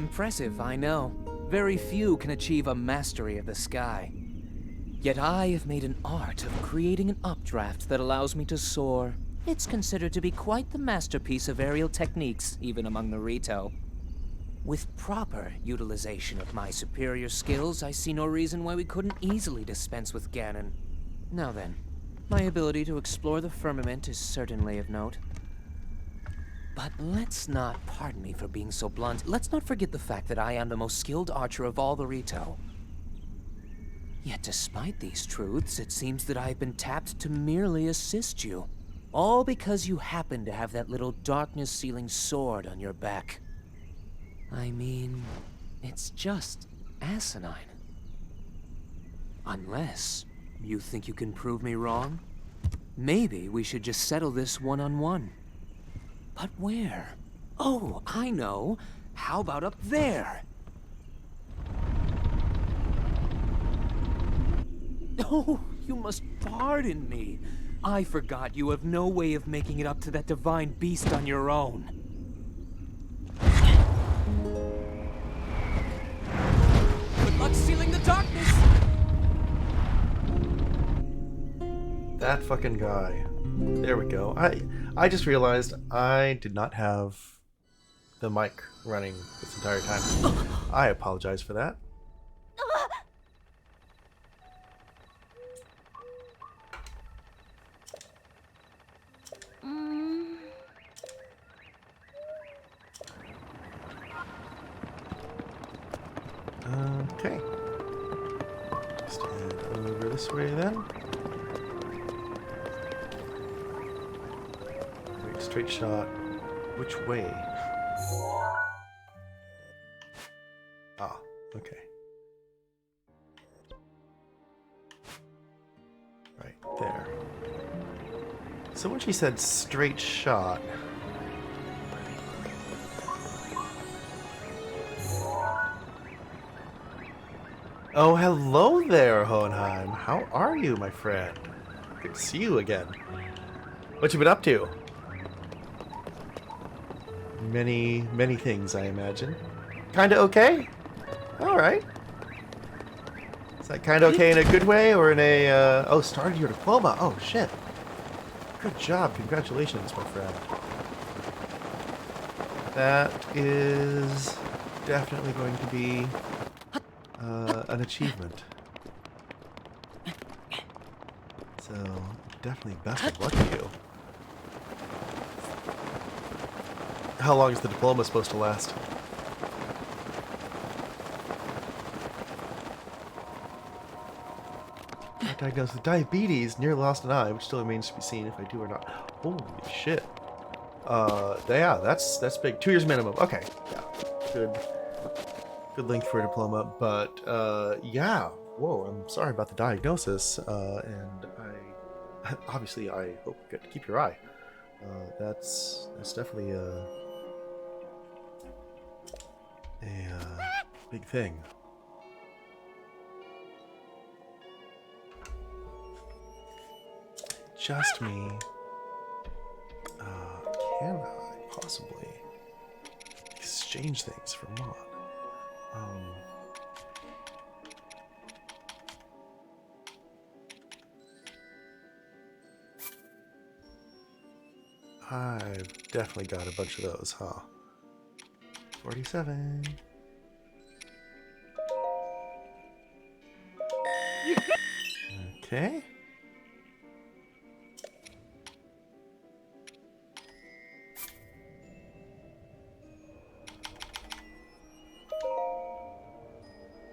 Impressive, I know. Very few can achieve a mastery of the sky. Yet I have made an art of creating an updraft that allows me to soar. It's considered to be quite the masterpiece of aerial techniques, even among the Rito. With proper utilization of my superior skills, I see no reason why we couldn't easily dispense with Ganon. Now then, my ability to explore the firmament is certainly of note. But let's not, pardon me for being so blunt, let's not forget the fact that I am the most skilled archer of all the Rito. Yet despite these truths, it seems that I have been tapped to merely assist you. All because you happen to have that little darkness-sealing sword on your back. I mean, it's just asinine. Unless you think you can prove me wrong? Maybe we should just settle this one-on-one. But where? Oh, I know. How about up there? Oh, you must pardon me. I forgot you have no way of making it up to that divine beast on your own. Good luck sealing the darkness! That fucking guy. There we go. I just realized I did not have the mic running this entire time. I apologize for that. Okay. Just head over this way then. Wait, straight shot. Which way? Ah, okay. Right there. So when she said straight shot, oh, hello there, Hohenheim. How are you, my friend? Good to see you again. What you been up to? Many things, I imagine. Kinda okay? Alright. Is that kinda okay in a good way, or in a, oh, started your diploma. Oh, shit. Good job. Congratulations, my friend. That is definitely going to be an achievement. So, definitely best of luck to you. How long is the diploma supposed to last? I'm diagnosed with diabetes, nearly lost an eye, which still remains to be seen if I do or not. Holy shit. Yeah, that's big. 2 years minimum. Okay, yeah, good length for a diploma. But yeah, whoa. I'm sorry about the diagnosis. And obviously I hope you get to keep your eye. That's definitely a big thing. Just me. Can I possibly exchange things for mod? I've definitely got a bunch of those, huh? 47. Okay.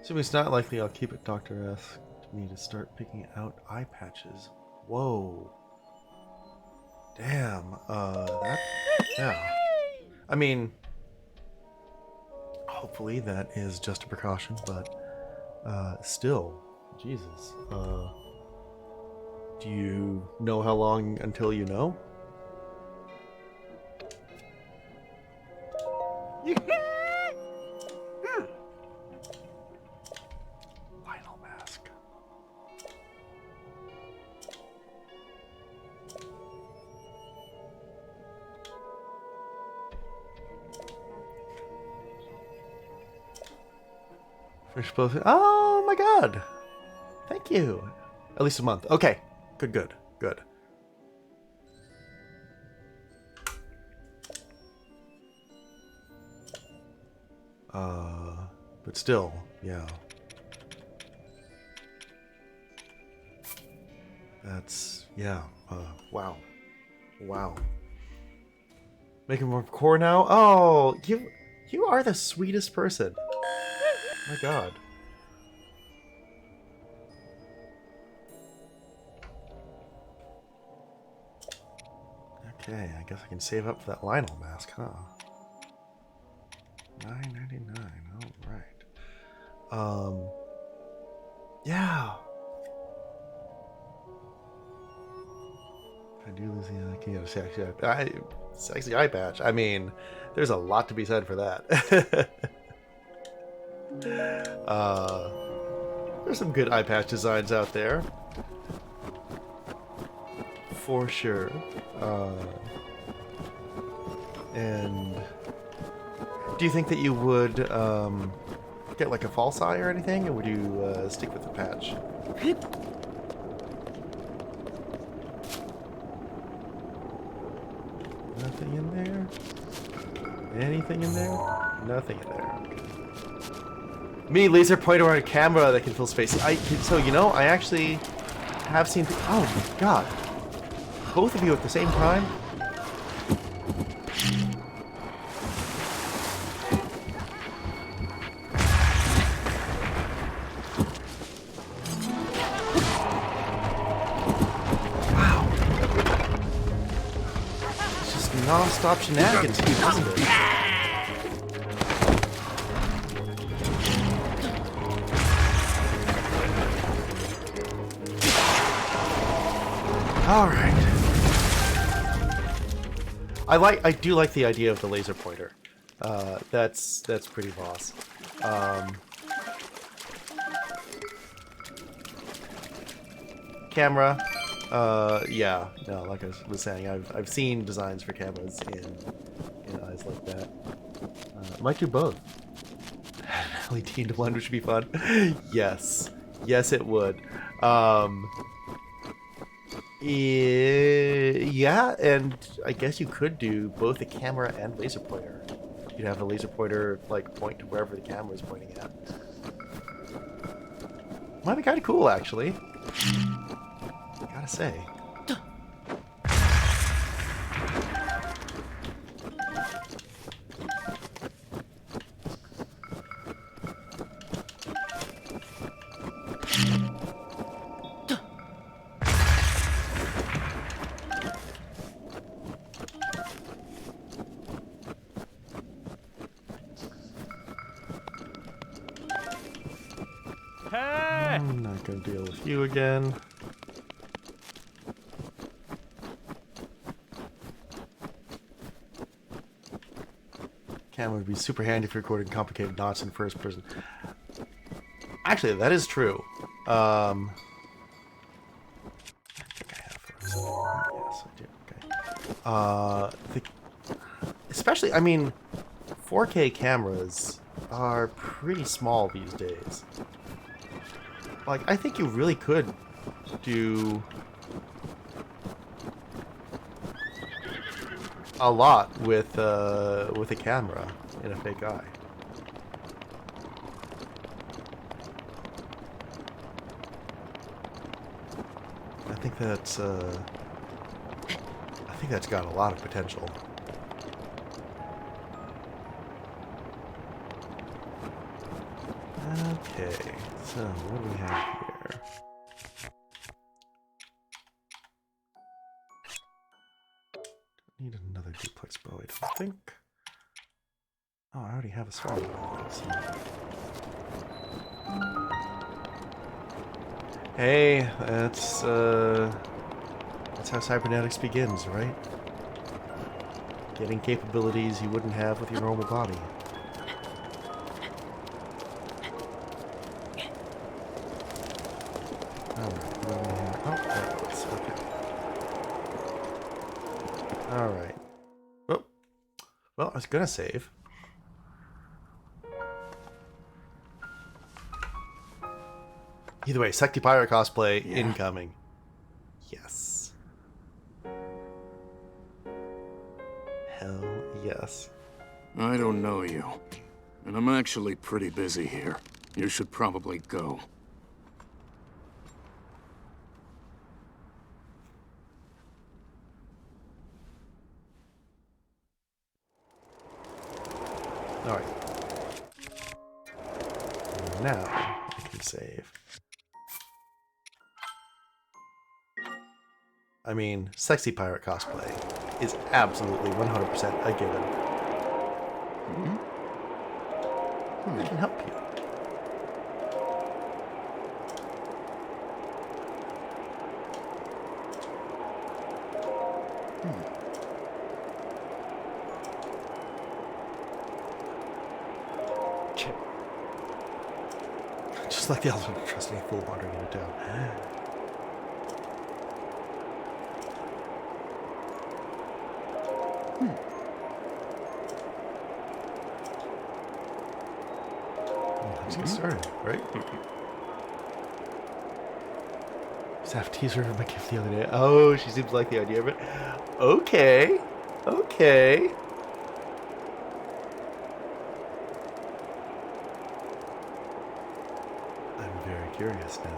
Assuming it's not likely, I'll keep it. Dr. asked me to start picking out eye patches. Whoa. Damn. Yeah. I mean, hopefully that is just a precaution, but still, Jesus. Do you know how long until you know? Final mask. We're supposed to... Oh my god! Thank you. At least a month. Okay. Good, good, good. But still, yeah. That's, yeah, wow. Wow. Making more core now? Oh, you are the sweetest person. Oh my god. Okay, I guess I can save up for that Lionel mask, huh? $9.99, alright. Yeah. I do lose the I can get a sexy eye patch. I mean, there's a lot to be said for that. There's some good eye patch designs out there. For sure. And do you think that you would get like a false eye or anything, or would you stick with the patch? Nothing in there? Anything in there? Nothing in there. Me, laser pointer on a camera that can fill space. So, you know, I actually have seen... Oh my god. Both of you at the same time? Wow. It's just non-stop shenanigans here, isn't it? Alright. I do like the idea of the laser pointer. That's pretty boss. Camera. Yeah. No, like I was saying, I've seen designs for cameras in eyes like that. Might do both. LED into blend, which would be fun. Yes. Yes, it would. Yeah, and I guess you could do both a camera and laser pointer. You'd have a laser pointer like point to wherever the camera is pointing at. Might be kind of cool, actually. Gotta say. I'm not gonna deal with you again. Camera would be super handy for recording complicated knots in first person. Actually, that is true. I think I have first. Yes, I do. Okay. Especially, I mean, 4K cameras are pretty small these days. Like, I think you really could do a lot with a camera in a fake eye. I think that's got a lot of potential. Okay, so what do we have here? Need another duplex bow, I don't think. Oh, I already have a small bow. So. Hey, that's how cybernetics begins, right? Getting capabilities you wouldn't have with your normal body. Alright. Oh. Well, I was gonna save. Either way, Sexy Pirate cosplay Yeah. incoming. Yes. Hell yes. I don't know you, and I'm actually pretty busy here. You should probably go. Alright. Now I can save. I mean, Sexy Pirate cosplay is absolutely 100% a given. I can help you. Just like the ultimate trusting fool wandering into town. Let's get started, right? Saf teased her for my gift the other day. Oh, she seems like the idea of it. Okay. Okay. I'm very curious now.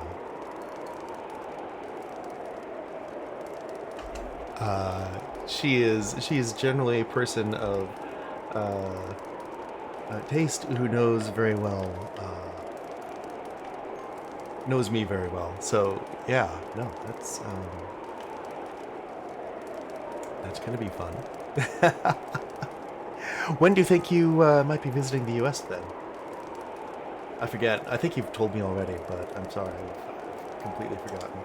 She is generally a person of taste who knows very well, knows me very well. So yeah, no, that's gonna be fun. When do you think you might be visiting the U.S. then? I forget. I think you've told me already, but I'm sorry, I've completely forgotten.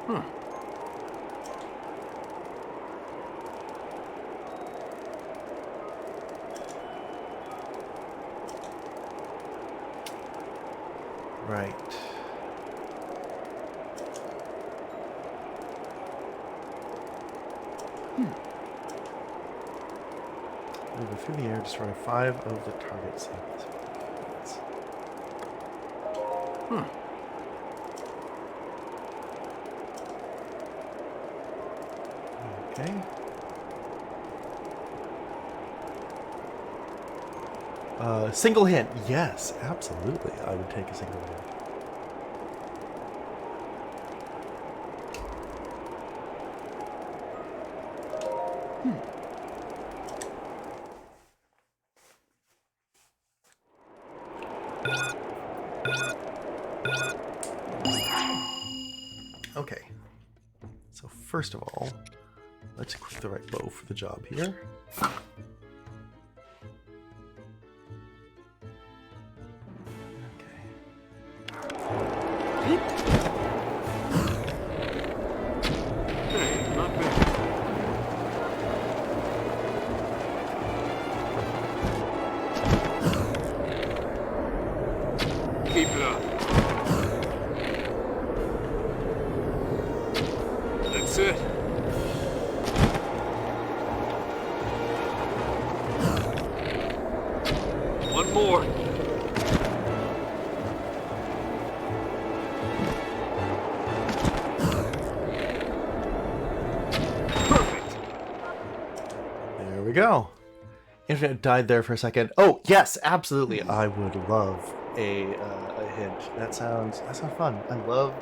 Huh. Right. Move through the air, destroy 5 of the target samples. Huh. Okay. Single hint. Yes, absolutely. I would take a single hint. Okay. So first of all, let's equip the right bow for the job here. Hey, not bad. Keep it up. That's it. One more. Perfect. There we go. Internet died there for a second. Oh yes, absolutely. I would love a hint. That sounds fun. I love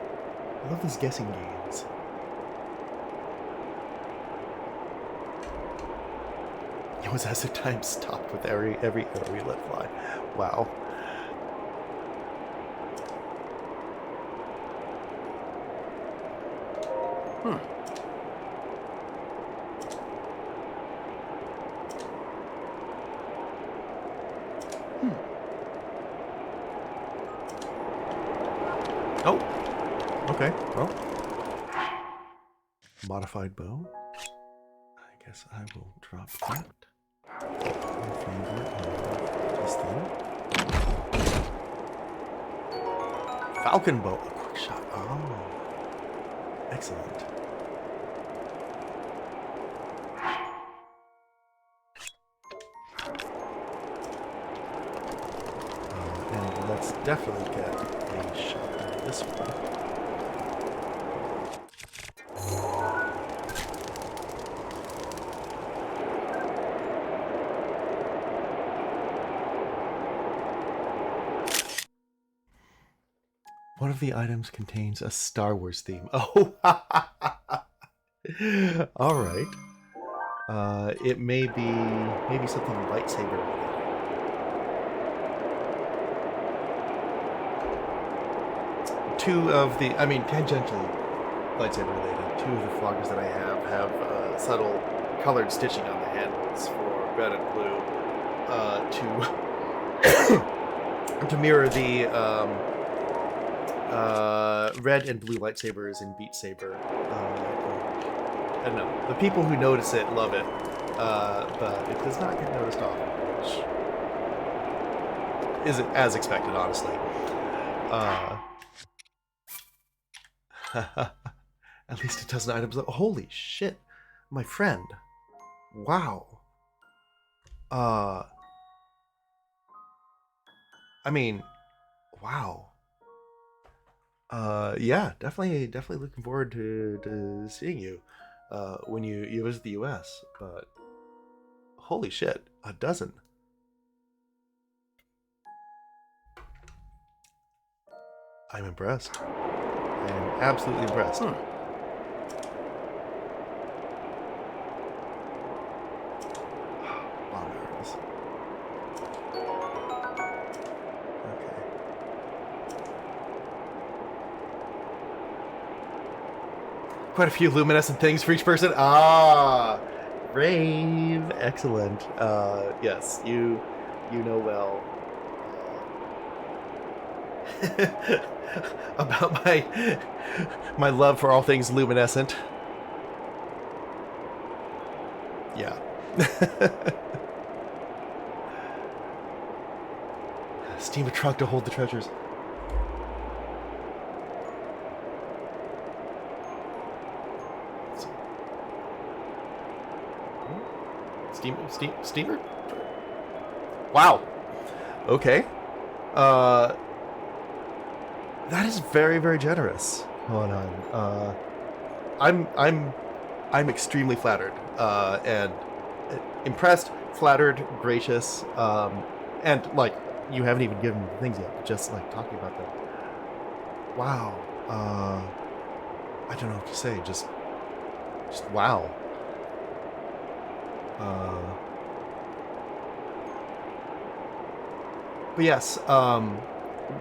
these guessing games. It was as if time stopped with every arrow we let fly. Wow. Huh. Oh. Okay. Well. Modified bow. I guess I will drop that. In favor of this thing. Falcon bow. A quick shot. Oh. Excellent. And let's definitely get a shot at this one. One of the items contains a Star Wars theme. Oh, all right. It may be maybe something lightsaber related. Tangentially lightsaber related. Two of the floggers that I have subtle colored stitching on the handles for red and blue to mirror the red and blue lightsabers in Beat Saber. I don't know. The people who notice it love it, but it does not get noticed often, which isn't as expected, honestly. At least a dozen items. Holy shit, my friend! Wow. I mean, wow. Yeah, definitely looking forward to seeing you when you visit the U.S. But holy shit, a dozen. I'm impressed. I am absolutely impressed. Huh. Bomb arrows. Okay. Quite a few luminescent things for each person. Ah, rave, excellent. Yes, you know well about my love for all things luminescent. Yeah. Steam a truck to hold the treasures. Steamer? Wow. Okay. That is very, very generous. Hold on. I'm extremely flattered. And impressed, flattered, gracious, and like you haven't even given me the things yet, but just like talking about them. Wow. I don't know what to say, just wow. But yes,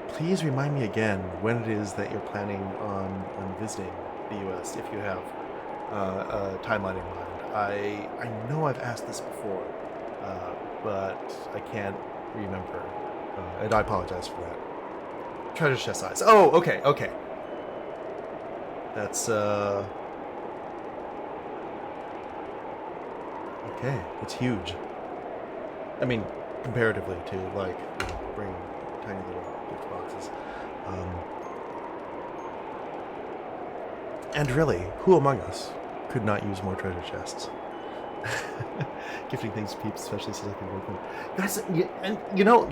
please remind me again when it is that you're planning on visiting the U.S. if you have a timeline in mind. I know I've asked this before, but I can't remember, and I apologize for that. Treasure chest size. Oh, okay. That's okay. It's huge. I mean, comparatively to like bring tiny little gift boxes. And really, who among us could not use more treasure chests? Gifting things to peeps, especially since I can work them. That's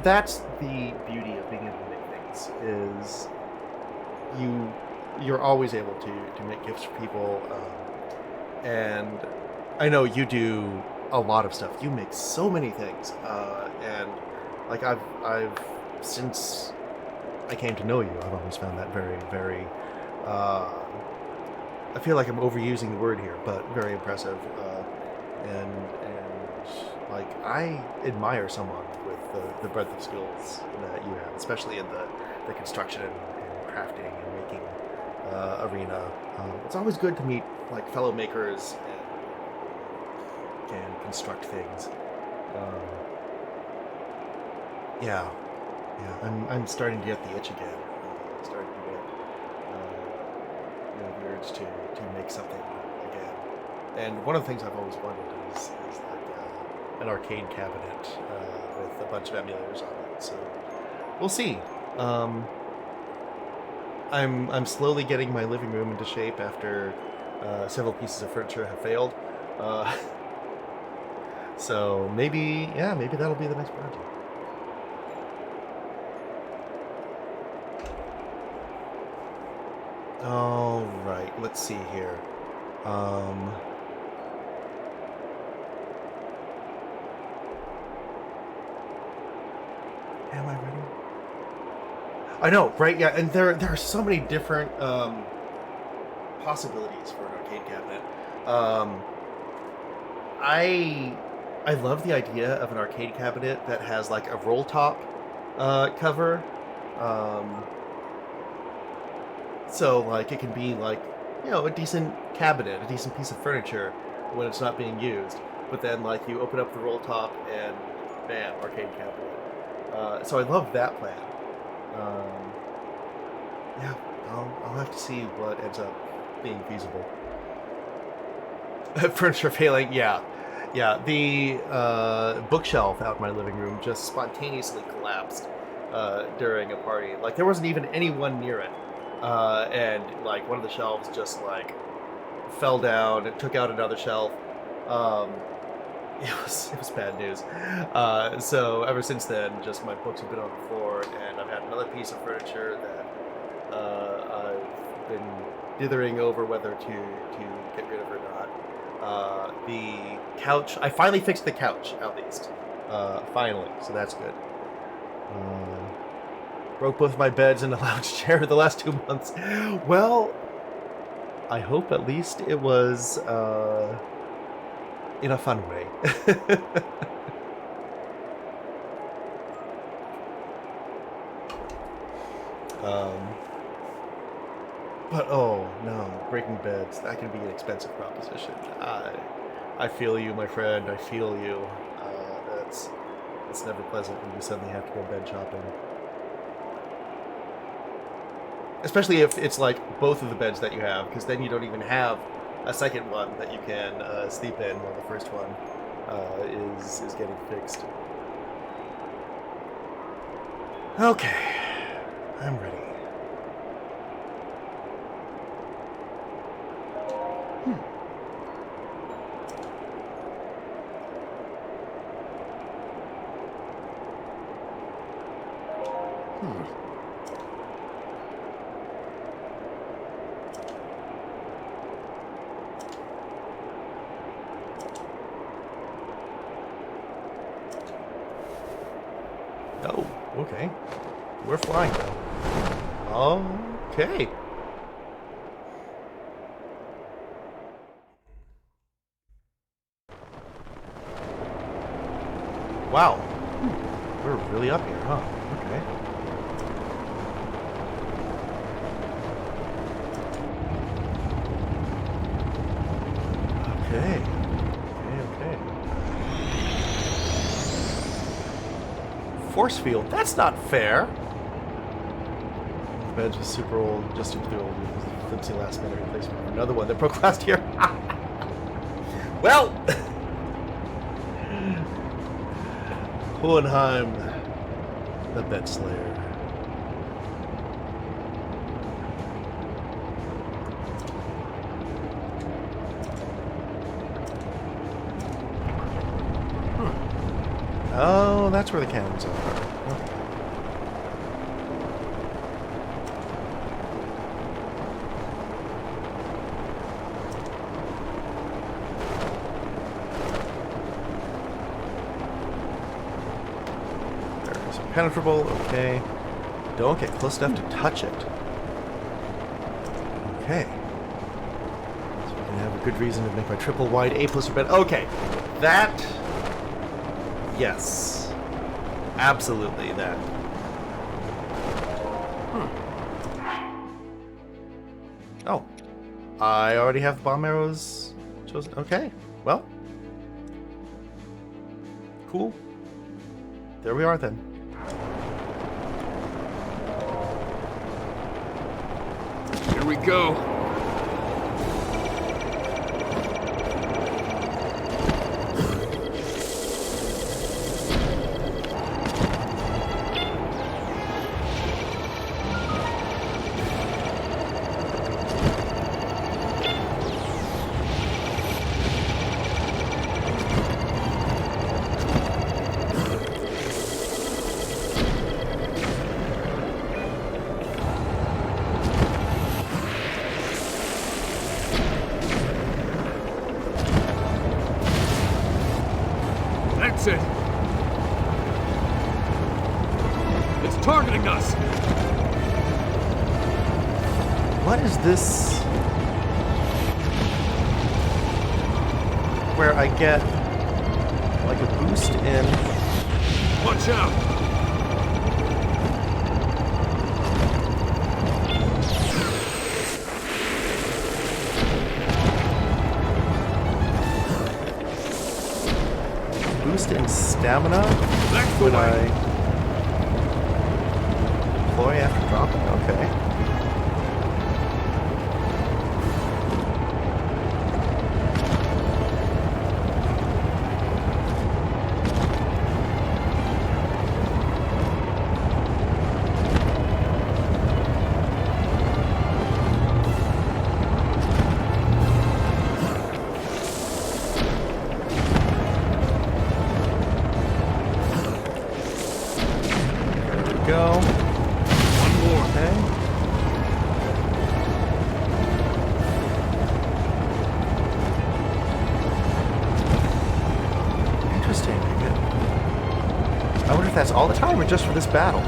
that's the beauty of being able to make things is you're always able to make gifts for people, and I know you do a lot of stuff. You make so many things, and like I've since I came to know you, I've always found that very, very. I feel like I'm overusing the word here, but very impressive, and like I admire someone with the breadth of skills that you have, especially in the construction and crafting and making arena. It's always good to meet like fellow makers and construct things. Yeah, I'm starting to get the itch again. Starting to get the urge to make something again. And one of the things I've always wanted is like an arcade cabinet with a bunch of emulators on it. So we'll see. I'm slowly getting my living room into shape after several pieces of furniture have failed. Uh, so maybe, yeah, maybe that'll be the next project. All right, let's see here. Am I ready? I know, right? Yeah, and there are so many different possibilities for an arcade cabinet. I love the idea of an arcade cabinet that has like a roll top cover. So like it can be like, you know, a decent cabinet, a decent piece of furniture when it's not being used. But then like you open up the roll top and bam, arcade cabinet. So I love that plan. Yeah, I'll have to see what ends up being feasible. Furniture failing, yeah. Yeah, the bookshelf out in my living room just spontaneously collapsed during a party. Like, there wasn't even anyone near it. And, like, one of the shelves just, like, fell down. It took out another shelf. It was bad news. So ever since then, just my books have been on the floor, and I've had another piece of furniture that I've been dithering over whether to get rid of or not. The couch, I finally fixed the couch, at least. Finally, so that's good. Broke both my beds and a lounge chair the last 2 months. Well, I hope at least it was in a fun way. But oh no, breaking beds, that can be an expensive proposition. I feel you, my friend, I feel you. It's never pleasant when you suddenly have to go bed shopping. Especially if it's like both of the beds that you have, because then you don't even have a second one that you can sleep in while the first one is getting fixed. Okay, I'm ready. Oh, okay. We're flying now. Okay. Wow. We're really up here, huh? Okay. Okay. Okay. Force field. That's not fair. The bed was super old, just too old. It was a flimsy last minute replacement for another one that broke last year. Well, Hohenheim, the bed slayer. Oh, that's where the cannons are. Okay. There's impenetrable, okay. Don't get close enough to touch it. Okay. So we can have a good reason to make my triple wide A plus bed. Okay. That... Yes. Absolutely that. Oh. I already have the bomb arrows chosen. Okay. Well. Cool. There we are then. Here we go. That's it. It's targeting us. What is this? Where I get like a boost in. Watch out. Boost in stamina That's the when way. I deploy after dropping. Okay. Go. One more. Okay. Interesting. I wonder if that's all the time or just for this battle.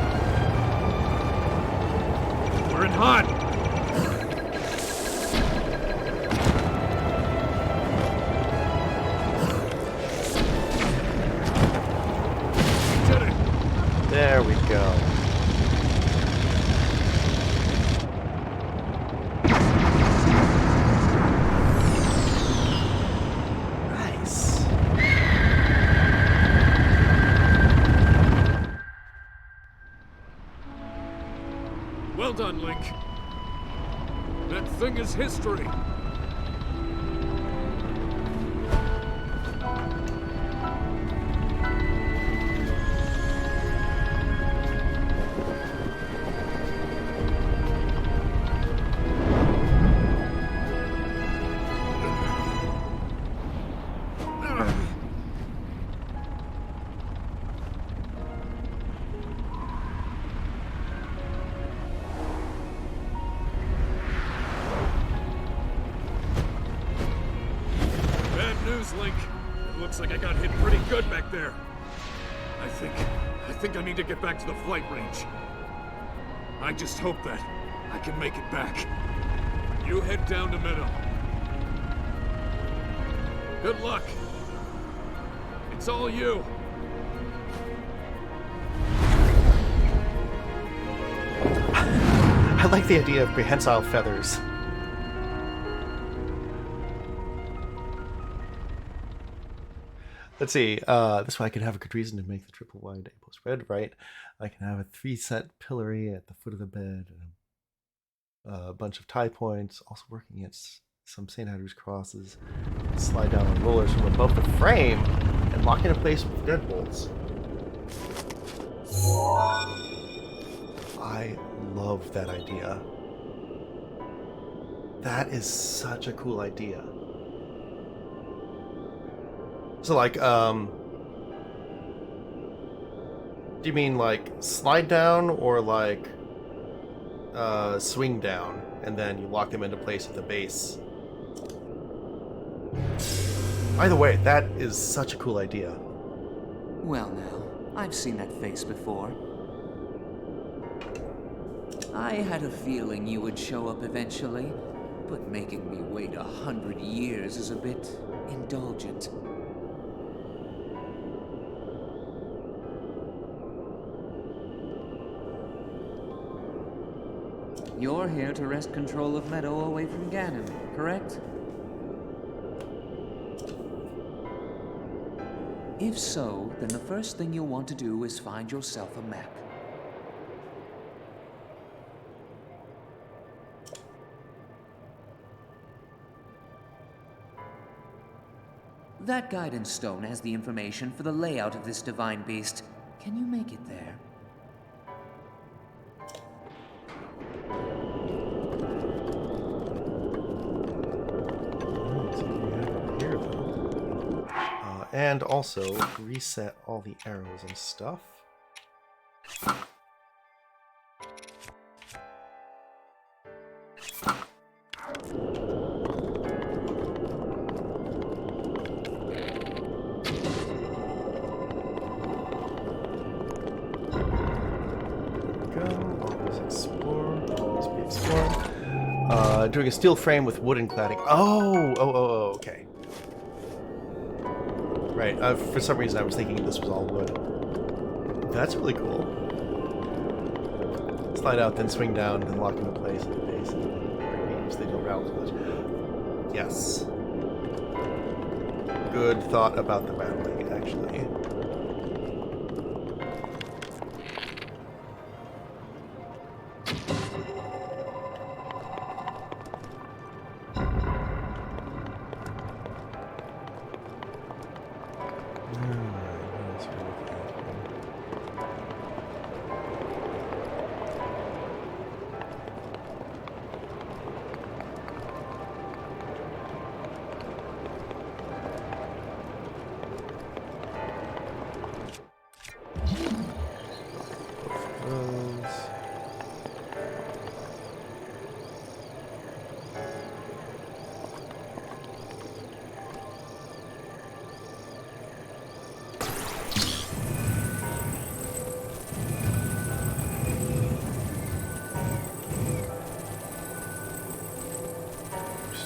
We're in hot. Did it. There we go. Nice. Well done, Link. That thing is history. Bad news, Link. It looks like I got hit pretty good back there. I think I need to get back to the flight range. I just hope that I can make it back. You head down to Meadow. Good luck. It's all you. I like the idea of prehensile feathers. Let's see. This way I can have a good reason to make the triple wide A post red, right? I can have a 3-set pillory at the foot of the bed, and a bunch of tie points, also working against some St. Andrew's crosses. Slide down on rollers from above the frame and lock into place with deadbolts. I love that idea. That is such a cool idea. So like, do you mean like slide down or like swing down and then you lock them into place at the base? Either way, that is such a cool idea. Well now, I've seen that face before. I had a feeling you would show up eventually, but making me wait 100 years is a bit indulgent. You're here to wrest control of Meadow away from Ganon, correct? If so, then the first thing you'll want to do is find yourself a map. That guidance stone has the information for the layout of this divine beast. Can you make it there? Here, though. And also reset all the arrows and stuff. Doing a steel frame with wooden cladding. Oh, okay. Right, for some reason I was thinking this was all wood. That's really cool. Slide out, then swing down, then lock into place at the base. And they don't rattle too much. Yes. Good thought about the battling, actually.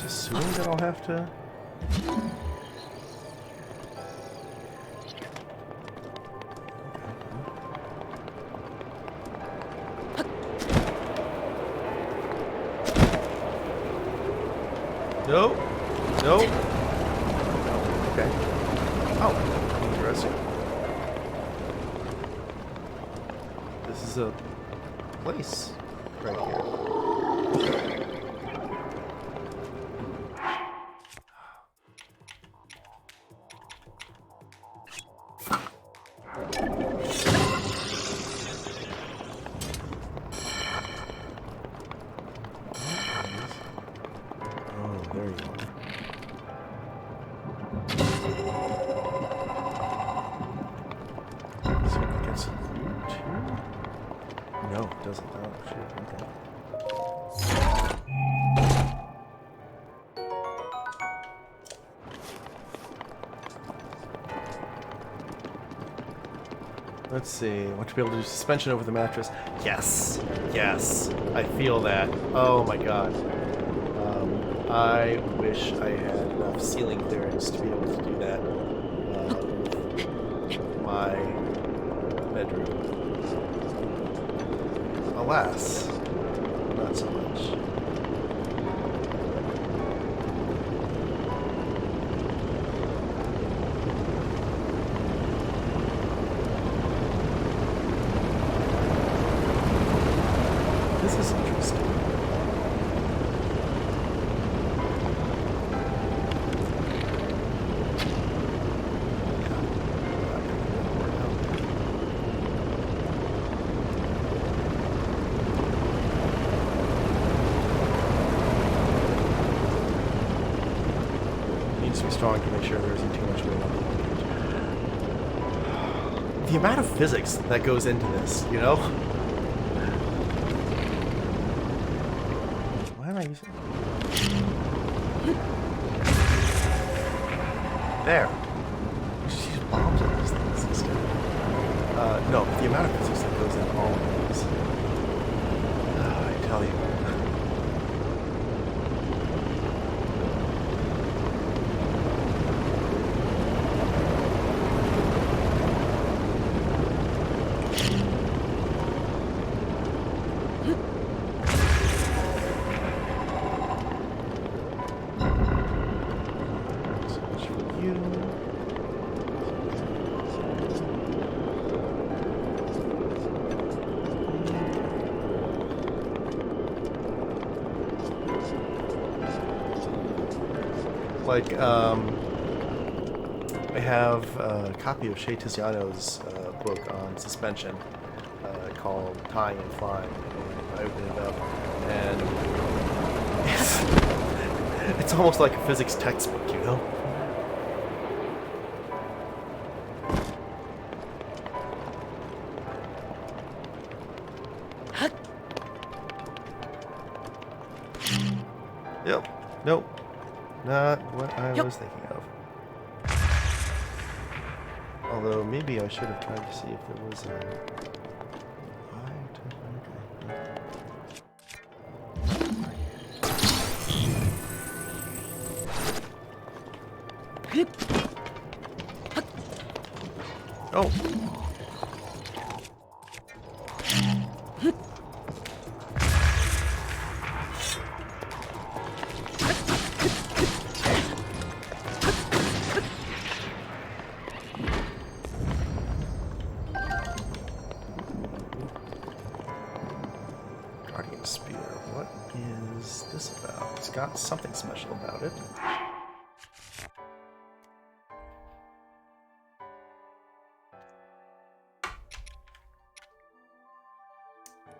Assuming that I'll have to... Nope. Nope. Okay. Oh, interesting. This is a place right here. Let's see. I want to be able to do suspension over the mattress. Yes. Yes. I feel that. Oh my god. I wish I had enough ceiling clearance to be able to do that. My bedroom. Alas, not so much. This is interesting. Needs to be strong to make sure there isn't too much weight on the The amount of physics that goes into this, you know? There. She just bombs at these things instead. No, but the amount of physics that goes into all of these. I tell you. Like, I have a copy of Shay Tiziano's book on suspension called Tying and Flying, and I opened it up, and it's almost like a physics textbook, you know? Yep. Nope. Not what I was thinking of. Although maybe I should have tried to see if there was a... Oh. Guardian Spear. What is this about? It's got something special about it.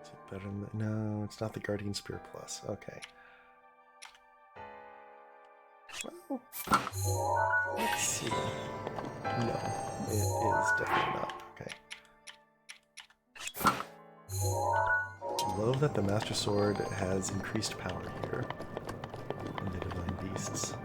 Is it better than... No, it's not the Guardian Spear Plus. Okay. Well, let's see. No, it is definitely not. Okay. I love that the Master Sword has increased power here in the Divine Beasts.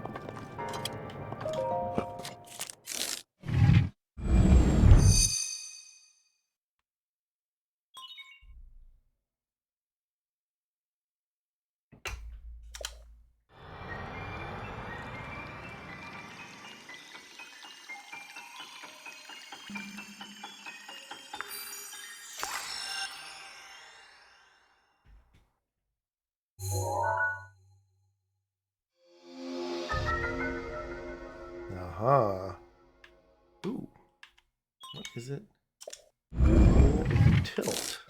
Aha. Ooh. What is it? Tilt.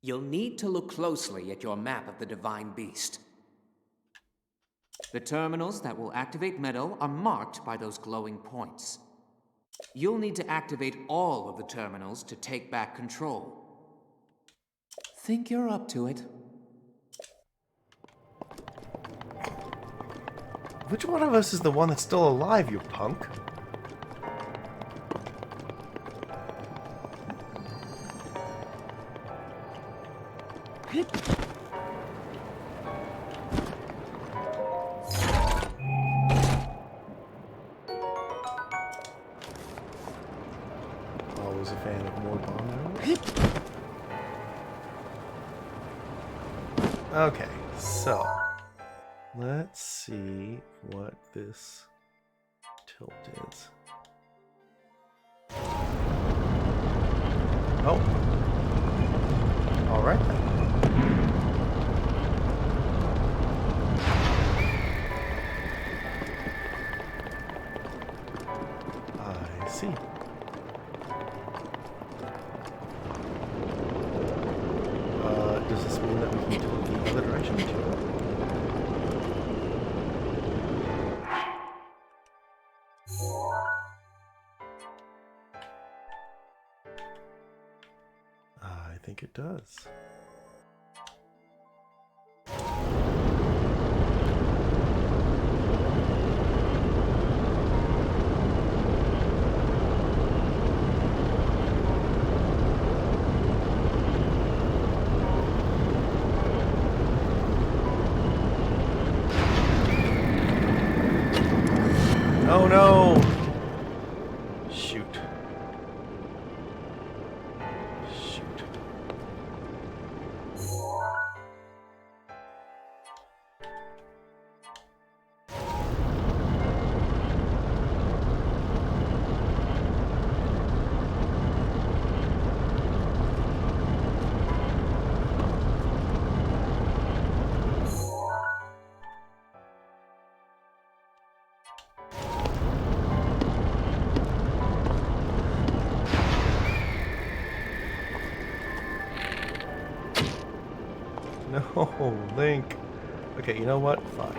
You'll need to look closely at your map of the Divine Beast. The terminals that will activate Meadow are marked by those glowing points. You'll need to activate all of the terminals to take back control. Think you're up to it? Which one of us is the one that's still alive, you punk? Always a fan of more bomb arrows. Okay, so let's see what this tilt is. Oh. All right then. I see. Does this mean that we can tilt the other direction too? I think it does. Oh no! Shoot. Shoot. No, Link. Okay, you know what? Fine.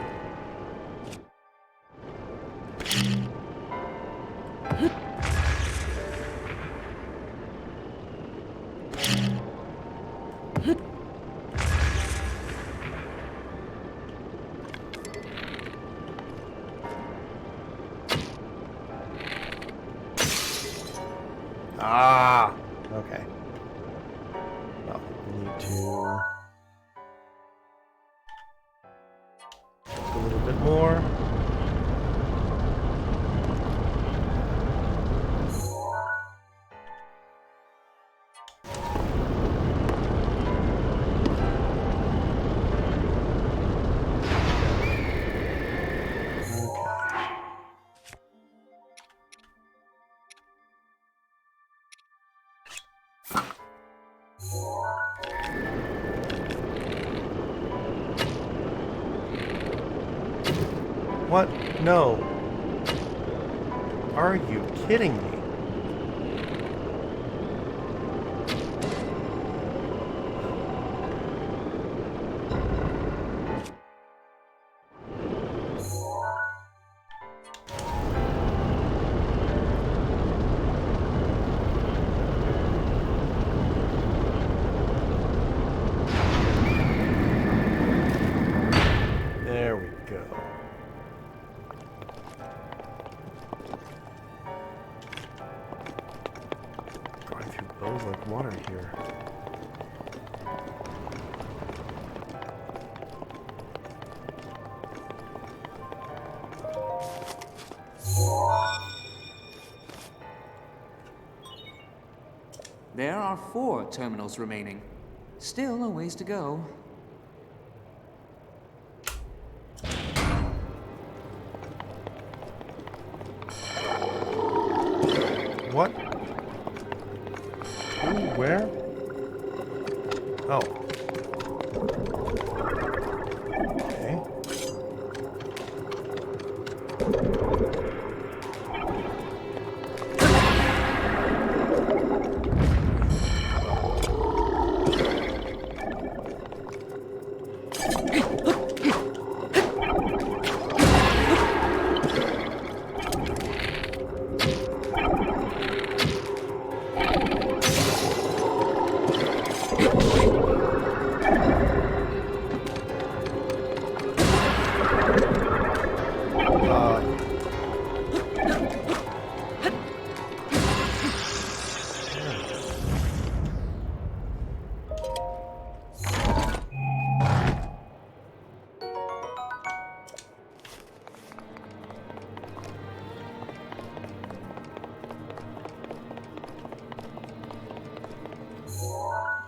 Ah! Okay. Well, we need to a little bit more. What? No. Are you kidding me? There we go. Going through bows like water here. There are 4 terminals remaining. Still a ways to go. What? Who? Where? Oh. Okay.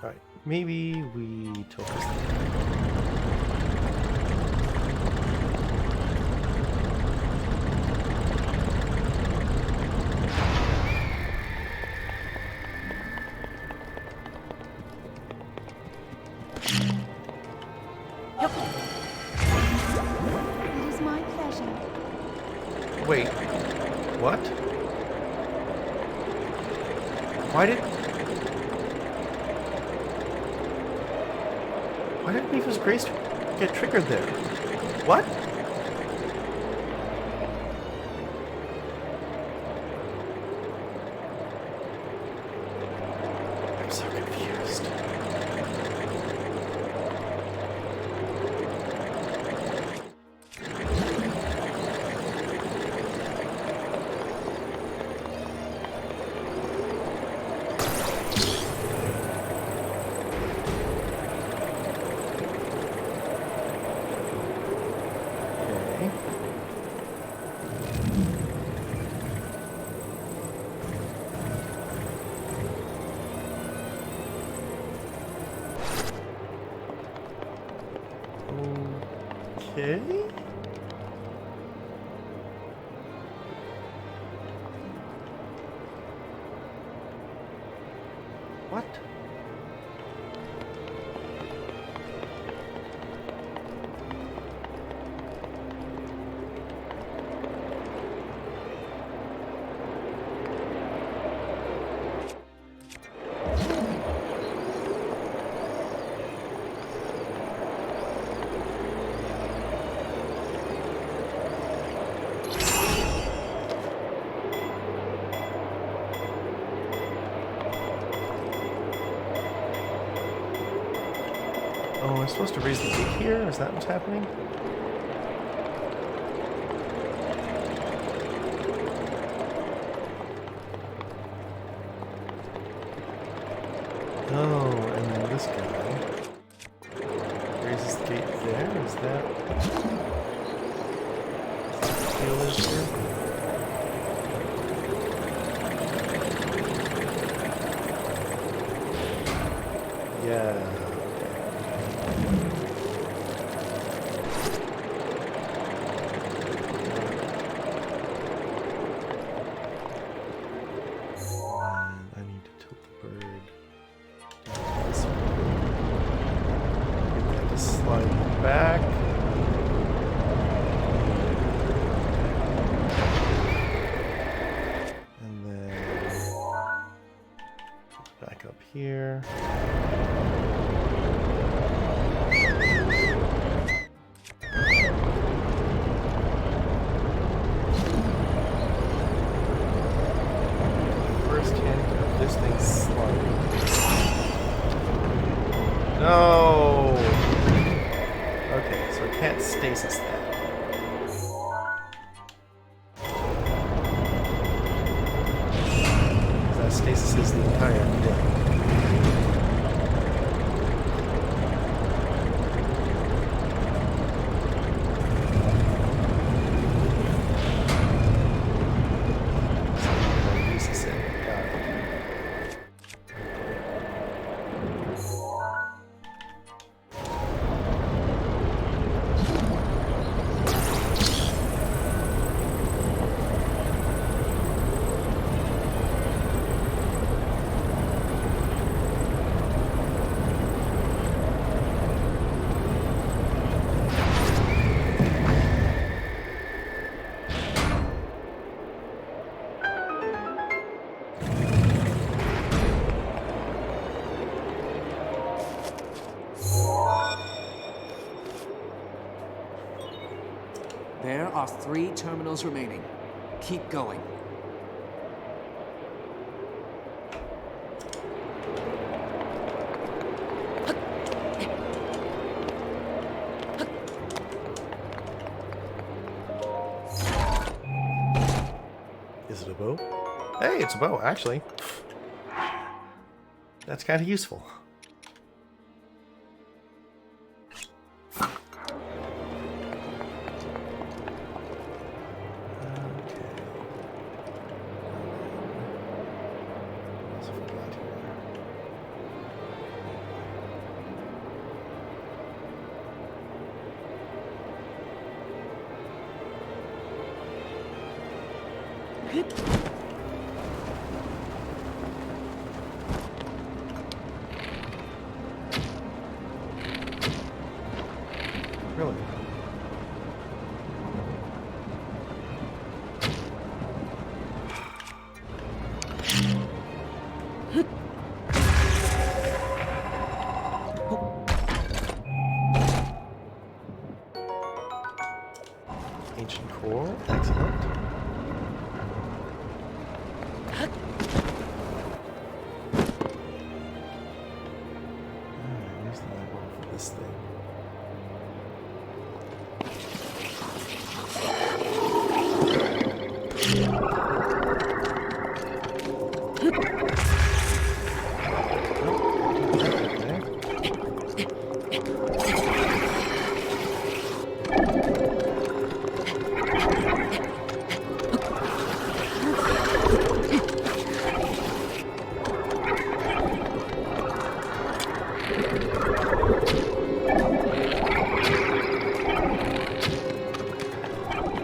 Alright, maybe we tilt this thing. It is my pleasure. Wait, what? Why did Mipha's Grace get triggered there? What? I'm so confused. Okay. Okay. What? Oh, I'm supposed to raise the gate here? Is that what's happening? Oh, and then this guy raises the gate there? Is that what the deal is here? Yeah. I need to tilt the bird this way. Get that to slide back. here. First hint of this thing sliding. No! Okay, so I can't stasis that. That stasis is the entire thing. There are 3 terminals remaining. Keep going. Is it a bow? Hey, it's a bow, actually. That's kind of useful. Really? Ancient core, excellent. Where's the eyeball for this thing?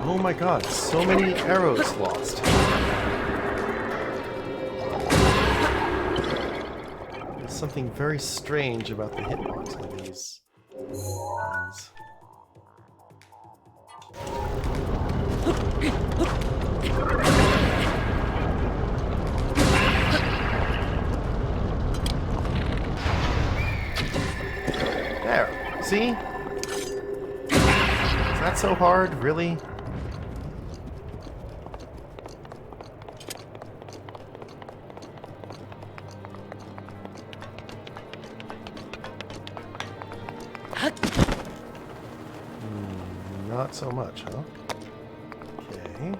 Oh my god, so many arrows lost. There's something very strange about the hitbox of these things. There, see? Is that so hard, really? Not so much, huh? Okay.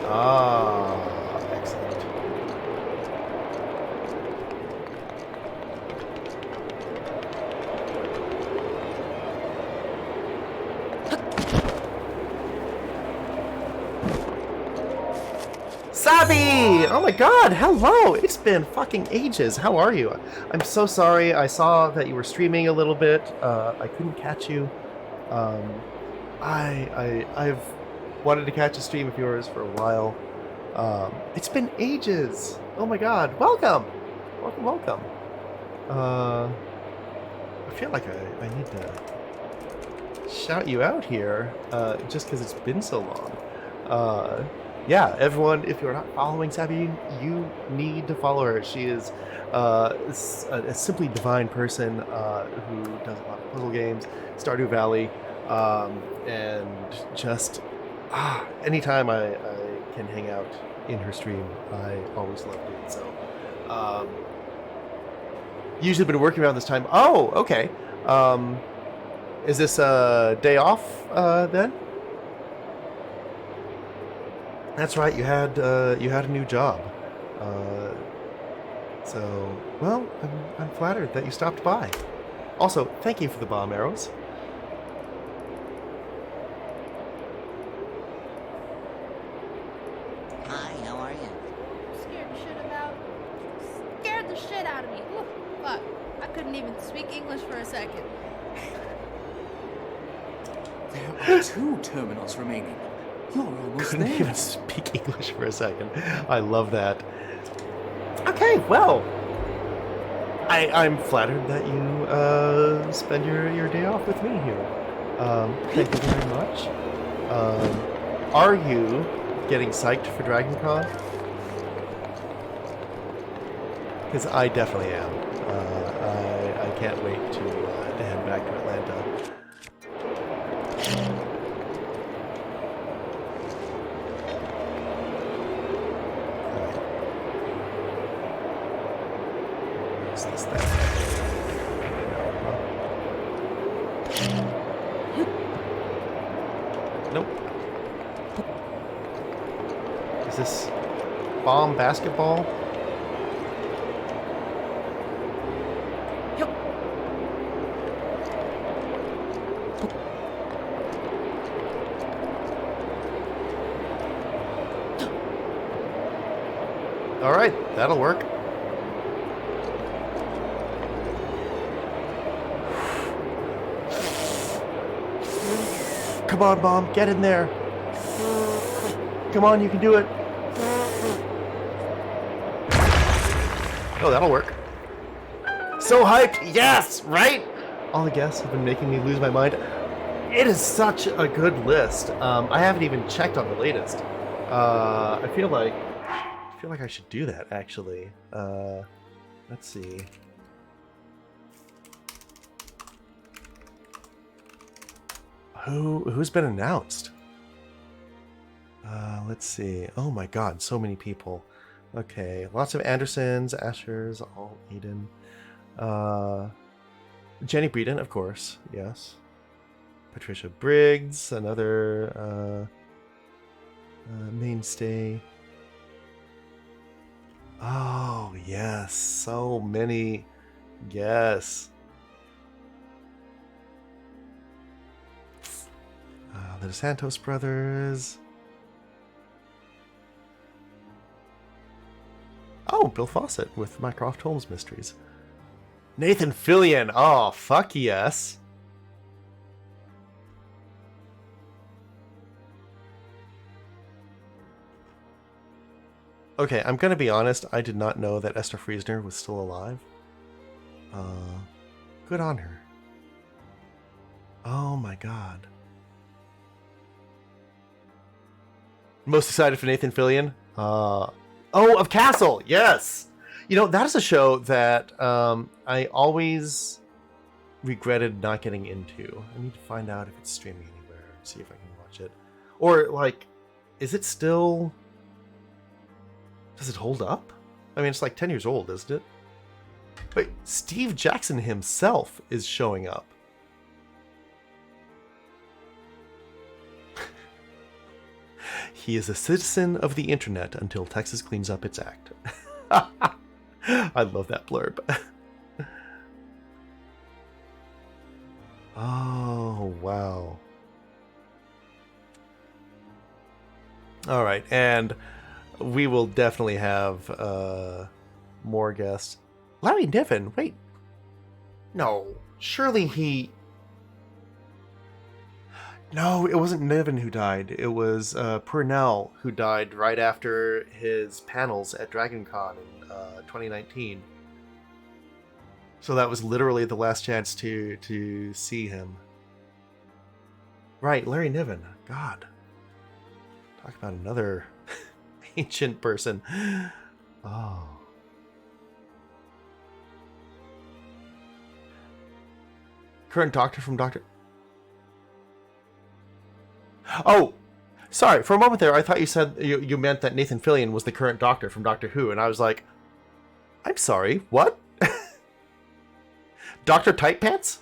Ah, excellent. Sabi! Oh my god, hello! It's been fucking ages. How are you? I'm so sorry. I saw that you were streaming a little bit. I couldn't catch you. I've wanted to catch a stream of yours for a while. It's been ages. Oh my god, welcome! Welcome. I feel like I need to shout you out here, just because it's been so long. Yeah, everyone, if you're not following Sabby, you need to follow her. She is a simply divine person who does a lot of puzzle games, Stardew Valley, and just anytime I can hang out in her stream, I always love doing so. Usually been working around this time. Oh, okay. Is this a day off then? That's right. You had a new job. So, well, I'm flattered that you stopped by. Also, thank you for the bomb arrows. Hi, how are you? Scared the shit out of me. Ooh, fuck. I couldn't even speak English for a second. There are 2 terminals remaining. You're almost Couldn't there. even speak English for a second. I love that. Okay, well, I'm flattered that you spend your day off with me here. Thank you very much. Are you getting psyched for Dragon Con? Because I definitely am. I can't wait to head back to Atlanta. Where's this thing? Nope. Is this bomb basketball? All right, that'll work. Come on, Mom, get in there. Come on, you can do it. Oh, that'll work. So hyped, yes, right? All the guests have been making me lose my mind. It is such a good list. I haven't even checked on the latest. I feel like I should do that, actually. Let's see. Who's been announced? Let's see. Oh my god, so many people. Okay, lots of Andersons, Ashers, all Aiden. Jenny Breeden, of course, yes. Patricia Briggs, another mainstay. Oh, yes, so many. Yes. The DeSantos brothers. Oh, Bill Fawcett with Mycroft Holmes Mysteries. Nathan Fillion. Oh, fuck yes. Okay, I'm gonna be honest. I did not know that Esther Friesner was still alive. Good on her. Oh my god. Most excited for Nathan Fillion? Oh, of Castle! Yes! You know, that is a show that I always regretted not getting into. I need to find out if it's streaming anywhere, see if I can watch it. Or, like, is it still... Does it hold up? I mean, it's like 10 years old, isn't it? Wait, Steve Jackson himself is showing up. He is a citizen of the internet until Texas cleans up its act. I love that blurb. Oh, wow. All right, and we will definitely have more guests. Larry Niven, wait. No, surely he... No, it wasn't Niven who died. It was Purnell who died right after his panels at DragonCon in 2019. So that was literally the last chance to see him. Right, Larry Niven. God. Talk about another ancient person. Oh. Current Doctor from Doctor... Oh! Sorry, for a moment there, I thought you said you meant that Nathan Fillion was the current Doctor from Doctor Who, and I was like, I'm sorry, what? Dr. Tight Pants?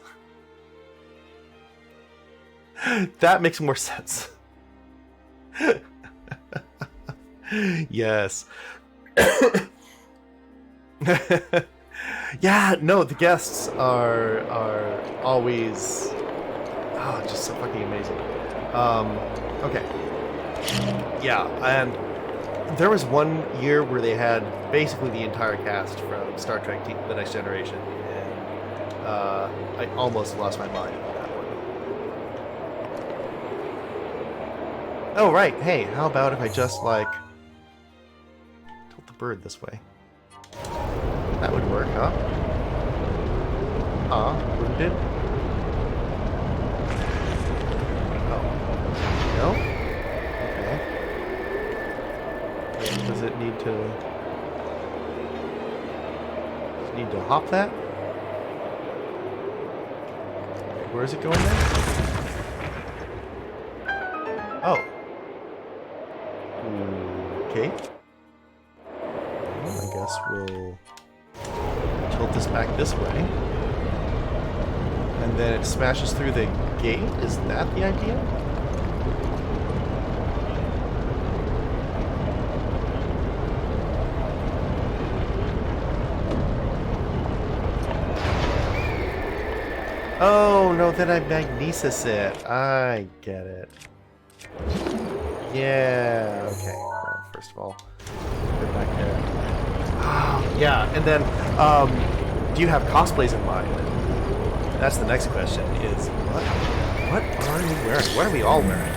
That makes more sense. Yes. Yeah, no, the guests are always just so fucking amazing. Okay. Yeah, and there was one year where they had basically the entire cast from Star Trek The Next Generation, and I almost lost my mind on that one. Oh, right. Hey, how about if I just, like, tilt the bird this way? That would work, huh? Wouldn't it? Oh. No? Okay. Does it need to... Does it need to hop that? Where is it going then? Oh. Okay. Well, I guess we'll tilt this back this way. And then it smashes through the gate? Is that the idea? Oh, no, then I magnesis it. I get it. Yeah, okay. Well, first of all, get back there. Oh, yeah, and then, do you have cosplays in mind? That's the next question, is what are you wearing? What are we all wearing?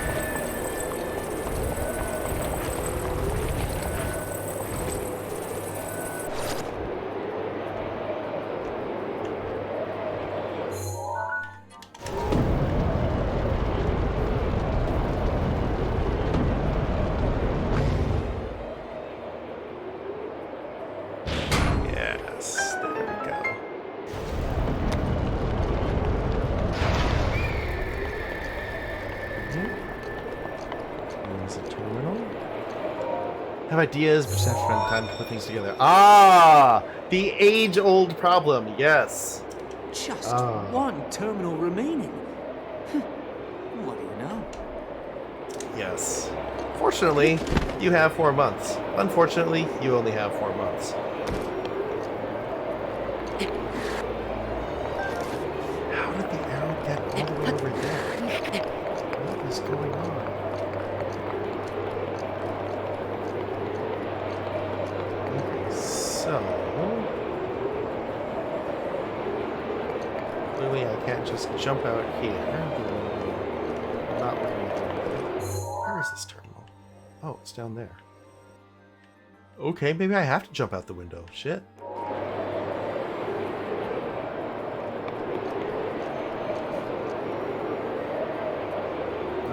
Yes, there we go. There's a terminal. Have ideas, but just have to find time to put things together. Ah! The age-old problem, yes. Just one terminal remaining. What do you know? Yes. Fortunately, you have 4 months. Unfortunately, you only have 4 months. How did the arrow get all the way over there? What is going on? Okay, so... Clearly I can't just jump out here. Not what I'm doing. Where is this terminal? Oh, it's down there. Okay, maybe I have to jump out the window. Shit.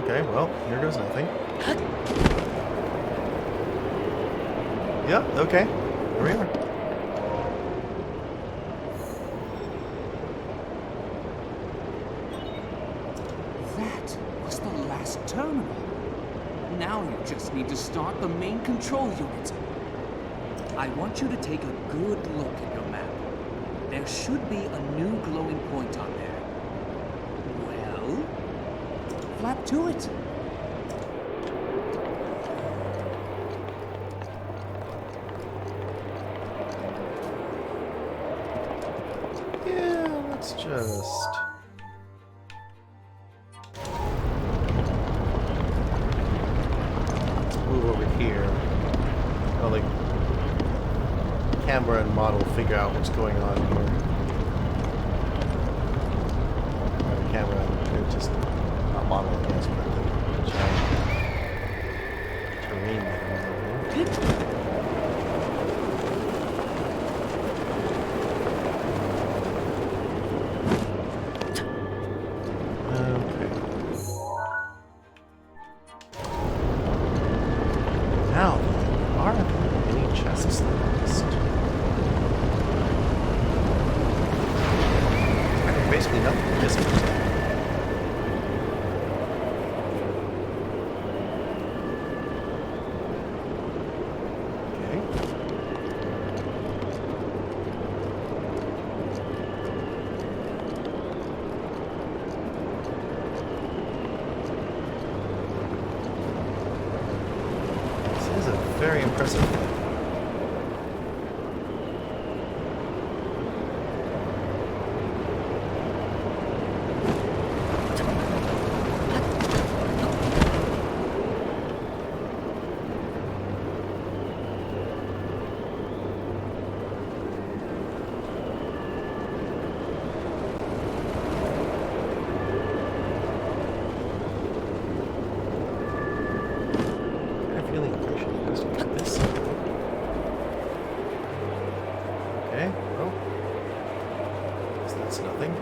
Okay, well, here goes nothing. Yep, okay. Here we are. That was the last terminal. Now you just need to start the main control unit. I want you to take a good look at your map. There should be a new glowing point on there. Well, flap to it. Yeah, let's just... Let's move over here. Oh, like... camera and model figure out what's going on here. Camera, they're just not model, I guess, but the giant terrain that I'm over here. Okay. Okay, well, so that's nothing.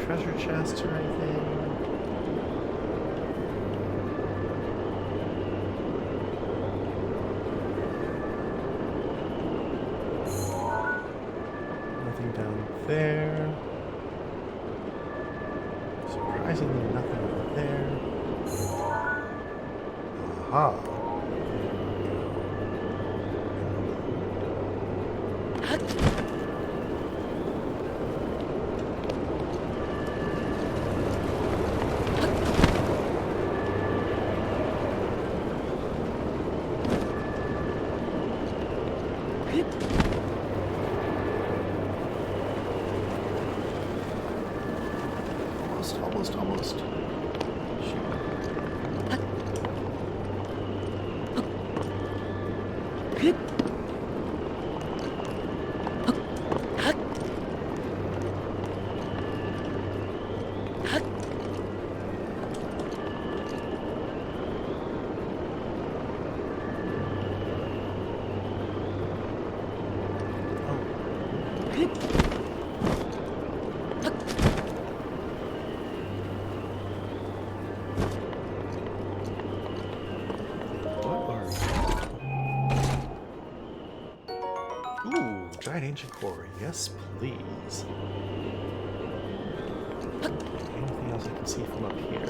Treasure chest or anything. Nothing down there. Surprisingly, nothing over there. Aha. Almost. Shoot. Giant ancient quarry, yes please. Anything else I can see from up here?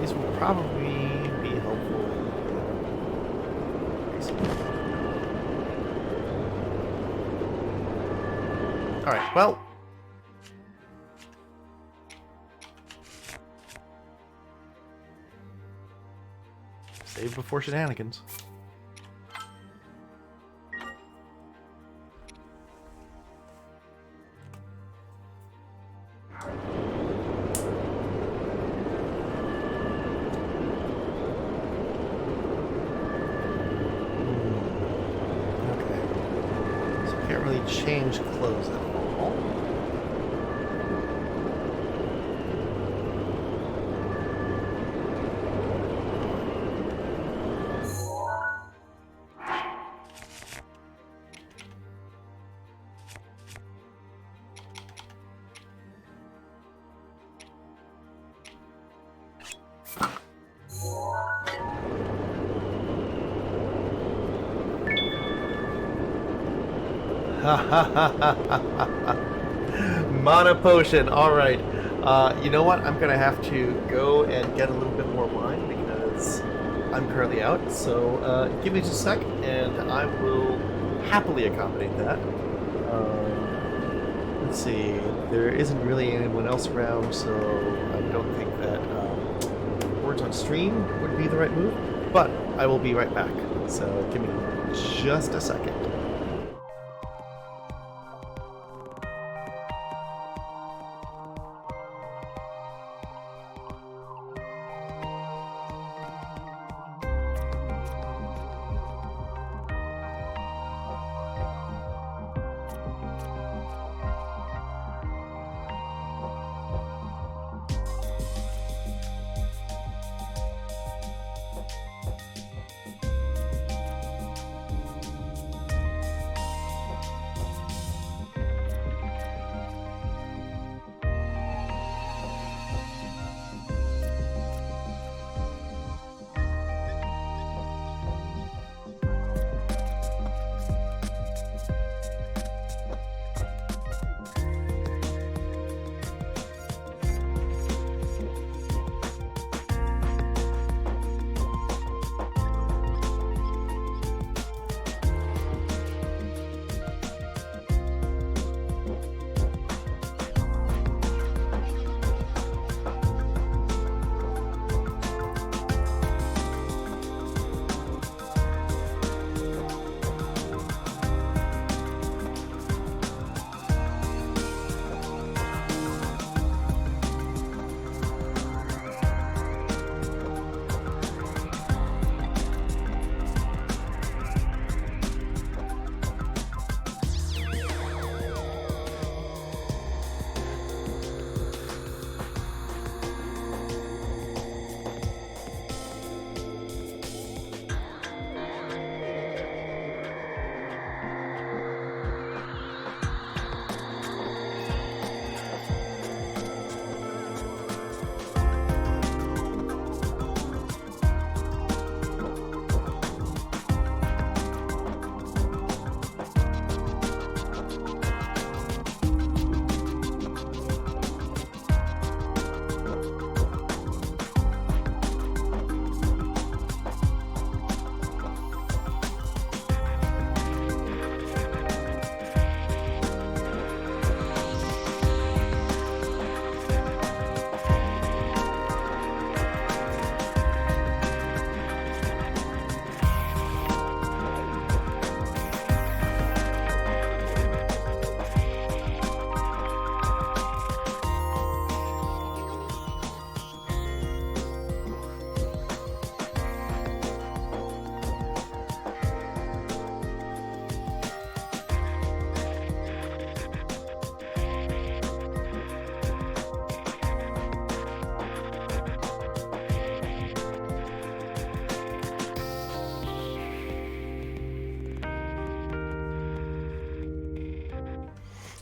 These will probably be helpful. Alright, well. Save before shenanigans. Change clothes at all. Mana potion. All right. You know what? I'm gonna have to go and get a little bit more wine because I'm currently out. So give me just a sec, and I will happily accommodate that. Let's see. There isn't really anyone else around, so I don't think that words on stream would be the right move. But I will be right back. So give me just a second.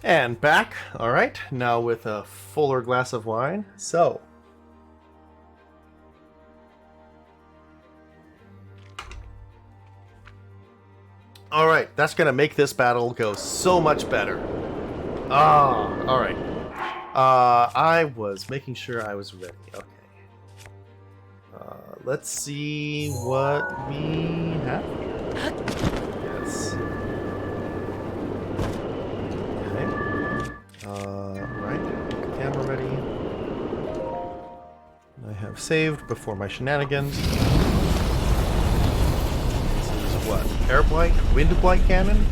And back. All right. Now with a fuller glass of wine. So. All right. That's going to make this battle go so much better. Ah. All right. I was making sure I was ready. Okay. Let's see what we have here. Yes. Right, camera ready. I have saved before my shenanigans. This is what? Air Blight? Wind Blight Cannon?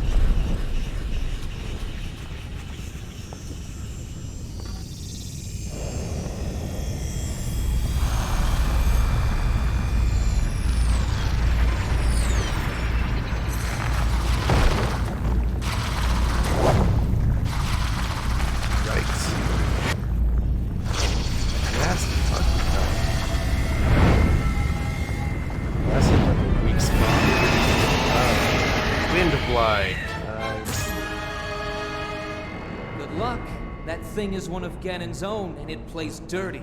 Thing is one of Ganon's own, and it plays dirty.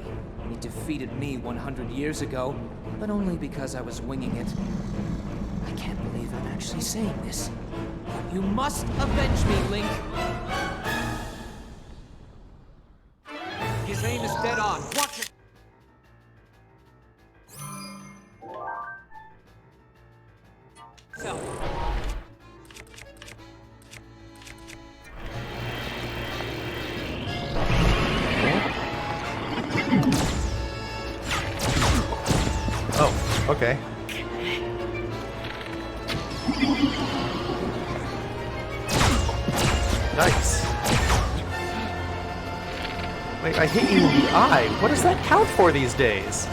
It defeated me 100 years ago, but only because I was winging it. I can't believe I'm actually saying this. You must avenge me, Link! His aim is dead on. Watch it! So. Okay. Nice. Wait, I hit you in the eye. What does that count for these days?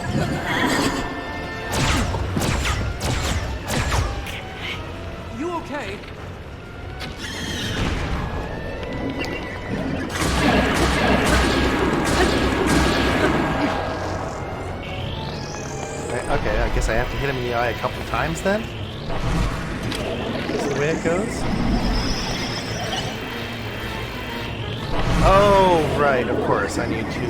You okay? Okay, I guess I have to hit him in the eye a couple times then? That's the way it goes? Oh, right, of course. I need to,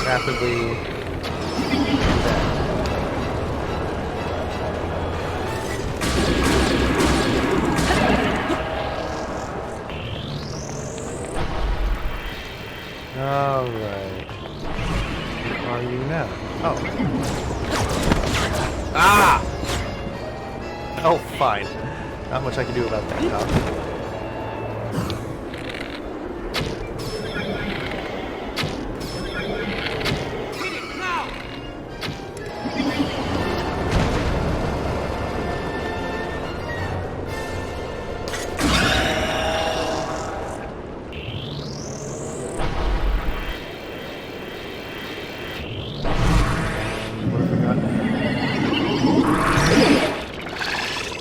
rapidly... Alright. Where are you now? Oh. Ah! Oh, fine. Not much I can do about that, huh?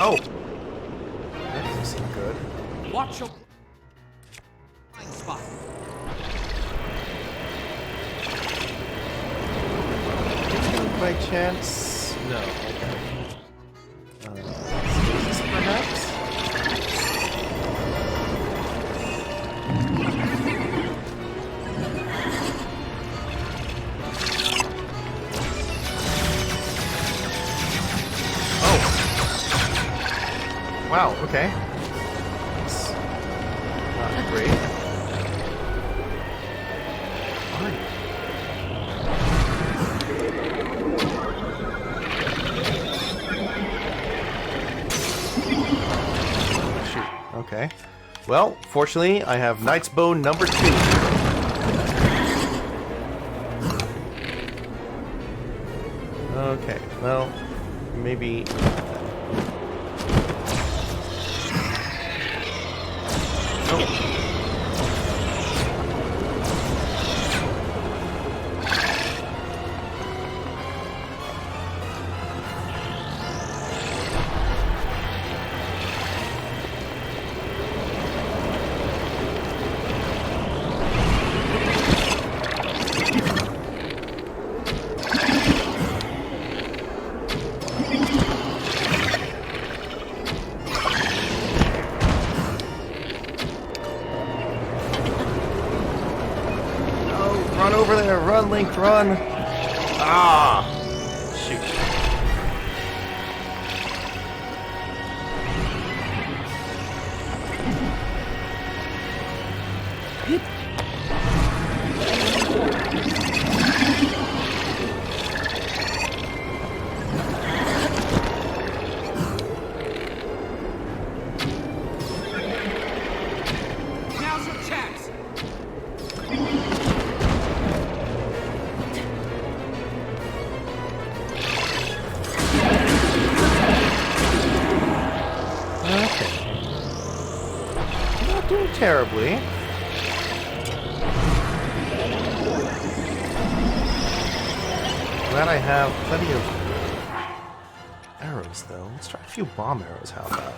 Oh! That doesn't seem good. Watch your blind spot. By chance? No. Stasis, perhaps? Wow, okay. That's not great. Fine. Shoot. Okay. Well, fortunately, I have Knight's Bone number 2. Okay, well, maybe... Run, Link, run! Ah! Shoot. Now's your chance. Okay. Not doing terribly. Glad I have plenty of arrows, though. Let's try a few bomb arrows, how about?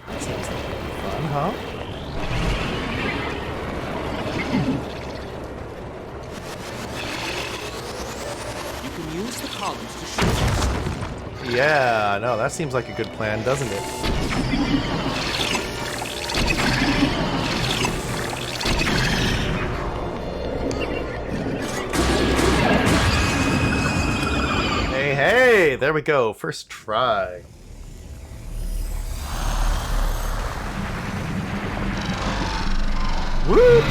That seems like fun, huh? You can use the columns to shoot us. Yeah, no, that seems like a good plan, doesn't it? Hey, hey, there we go. First try. Woo!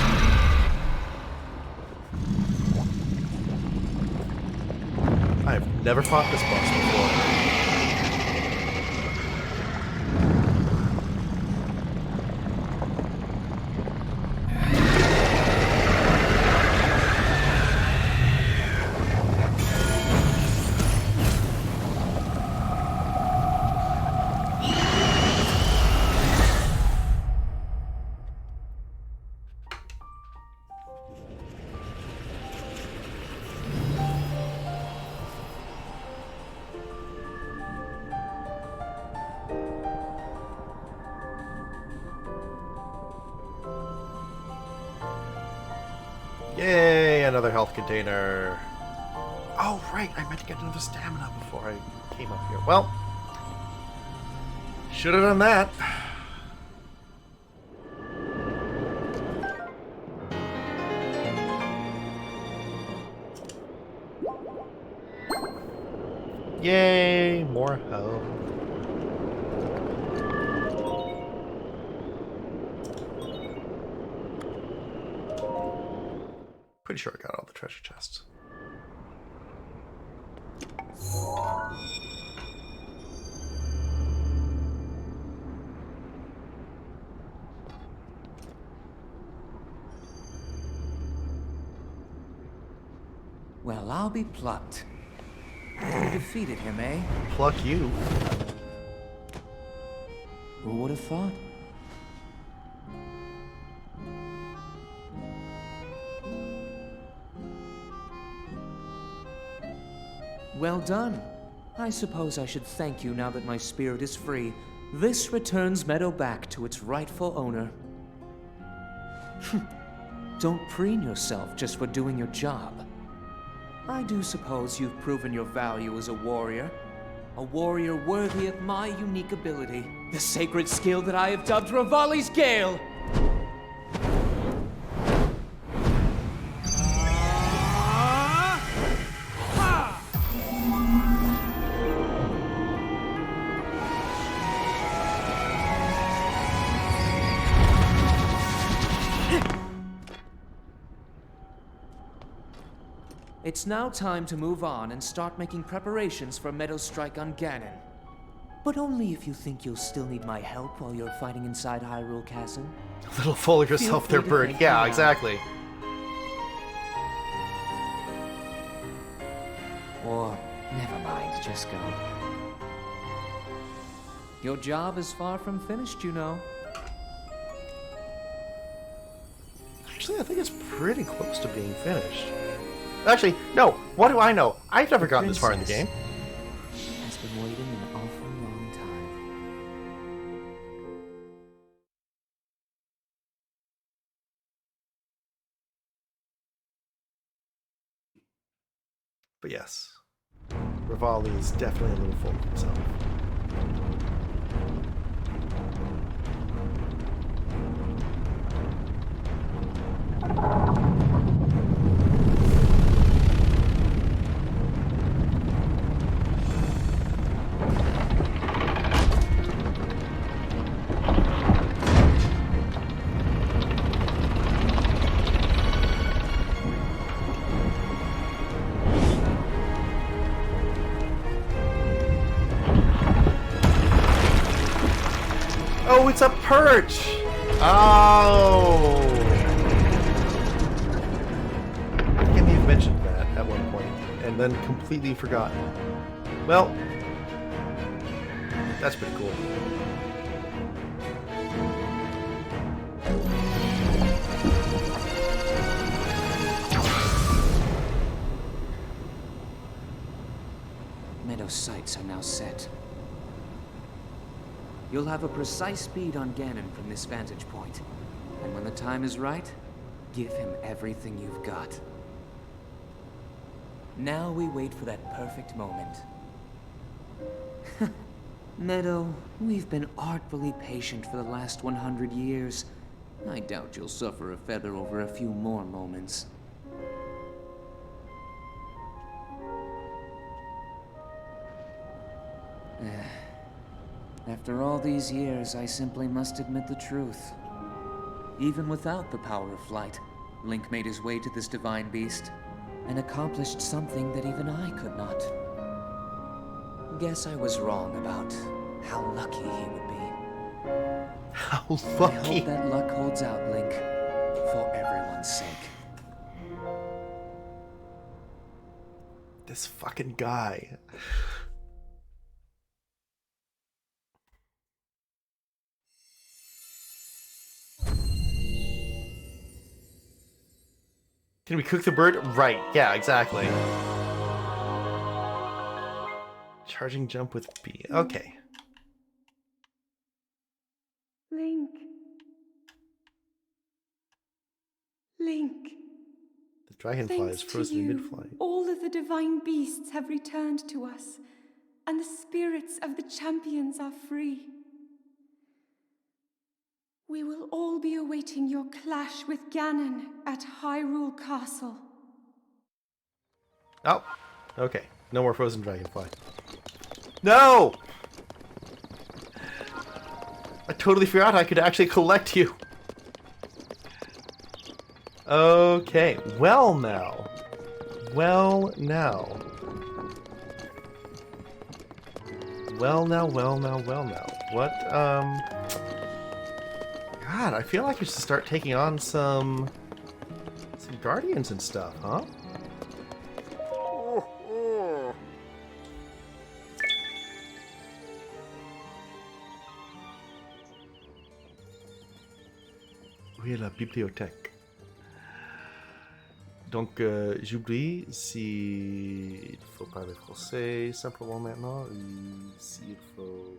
I've never fought this boss before. Yay, another health container. Oh, right, I meant to get another stamina before I came up here. Well, should have done that. Yay, more health. Pretty sure I got all the treasure chests. Well, I'll be plucked. You're defeated him, eh? Pluck you. Who would have thought? Well done. I suppose I should thank you now that my spirit is free. This returns Meadow back to its rightful owner. Don't preen yourself just for doing your job. I do suppose you've proven your value as a warrior worthy of my unique ability, the sacred skill that I have dubbed Revali's Gale. It's now time to move on and start making preparations for Meadow's strike on Ganon. But only if you think you'll still need my help while you're fighting inside Hyrule Castle. A little full of yourself there, free to bird. thank Yeah, me now. exactly. Or, never mind, just go. Your job is far from finished, you know. Actually, I think it's pretty close to being finished. Actually, no. What do I know? I've never gotten this far in the game. Has been waiting an awful long time. But yes, Revali is definitely a little full of himself. Oh, it's a perch! Oh! I think I may have mentioned that at one point, and then completely forgotten. Well, that's pretty cool. Meadow sights are now set. You'll have a precise speed on Ganon from this vantage point. And when the time is right, give him everything you've got. Now we wait for that perfect moment. Meadow, we've been artfully patient for the last 100 years. I doubt you'll suffer a feather over a few more moments. After all these years, I simply must admit the truth. Even without the power of flight, Link made his way to this divine beast and accomplished something that even I could not. Guess I was wrong about how lucky he would be. How I lucky! hope that luck holds out, Link, for everyone's sake. This fucking guy. Can we cook the bird? Right, yeah, exactly. Charging jump with B. Okay. Link. Link. The dragonfly is Thanks to frozen in you, mid-flight. all of the divine beasts have returned to us, and the spirits of the champions are free. We will all be awaiting your clash with Ganon at Hyrule Castle. Oh, okay. No more frozen dragonfly. No! I totally forgot I could actually collect you. Okay, well now. Well now. Well now. What, God, I feel like I should start taking on some guardians and stuff, huh? Où est la bibliothèque? Donc, j'oublie si il faut parler français simplement maintenant ou s'il faut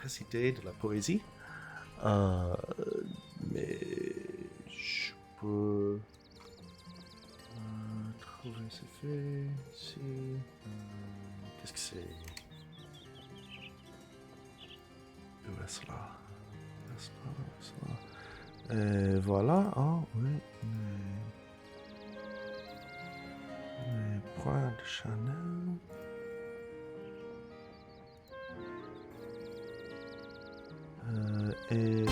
réciter de la poésie. Mais je peux trouver ce fait ici. Qu'est-ce que c'est? Où est cela? Voilà, oh, oui. Les points de Chanel. Et...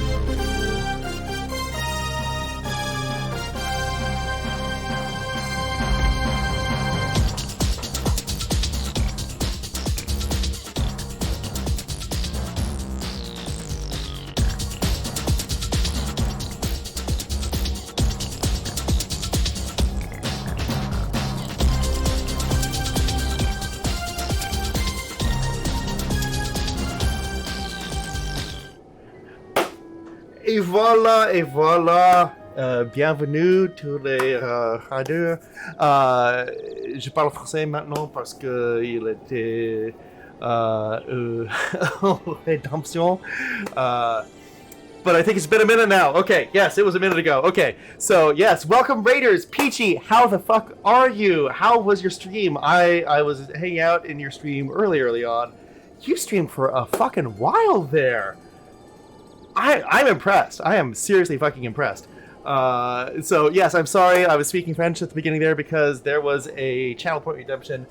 Et voilà, bienvenue tous les riders. Je parle français maintenant parce que il était rédemption. But I think it's been a minute now. Okay, yes, it was a minute ago. Okay, so yes, welcome Raiders. Peachy, how the fuck are you? How was your stream? I was hanging out in your stream early on. You streamed for a fucking while there. I'm impressed. I am seriously fucking impressed. So yes, I'm sorry I was speaking French at the beginning there because there was a channel point redemption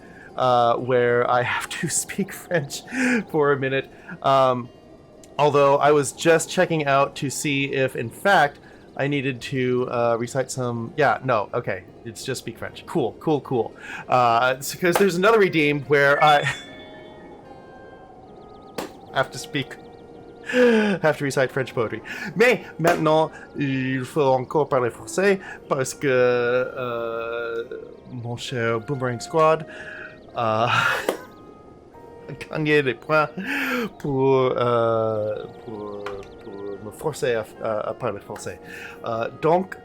where I have to speak French for a minute. Although I was just checking out to see if, in fact, I needed to recite some... Yeah, no, okay. It's just speak French. Cool. Because there's another redeem where I have to speak Have to recite French poetry. Mais maintenant, il faut encore parler français parce que mon cher Boomerang Squad a gagné des points pour me forcer à parler français. Donc,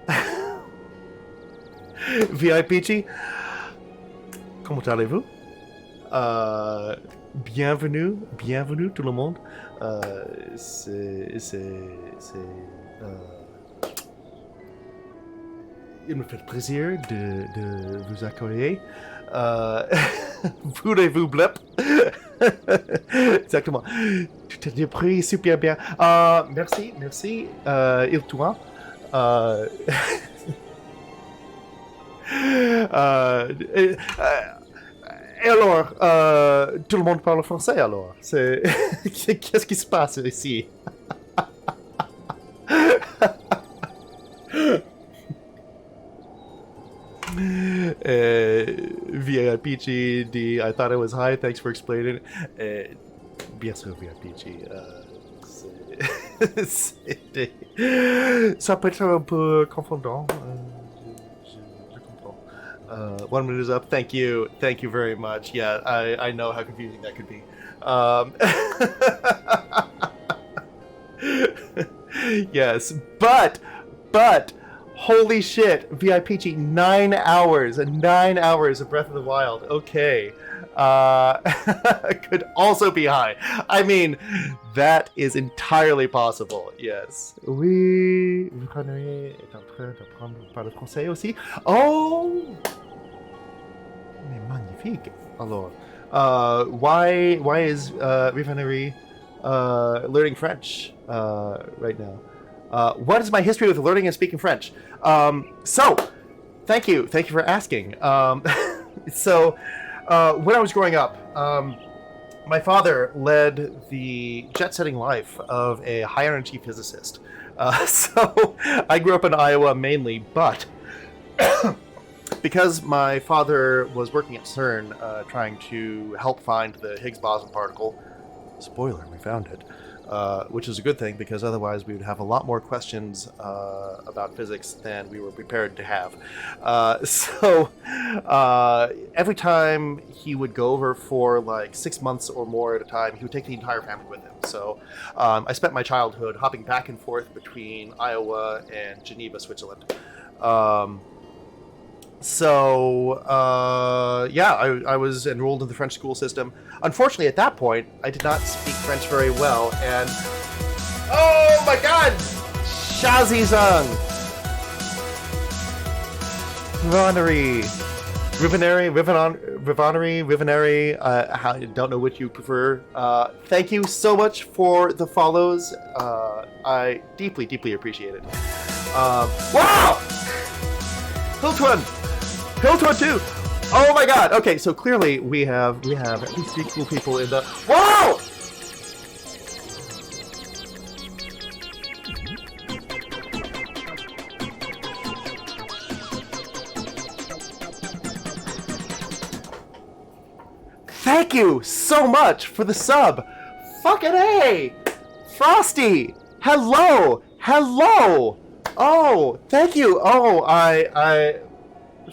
VIPG, comment allez-vous? Bienvenue tout le monde. Il me fait plaisir de vous accueillir. Voulez-vous blep? Exactement. Tout est pris super bien. Merci. Et toi? Et alors, tout le monde parle français alors? Qu'est-ce qui se passe ici? VIPG dit, I thought it was high, thanks for explaining. Bien sûr, VIPG. Ça peut être un peu confondant. Je comprends. 1 minute is up. Thank you very much. Yeah, I know how confusing that could be. Yes, but holy shit, VIPG, 9 hours of Breath of the Wild. Okay. Could also be high. I mean, that is entirely possible. Yes. Oui, René est en train d'apprendre à parler français aussi. Oh! Mais magnifique. Alors, why is Refinery learning French right now? What is my history with learning and speaking French? So, thank you for asking. So, when I was growing up, my father led the jet-setting life of a high-energy physicist. So, I grew up in Iowa mainly, but because my father was working at CERN trying to help find the Higgs boson particle, spoiler, we found it, which is a good thing because otherwise we would have a lot more questions about physics than we were prepared to have. So every time he would go over for like 6 months or more at a time, he would take the entire family with him. So I spent my childhood hopping back and forth between Iowa and Geneva, Switzerland. Yeah, I was enrolled in the French school system. Unfortunately, at that point, I did not speak French very well, and... Oh my god! Shazzy-sung! Rivanary, I don't know which you prefer. Thank you so much for the follows. I deeply appreciate it. Wow! Hiltron 2! Oh my god! Okay, so clearly we have at least 3 cool people in the... Whoa! Thank you so much for the sub! Fucking A! Frosty! Hello! Oh, thank you! Oh, I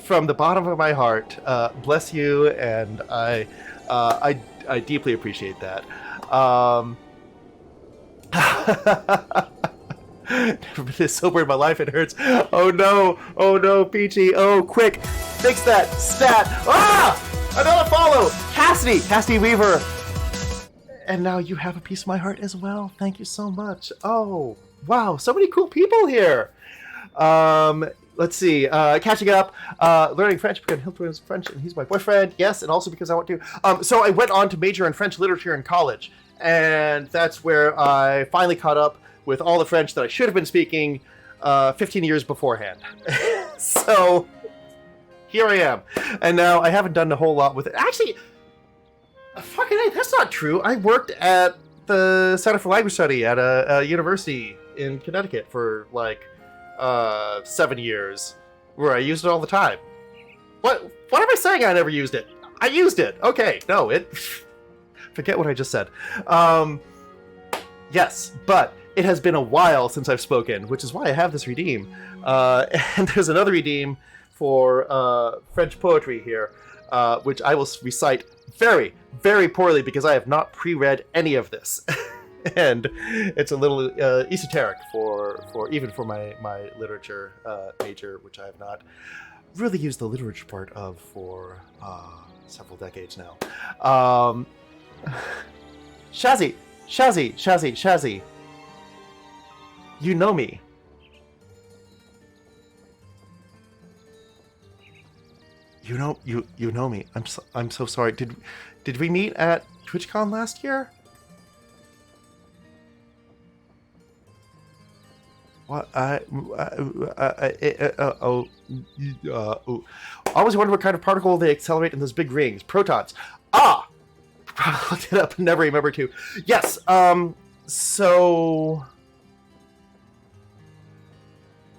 from the bottom of my heart, bless you, and I deeply appreciate that. Never been this sober in my life, it hurts. Oh no, Peachy, oh, quick, fix that stat. Ah! Another follow! Cassidy Weaver. And now you have a piece of my heart as well. Thank you so much. Oh, wow, so many cool people here. Let's see, catching up, learning French because Hilton is French and he's my boyfriend, yes, and also because I want to. So I went on to major in French literature in college, and that's where I finally caught up with all the French that I should have been speaking 15 years beforehand. So here I am, and now I haven't done a whole lot with it. Actually, fucking hey, that's not true. I worked at the Center for Language Study at a university in Connecticut for like 7 years, where I used it all the time. What am I saying? I never used it. I used it. Okay, no, it. Forget what I just said. Yes, but it has been a while since I've spoken, which is why I have this redeem. And there's another redeem for French poetry here, which I will recite very, very poorly because I have not pre-read any of this. And it's a little esoteric for even for my literature major, which I have not really used the literature part of for several decades now. Shazzy, you know me. You know me. I'm so sorry. Did we meet at TwitchCon last year? What? I always wonder what kind of particle they accelerate in those big rings. Protons. Ah! I looked it up and never remembered to. Yes, so...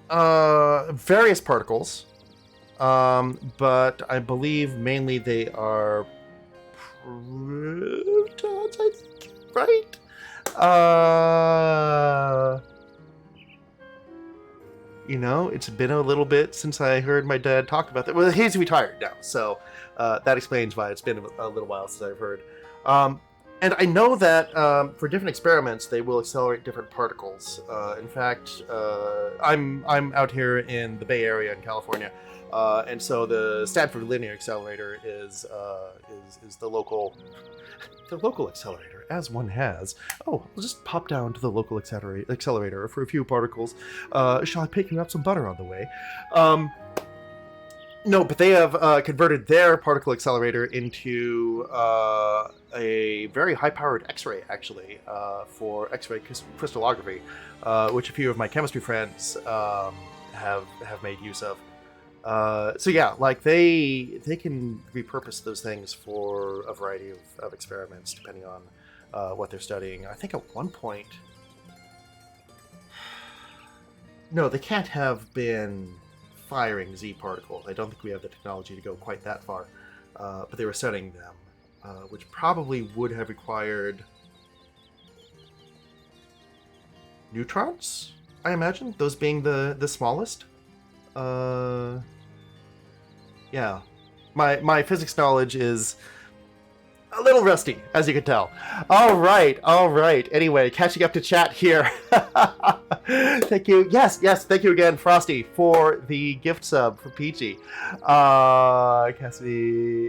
various particles. But I believe mainly they are protons, I think, right? You know, it's been a little bit since I heard my dad talk about that. Well, he's retired now, so that explains why it's been a little while since I've heard. And I know that for different experiments, they will accelerate different particles. In fact, I'm out here in the Bay Area in California, and so the Stanford Linear Accelerator is the local accelerator, as one has. Oh, I'll just pop down to the local accelerator for a few particles. Shall I pick you up some butter on the way? No, but they have converted their particle accelerator into a very high-powered X-ray, actually, for X-ray crystallography, which a few of my chemistry friends have made use of. So yeah, like they can repurpose those things for a variety of experiments, depending on what they're studying. I think at one point, no, they can't have been firing Z particles. I don't think we have the technology to go quite that far, but they were studying them, which probably would have required neutrons, I imagine, those being the smallest. Yeah, my physics knowledge is a little rusty, as you can tell. All right. Anyway, catching up to chat here. Thank you. Yes, thank you again, Frosty, for the gift sub for Peachy. Cassidy,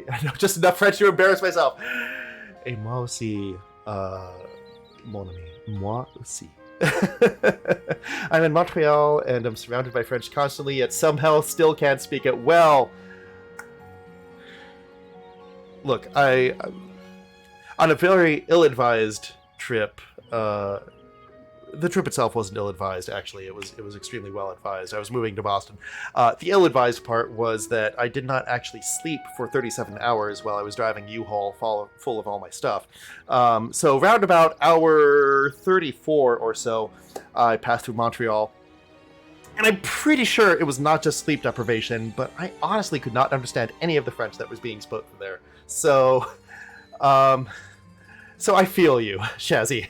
I know just enough French to embarrass myself. Et moi aussi, mon ami, moi aussi. I'm in Montreal and I'm surrounded by French constantly, yet somehow still can't speak it well. Look, I on a very ill-advised trip. The trip itself wasn't ill-advised, actually. It was extremely well-advised. I was moving to Boston. The ill-advised part was that I did not actually sleep for 37 hours while I was driving U-Haul full of all my stuff. So round about hour 34 or so, I passed through Montreal. And I'm pretty sure it was not just sleep deprivation, but I honestly could not understand any of the French that was being spoken there. So, so I feel you, Shazzy.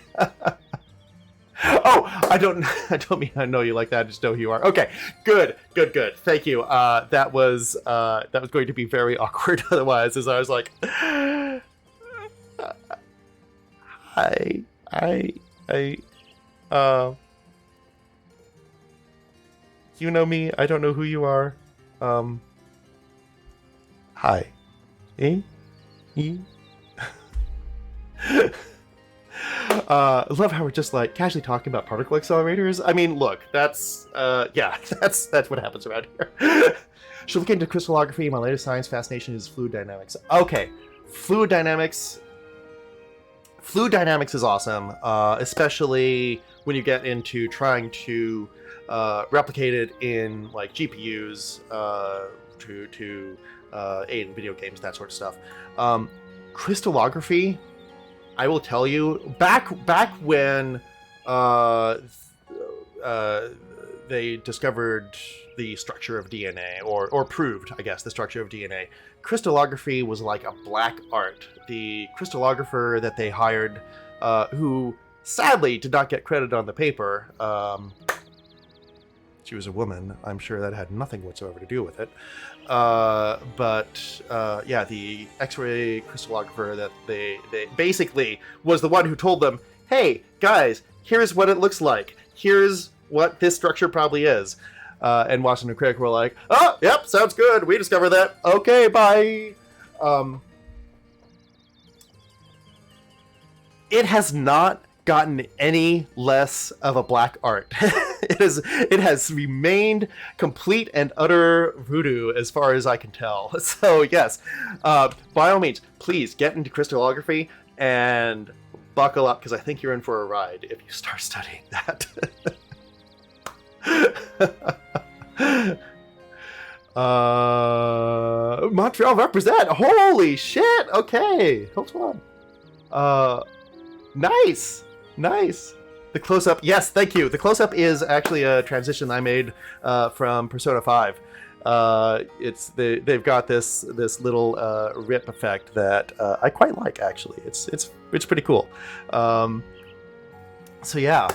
Oh, I don't mean I know you like that. I just know who you are. Okay, good. Thank you. That was going to be very awkward otherwise, as I was like, you know me. I don't know who you are. Hi. Love how we're just like casually talking about particle accelerators. I mean, look, that's what happens around here. Should look into crystallography. My latest science fascination is fluid dynamics. Okay, fluid dynamics. Fluid dynamics is awesome, especially when you get into trying to replicate it in like GPUs to aid in video games, that sort of stuff. Crystallography, I will tell you, back when they discovered the structure of DNA, or proved, I guess, the structure of DNA, crystallography was like a black art. The crystallographer that they hired, who sadly did not get credit on the paper. She was a woman. I'm sure that had nothing whatsoever to do with it. But yeah, the X-ray crystallographer that they basically was the one who told them, hey, guys, here's what it looks like. Here's what this structure probably is. And Watson and Crick were like, oh, yep, sounds good. We discovered that. Okay, bye. It has not gotten any less of a black art. It has remained complete and utter voodoo as far as I can tell. So yes, by all means, please get into crystallography and buckle up, because I think you're in for a ride if you start studying that. Montreal represent. Holy shit. Okay, hold on. Nice. The close-up, yes, thank you. The close-up is actually a transition I made from Persona 5. They've got this little rip effect that I quite like, actually. It's pretty cool. So yeah,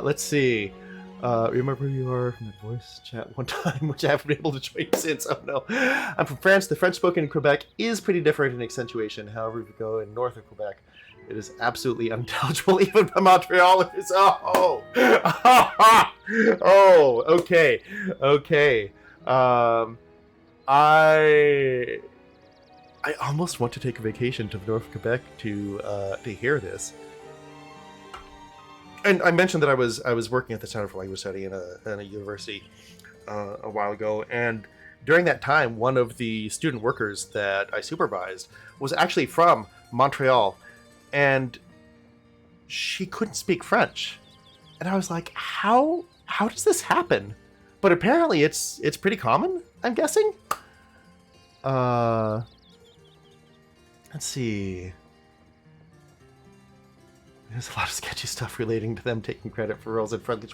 let's see. Remember who you are from the voice chat one time, which I haven't been able to join since. Oh no. I'm from France. The French spoken in Quebec is pretty different in accentuation. However, if you go in north of Quebec, it is absolutely unintelligible, even by Montrealers. Oh, oh, okay. I almost want to take a vacation to North Quebec to hear this. And I mentioned that I was working at the Center for Language Study in a university a while ago, and during that time, one of the student workers that I supervised was actually from Montreal. And she couldn't speak French, and I was like, "How does this happen?" But apparently, it's pretty common. I'm guessing. Let's see. There's a lot of sketchy stuff relating to them taking credit for roles in Friendly.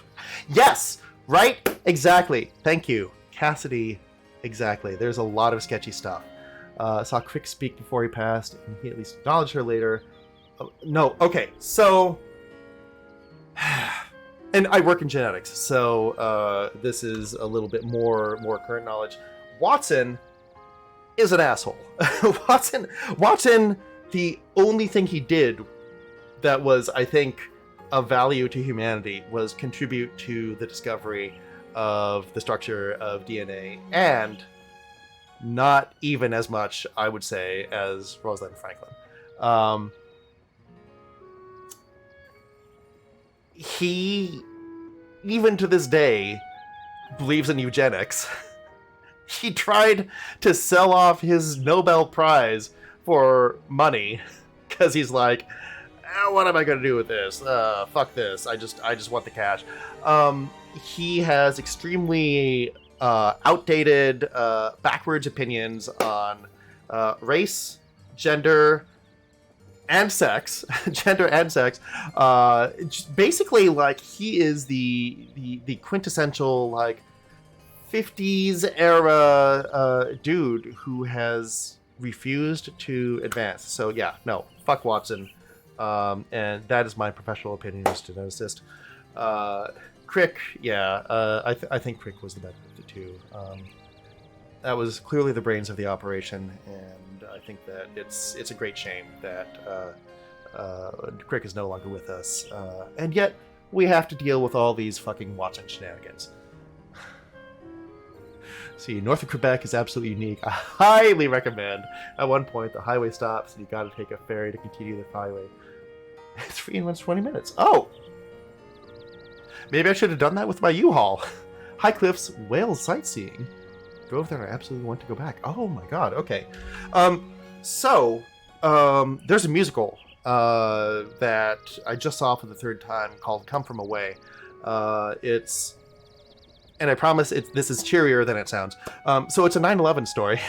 Yes, right, exactly. Thank you, Cassidy. Exactly. There's a lot of sketchy stuff. Saw Crick speak before he passed, and he at least acknowledged her later. No, okay, so, and I work in genetics, so this is a little bit more current knowledge. Watson is an asshole. Watson, the only thing he did that was, I think, of value to humanity was contribute to the discovery of the structure of DNA, and not even as much, I would say, as Rosalind Franklin. He, even to this day, believes in eugenics. He tried to sell off his Nobel Prize for money because he's like, what am I going to do with this? Fuck this. I just want the cash. He has extremely outdated, backwards opinions on race, gender, and sex. Basically, like, he is the quintessential, like, 50s era dude who has refused to advance. So yeah, no, fuck Watson. And that is my professional opinion as a geneticist. Crick, yeah, I think Crick was the better of the two. That was clearly the brains of the operation, and I think that it's a great shame that Crick is no longer with us, and yet we have to deal with all these fucking Watson shenanigans. See, north of Quebec is absolutely unique. I highly recommend. At one point, the highway stops, and you gotta take a ferry to continue the highway. It's free in 20 minutes. Oh! Maybe I should have done that with my U-Haul. High Cliffs, Wales sightseeing. Drove there and I absolutely want to go back. Oh my god, okay. There's a musical that I just saw for the third time called Come From Away. And I promise this is cheerier than it sounds. So it's a 9/11 story,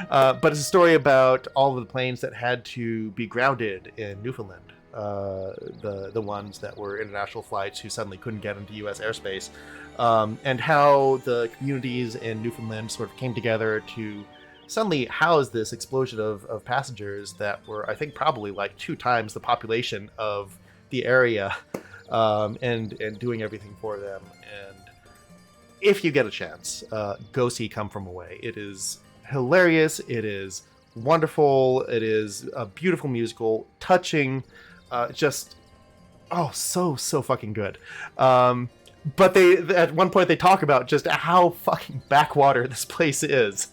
but it's a story about all of the planes that had to be grounded in Newfoundland. The ones that were international flights who suddenly couldn't get into U.S. airspace, and how the communities in Newfoundland sort of came together to suddenly house this explosion of passengers that were, I think, probably like 2 times the population of the area, and doing everything for them. And if you get a chance, go see Come From Away. It is hilarious. It is wonderful. It is a beautiful musical, touching, just so fucking good. But they at one point they talk about just how fucking backwater this place is.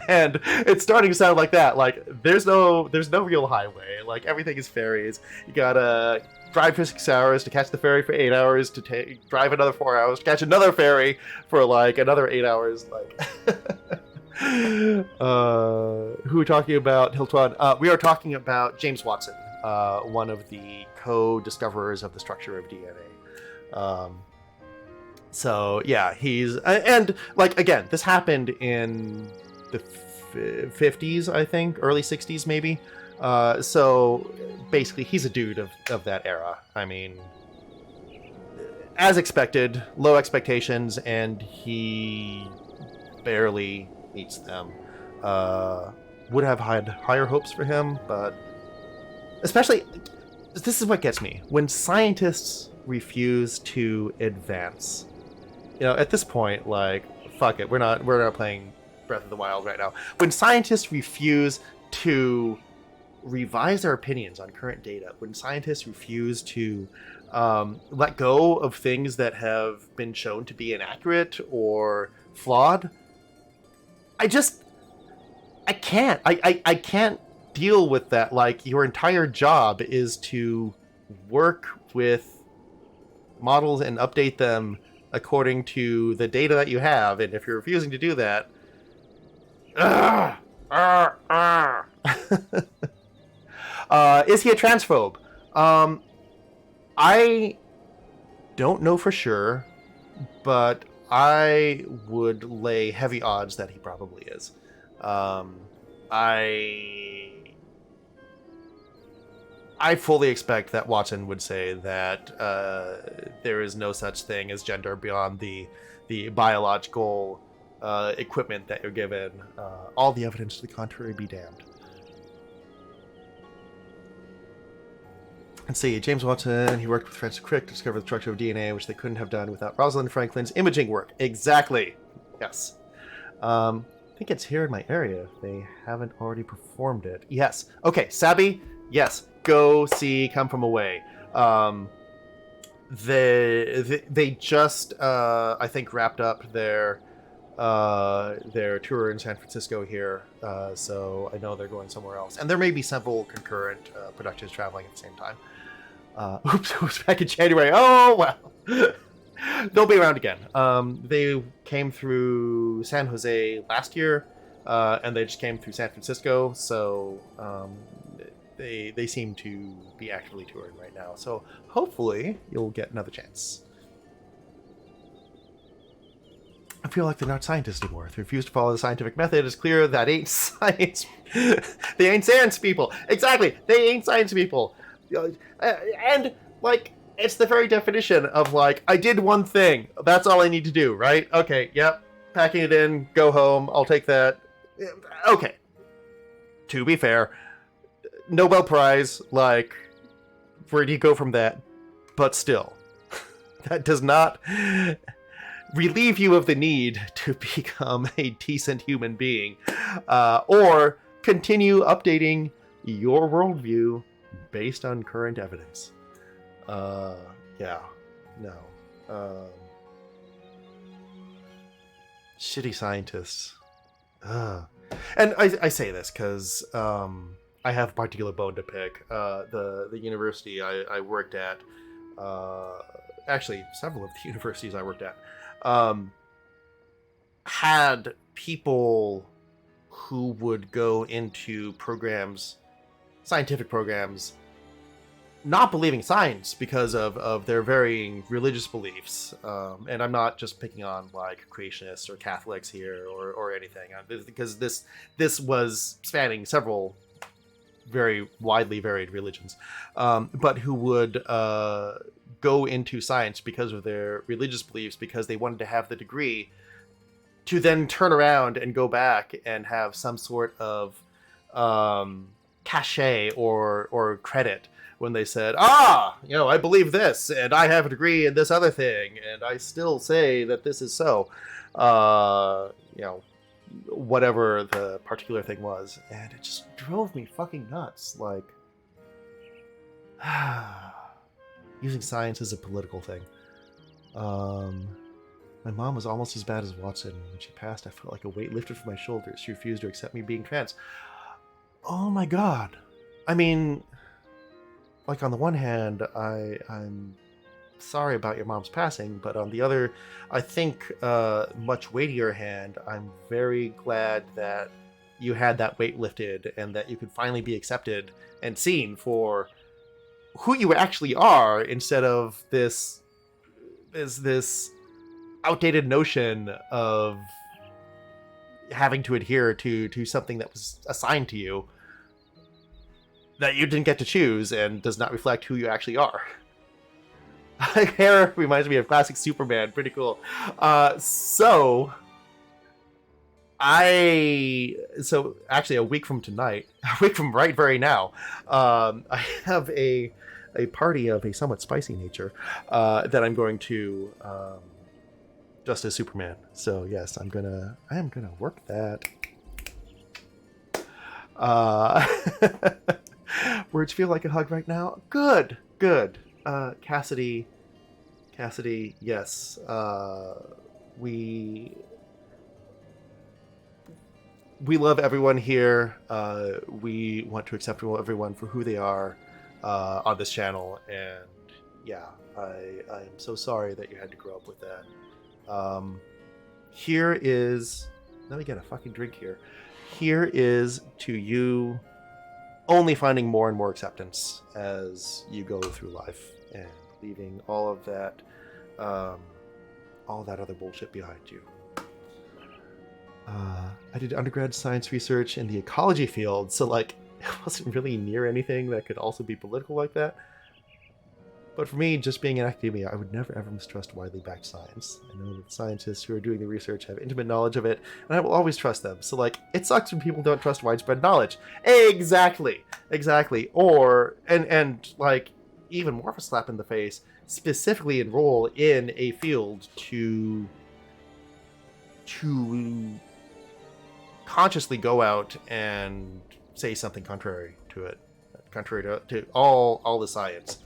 And it's starting to sound like that. Like there's no real highway. Like everything is ferries. You gotta drive for 6 hours to catch the ferry for 8 hours to drive another 4 hours to catch another ferry for like another 8 hours. Like, who are we talking about? Hiltwan. We are talking about James Watson, one of the co-discoverers of the structure of DNA. So yeah, he's and like again, this happened in the 50s, I think, early 60s maybe. So basically, he's a dude of that era. I mean, as expected, low expectations, and he barely meets them. Would have had higher hopes for him, but especially, this is what gets me when scientists refuse to advance. You know, at this point, like, fuck it, we're not playing Breath of the Wild right now. When scientists refuse to revise their opinions on current data, when scientists refuse to let go of things that have been shown to be inaccurate or flawed, I can't. I can't deal with that. Like, your entire job is to work with models and update them according to the data that you have, and if you're refusing to do that, is he a transphobe? I don't know for sure, but I would lay heavy odds that he probably is. I fully expect that Watson would say that there is no such thing as gender beyond the biological equipment that you're given. All the evidence to the contrary be damned. Let's see, James Watson, he worked with Francis Crick to discover the structure of DNA, which they couldn't have done without Rosalind Franklin's imaging work. Exactly. Yes. I think it's here in my area if they haven't already performed it. Yes. Okay, Sabby, yes. Go see Come From Away. They just I think wrapped up their tour in San Francisco here, so I know they're going somewhere else, and there may be several concurrent productions traveling at the same time. Oops, it was back in January. Oh well. They'll be around again. They came through San Jose last year, and they just came through San Francisco, so they seem to be actively touring right now. So hopefully you'll get another chance. I feel like they're not scientists anymore. If they refuse to follow the scientific method, it's clear that ain't science. They ain't science people. Exactly. They ain't science people. And, like, it's the very definition of, like, I did one thing. That's all I need to do, right? Okay, yep. Packing it in, go home. I'll take that. Okay. To be fair, Nobel Prize, like, where do you go from that? But still, that does not relieve you of the need to become a decent human being, or continue updating your worldview based on current evidence. Yeah, no. Shitty scientists. And I say this because I have a particular bone to pick. The university I worked at, actually several of the universities I worked at, had people who would go into programs, scientific programs, not believing science because of their varying religious beliefs. And I'm not just picking on like creationists or Catholics here or anything, because this was spanning several very widely varied religions, but who would go into science because of their religious beliefs, because they wanted to have the degree to then turn around and go back and have some sort of cachet or credit when they said, I believe this, and I have a degree in this other thing, and I still say that this is so. Whatever the particular thing was, and it just drove me fucking nuts. Like, using science as a political thing. My mom was almost as bad as Watson. When she passed, I felt like a weight lifted from my shoulders. She refused to accept me being trans. Oh my god. I mean, like, on the one hand, I'm sorry about your mom's passing, but on the other, I think much weightier hand, I'm very glad that you had that weight lifted and that you could finally be accepted and seen for who you actually are, instead of this outdated notion of having to adhere to something that was assigned to you that you didn't get to choose and does not reflect who you actually are. Hair reminds me of classic Superman. Pretty cool. So actually a week from tonight, a week from right very now, I have a party of a somewhat spicy nature that I'm going to just as Superman. So yes, I am gonna work that. Words feel like a hug right now. Good. Cassidy, yes. We love everyone here. We want to accept everyone for who they are on this channel, and yeah, I am so sorry that you had to grow up with that. Here is, let me get a fucking drink here. Here is to you only finding more and more acceptance as you go through life and leaving all of that other bullshit behind you. I did undergrad science research in the ecology field, so like it wasn't really near anything that could also be political like that. But for me, just being in academia, I would never ever mistrust widely backed science. I know that scientists who are doing the research have intimate knowledge of it, and I will always trust them. So like, it sucks when people don't trust widespread knowledge. Exactly. Or, and like, even more of a slap in the face, specifically enroll in a field to consciously go out and say something contrary to it, contrary to all the science.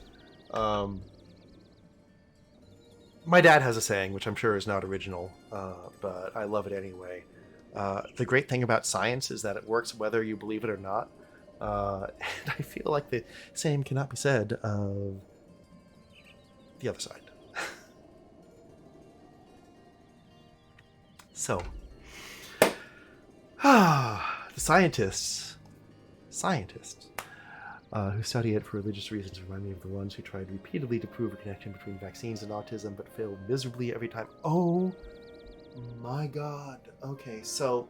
My dad has a saying, which I'm sure is not original, but I love it anyway. The great thing about science is that it works whether you believe it or not. And I feel like the same cannot be said of the other side. So, the scientists who study it for religious reasons remind me of the ones who tried repeatedly to prove a connection between vaccines and autism, but failed miserably every time. Oh my god. Okay, so...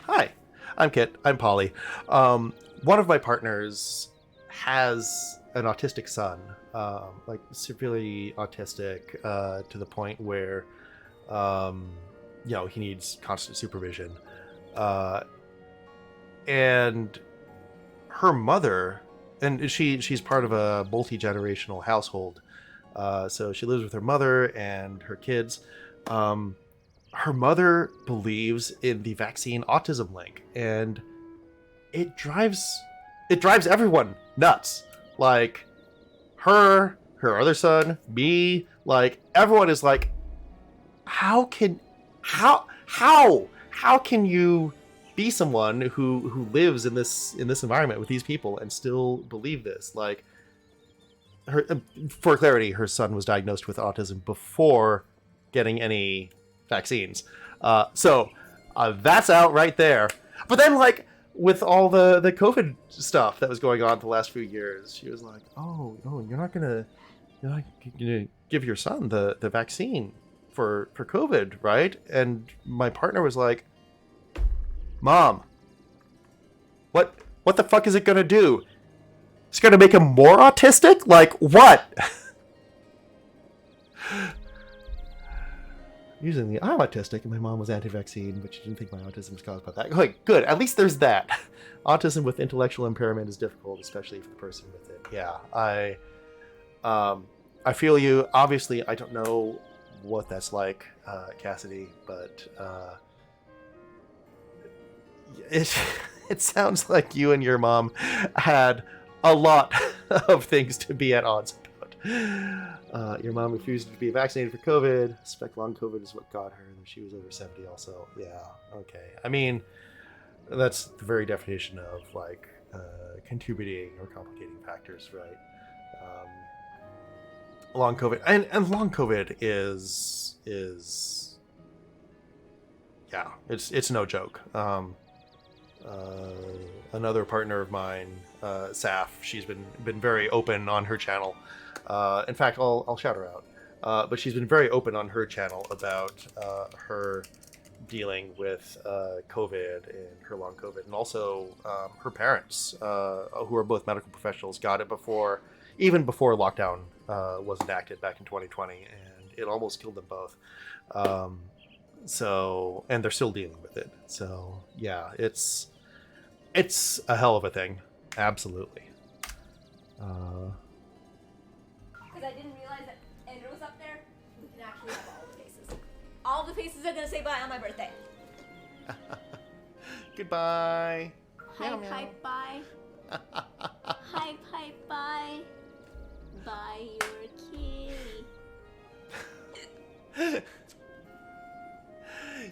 Hi, I'm Kit. I'm Polly. One of my partners has an autistic son, like severely autistic, to the point where, he needs constant supervision. And her mother, and she's part of a multi-generational household, so she lives with her mother and her kids. Her mother believes in the vaccine autism link, and it drives everyone nuts. Like, her other son, me, like, everyone is like, how can you be someone who lives in this environment with these people and still believe this? Like, for clarity, her son was diagnosed with autism before getting any vaccines. So that's out right there. But then, like, with all the COVID stuff that was going on the last few years, she was like, oh, you're not gonna give your son the vaccine for COVID, right? And my partner was like, Mom, what the fuck is it gonna do? It's gonna make him more autistic? Like, what? Usually I'm autistic and my mom was anti-vaccine, but she didn't think my autism was caused by that. Like, good, at least there's that. autism with intellectual impairment is difficult, especially for the person with it. Yeah, I feel you. Obviously, I don't know what that's like, Cassidy, but it sounds like you and your mom had a lot of things to be at odds about. Your mom refused to be vaccinated for COVID. I suspect long COVID is what got her, and she was over 70 also. Yeah, okay. I mean, that's the very definition of like contributing or complicating factors, right? Long COVID and long COVID is yeah, it's no joke. Another partner of mine, Saf, she's been very open on her channel. In fact, I'll shout her out. But she's been very open on her channel about her dealing with COVID and her long COVID, and also her parents, who are both medical professionals, got it even before lockdown was enacted back in 2020, and it almost killed them both. So, and they're still dealing with it. So, yeah, it's a hell of a thing. Absolutely. Because I didn't realize that Andrew was up there. We can actually have all the faces. All the faces are gonna say bye on my birthday. Goodbye. Hi, pipe, bye. Hi, pipe, bye. Bye, your kitty.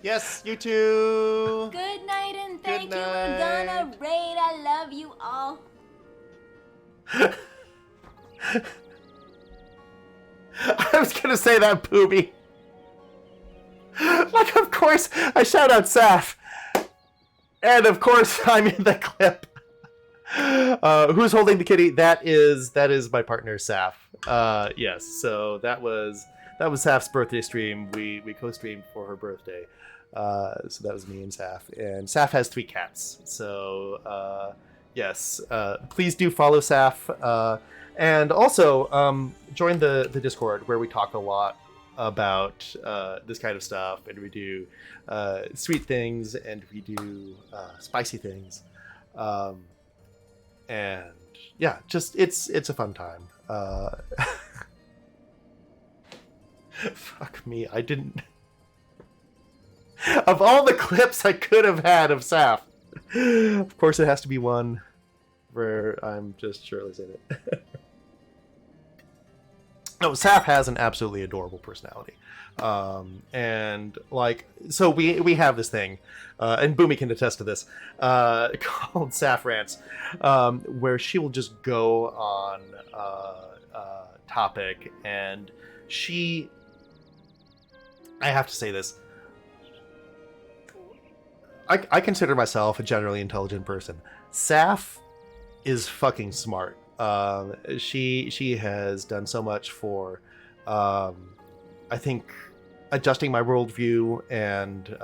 Yes, you too. Good night and thank Good you. We're gonna night. raid. I love you all. I was gonna say that, Booby. Like, of course, I shout out Saf. And of course, I'm in the clip. Who's holding the kitty? That is my partner, Saf. Yes, so that was Saf's birthday stream. We co-streamed for her birthday. So that was me and Saf. And Saf has 3 cats. So, yes, please do follow Saf. And also, join the Discord, where we talk a lot about this kind of stuff. And we do sweet things, and we do spicy things. And yeah, just it's a fun time. Fuck me, I didn't. Of all the clips I could have had of Saf, of course it has to be one where I'm just shirtless in it. No, Saf has an absolutely adorable personality. And like, so we have this thing, and Boomy can attest to this, called Saf Rants, where she will just go on topic, and I have to say this, I consider myself a generally intelligent person. Saf is fucking smart. She has done so much for, I think, adjusting my worldview and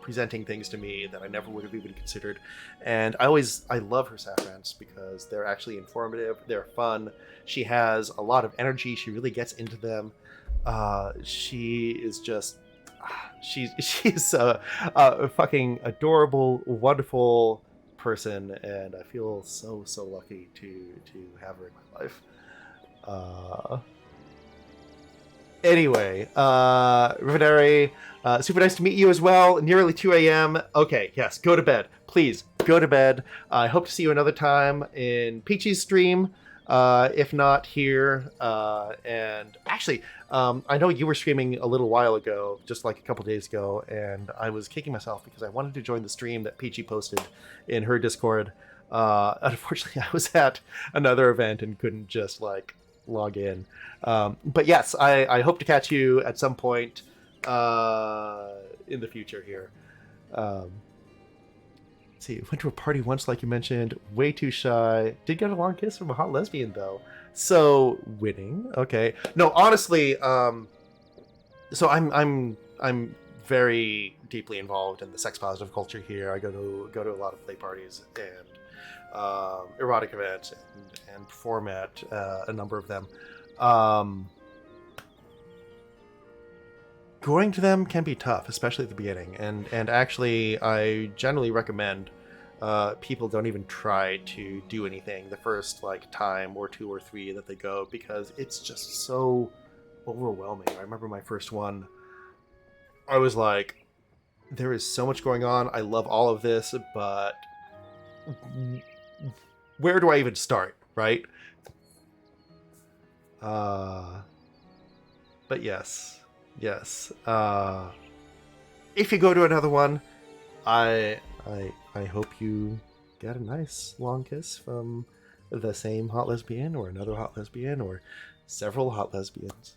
presenting things to me that I never would have even considered. And I love her Saf Rants because they're actually informative. They're fun. She has a lot of energy. She really gets into them. She is just. She's a fucking adorable, wonderful person, and I feel so lucky to have her in my life. Anyway, Rivenary, super nice to meet you as well. Nearly 2 a.m. Okay, yes, go to bed. Please, go to bed. I hope to see you another time in Peachy's stream, if not here. And actually, I know you were streaming a little while ago, just like a couple days ago, and I was kicking myself because I wanted to join the stream that Peachy posted in her Discord. Unfortunately, I was at another event and couldn't just like log in. But yes, I hope to catch you at some point in the future here. Let's see, went to a party once, like you mentioned. Way too shy. Did get a long kiss from a hot lesbian though. So winning. Okay. No, honestly, so I'm very deeply involved in the sex positive culture here. I go to a lot of play parties and erotic events and perform at a number of them. Going to them can be tough, especially at the beginning. And actually, I generally recommend people don't even try to do anything the first like time or 2 or 3 that they go, because it's just so overwhelming. I remember my first one, I was like, there is so much going on. I love all of this, but where do I even start, right? But yes. If you go to another one, I hope you get a nice long kiss from the same hot lesbian or another hot lesbian or several hot lesbians.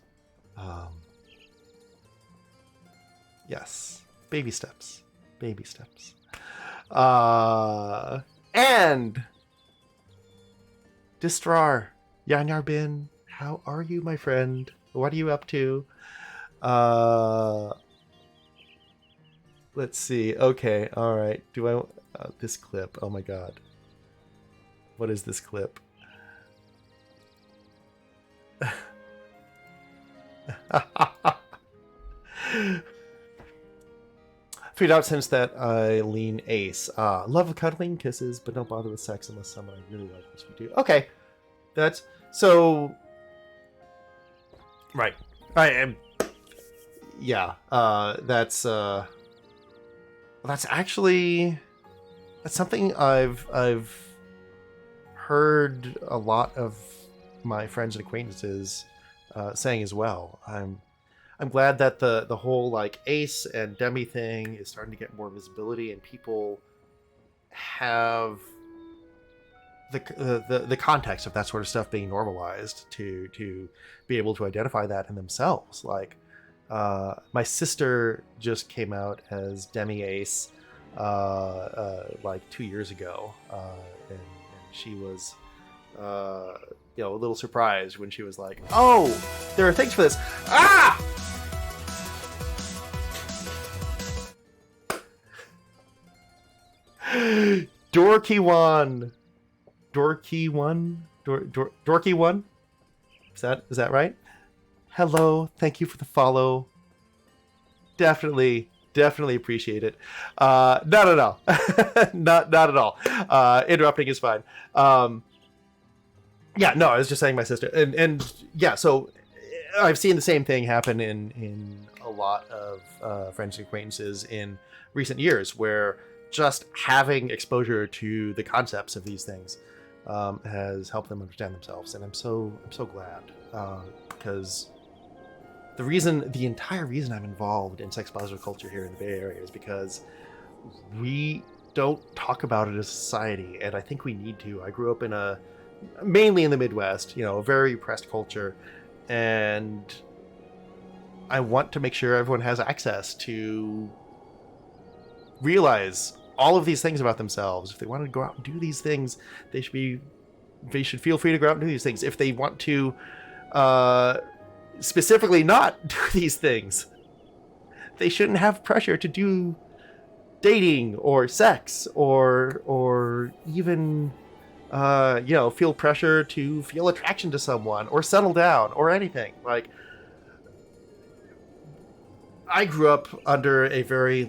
Yes, baby steps. And Distrar, Yanyarbin, how are you, my friend? What are you up to? Let's see. Okay, all right. Do I this clip? Oh my god. What is this clip? Figured out since that I lean ace. Love cuddling, kisses, but don't bother with sex unless someone I really like wants me to. Okay, that's so. Right. I am. Yeah. That's actually something I've heard a lot of my friends and acquaintances saying as well. I'm glad that the whole like ace and demi thing is starting to get more visibility, and people have the context of that sort of stuff being normalized to be able to identify that in themselves. Like my sister just came out as demi ace like 2 years ago, and she was a little surprised when she was like, "Oh, there are things for this." Ah! Dorky one. Dorky one. Is that right? Hello, thank you for the follow. Definitely appreciate it. No, not at all. Interrupting is fine. Yeah, no, I was just saying my sister, and yeah, so I've seen the same thing happen in a lot of friends and acquaintances in recent years, where just having exposure to the concepts of these things has helped them understand themselves, and I'm so glad, because the entire reason I'm involved in sex positive culture here in the Bay Area is because we don't talk about it as a society, and I think we need to. I grew up mainly in the Midwest, a very repressed culture, and I want to make sure everyone has access to realize all of these things about themselves. If they want to go out and do these things, they should feel free to go out and do these things. If they want to specifically not do these things, they shouldn't have pressure to do dating or sex or even feel pressure to feel attraction to someone or settle down or anything. Like, I grew up under a very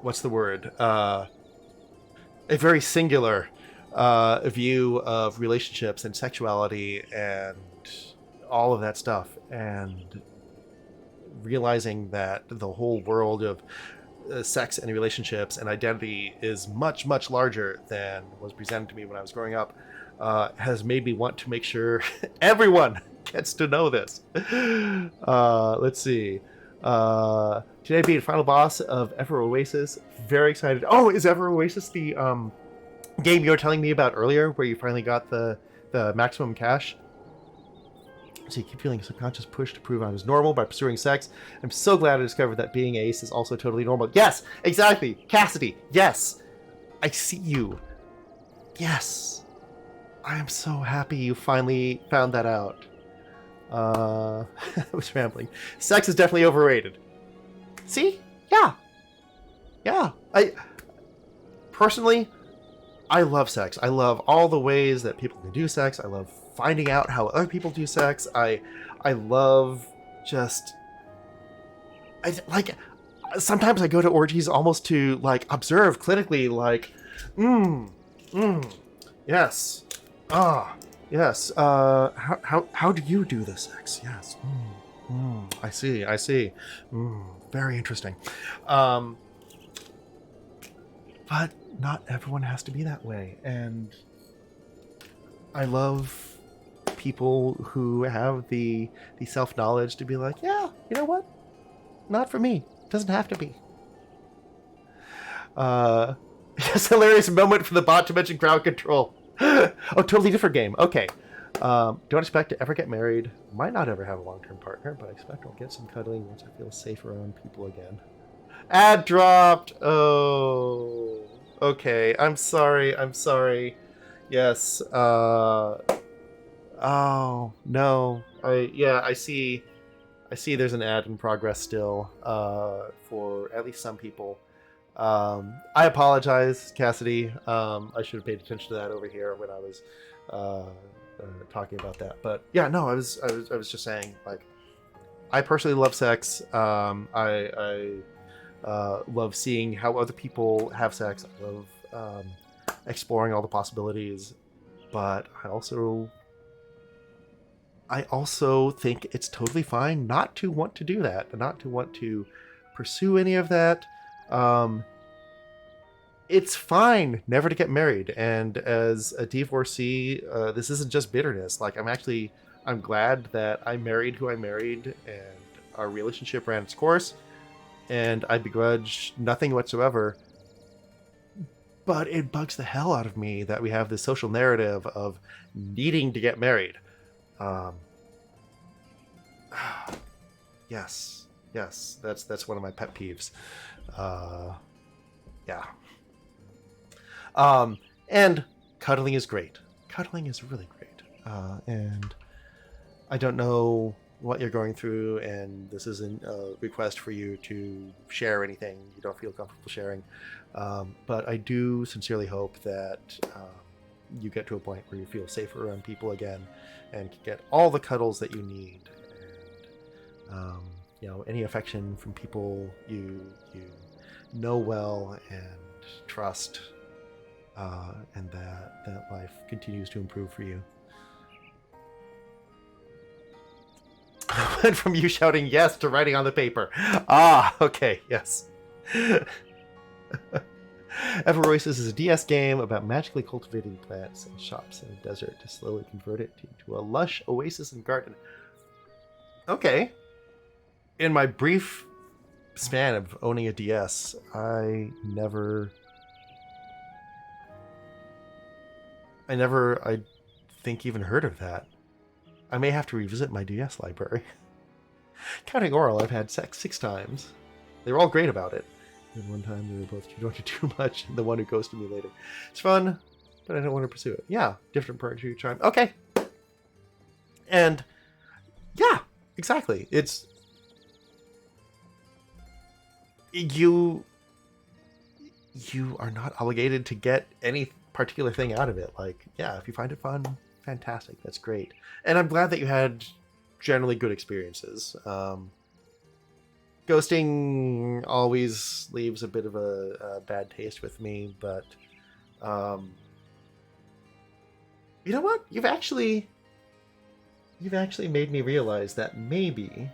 what's the word? A very singular view of relationships and sexuality and all of that stuff, and realizing that the whole world of sex and relationships and identity is much, much larger than was presented to me when I was growing up has made me want to make sure everyone gets to know this. Let's see. Today being final boss of Ever Oasis. Very excited. Oh, is Ever Oasis the game you were telling me about earlier, where you finally got the maximum cash? So you keep feeling a subconscious push to prove I was normal by pursuing sex. I'm so glad I discovered that being ace is also totally normal. Yes, exactly. Cassidy, yes. I see you. Yes. I am so happy you finally found that out. I was rambling. Sex is definitely overrated. See? Yeah. Personally, I love sex. I love all the ways that people can do sex. I love finding out how other people do sex. I love just... sometimes I go to orgies almost to like observe clinically, like, yes, yes. How do you do the sex? Yes. I see. Very interesting. But not everyone has to be that way, and I love people who have the self-knowledge to be like, yeah, you know what? Not for me. Doesn't have to be. Yes, hilarious moment for the bot to mention crowd control. Oh, totally different game. Okay. Don't expect to ever get married. Might not ever have a long-term partner, but I expect I'll get some cuddling once I feel safe around people again. Ad dropped. Oh. Okay. I'm sorry. Yes. Oh no. I see there's an ad in progress still for at least some people. I apologize, Cassidy. I should have paid attention to that over here when I was talking about that. But yeah, no, I was just saying, like, I personally love sex. I love seeing how other people have sex. I love exploring all the possibilities. But I also think it's totally fine not to want to do that, and not to want to pursue any of that. It's fine never to get married, and as a divorcee, this isn't just bitterness. Like, I'm glad that I married who I married, and our relationship ran its course, and I begrudge nothing whatsoever. But it bugs the hell out of me that we have this social narrative of needing to get married. Yes, that's one of my pet peeves. Yeah. And cuddling is great. Cuddling is really great. And I don't know what you're going through, and this isn't a request for you to share anything you don't feel comfortable sharing. But I do sincerely hope that you get to a point where you feel safer around people again and can get all the cuddles that you need. And, any affection from people you know well and trust, and that life continues to improve for you. I went from you shouting yes to writing on the paper. Ah, okay, yes. Everoasis is a DS game about magically cultivating plants and shops in a desert to slowly convert it into a lush oasis and garden. Okay. In my brief span of owning a DS, I think even heard of that. I may have to revisit my DS library. Counting Oral, I've had sex 6 times. They were all great about it. And one time they were both too drunk to do much, and the one who ghosted me later. It's fun, but I don't want to pursue it. Yeah, different partner each time. Okay. And yeah, exactly. It's you are not obligated to get any particular thing out of it. Like, yeah, if you find it fun, fantastic. That's great. And I'm glad that you had generally good experiences. Ghosting always leaves a bit of a bad taste with me, but you know what? You've actually made me realize that maybe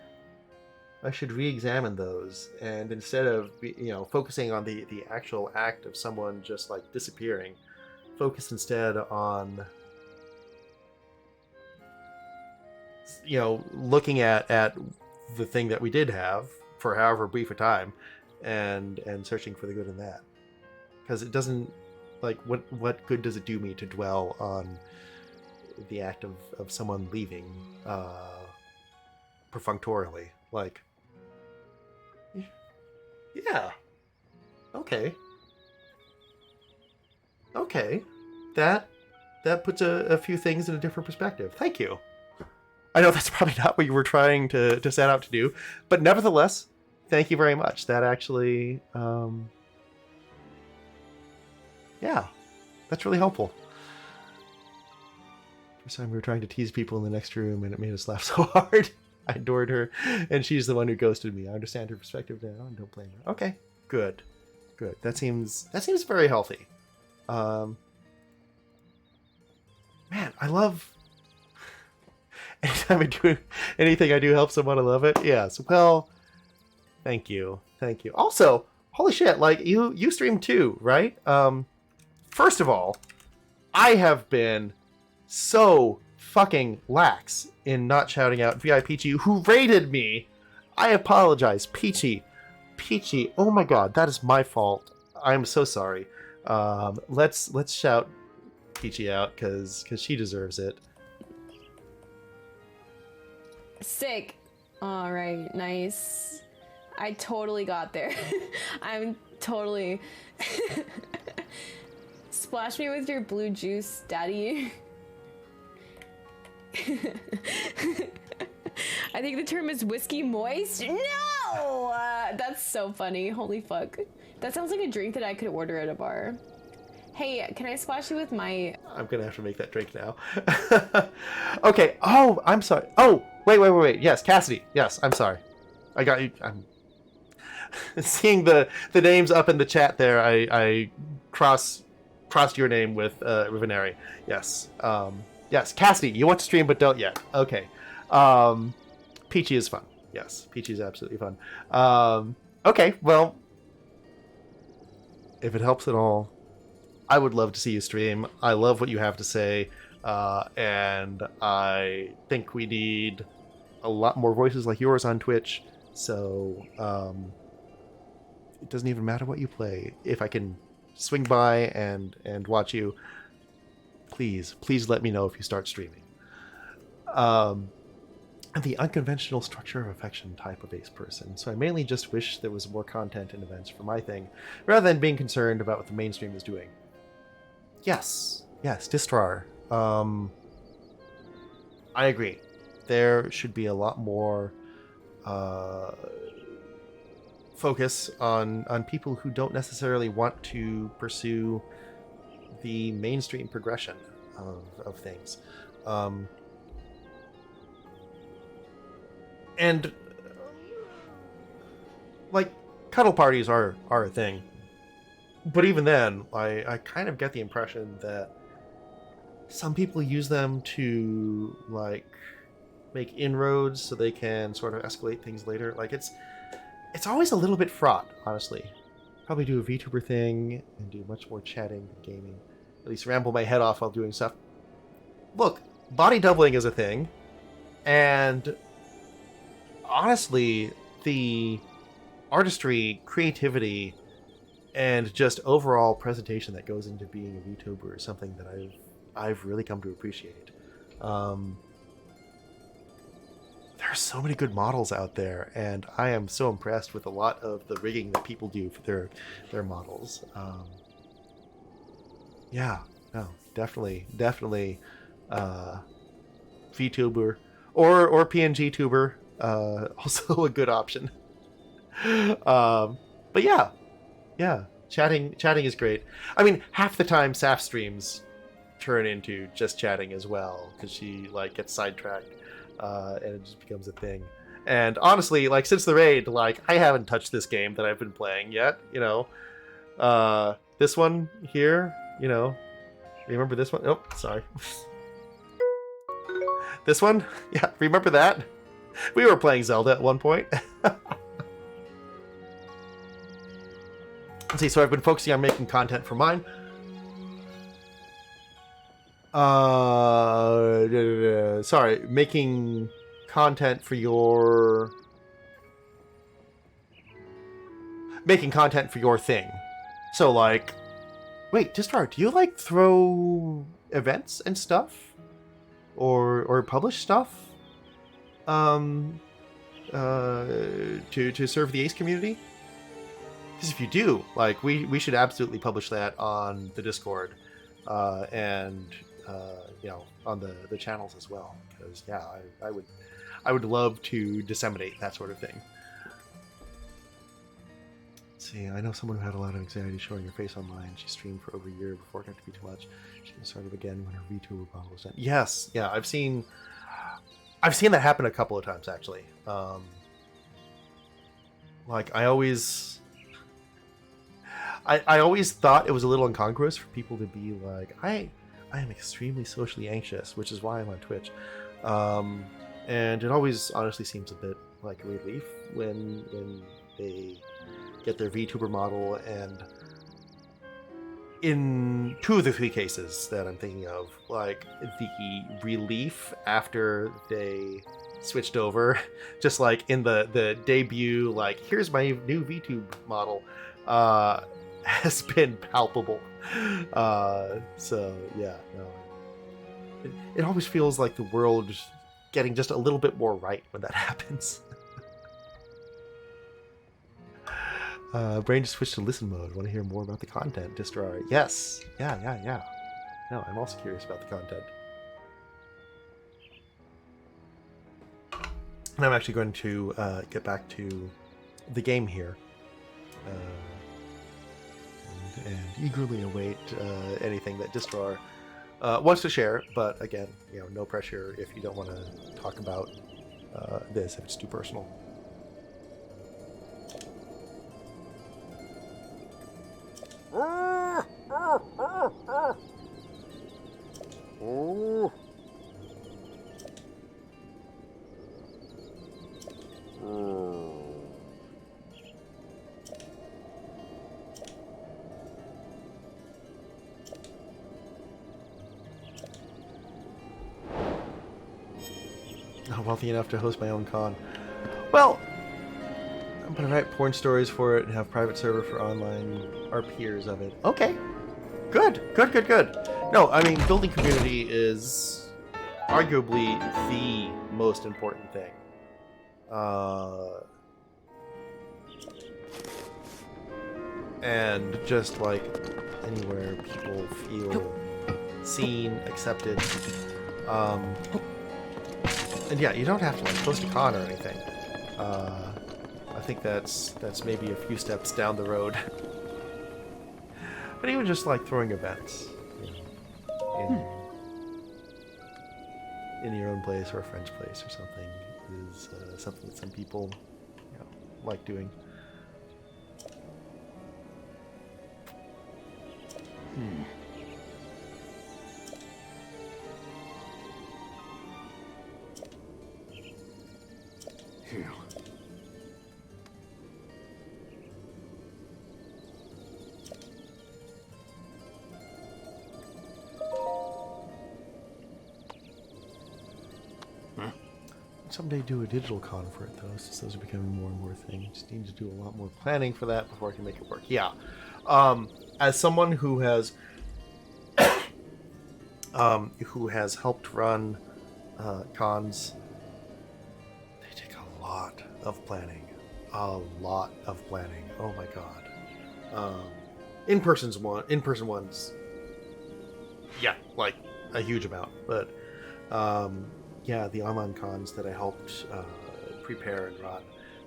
I should re-examine those, and instead of focusing on the actual act of someone just like disappearing, focus instead on looking at the thing that we did have for however brief a time, and searching for the good in that. Because it doesn't, like, what good does it do me to dwell on the act of someone leaving perfunctorily? Like, yeah, okay, that puts a few things in a different perspective. Thank you. I know that's probably not what you were trying to set out to do, but nevertheless, thank you very much. That actually, yeah, that's really helpful. First time we were trying to tease people in the next room, and it made us laugh so hard. I adored her, and she's the one who ghosted me. I understand her perspective now, and don't blame her. Okay, good. That seems very healthy. Man, I love anytime I do anything I do help someone, I love it. Yes. Well, thank you. Also, holy shit, like you stream too, right? First of all, I have been so fucking lax in not shouting out VI Peachy, who raided me. I apologize, Peachy, oh my god, that is my fault. I'm so sorry. Let's shout Peachy out because she deserves it. Sick. All right, nice. I totally got there. I'm totally... Splash me with your blue juice, daddy. I think the term is whiskey moist. No! That's so funny. Holy fuck. That sounds like a drink that I could order at a bar. Hey, can I splash you with my... I'm gonna have to make that drink now. Okay. Oh, I'm sorry. Oh, wait. Yes, Cassidy. Yes, I'm sorry. I got you. I'm seeing the names up in the chat there. I crossed your name with Rivenary. Yes. Yes, Cassidy, you want to stream but don't yet. Okay. Peachy is fun. Yes, Peachy is absolutely fun. Okay, well, if it helps at all, I would love to see you stream. I love what you have to say, and I think we need a lot more voices like yours on Twitch. So it doesn't even matter what you play. If I can swing by and watch you, please let me know if you start streaming. I'm the unconventional structure of affection type of ace person, so I mainly just wish there was more content and events for my thing, rather than being concerned about what the mainstream is doing. Yes, Distrar. I agree. There should be a lot more focus on people who don't necessarily want to pursue the mainstream progression of things. And like, cuddle parties are a thing. But even then, I kind of get the impression that some people use them to, like, make inroads so they can sort of escalate things later. Like, it's always a little bit fraught, honestly. Probably do a VTuber thing and do much more chatting than gaming. At least ramble my head off while doing stuff. Look, body doubling is a thing. And honestly, the artistry, creativity, and just overall presentation that goes into being a VTuber is something that I've really come to appreciate. There are so many good models out there, and I am so impressed with a lot of the rigging that people do for their models. Yeah, no, definitely VTuber or PNG tuber, also a good option. But yeah, chatting is great. I mean, half the time Saf streams turn into just chatting as well, because she like gets sidetracked, and it just becomes a thing. And honestly, like, since the raid, like, I haven't touched this game that I've been playing yet, you know. This one here, you know, remember this one? Oh, sorry. This one? Yeah, remember that? We were playing Zelda at one point. Let's see, so I've been focusing on making content for mine. Sorry, making content for your... Making content for your thing. So, like... Wait, Distar, do you, like, throw events and stuff? Or publish stuff? To serve the Ace community? Because if you do, like, we should absolutely publish that on the Discord, and you know, on the channels as well. Because yeah, I would love to disseminate that sort of thing. Let's see, I know someone who had a lot of anxiety showing her face online. She streamed for over a year before it got to be too much. She started again when her VTuber bottle was done. Yes, yeah, I've seen I've seen that happen a couple of times actually. Like I always thought it was a little incongruous for people to be like, I am extremely socially anxious, which is why I'm on Twitch. And it always honestly seems a bit like a relief when they get their VTuber model, and in 2 of the 3 cases that I'm thinking of, like the relief after they switched over, just like in the debut, like here's my new VTube model, has been palpable. So yeah, no, it always feels like the world getting just a little bit more right when that happens. Brain just switched to listen mode. Want to hear more about the content, Distrar? Yes. Yeah. No, I'm also curious about the content. And I'm actually going to get back to the game here. And eagerly await anything that Distrar wants to share. But again, no pressure if you don't want to talk about this, if it's too personal. Not wealthy enough to host my own con. Well, I'm gonna write porn stories for it and have private server for online our peers of it. Okay. Good. No, I mean, building community is arguably the most important thing. And just like anywhere people feel seen, accepted. And yeah, you don't have to like host a con or anything. I think that's maybe a few steps down the road. But even just like throwing events in your own place or a friend's place or something is something that some people like doing. Here. Someday do a digital con for it though, since those are becoming more and more things. Just need to do a lot more planning for that before I can make it work. Yeah. As someone who has helped run cons, they take a lot of planning. Oh my god. In-person ones, yeah, like a huge amount. But yeah, the online cons that I helped prepare and run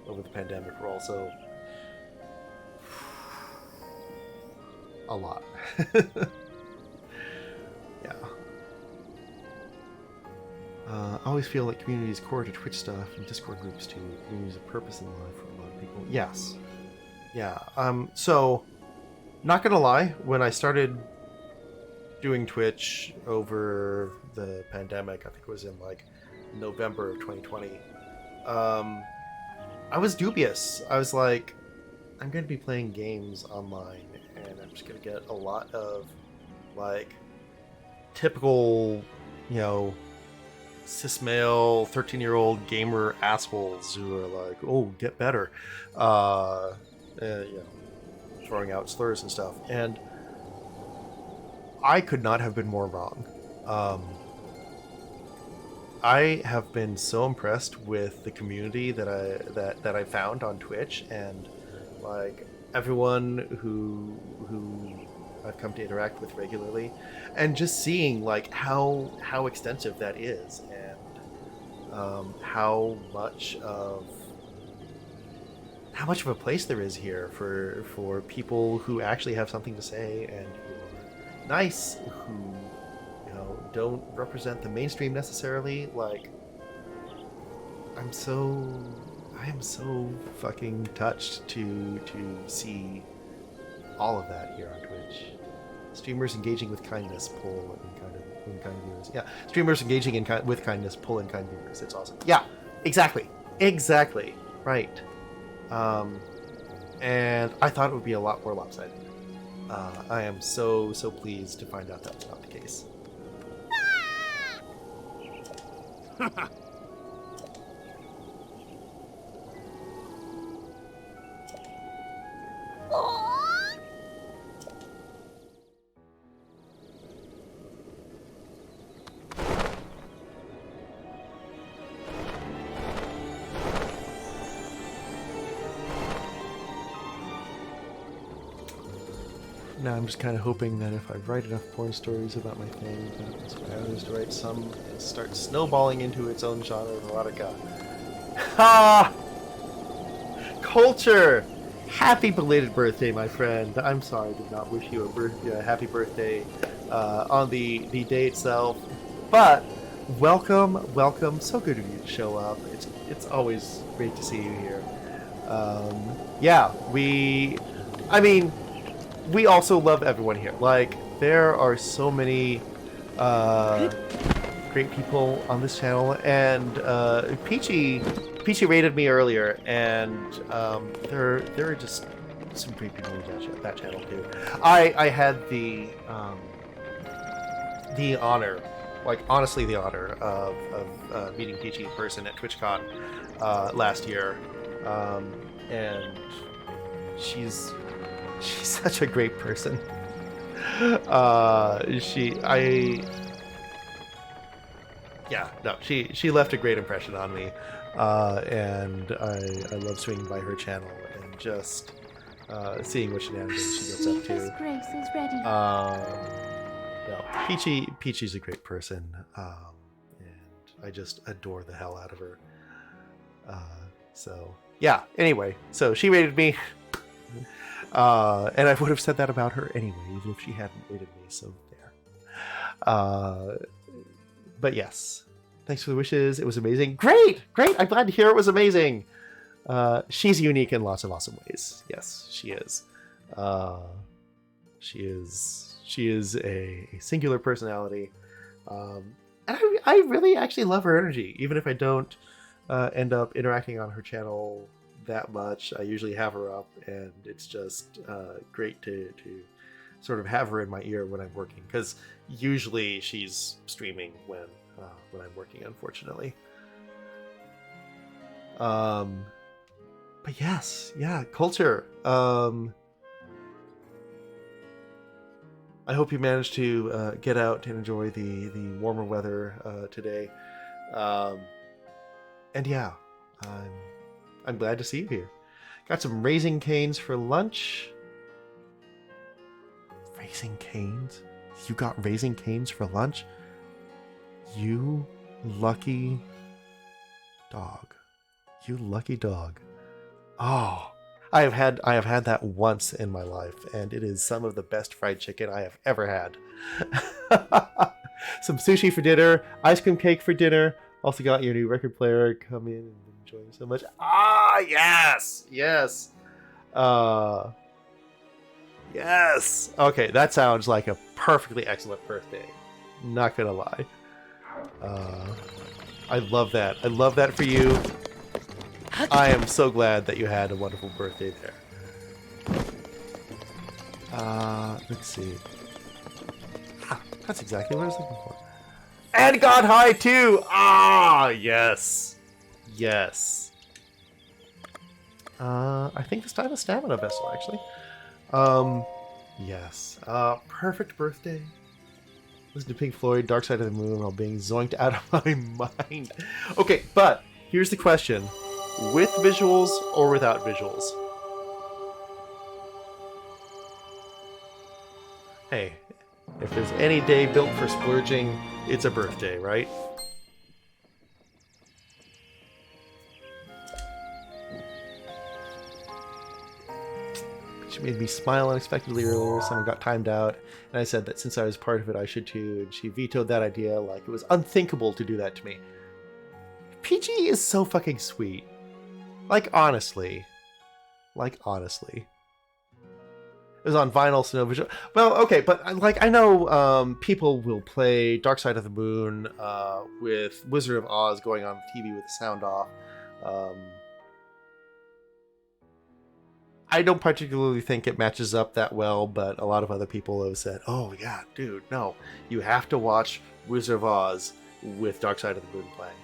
over the pandemic were also a lot. Yeah. I always feel like community is core to Twitch stuff and Discord groups too. Community is a purpose in life for a lot of people. Yes. Yeah. So, not gonna lie, when I started doing Twitch over the pandemic, I think it was in like November of 2020, I was dubious. I was like, I'm going to be playing games online and I'm just going to get a lot of like typical, cis male 13-year-old gamer assholes who are like, oh, get better, throwing out slurs and stuff. And I could not have been more wrong. I have been so impressed with the community that I found on Twitch, and like everyone who I've come to interact with regularly, and just seeing like how extensive that is, and how much of a place there is here for people who actually have something to say and who are nice, who don't represent the mainstream necessarily. Like, I am so fucking touched to see all of that here on Twitch. Streamers engaging with kindness pull in kind viewers. Yeah, streamers engaging with kindness pull in kind viewers. It's awesome. Yeah, exactly, right. And I thought it would be a lot more lopsided. I am so pleased to find out that's not the case. Now I'm just kind of hoping that if I write enough porn stories about my thing, that inspire others to write some and start snowballing into its own genre of erotica. Ha! Culture! Happy belated birthday, my friend. I'm sorry I did not wish you a happy birthday on the day itself. But welcome. So good of you to show up. It's always great to see you here. We also love everyone here. Like, there are so many great people on this channel, and Peachy rated me earlier, and there are just some great people on that channel too. I had the honor, like honestly the honor of meeting Peachy in person at TwitchCon last year, and she's such a great person. She left a great impression on me, and I love swinging by her channel and just seeing what shenanigans she gets up His to. grace is ready. No, Peachy's a great person, and I just adore the hell out of her. So yeah. Anyway, so she rated me. And I would have said that about her anyway, even if she hadn't rated me, so there. But yes, thanks for the wishes. It was amazing. Great! I'm glad to hear it was amazing. She's unique in lots of awesome ways. Yes, she is. She is a singular personality. And I really actually love her energy, even if I don't end up interacting on her channel that much. I usually have her up, and it's just great to sort of have her in my ear when I'm working, because usually she's streaming when I'm working, unfortunately. But yes, yeah, culture. I hope you managed to get out and enjoy the warmer weather today. And yeah, I'm glad to see you here. Got some Raising Canes for lunch. Raising Canes? You got Raising Canes for lunch? You lucky dog. You lucky dog. Oh, I have had that once in my life, and it is some of the best fried chicken I have ever had. Some sushi for dinner, ice cream cake for dinner. Also got your new record player. Come in and enjoying so much. Ah, yes. Yes. Okay, that sounds like a perfectly excellent birthday. Not gonna lie. I love that. I love that for you. I am so glad that you had a wonderful birthday there. Let's see. That's exactly what I was looking for. And got high too! Ah, yes. Yes. I think this time a stamina vessel, actually. Yes. Perfect birthday. Listen to Pink Floyd, Dark Side of the Moon while being zoinked out of my mind. Okay, but here's the question. With visuals or without visuals? Hey, if there's any day built for splurging, it's a birthday, right? She made me smile unexpectedly earlier. Someone got timed out, and I said that since I was part of it, I should too. And she vetoed that idea like it was unthinkable to do that to me. PG is so fucking sweet. Like, honestly. Like, honestly. It was on vinyl, so no visual. Well, okay, but like I know people will play Dark Side of the Moon with Wizard of Oz going on TV with the sound off. I don't particularly think it matches up that well, but a lot of other people have said, "Oh yeah, dude, no, you have to watch Wizard of Oz with Dark Side of the Moon playing."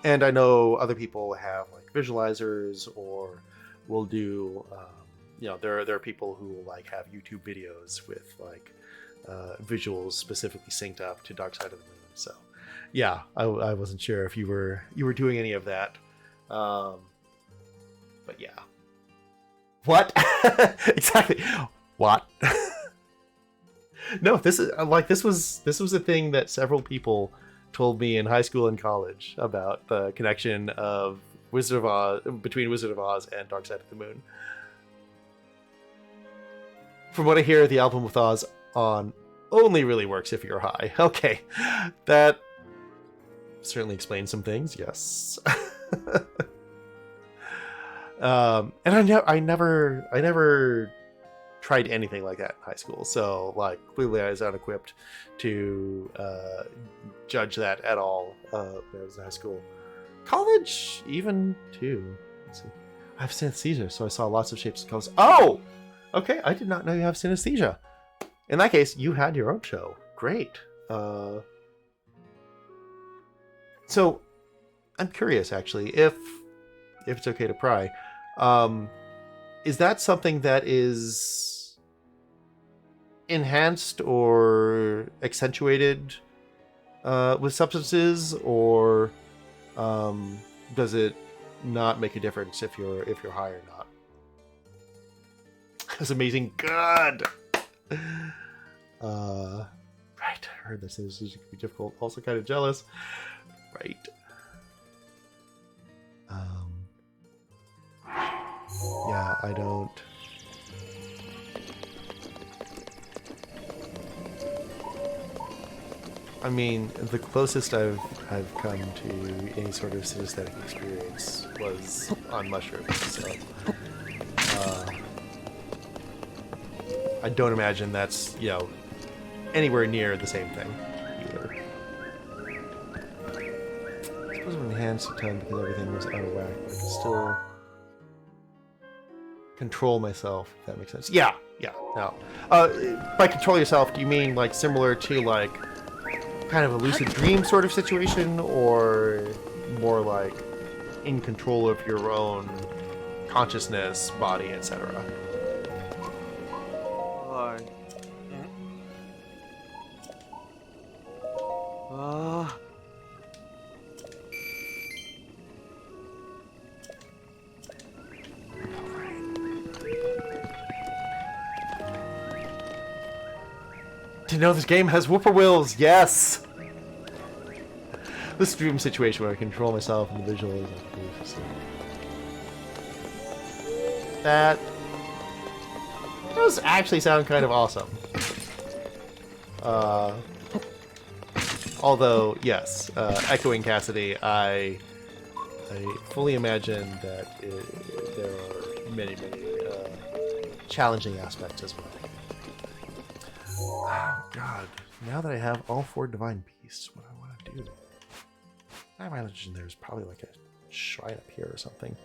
And I know other people have like visualizers, or will do. You know, there are people who will like have YouTube videos with like visuals specifically synced up to Dark Side of the Moon. So, yeah, I wasn't sure if you were doing any of that, but yeah. What? Exactly. What? No, this is like this was a thing that several people told me in high school and college about the connection of Wizard of Oz between Wizard of Oz and Dark Side of the Moon. From what I hear, the album with Oz on only really works if you're high. Okay, that certainly explains some things. Yes. And I never tried anything like that in high school. So like clearly I was unequipped to judge that at all when I was in high school. College, even too. Let's see. I have synesthesia, so I saw lots of shapes and colors. Oh! Okay, I did not know you have synesthesia. In that case, you had your own show. Great. So, I'm curious, actually, if it's okay to pry. Is that something that is enhanced or accentuated with substances, or does it not make a difference if you're high or not? That's amazing. Good. Right. I heard this could be difficult. Also kind of jealous. Right. Yeah, I don't. I mean, the closest I've come to any sort of synesthetic experience was on mushrooms. So, I don't imagine that's, you know, anywhere near the same thing either. I suppose it enhanced a ton because everything was out of whack, but I could still control myself, if that makes sense. Yeah, no. By control yourself, do you mean like similar to like kind of a lucid dream sort of situation, or more like in control of your own consciousness, body, etc.? To know this game has whippoorwills, yes! This dream situation where I control myself and the visuals. That does actually sound kind of awesome. Although, yes, echoing Cassidy, I fully imagine that there are many challenging aspects as well. Oh god, now that I have all 4 divine beasts, what do I want to do? I imagine there's probably like a shrine up here or something.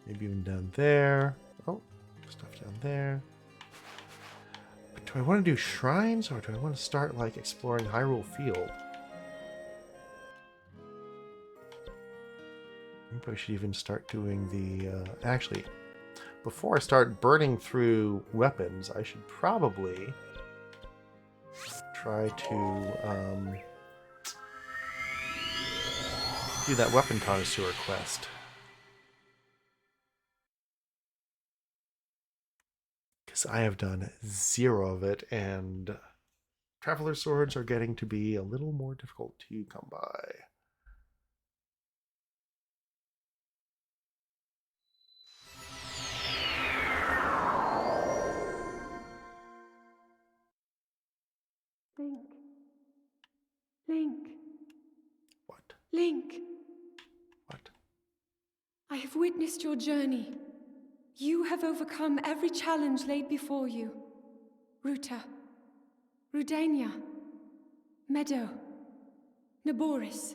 Maybe even down there. Oh, stuff down there. But do I want to do shrines, or do I want to start like exploring Hyrule Field? Maybe I should even start doing the actually, before I start burning through weapons, I should probably try to do that weapon connoisseur quest. Because I have done 0 of it, and Traveler Swords are getting to be a little more difficult to come by. Link. Link, What? I have witnessed your journey. You have overcome every challenge laid before you. Ruta, Rudania, Meadow, Naboris.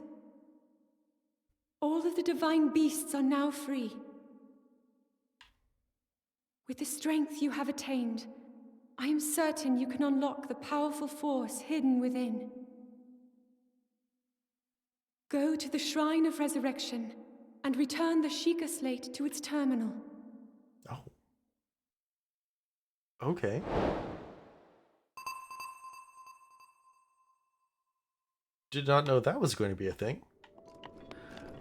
All of the divine beasts are now free. With the strength you have attained, I am certain you can unlock the powerful force hidden within. Go to the Shrine of Resurrection and return the Sheikah Slate to its terminal. Oh. Okay. Did not know that was going to be a thing.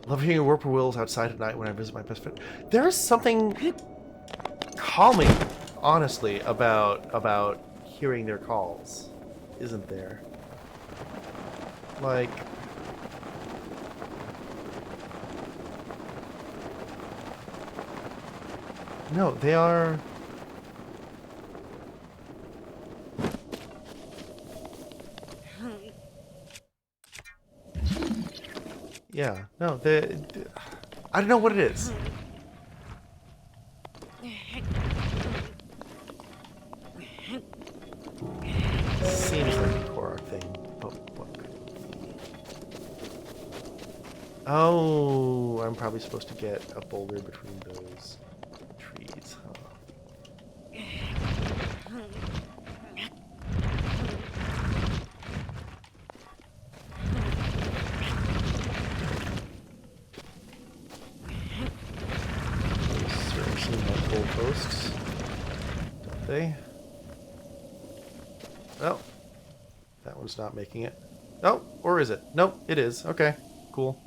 Love hearing whirlpools outside at night when I visit my best friend. There is something calming, honestly, about hearing their calls, isn't there? Like, no, they are. Yeah, no, I don't know what it is. Seems like a Korok thing, but what? Oh, I'm probably supposed to get a boulder between those trees, huh? Certainly multiple posts, don't they? Oh, that one's not making it. Oh, or is it? Nope, it is. Okay, cool.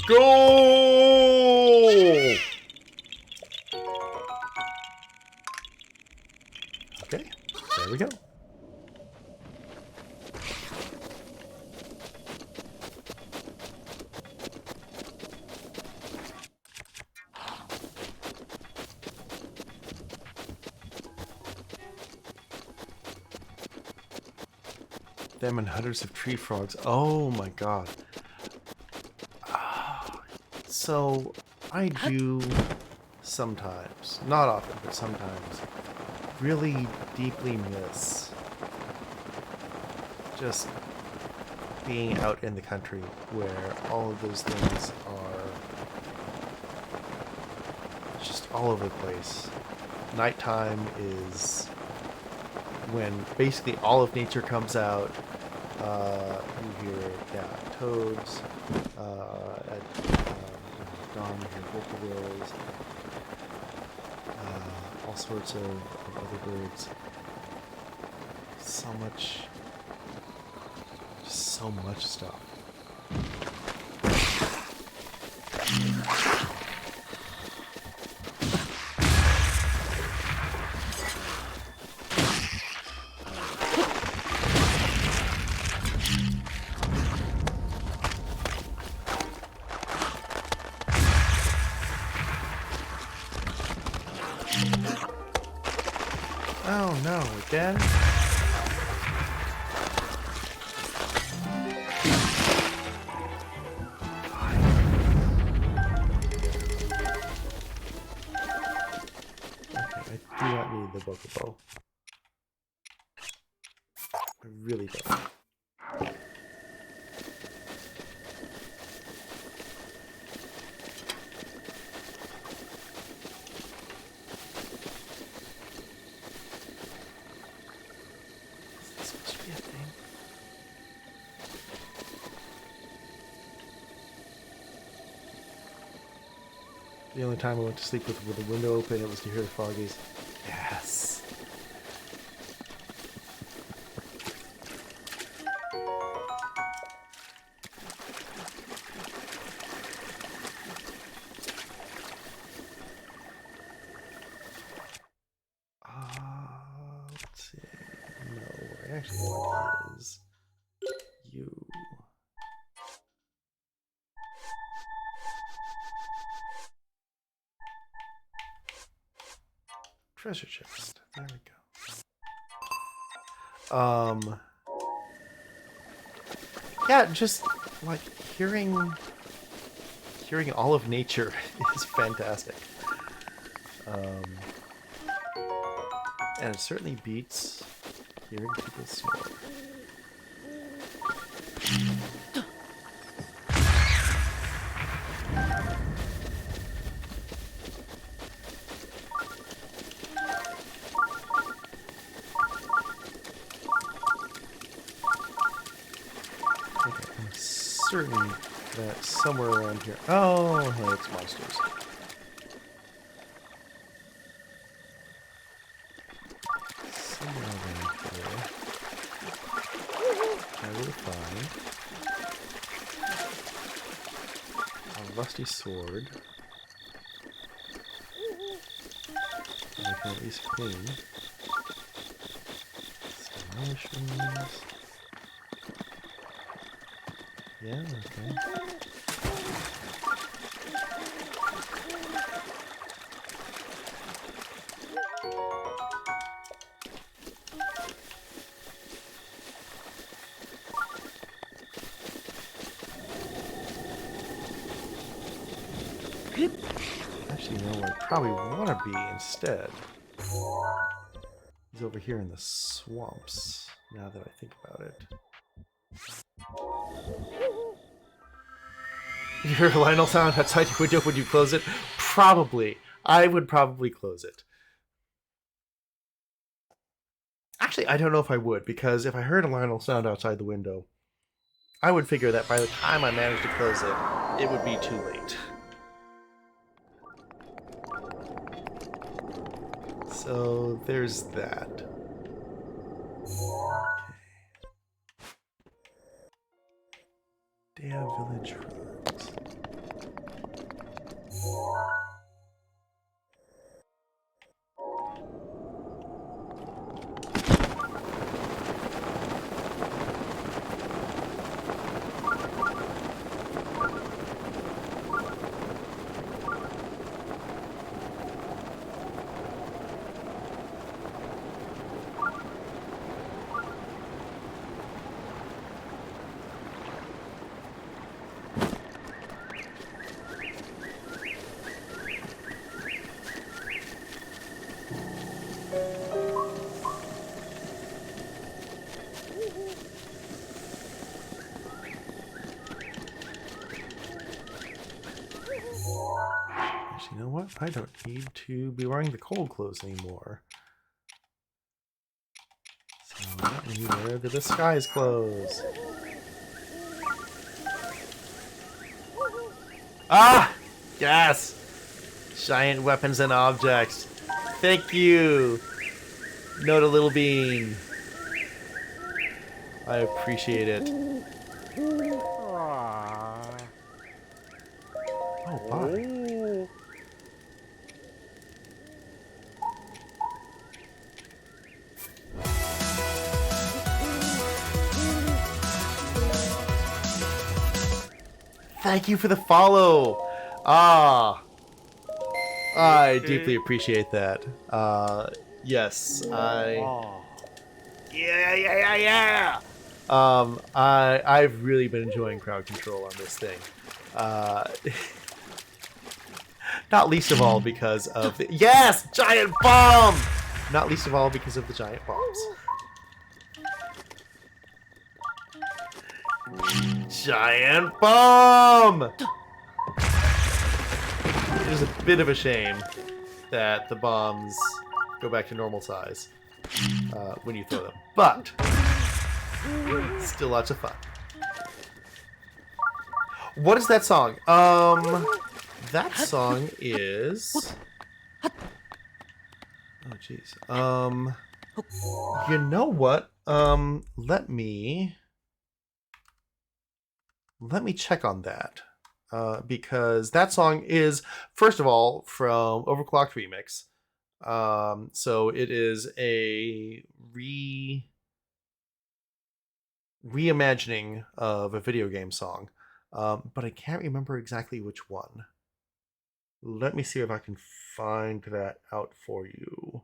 Go! Okay, there we go. Them and hundreds of tree frogs. Oh my god. So, I do sometimes, not often, but sometimes, really deeply miss just being out in the country where all of those things are just all over the place. Nighttime is when basically all of nature comes out. You hear, toads. At dawn, you hear whippoorwills. All sorts of other birds. So much stuff. Oh no, again? Okay, I do not need the Bokobo. I really don't. The only time I went to sleep with the window open, it was to hear the froggies. Yes. Let's see. No, what I actually want is you. Treasure chest. There we go. Yeah, just like hearing all of nature is fantastic. And it certainly beats hearing people snore. Okay, I'm certain that somewhere around here. Oh, hey, it's monsters. Somewhere around here, I will find a rusty sword. I can at least clean. Some mushrooms. Yeah, okay. Actually, you know what I probably want to be instead is over here in the swamps, now that I think about it. You hear a Lionel sound outside your window when you close it? Probably. I would probably close it. Actually, I don't know if I would, because if I heard a Lionel sound outside the window, I would figure that by the time I managed to close it, it would be too late. So there's that. Okay. Dea Village Ruins. Actually, you know what? I don't need to be wearing the cold clothes anymore. So let me wear the disguise clothes. Ah! Yes! Giant weapons and objects. Thank you! Note a little bean. I appreciate it. Oh, bye. Thank you for the follow. Ah, I deeply appreciate that. Yes, yeah. I've really been enjoying crowd control on this thing. Not least of all because of the giant bomb. Not least of all because of the giant bombs. Giant bomb! It is a bit of a shame that the bombs go back to normal size when you throw them, but still lots of fun. What is that song? That song is... Oh, jeez. You know what? Let me check on that. Because that song is, first of all, from Overclocked Remix. So it is a reimagining of a video game song. But I can't remember exactly which one. Let me see if I can find that out for you.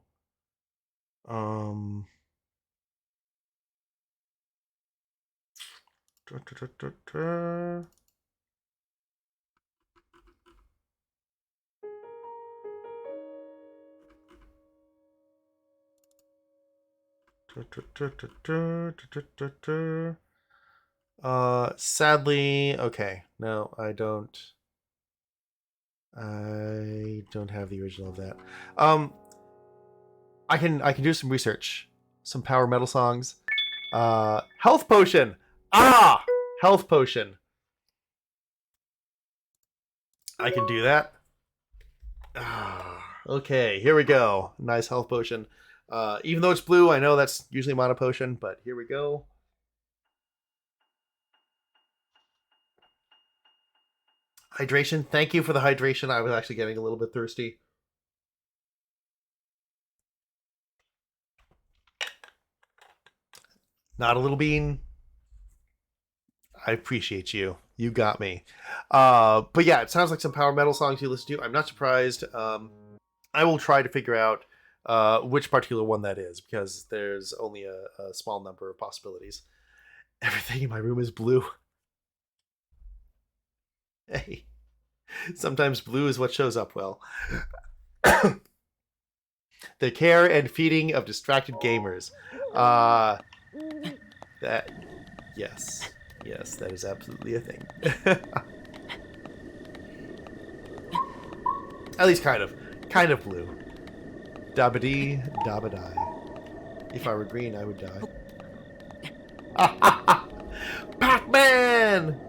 Sadly, okay. No, I don't. I don't have the original of that. I can do some research. Some power metal songs. Health potion. Ah, health potion. I can do that. Ah, okay, here we go. Nice health potion. Even though it's blue, I know that's usually mono potion, but here we go. Hydration. Thank you for the hydration. I was actually getting a little bit thirsty. Not a little bean. I appreciate you. You got me. But yeah, it sounds like some power metal songs you listen to. I'm not surprised. I will try to figure out which particular one that is, because there's only a small number of possibilities. Everything in my room is blue. Hey, sometimes blue is what shows up well. The care and feeding of distracted gamers. That, yes, that is absolutely a thing. At least kind of blue. Dabba-dee, dabba-die. If I were green, I would die. Pac-Man!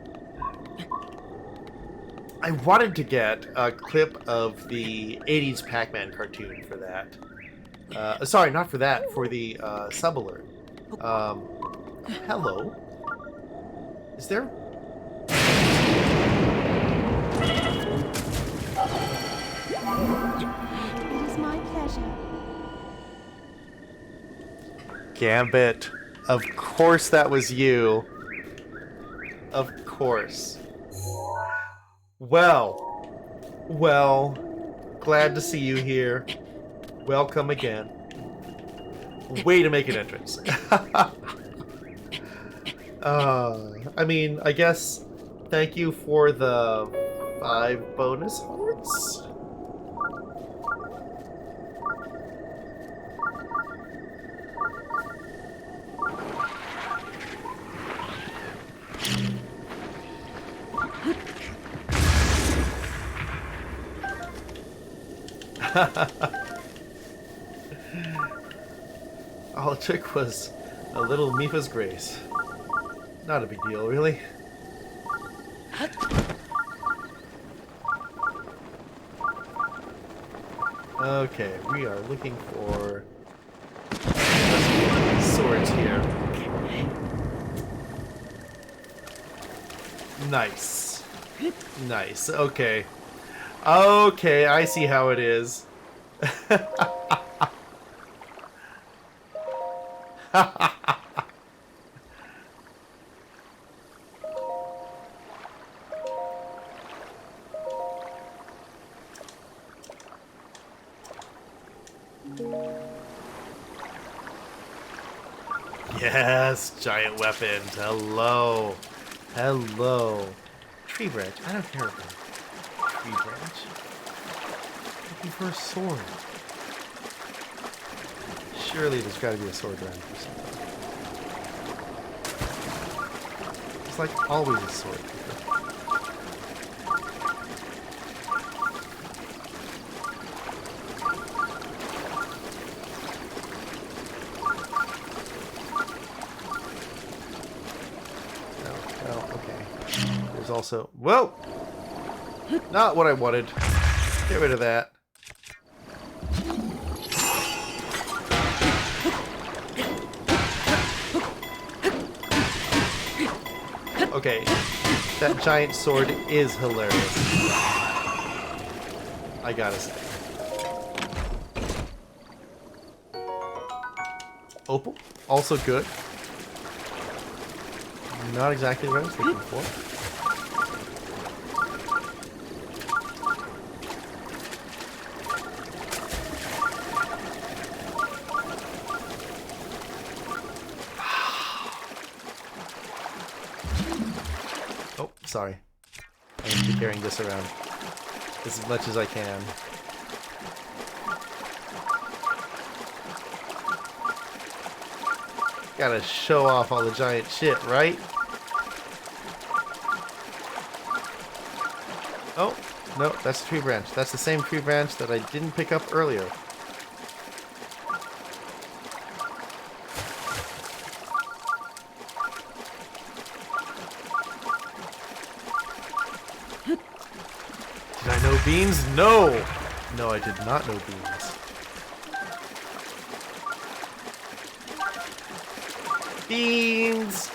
I wanted to get a clip of the 80s Pac-Man cartoon for that. Sorry, not for that, for the sub-alert. Hello? Is there... It is my pleasure. Gambit. Of course that was you. Of course. Well, glad to see you here. Welcome again. Way to make an entrance. I mean, I guess thank you for the 5 bonus hearts. All it took was a little Mifa's grace. Not a big deal, really. Okay, we are looking for swords here. Nice. Nice, okay. Okay, I see how it is. Yes, giant weapons. Hello. Hello. Tree branch. I don't care about tree branch. Looking for a sword. Surely there's got to be a sword around here somewhere. It's like always a sword. Also, whoa! Not what I wanted. Get rid of that. Okay, that giant sword is hilarious. I gotta say. Opal, also good. Not exactly what I was looking for. sorry. I'm gonna be carrying this around as much as I can. Gotta show off all the giant shit, right? Oh, no, that's a tree branch. That's the same tree branch that I didn't pick up earlier. Did I know beans? No! No, I did not know beans. Beans!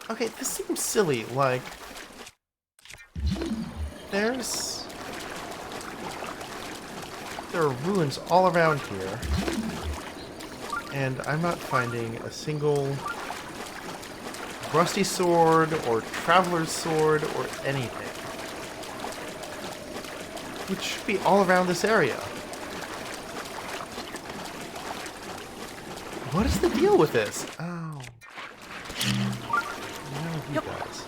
Okay, this seems silly, like... There are ruins all around here, and I'm not finding a single rusty sword or traveler's sword or anything, which should be all around this area. What is the deal with this? Oh. No, you guys.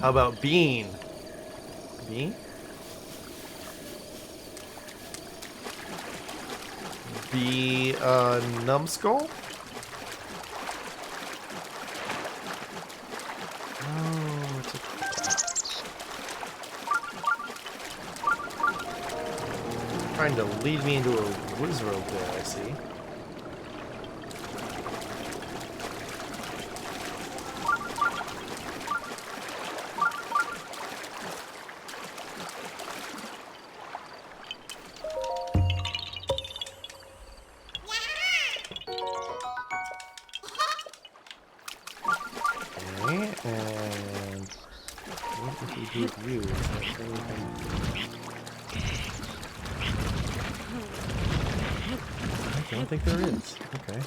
How about Bean? Bean? The numbskull? Oh, it's a... Trying to lead me into a wizard there, I see. And what if we do you? I don't think there is. Okay.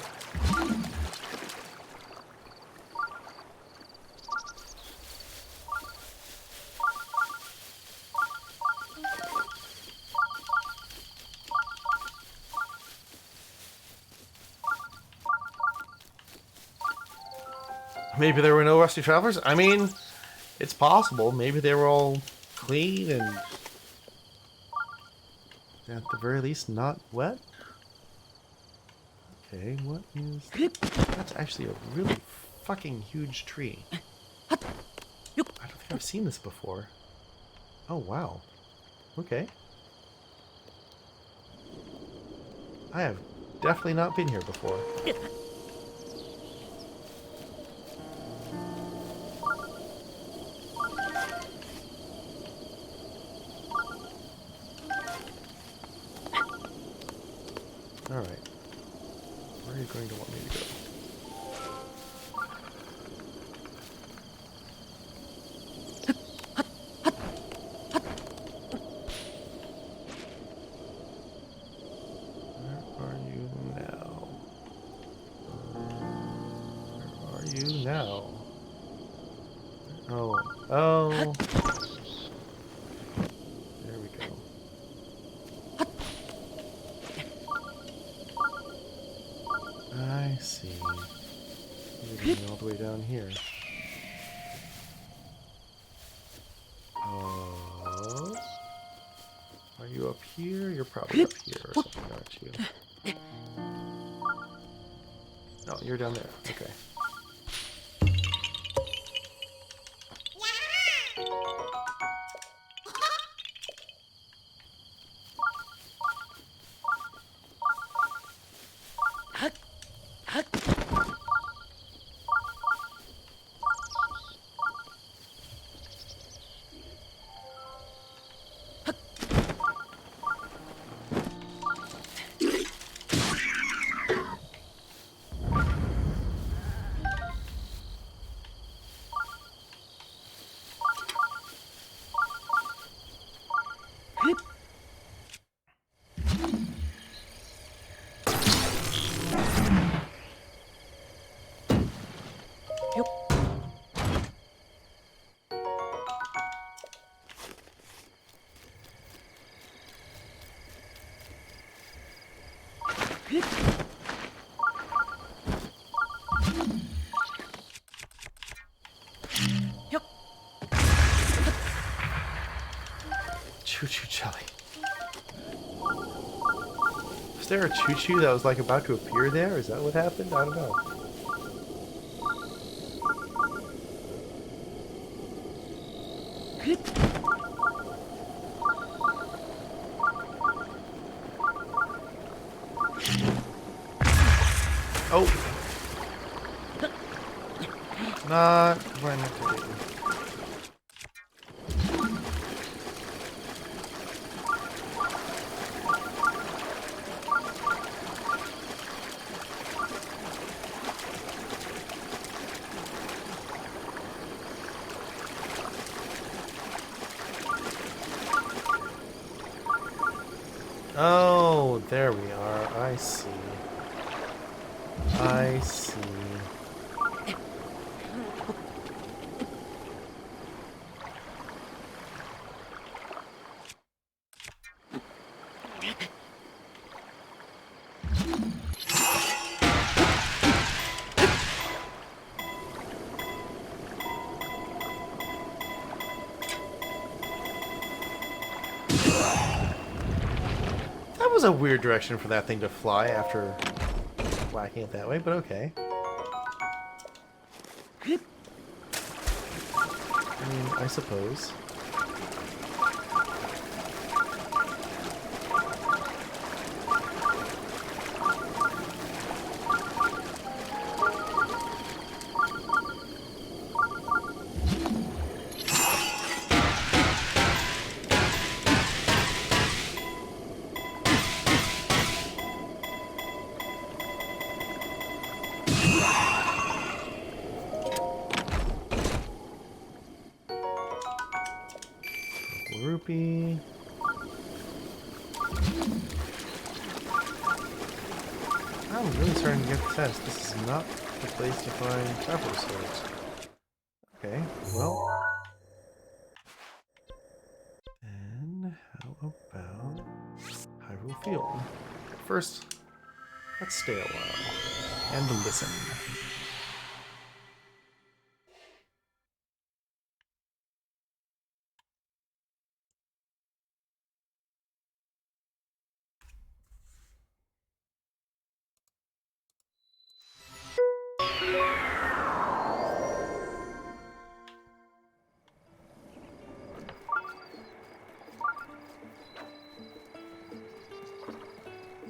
Maybe there were no rusty travelers? I mean, it's possible. Maybe they were all clean and at the very least not wet. Okay, what is... That's actually a really fucking huge tree. I don't think I've seen this before. Oh, wow. Okay. I have definitely not been here before. Alright. Where are you going to want me to go? Where are you now? Where are you now? Oh. Oh. There we go. I see. You're all the way down here. Oh. Are you up here? You're probably up here or something, aren't you? No, you're down there. Okay. Choo-choo jelly. Was there a choo-choo that was like about to appear there? Is that what happened? I don't know. Oh! Not what I meant to do. Oh, there we are. I see. I see. That was a weird direction for that thing to fly after whacking it that way, but okay. I mean, I suppose. Rupee. I'm really starting to get the sense this is not the place to find travel swords. Okay, well. Then how about Hyrule Field? First, let's stay a while and listen.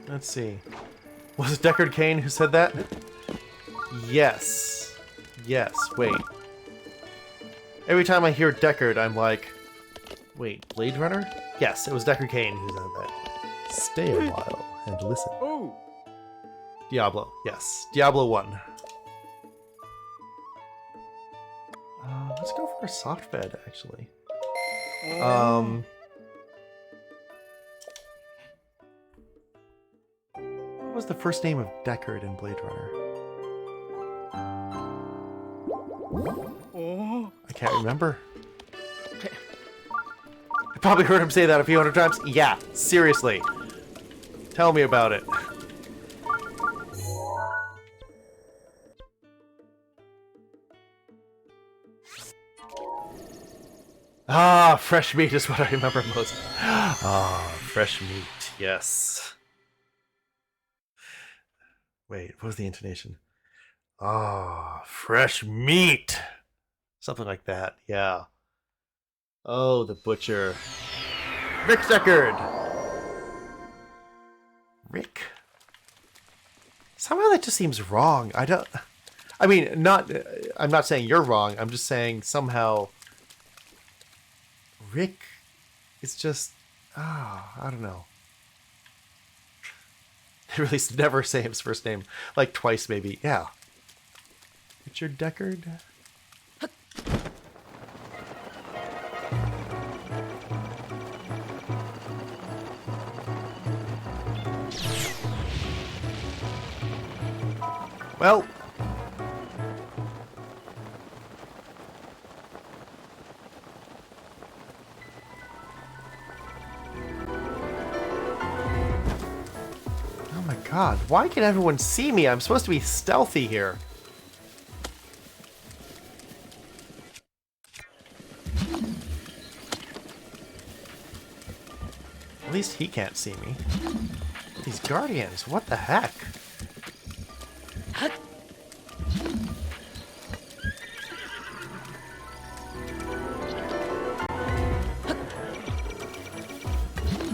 Let's see. Was it Deckard Cain who said that? Yes. Yes, wait. Every time I hear Deckard, I'm like, wait, Blade Runner? Yes, it was Deckard Cain who said that. Stay a while and listen. Oh! Diablo, yes. Diablo 1. Let's go for a soft bed, actually. What was the first name of Deckard in Blade Runner? I can't remember. I probably heard him say that a few hundred times. Yeah, seriously. Tell me about it. Ah, fresh meat is what I remember most. Ah, fresh meat, yes. Wait, what was the intonation? Ah, fresh meat! Something like that, yeah. Oh, the butcher. Rick Deckard! Rick? Somehow that just seems wrong. I mean, I'm not saying you're wrong, I'm just saying somehow Rick is just, I don't know. They really never say his first name. Like twice, maybe. Yeah. Richard Deckard? Well. God, why can everyone see me? I'm supposed to be stealthy here. At least he can't see me. These guardians, what the heck?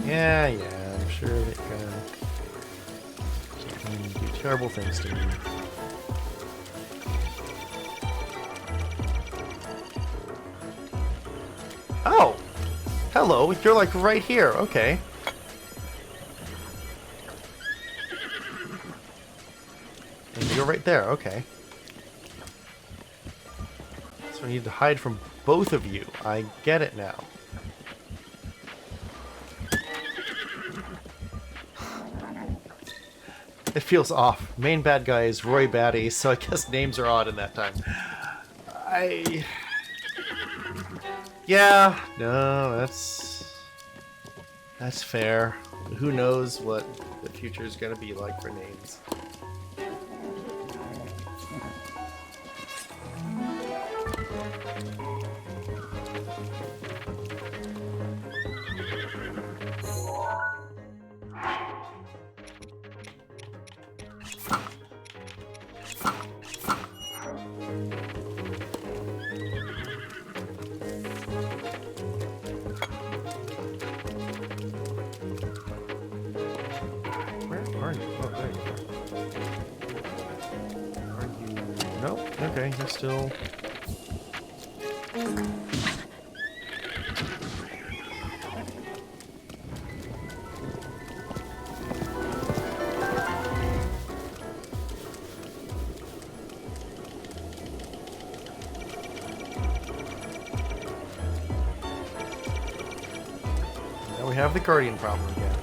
Yeah, I'm sure they can do terrible things to me. Oh! Hello, you're like right here, okay. And you're right there, okay. So I need to hide from both of you. I get it now. It feels off. Main bad guy is Roy Batty, so I guess names are odd in that time. Yeah, no, that's fair. Who knows what the future is going to be like for names. Okay, you're still... Now we have the Guardian problem again.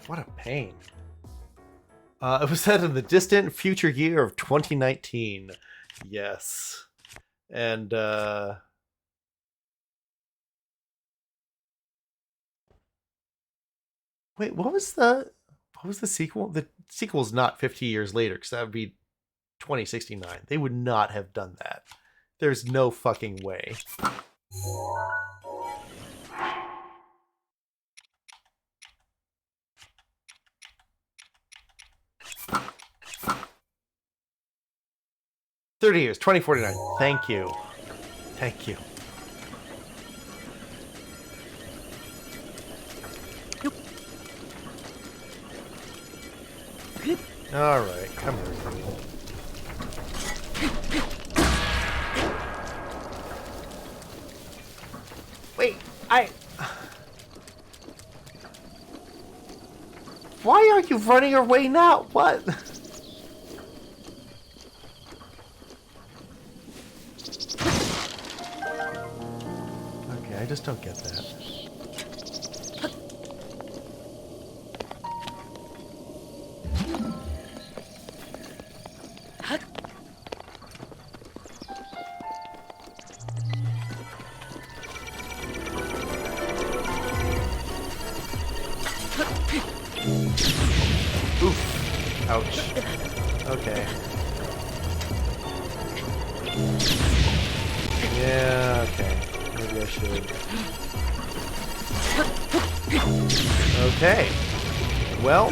What a pain. It was set in the distant future year of 2019. Yes. And, wait, what was the sequel? The sequel's not 50 years later, because that would be 2069. They would not have done that. There's no fucking way. 30 years, 2049. Thank you. Thank you. All right, come here. Wait, why are you running away now? What? Okay, I just don't get that. Oof. Ouch. Okay. Yeah, okay. Maybe I should. Okay. Well,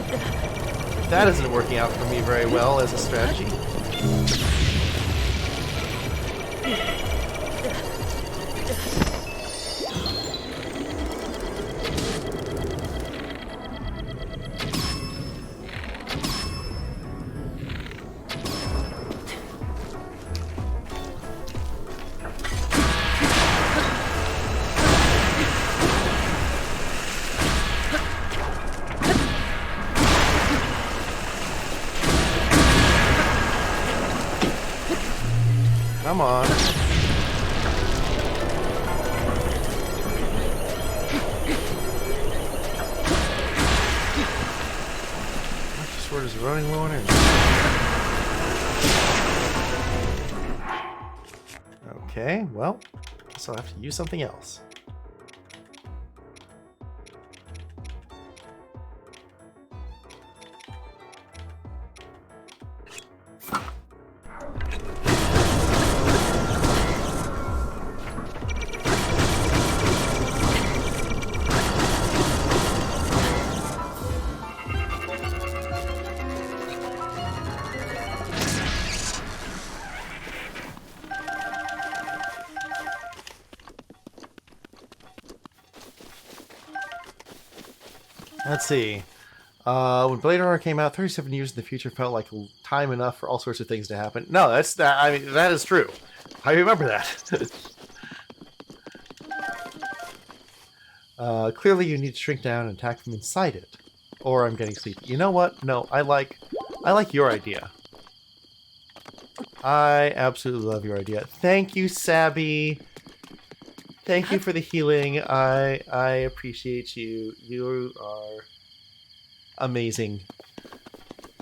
that isn't working out for me very well as a strategy. Come on. This sword is running low on energy. Okay, well, guess I'll have to use something else. Let's see. When Blade Runner came out, 37 years in the future felt like time enough for all sorts of things to happen. No, that's that. I mean, that is true. I remember that. Clearly, you need to shrink down and attack from inside it, or I'm getting sleepy. You know what? No, I like your idea. I absolutely love your idea. Thank you, Sabby. Thank you for the healing. I appreciate you. You are amazing.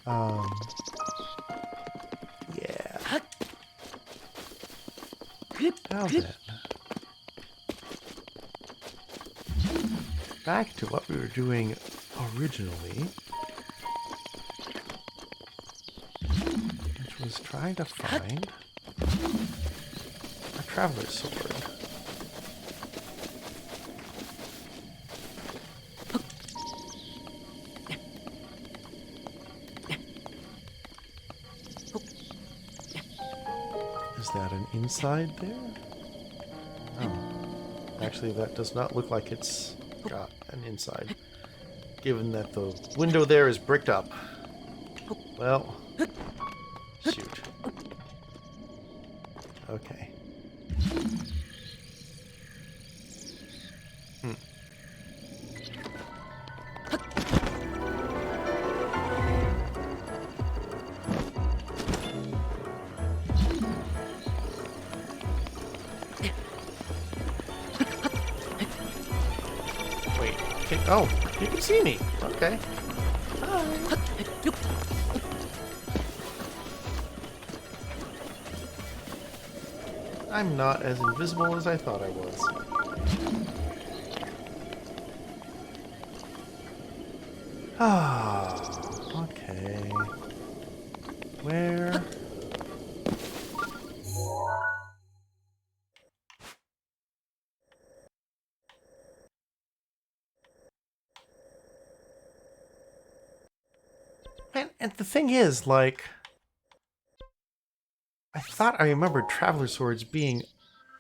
Yeah. Now then. Back to what we were doing originally. Which was trying to find a traveler's sword. Is that an inside there? Oh. Actually, that does not look like it's got an inside. Given that the window there is bricked up. Well, shoot. Okay. Wait. Oh, you can see me. Okay. I'm not as invisible as I thought I was. Ah, okay. Where? And the thing is, like, I thought I remembered Traveler Swords being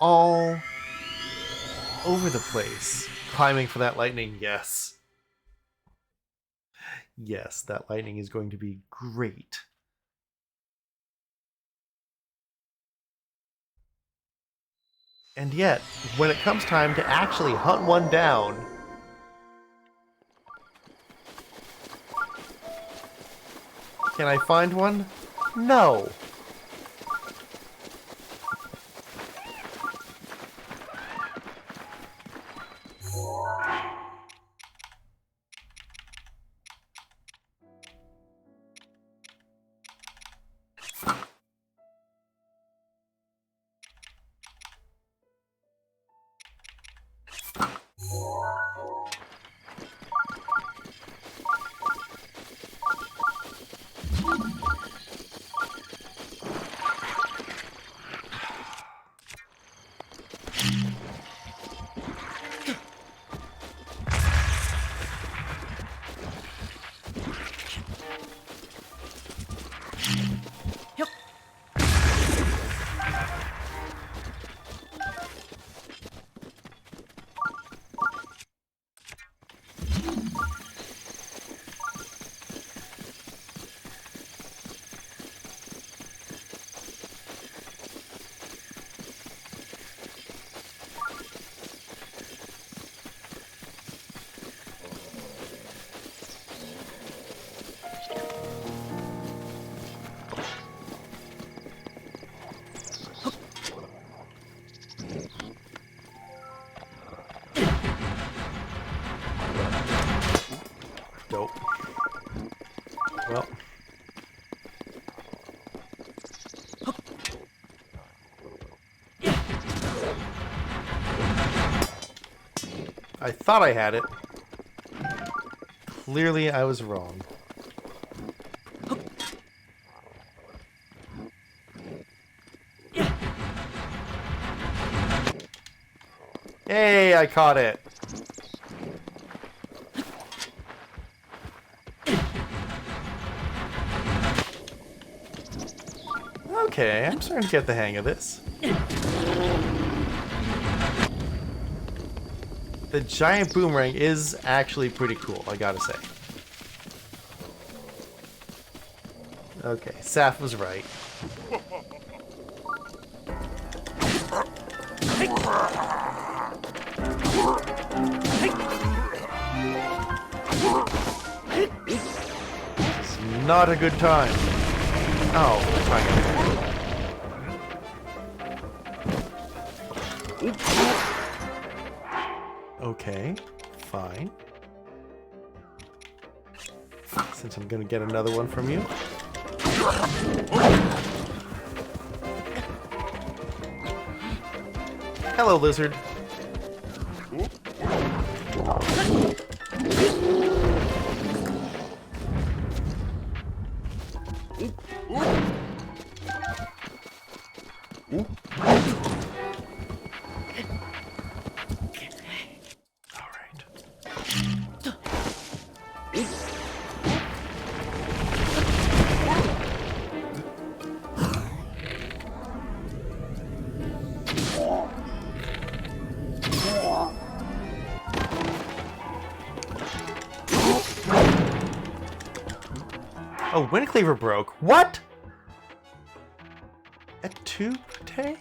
all over the place. Climbing for that lightning, yes. Yes, that lightning is going to be great. And yet, when it comes time to actually hunt one down, can I find one? No. Dope. Well. I thought I had it. Clearly I was wrong. Hey, I caught it. Okay, I'm starting to get the hang of this. The giant boomerang is actually pretty cool, I gotta say. Okay, Saf was right. This is not a good time. Oh, okay, fine. Since I'm gonna get another one from you. Hello, lizard. Oh, Windcleaver broke. What? A tube tank?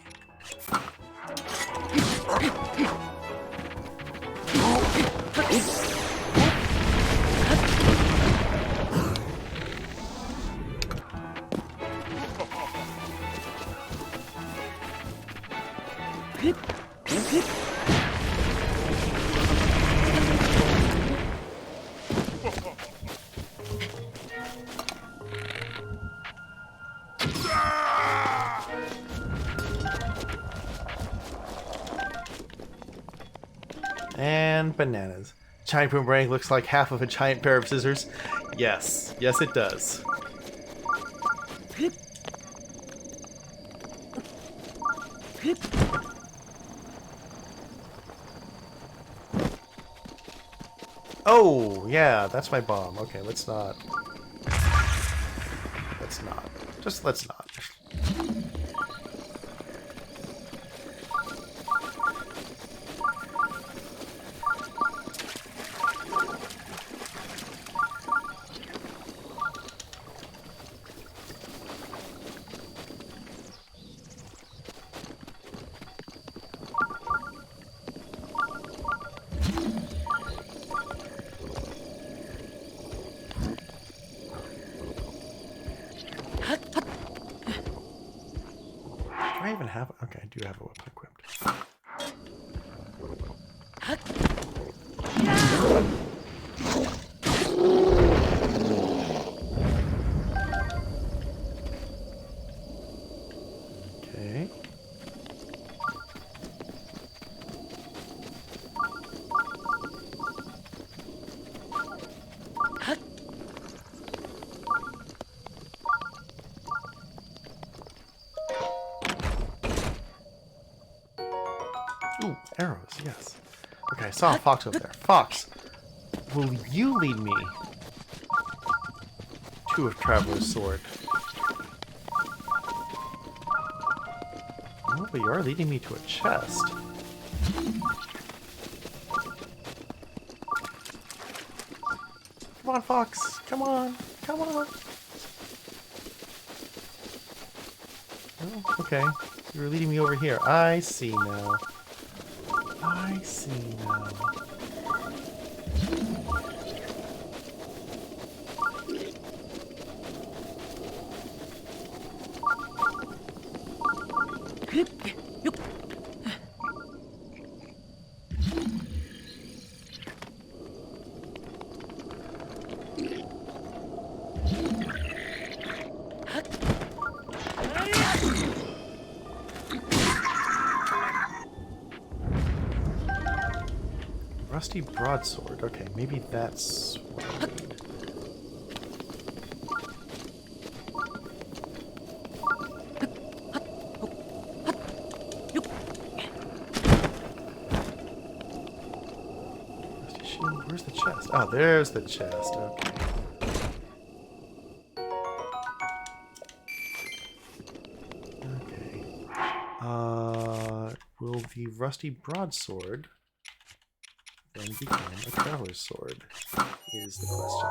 And bananas. Giant boomerang looks like half of a giant pair of scissors. Yes. Yes, it does. Oh, yeah, that's my bomb. Okay, let's not. Let's not. Just let's not. Do I even have? Okay, I do have a weapon equipped. Okay. Ooh, arrows, yes. Okay, I saw a fox over there. Fox, will you lead me to a traveler's sword? Oh, but you are leading me to a chest. Come on, Fox. Come on. Come on. Oh, okay. You're leading me over here. I see now. I see now. Rusty broadsword. Okay, maybe that's what I need. Rusty shield. Where's the chest? Oh, there's the chest. Okay. Okay. Will the rusty broadsword then become a traveler's sword, is the question.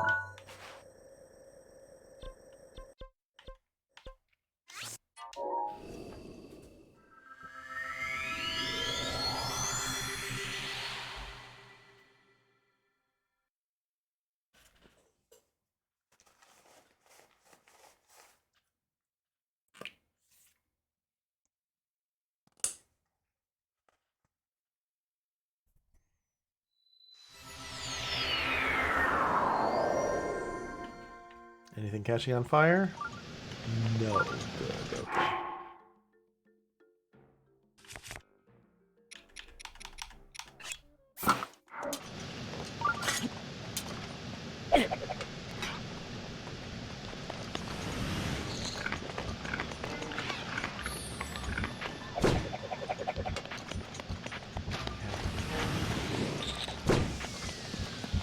Anything catching on fire? No. Good, okay.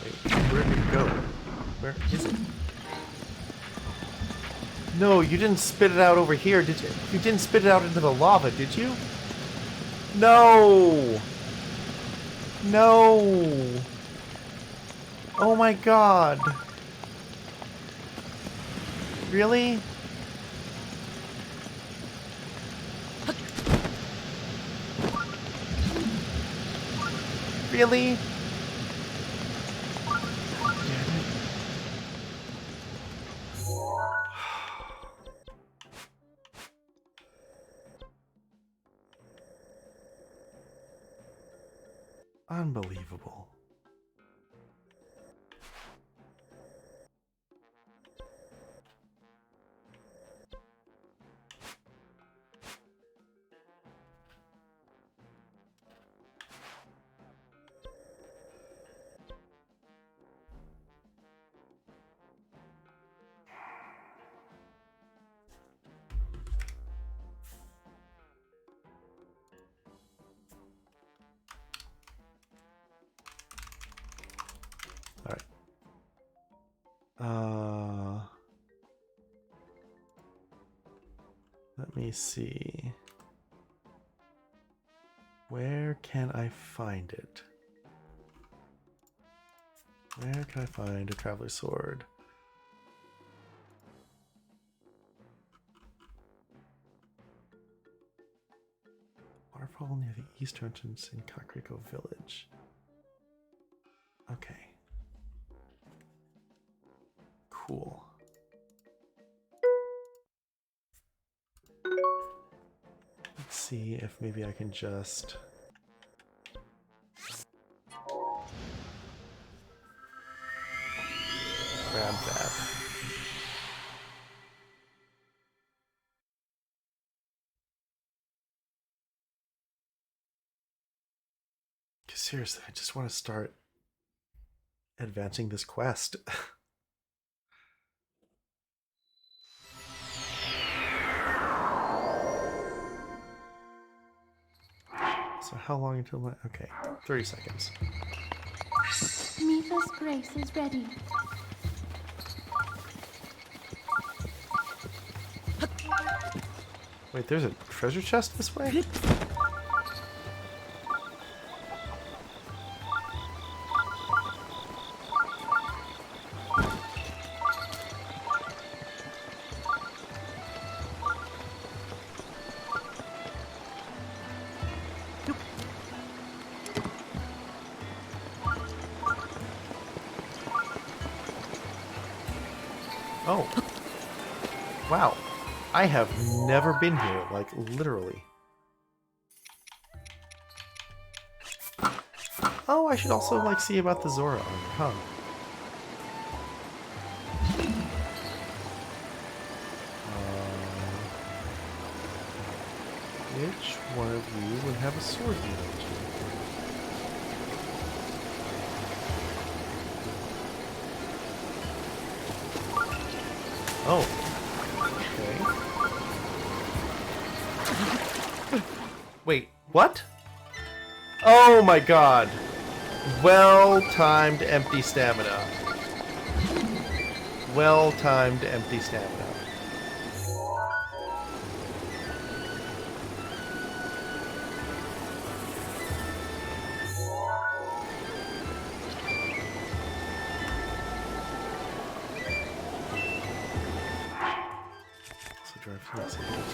Wait, where did it go? Where is it? No, you didn't spit it out over here, did you? You didn't spit it out into the lava, did you? No! No! Oh my god. Really? Really? Unbelievable. Let me see. Where can I find it? Where can I find a traveler's sword? Waterfall near the east entrance in Kakariko Village. Okay. Cool. Let's see if maybe I can just grab that. Because seriously, I just want to start advancing this quest. So how long until my... Okay, 30 seconds. Mipha's grace is ready. Wait, there's a treasure chest this way? Oh. Wow. I have never been here, like, literally. Oh, I should also, like, see about the Zora armor, huh? Which one of you would have a sword damage? Oh. Okay. Wait, what? Oh my god. Well-timed empty stamina. Well-timed empty stamina. a few seconds.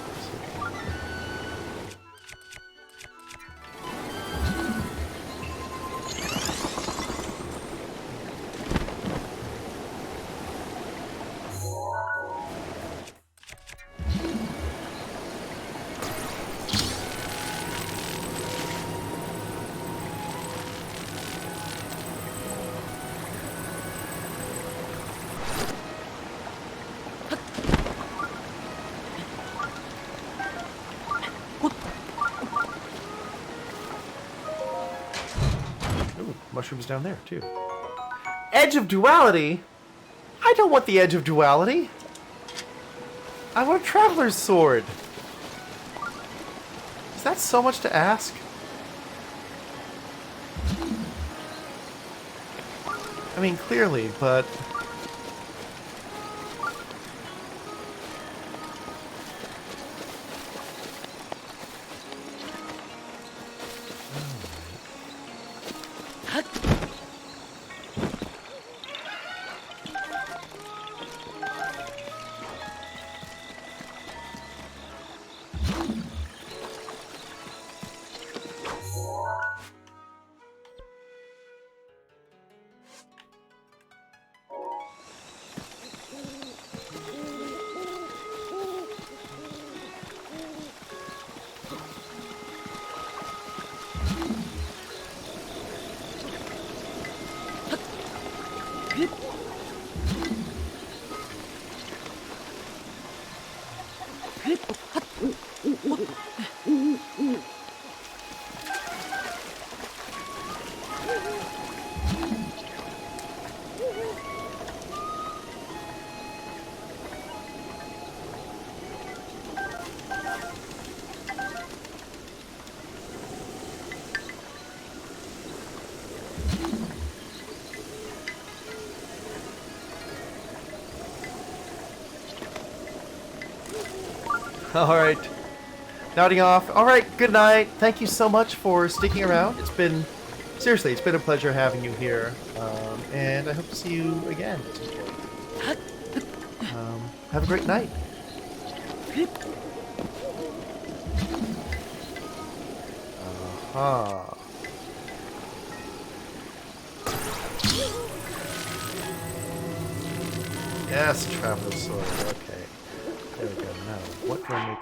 Mushrooms down there, too. Edge of Duality? I don't want the Edge of Duality. I want a Traveler's Sword. Is that so much to ask? I mean, clearly, but... Alright. Nodding off. Alright, good night. Thank you so much for sticking around. It's been, seriously, it's been a pleasure having you here. And I hope to see you again. Have a great night. Aha. Yes, Traveler's Sword. Okay. There we go. Now, what do I make?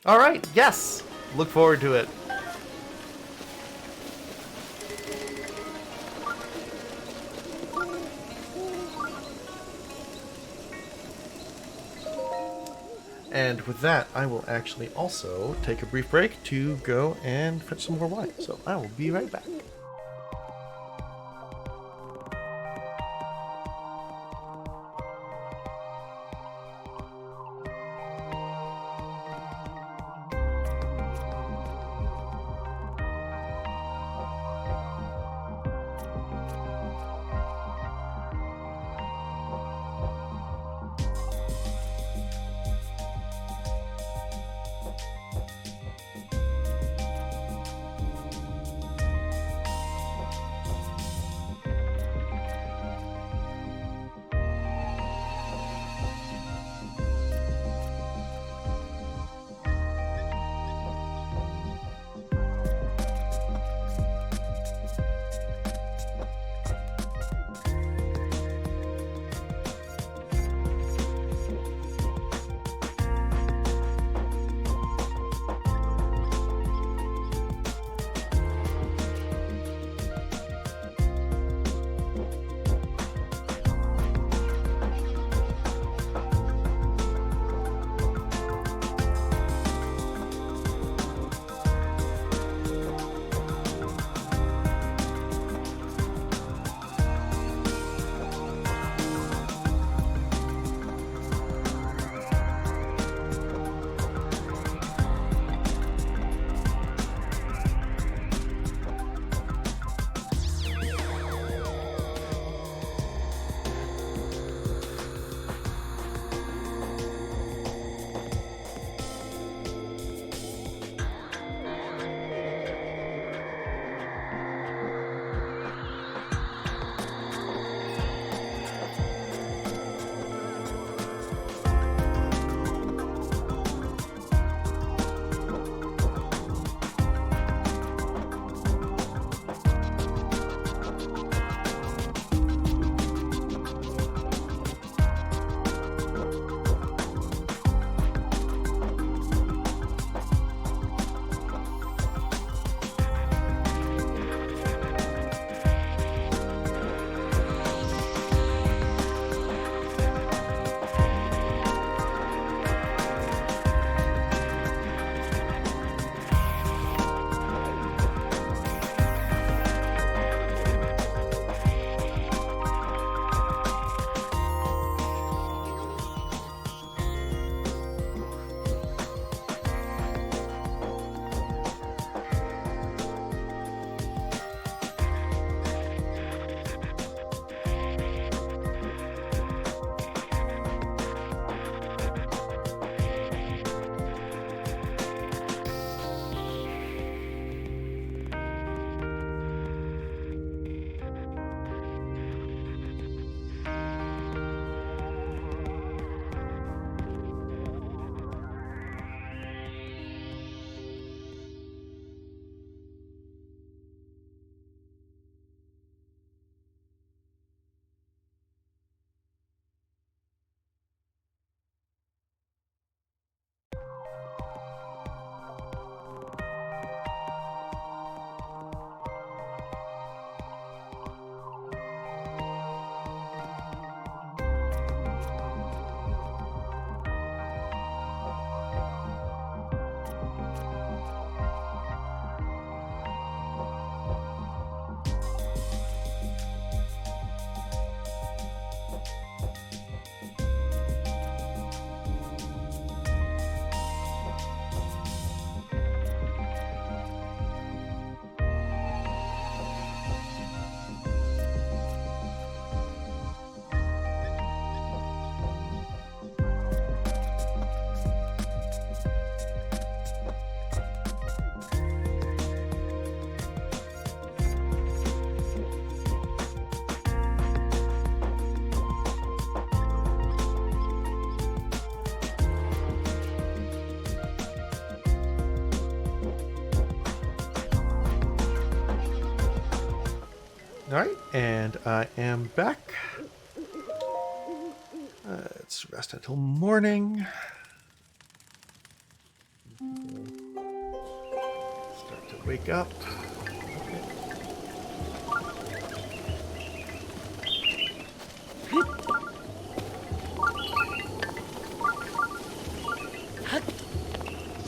All right. Yes. Look forward to it. And with that, I will actually also take a brief break to go and fetch some more wine. So I will be right back. Alright, and I am back. Let's rest until morning. Start to wake up.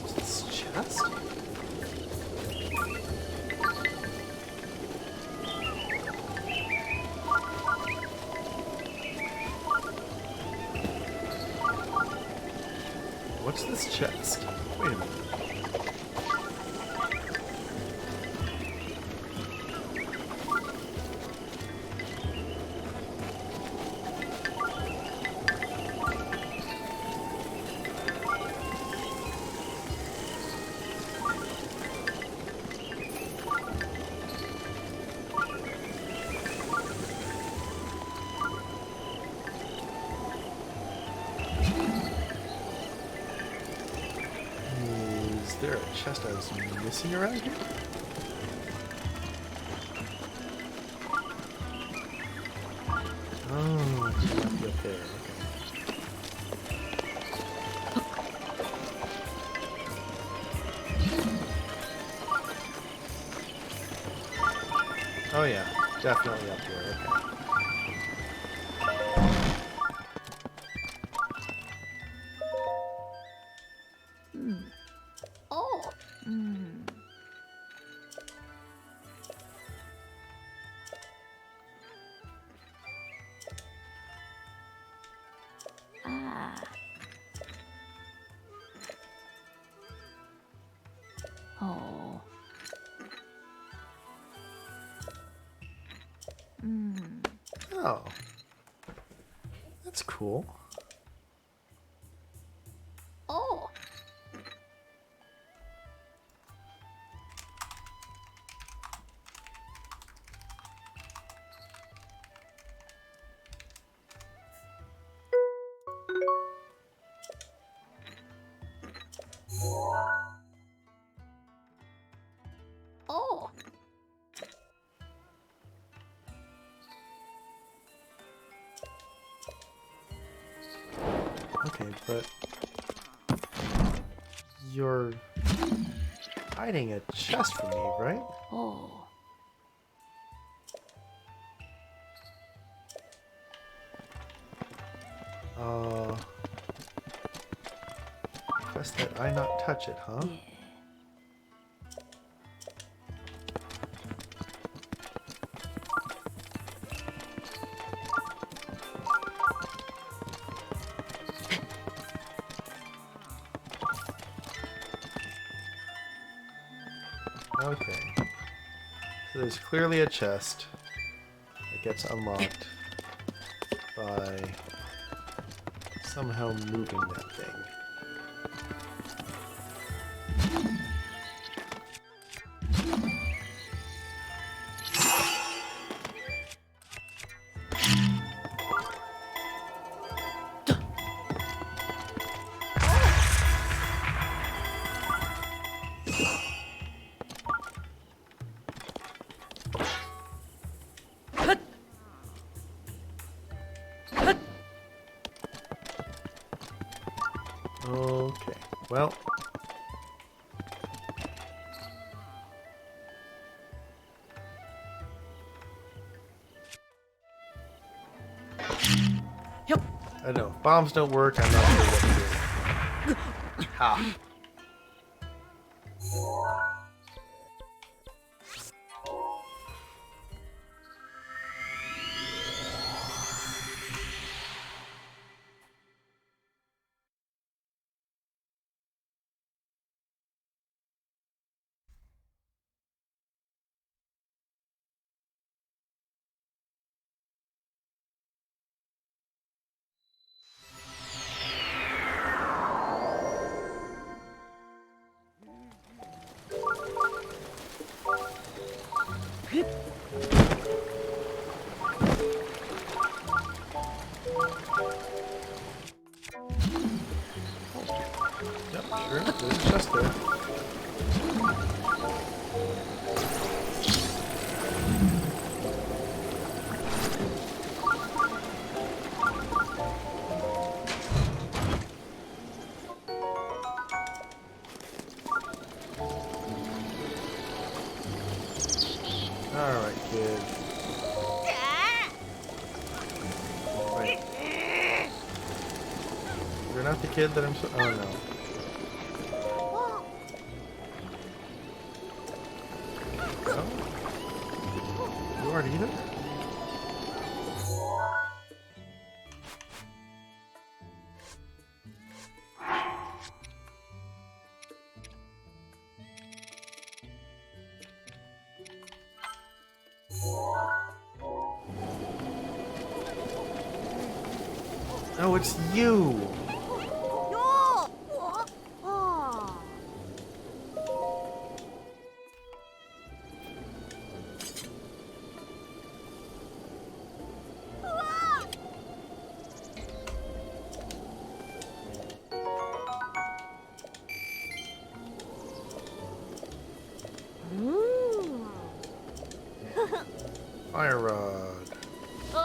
What's this chest? What's this chest? Wait a minute. Is there a chest I was missing around here? Oh, it might be up there. Okay. Oh yeah, definitely up here. Okay. Oh. Ah. Oh. Oh. That's cool. Oh. Oh. Okay, but you're hiding a chest from me, right? Oh. Request that I not touch it, huh? Yeah. Okay. So there's clearly a chest that gets unlocked by somehow moving that thing. Okay, well. Yep. I don't know. Bombs don't work. I'm not sure what to do. Ha. Yep, sure. There's a chest there. that the kid that I'm so... Oh, no. No? You aren't either? No, it's you! Fire rod. Do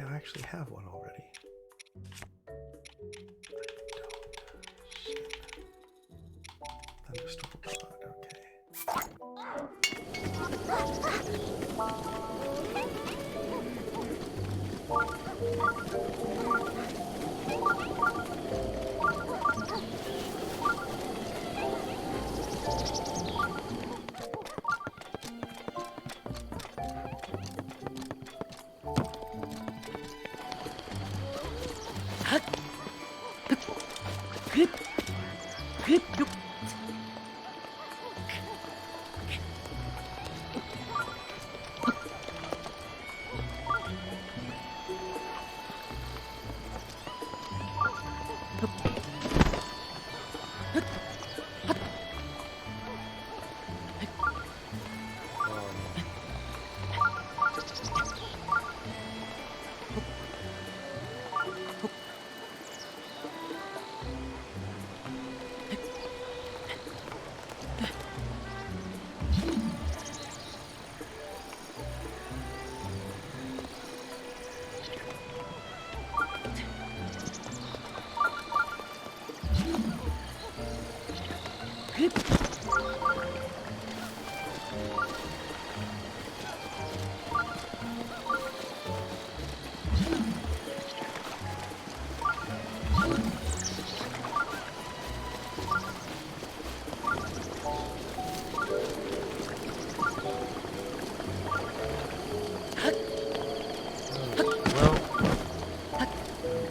I actually have one already? I don't. Shit. Thunderstorm rod, okay.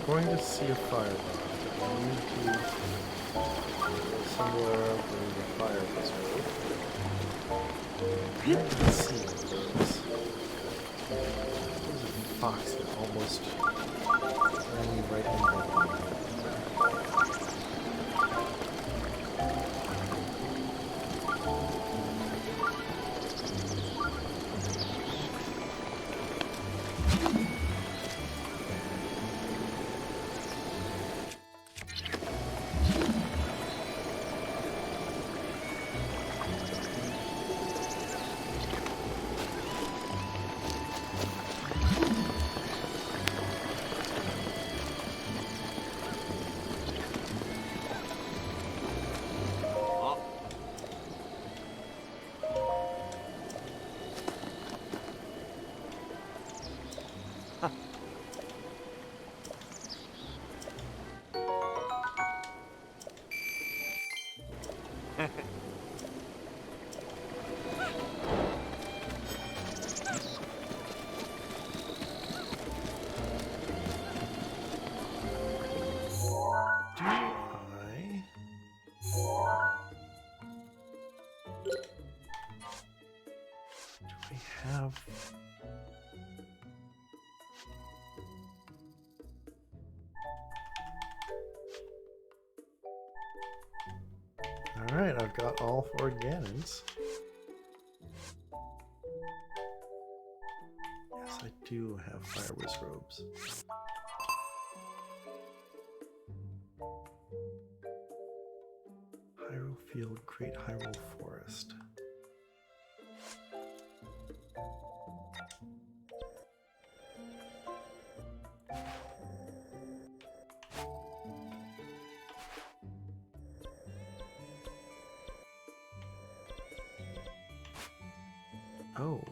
Going to see a fire rod. I need to go somewhere where the fire was moved. I didn't see one of those. There's a fox that almost ran me right into it. Alright, I've got all 4 Ganons. Yes, I do have Fire Whiz robes. Hyrule Field, Great Hyrule Forest. Oh.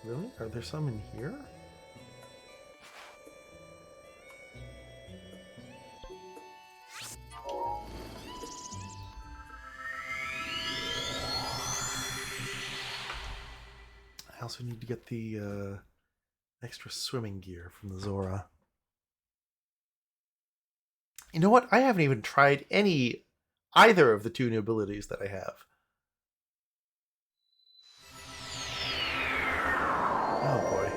Really? Are there some in here? also need to get the extra swimming gear from the Zora. You know what? I haven't even tried either of the two new abilities that I have. Oh boy.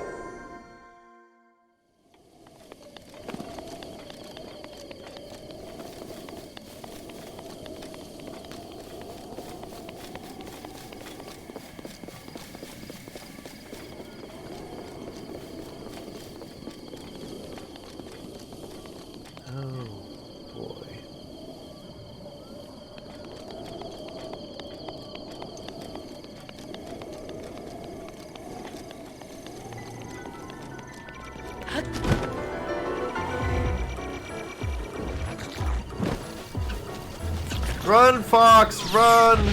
Run, Fox, run!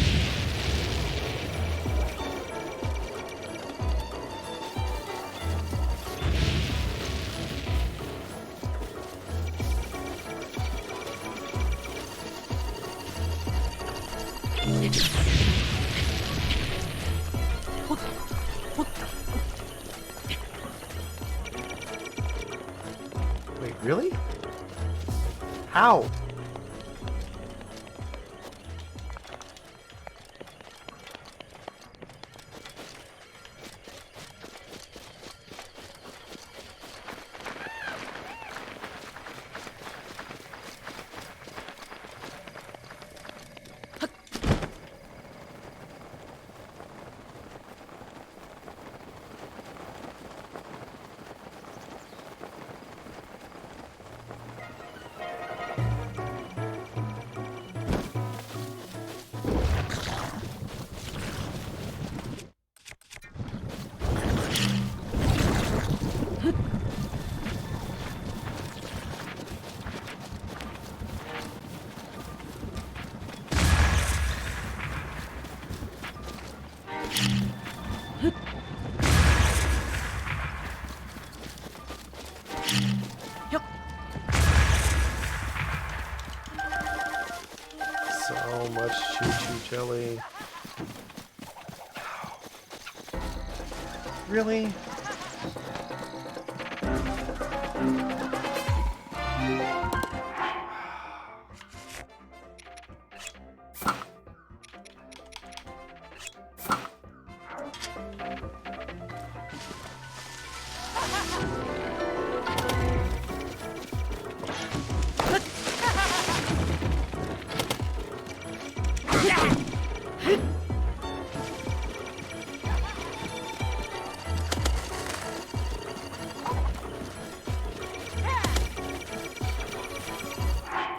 Wait, really? How? So much choo-choo jelly. Really?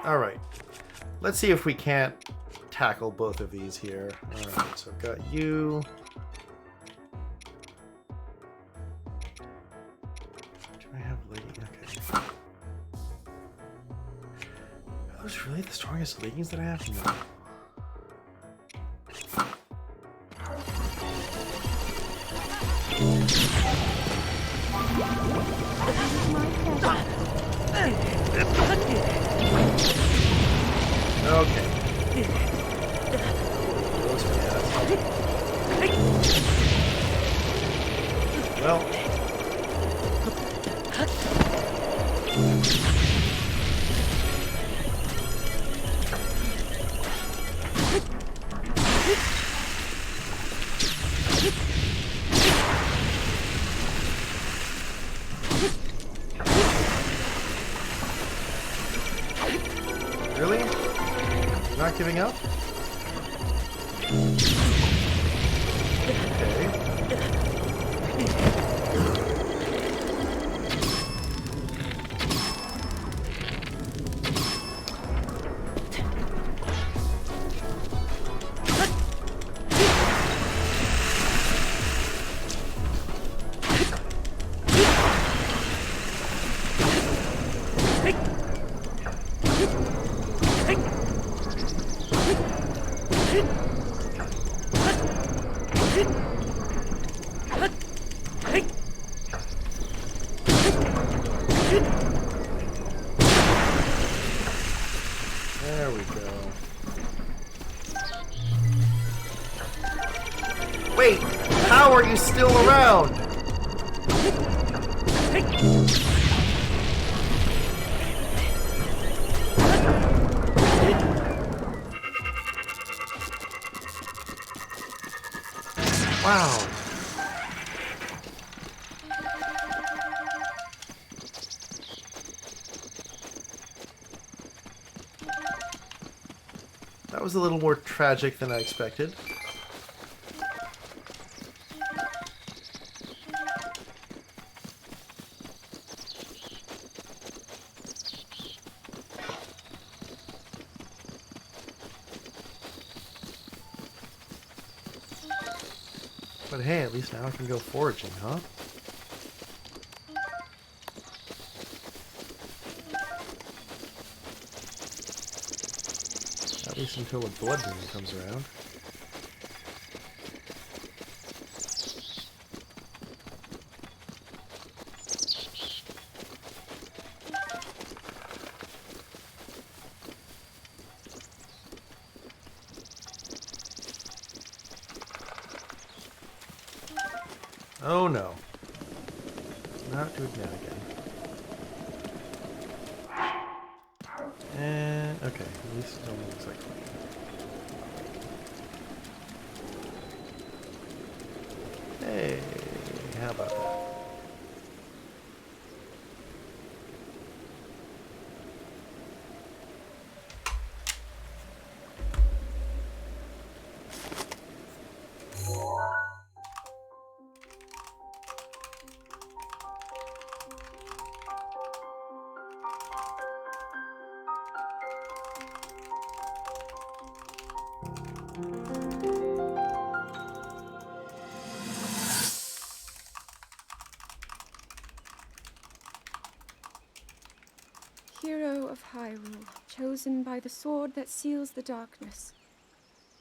Alright, let's see if we can't tackle both of these here. Alright, so I've got you. Do I have leggings? Okay. Are those really the strongest leggings that I have? No. Okay. Those well. Really? You're not giving up? Okay. Wow. That was a little more tragic than I expected. But hey, at least now I can go foraging, huh? At least until the blood moon comes around. Oh no. Not doing that again. And okay, at least it only looks like clean. Hey, how about that? Hero of Hyrule, chosen by the sword that seals the darkness.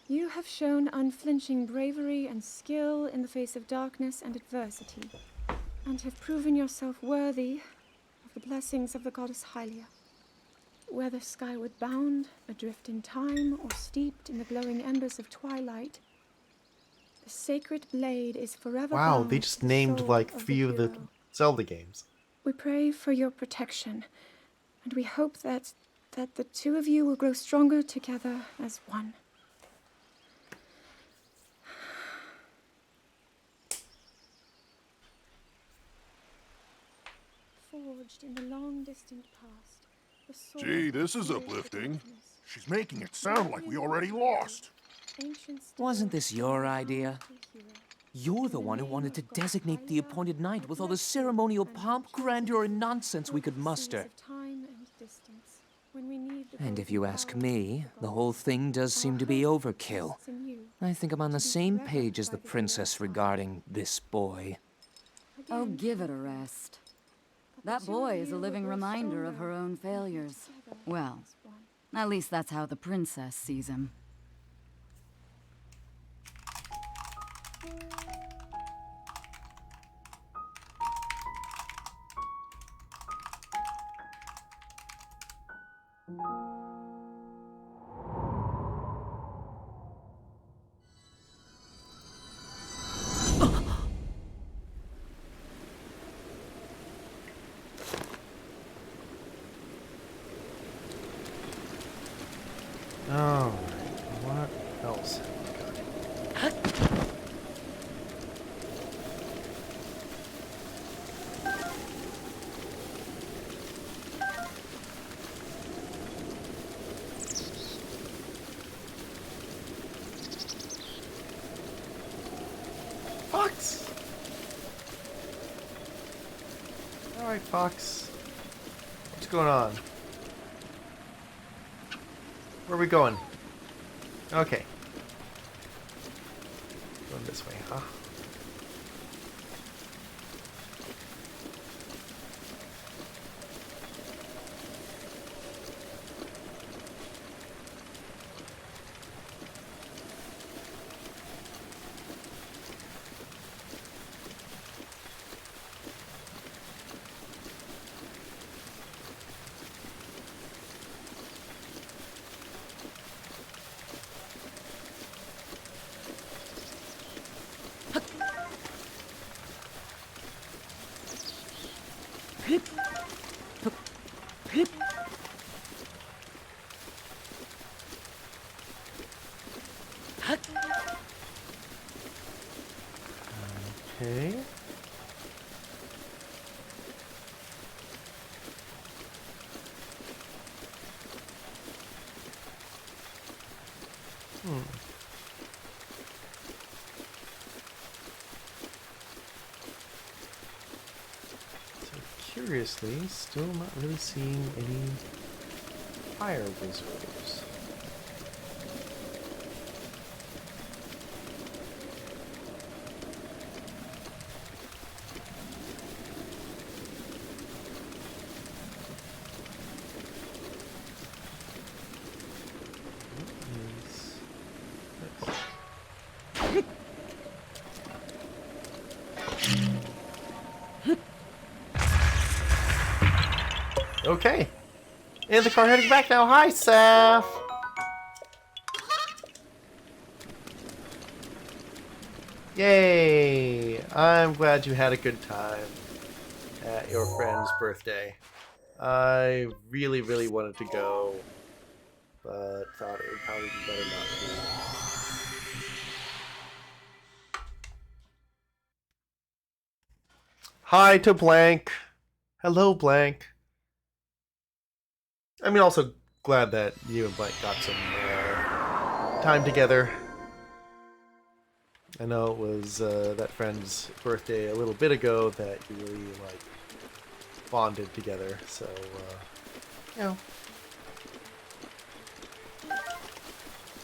You have shown unflinching bravery and skill in the face of darkness and adversity, and have proven yourself worthy of the blessings of the goddess Hylia. Whether skyward bound, adrift in time, or steeped in the glowing embers of twilight, the sacred blade is forever Wow, bound they to just the named soul like of 3 of the hero. Zelda games. We pray for your protection, and we hope that the two of you will grow stronger together as one. Forged in the long distant past, the sword Gee, this is of uplifting. darkness. She's making it sound like we already lost. Ancient Wasn't stories this your of idea? hero. You're the one who wanted to designate the appointed knight with all the ceremonial pomp, grandeur, and nonsense we could muster. Of time and distance, when we need the And if golden you ask power me, of the gods. whole thing does seem to be Our hope overkill. rests in you. I think I'm on the To be same forever page as by the the princess hero's side. regarding this boy. Oh, Again, give it a rest. but the That two boy of is you a will living grow reminder of stronger her own and come failures. together Well, as one. at least that's how the princess sees him. Alright, what else? Fox! Alright, Fox. What's going on? Where are we going? Okay. Going this way, huh? Okay. So curiously, still not really seeing any fire wizards. Okay. In the car heading back now. Hi, Saf. Yay. I'm glad you had a good time at your friend's birthday. I really, really wanted to go, but thought it would probably be better not to. Hi to Blank. Hello, Blank. I mean, also glad that you and Blank got some time together. I know it was that friend's birthday a little bit ago that you really, like, bonded together, so, you know.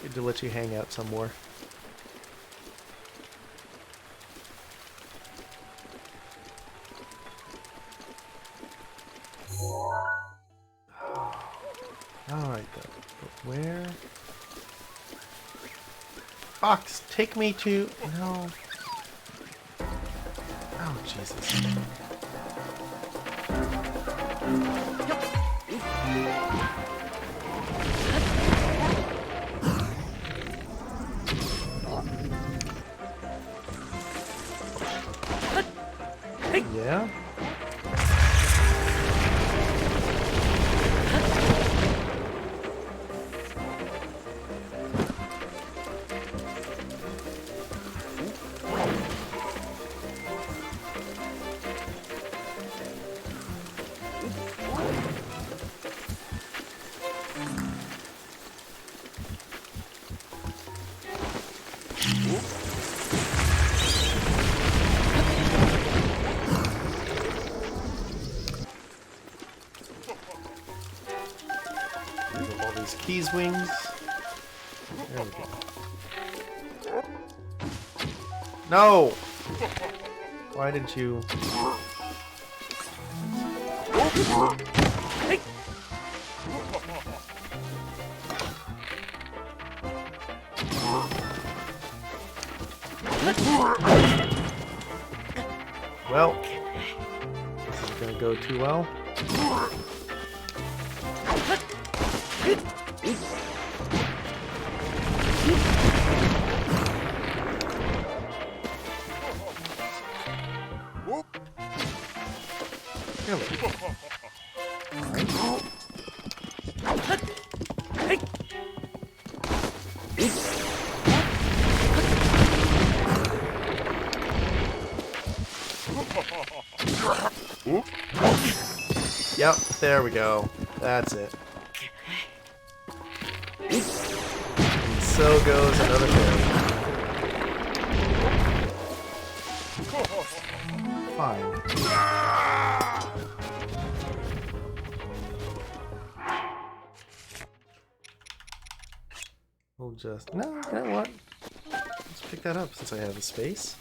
Good to let you hang out some more. Alright, though. But where? Fox, take me to... No. Oh, Jesus. Yeah? All these keys wings. There we go. No! Why did you... Well, this is gonna go too well. Yep, there we go. That's it. And so goes another fairy. Fine. We'll just... No, you know what? Let's pick that up since I have the space.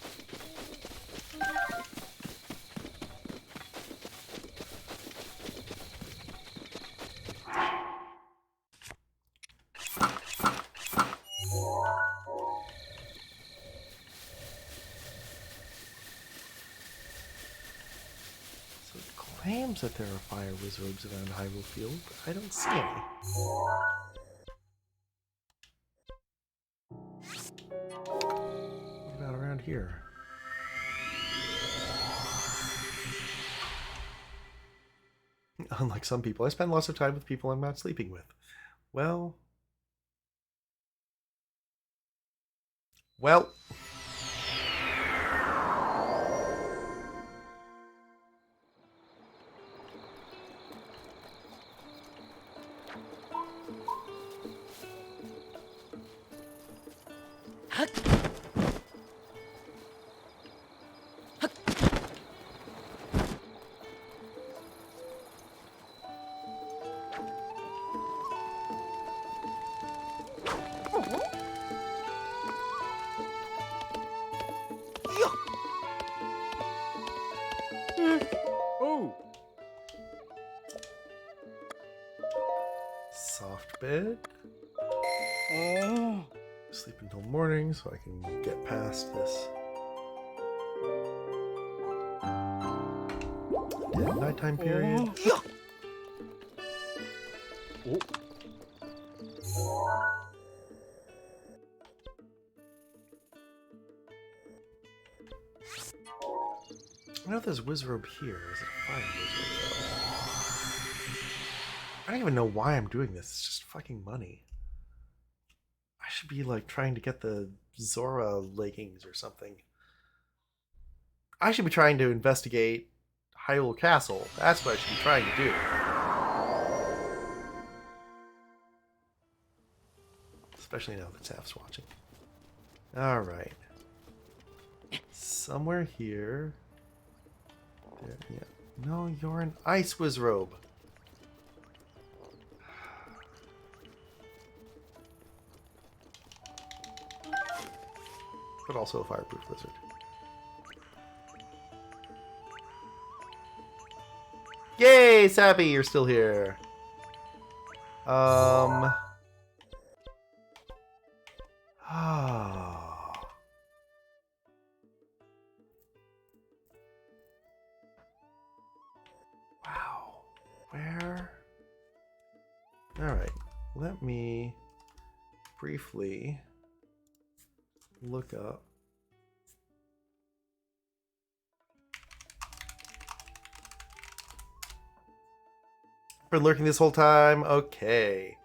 Claims that there are fire wizards around Hyrule Field, but I don't see any. What about around here? Unlike some people, I spend lots of time with people I'm not sleeping with. Well... Well... Oh! Soft bed. Oh! Sleep until morning so I can get past this dead nighttime period. Oh. I know there's Wizrobe here. Is it a fire Wizrobe though? I don't even know why I'm doing this. It's just fucking money. I should be like trying to get the Zora leggings or something. I should be trying to investigate Hyrule Castle. That's what I should be trying to do. Especially now that Saf's watching. Alright. Somewhere here. There, yeah. No, you're an Ice Wizrobe. But also a fireproof lizard. Yay, Sappy, you're still here. Oh. Wow. Where? Alright. Let me briefly look up. Been lurking this whole time? Okay.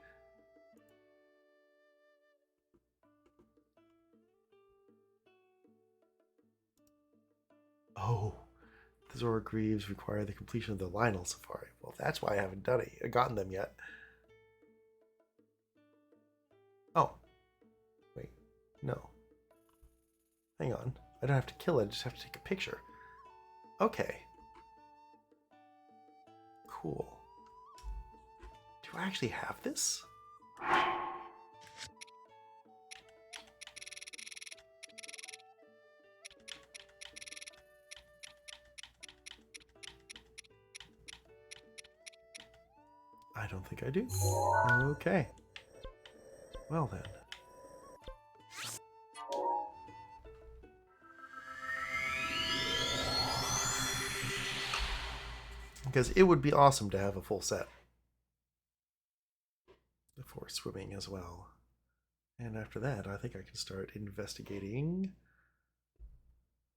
Oh. The Zora Greaves require the completion of the Lionel Safari. Well, that's why I haven't gotten them yet. Oh. Wait. No. Hang on. I don't have to kill it, I just have to take a picture. Okay. Cool. Do I actually have this? I don't think I do. Okay. Well then. Because it would be awesome to have a full set for swimming as well. And after that, I think I can start investigating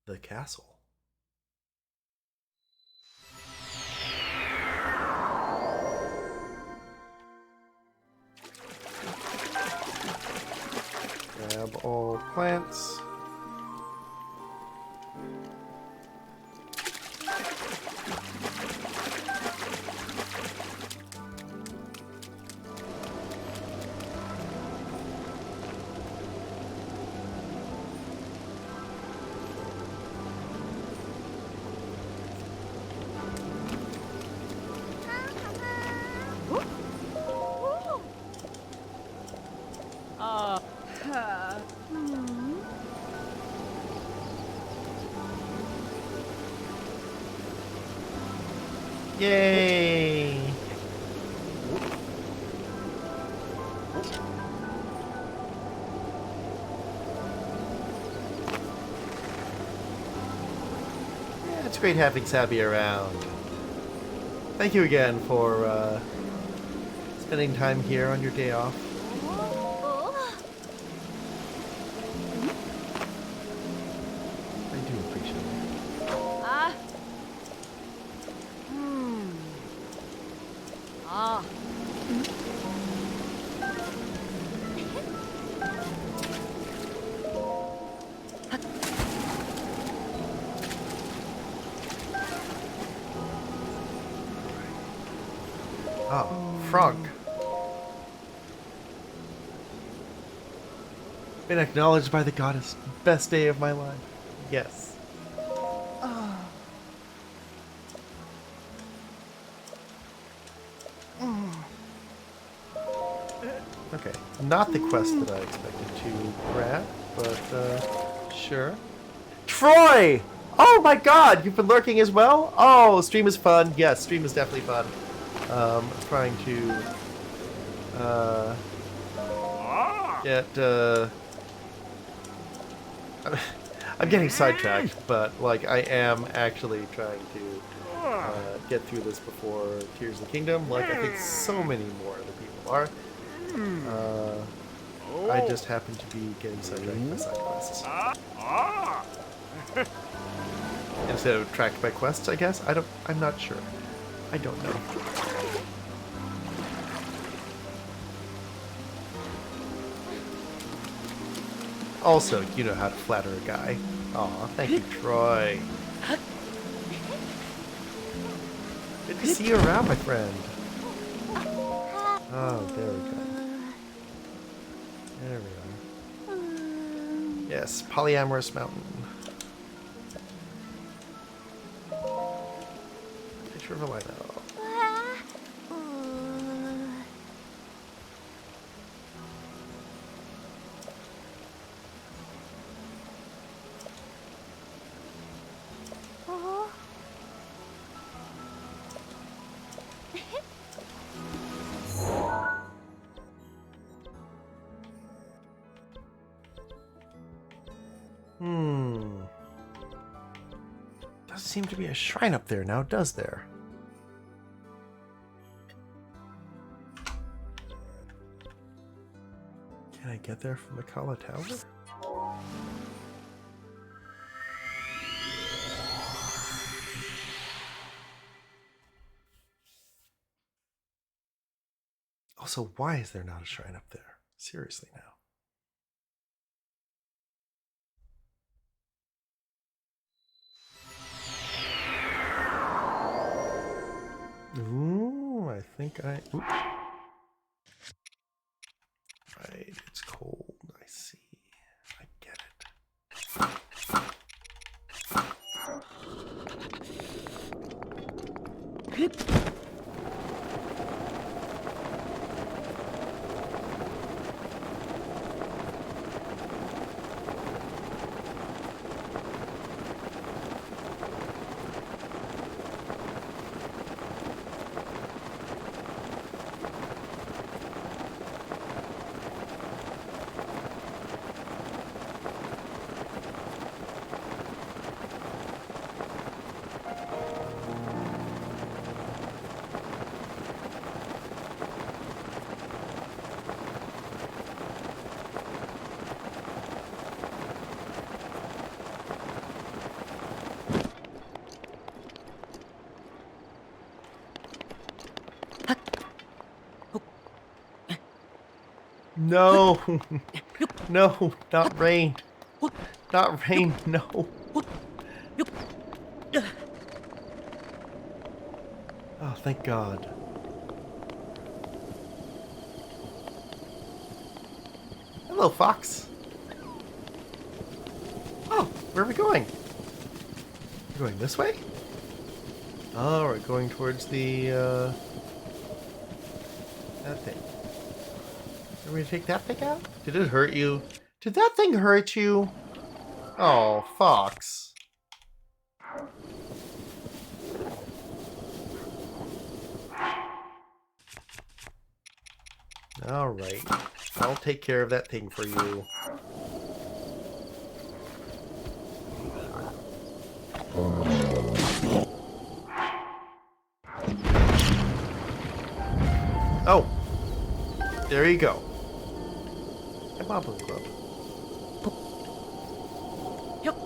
the castle. Grab all plants. Yay! Yeah, it's great having Sappy around. Thank you again for spending time here on your day off. I do appreciate it. Oh, frog. Been acknowledged by the goddess. Best day of my life. Yes. Okay, not the quest that I expected to grab, but sure. Troy! Oh my god, you've been lurking as well? Oh, stream is fun. Yes, stream is definitely fun. Trying to get I'm getting sidetracked, but like I am actually trying to get through this before Tears of the Kingdom, like I think so many more other people are. I just happen to be getting sidetracked by side quests. Instead of tracked by quests, I guess. I'm not sure. I don't know. Also, you know how to flatter a guy. Aw, thank you, Troy. Good to see you around, my friend. Oh, there we go. There we are. Yes, Polyamorous Mountain. Picture of a Lino. Doesn't seem to be a shrine up there now, does there? Can I get there from the Kala Tower? Also, why is there not a shrine up there? Seriously now. Ooh, I think I... Oops. Right, it's cold. I see. I get it. No, no, not rain. Not rain, no. Oh, thank God. Hello, Fox. Oh, where are we going? We're going this way? Oh, we're going towards the, that thing. Are we gonna take that thing out? Did it hurt you? Did that thing hurt you? Oh, Fox. Alright. I'll take care of that thing for you. Oh! There you go. A Moblin Club. Yep.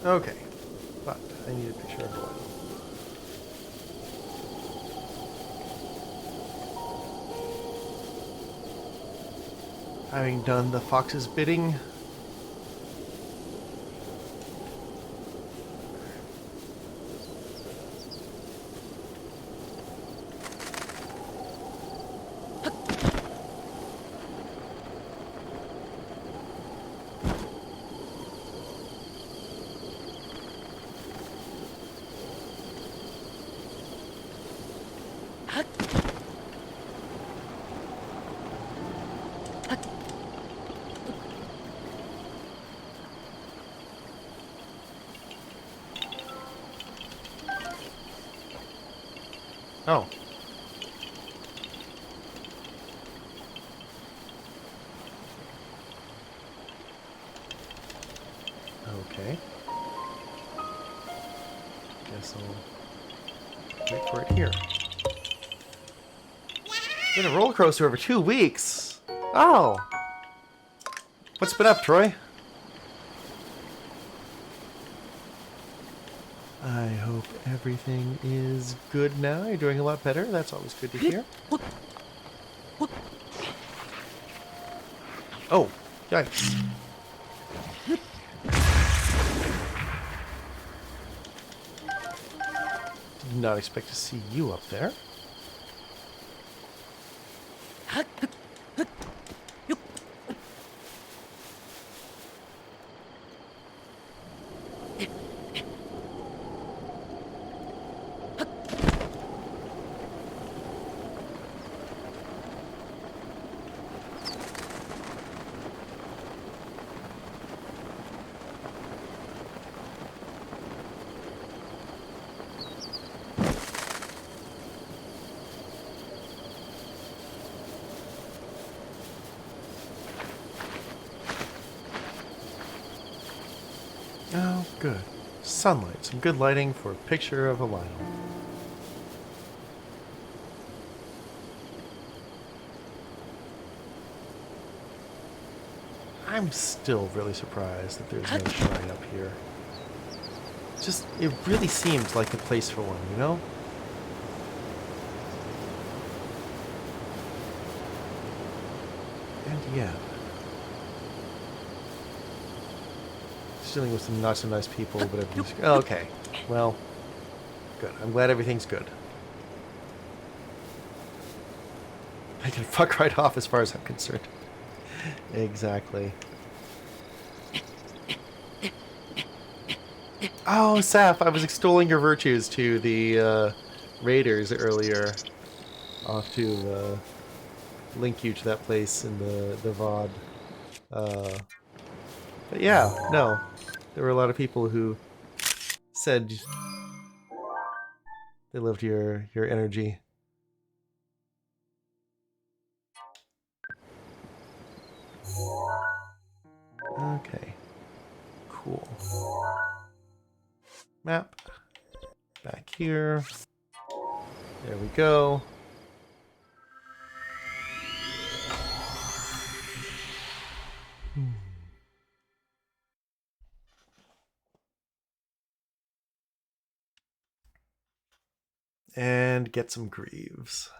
Okay. But I need a picture of one. Having done the fox's bidding. Oh. Okay. Guess I'll wait for it here. Been a roller coaster over 2 weeks. Oh. What's been up, Troy? I hope everything is good now. You're doing a lot better. That's always good to hear. Oh, yikes. Did not expect to see you up there. Oh, good. Sunlight. Some good lighting for a picture of a Lionel. I'm still really surprised that there's no shrine up here. Just, it really seems like the place for one, you know? And yet... dealing with some not so nice people, but everything's okay. Well, good. I'm glad everything's good. I can fuck right off as far as I'm concerned. Exactly. Oh, Saf, I was extolling your virtues to the raiders earlier. I'll have to link you to that place in the VOD. But yeah, no. There were a lot of people who said they loved your energy. Okay. Cool. Map. Back here. There we go. And get some greaves.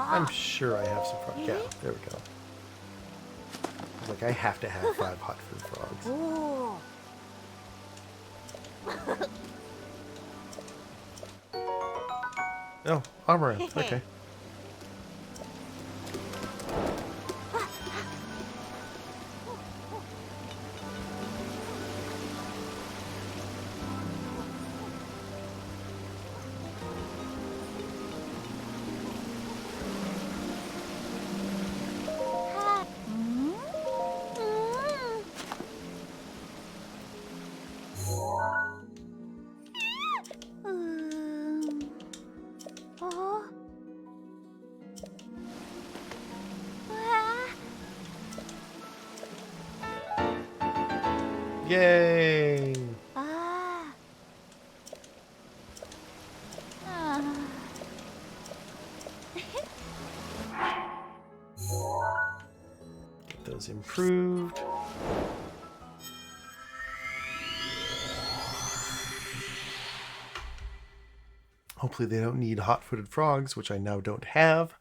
I'm sure I have some frogs. Yeah, there we go. I was like, I have to have 5 hot food frogs. Oh, Amaranth. Okay. Yay! Ah. Ah. Get those improved. Hopefully they don't need hot-footed frogs, which I now don't have.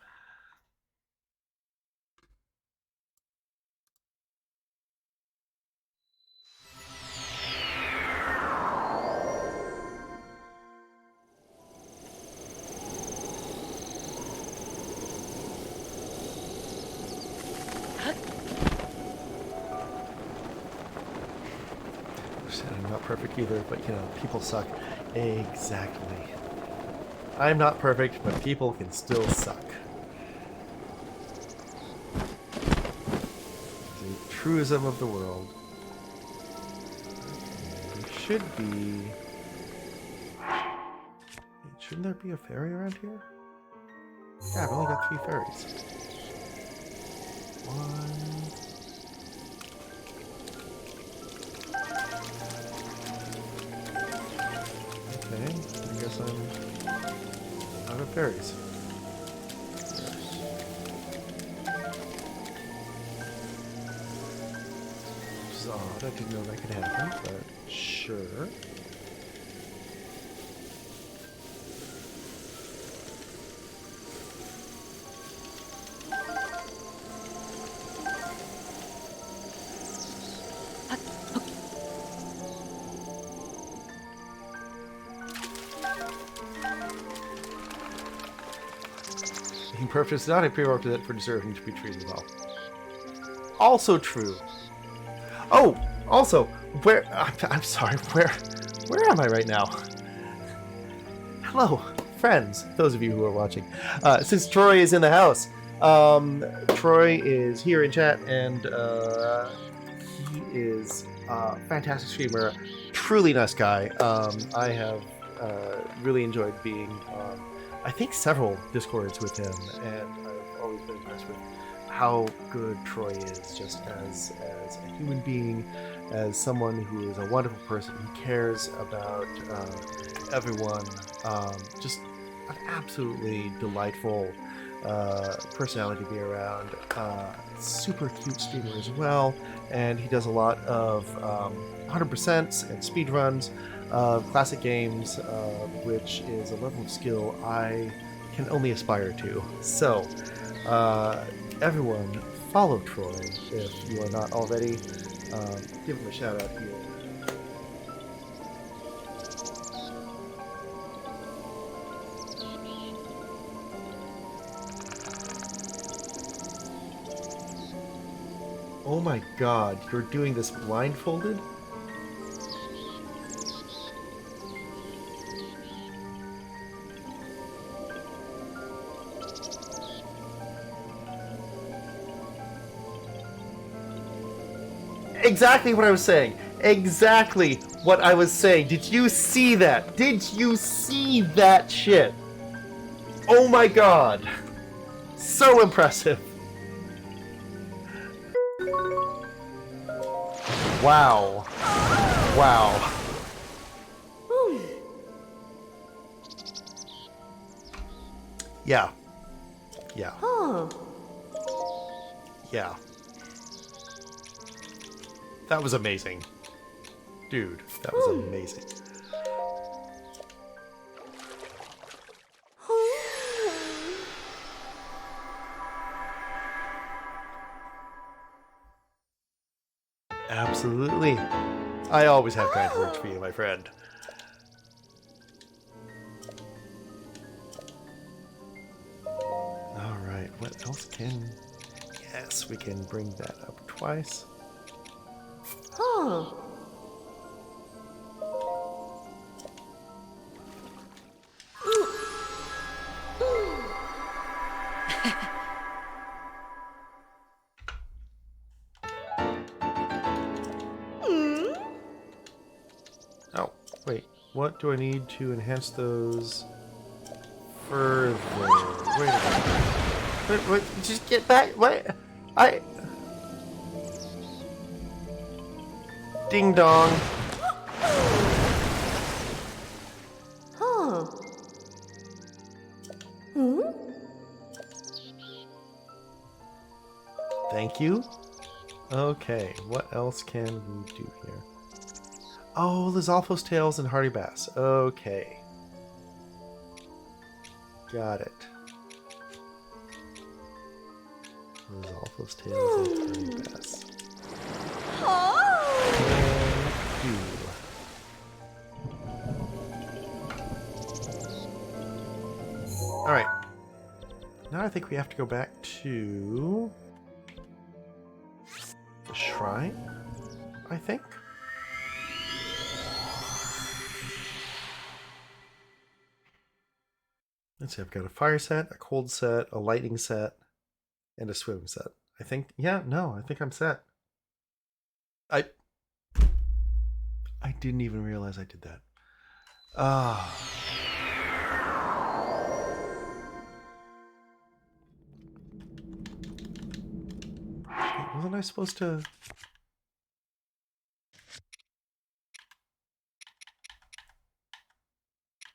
I'm not perfect either, but you know, people suck. Exactly. I'm not perfect, but people can still suck. It's a truism of the world. There should be... Shouldn't there be a ferry around here? Yeah, I've only got 3 ferries. 1... Okay, I guess I'm out of ferries. Which is odd, I didn't know that could happen, but sure. Imperfect is not a prerequisite for deserving to be treated well. Also true. Oh, also, where... I'm sorry, where am I right now? Hello, friends, those of you who are watching. Since Troy is in the house, Troy is here in chat, and he is a fantastic streamer, truly nice guy. I have really enjoyed being on, I think, several Discords with him, and I've always been impressed with how good Troy is, just as a human being, as someone who is a wonderful person who cares about everyone. Just an absolutely delightful personality to be around. Super cute streamer as well, and he does a lot of 100% and speedruns of classic games, which is a level of skill I can only aspire to. So, everyone, follow Troy if you are not already. Give him a shout out here. Oh my god, you're doing this blindfolded? Exactly what I was saying. Exactly what I was saying. Did you see that? Did you see that shit? Oh my god. So impressive. Wow. Wow. Yeah. Yeah. Yeah. That was amazing. Dude, that was amazing. Absolutely. I always have kind words for you, my friend. Alright, what else can... Yes, we can bring that up twice. Oh, wait. What do I need to enhance those further? Wait a minute. Wait, just get back. What? Ding dong. Huh. Hmm? Thank you. Okay, what else can we do here? Oh, Lizalfo's Tails and Hardy Bass. Okay. Got it. Lizalfo's Tails and Hardy Bass. Alright. Now I think we have to go back to the shrine, I think. Let's see, I've got a fire set, a cold set, a lightning set, and a swim set. I think, yeah, no, I think I'm set. I didn't even realize I did that. Wasn't I supposed to...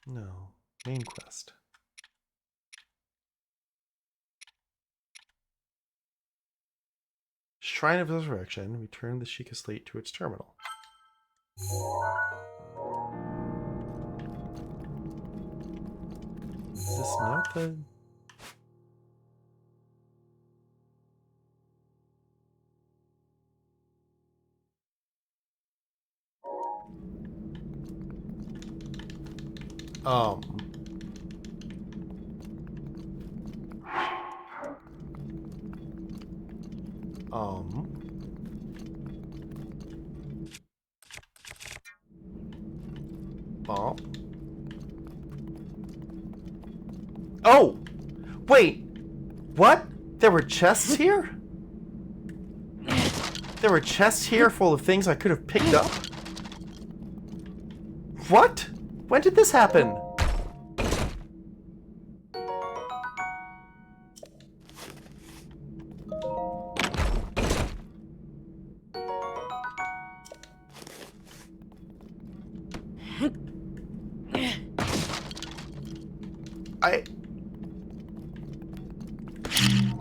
No, main quest. Shrine of Resurrection. Return the Sheikah Slate to its terminal. Is this not the... Um... Oh! Wait! What? There were chests here? There were chests here full of things I could have picked up? What? When did this happen?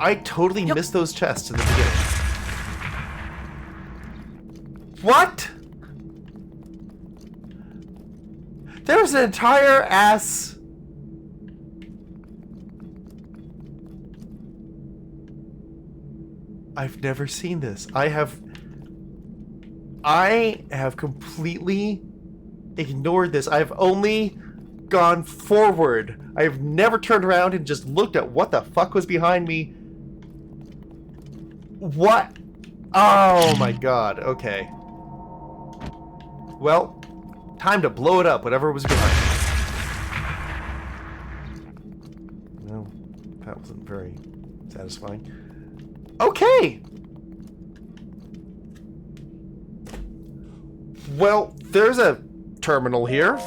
I totally missed those chests in the beginning. What? There was an entire ass... I've never seen this. I have completely ignored this. I've only gone forward. I've never turned around and just looked at what the fuck was behind me. What? Oh my god, okay. Well, time to blow it up, whatever was behind me. No, that wasn't very satisfying. Okay! Well, there's a terminal here.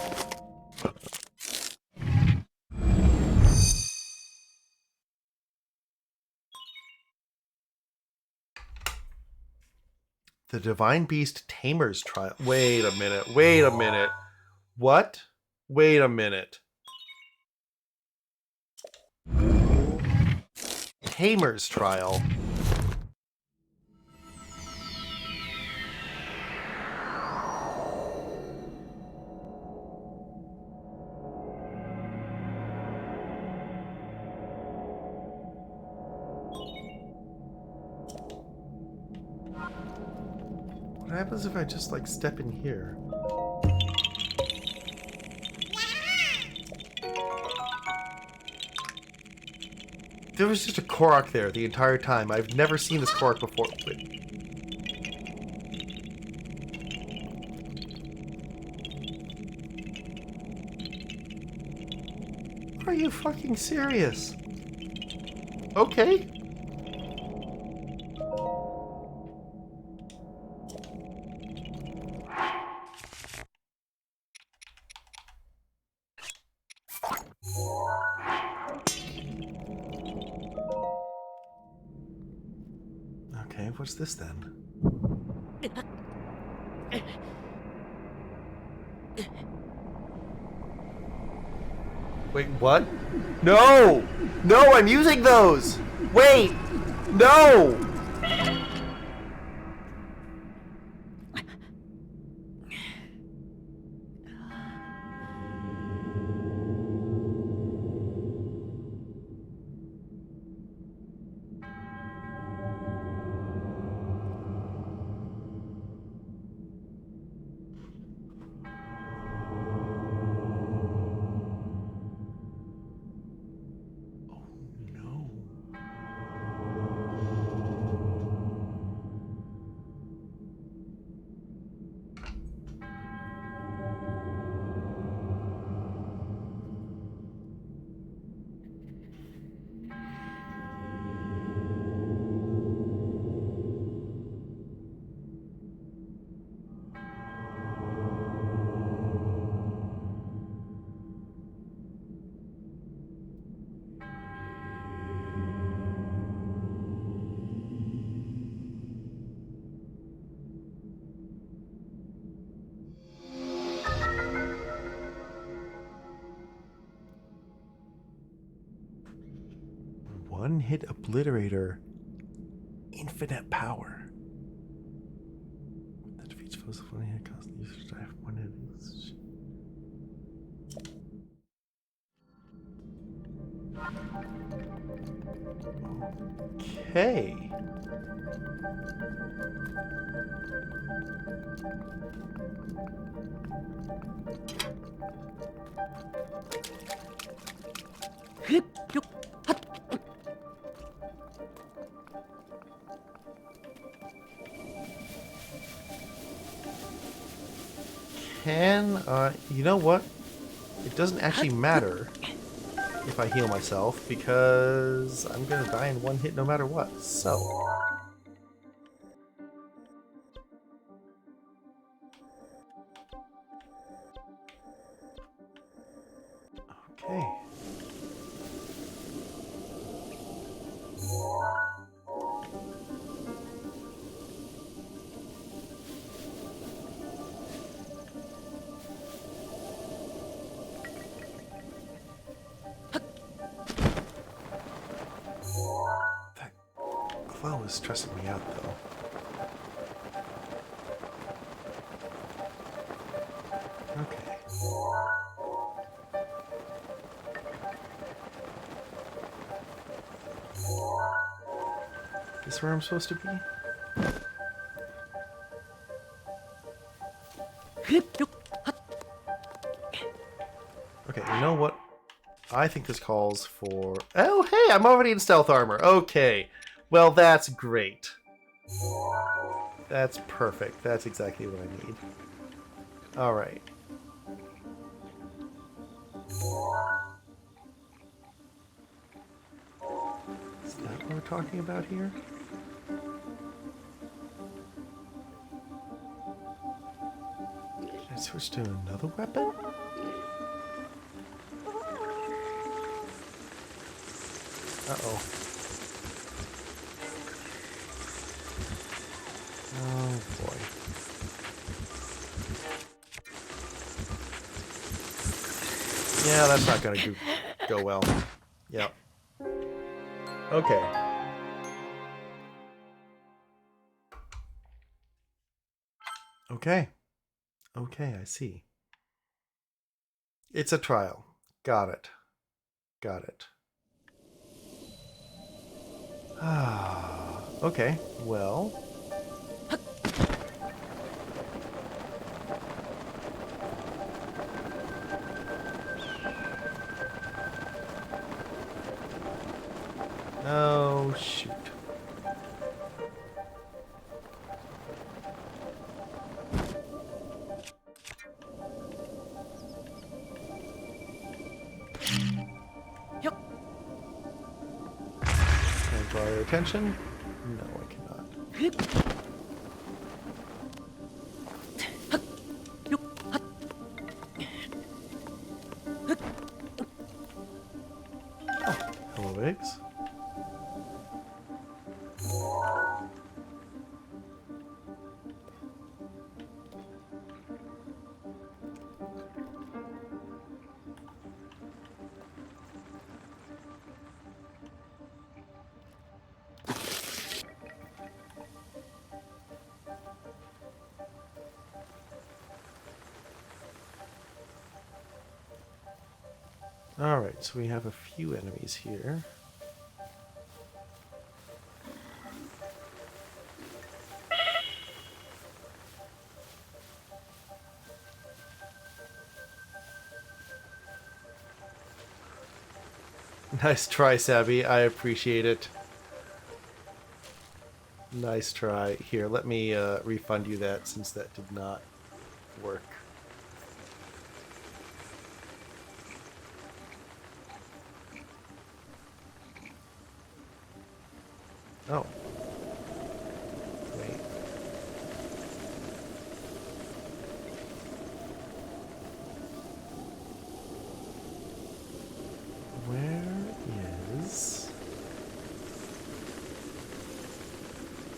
The Divine Beast Tamer's Trial. Wait a minute. Wait a minute. What? Wait a minute. Tamer's Trial. What happens if I just like step in here? There was just a Korok there the entire time. I've never seen this Korok before. Wait. Are you fucking serious? Okay. Okay, what's this then? Wait, what? No! No, I'm using those! Wait! No! One hit obliterator. Infinite power. That defeats foes of one hit, cost the user to die for one hit. Okay. You know what? It doesn't actually matter if I heal myself because I'm gonna die in one hit no matter what. So. Okay. Glow is stressing me out, though. Okay. Is this where I'm supposed to be? Okay, you know what? I think this calls for... Oh, hey, I'm already in stealth armor. Okay. Well, that's great. That's perfect. That's exactly what I need. Alright. Is that what we're talking about here? Can I switch to another weapon? Uh-oh. Oh boy. Yeah, that's not gonna go well. Yep. Okay. Okay. Okay, I see. It's a trial. Got it. Got it. Ah. Okay, well... Oh, shoot. Yep. Can I draw your attention? No, I cannot. Oh, hello, eggs. Alright, so we have a few enemies here. Nice try, Sabby. I appreciate it. Nice try. Here, let me refund you that since that did not work. Oh. Wait.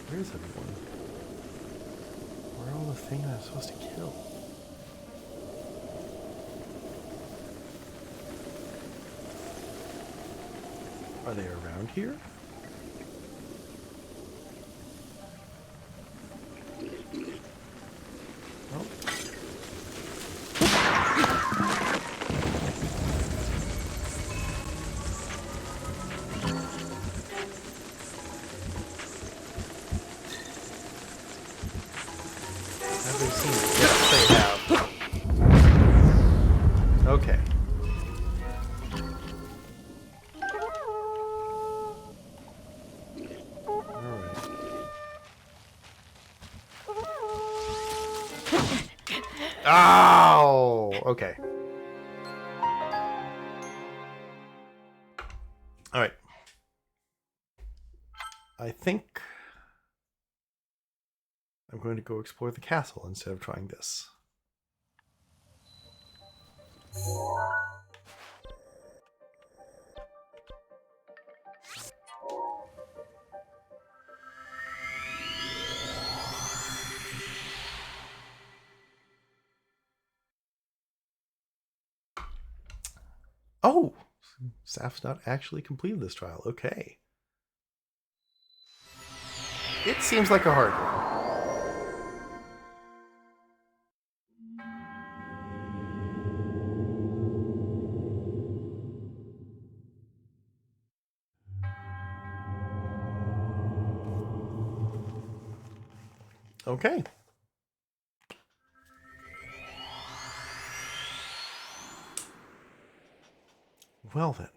Where's everyone? Where are all the things I'm supposed to kill? Are they around here? Oh. Have they seen it? Yes, they have. Okay. Ow! Okay. Alright. I think I'm going to go explore the castle instead of trying this. Oh! Saf's not actually completed this trial. Okay. It seems like a hard one. Okay. Well then.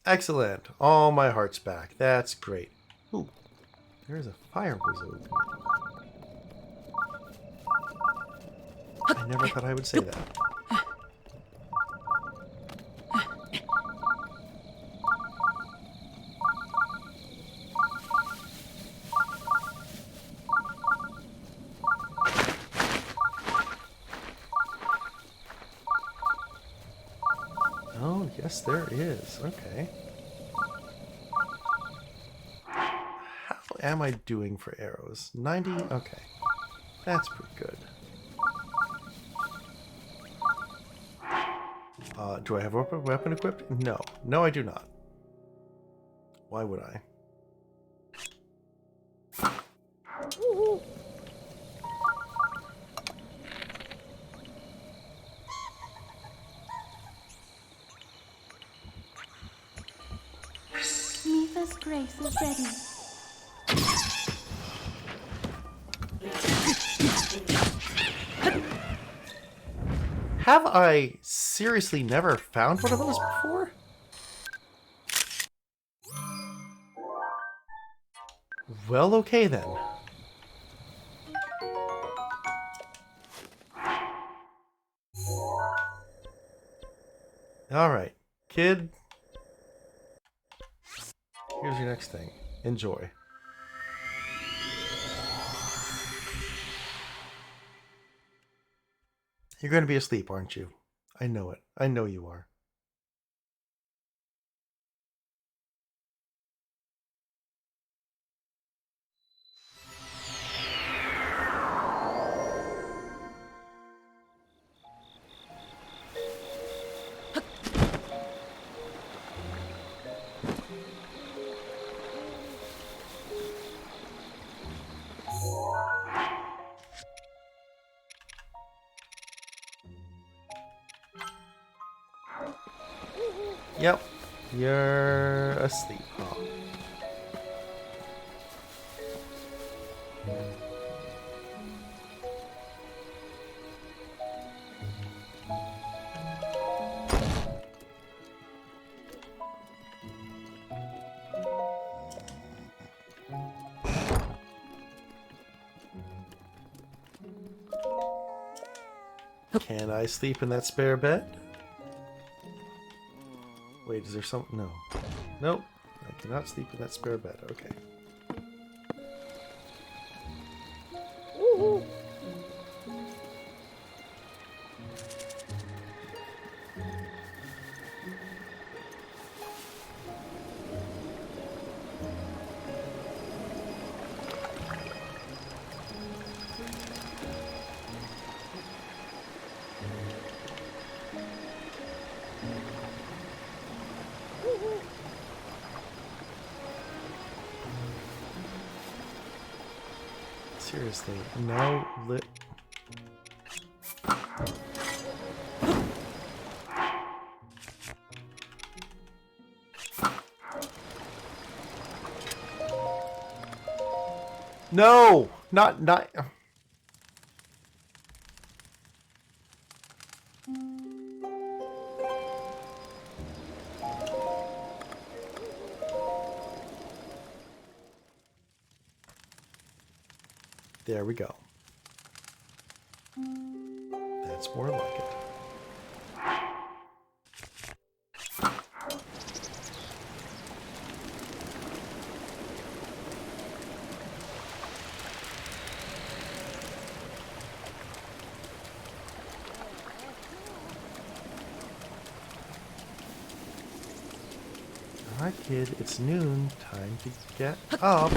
Excellent. All my heart's back. That's great. Ooh, there's a fire wizard. I never thought I would say that. Oh, yes, there is. Okay. How am I doing for arrows? 90? Okay. That's pretty good. Do I have a weapon equipped? No. No, I do not. Why would I? Mifa's grace is ready. Have I seriously never found one of those before? Well, okay then. Alright, kid. Here's your next thing. Enjoy. You're going to be asleep, aren't you? I know it. I know you are. Yep. You're asleep, huh? Can I sleep in that spare bed? Wait, is there something? No. Nope. I cannot sleep in that spare bed. Okay. Seriously, no lit. No, not. There we go. That's more like it. Alright, kid, it's noon. Time to get up.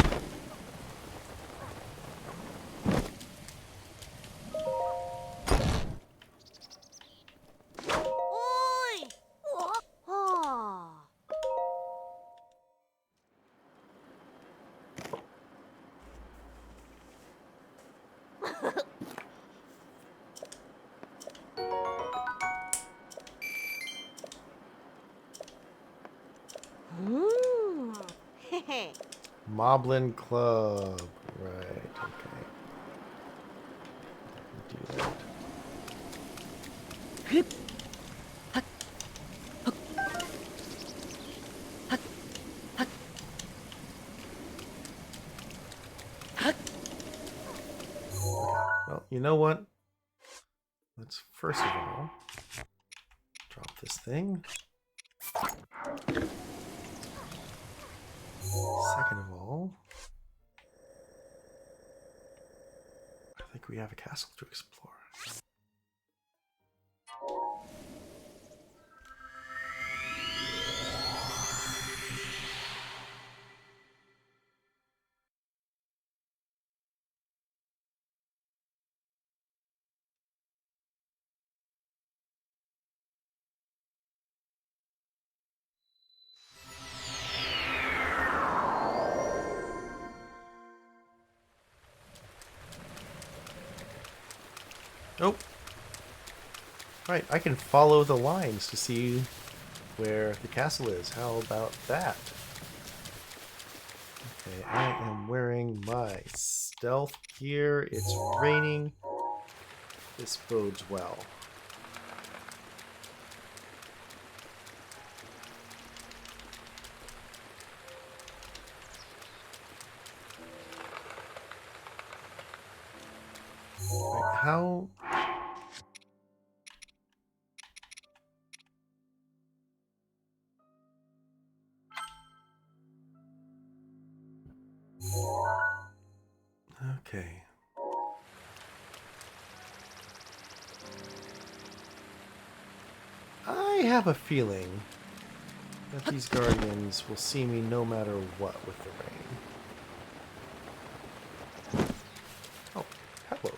Moblin Club. Right, okay. Do that. Well, you know what? Let's first of all drop this thing. Second of all, I think we have a castle to explore. Nope. Right, I can follow the lines to see where the castle is. How about that? Okay, I am wearing my stealth gear. It's raining. This bodes well. Right, how... Okay. I have a feeling that these guardians will see me no matter what with the rain. Oh, hello.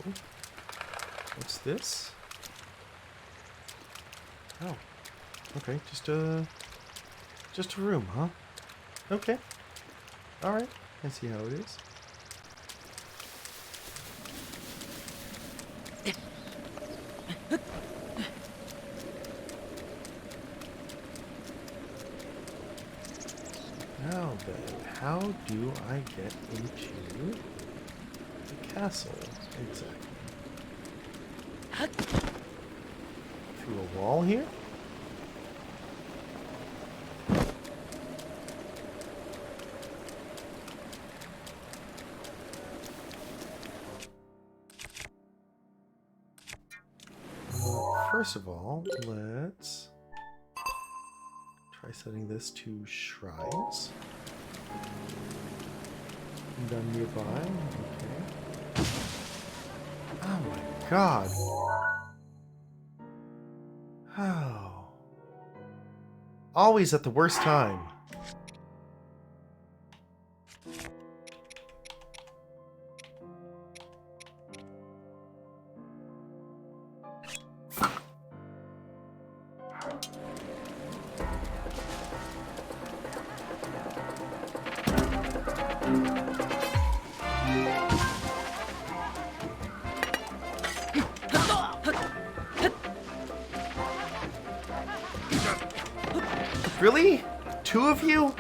What's this? Oh, okay, just a room, huh? Okay. All right, I see how it is. how do I get into the castle? Exactly. Through a wall here? First of all, let's try setting this to shrines. Done nearby. Okay. Oh my god. Oh. Always at the worst time. Really? Two of you?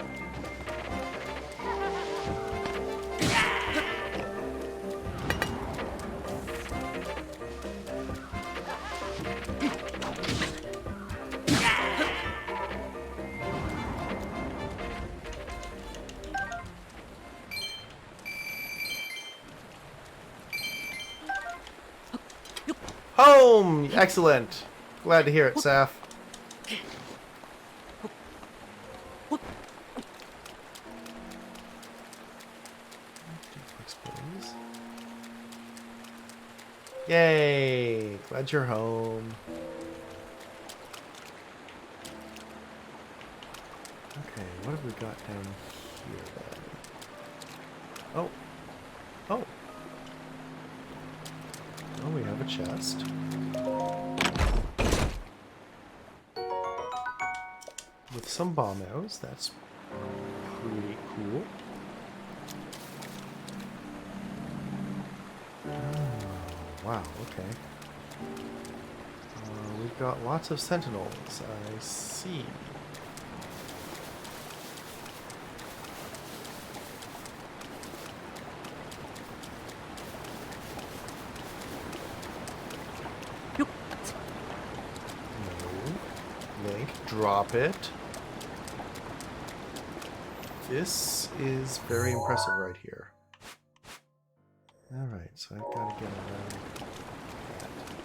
Home! Excellent. Glad to hear it, Saf. Yay! Glad you're home. Okay, what have we got down here then? Oh. Oh. Oh, we have a chest. With some bomb arrows, that's pretty cool. Wow, okay. We've got lots of sentinels, I see. No. Link, drop it. This is very impressive right here. Alright, so I've got to get around that.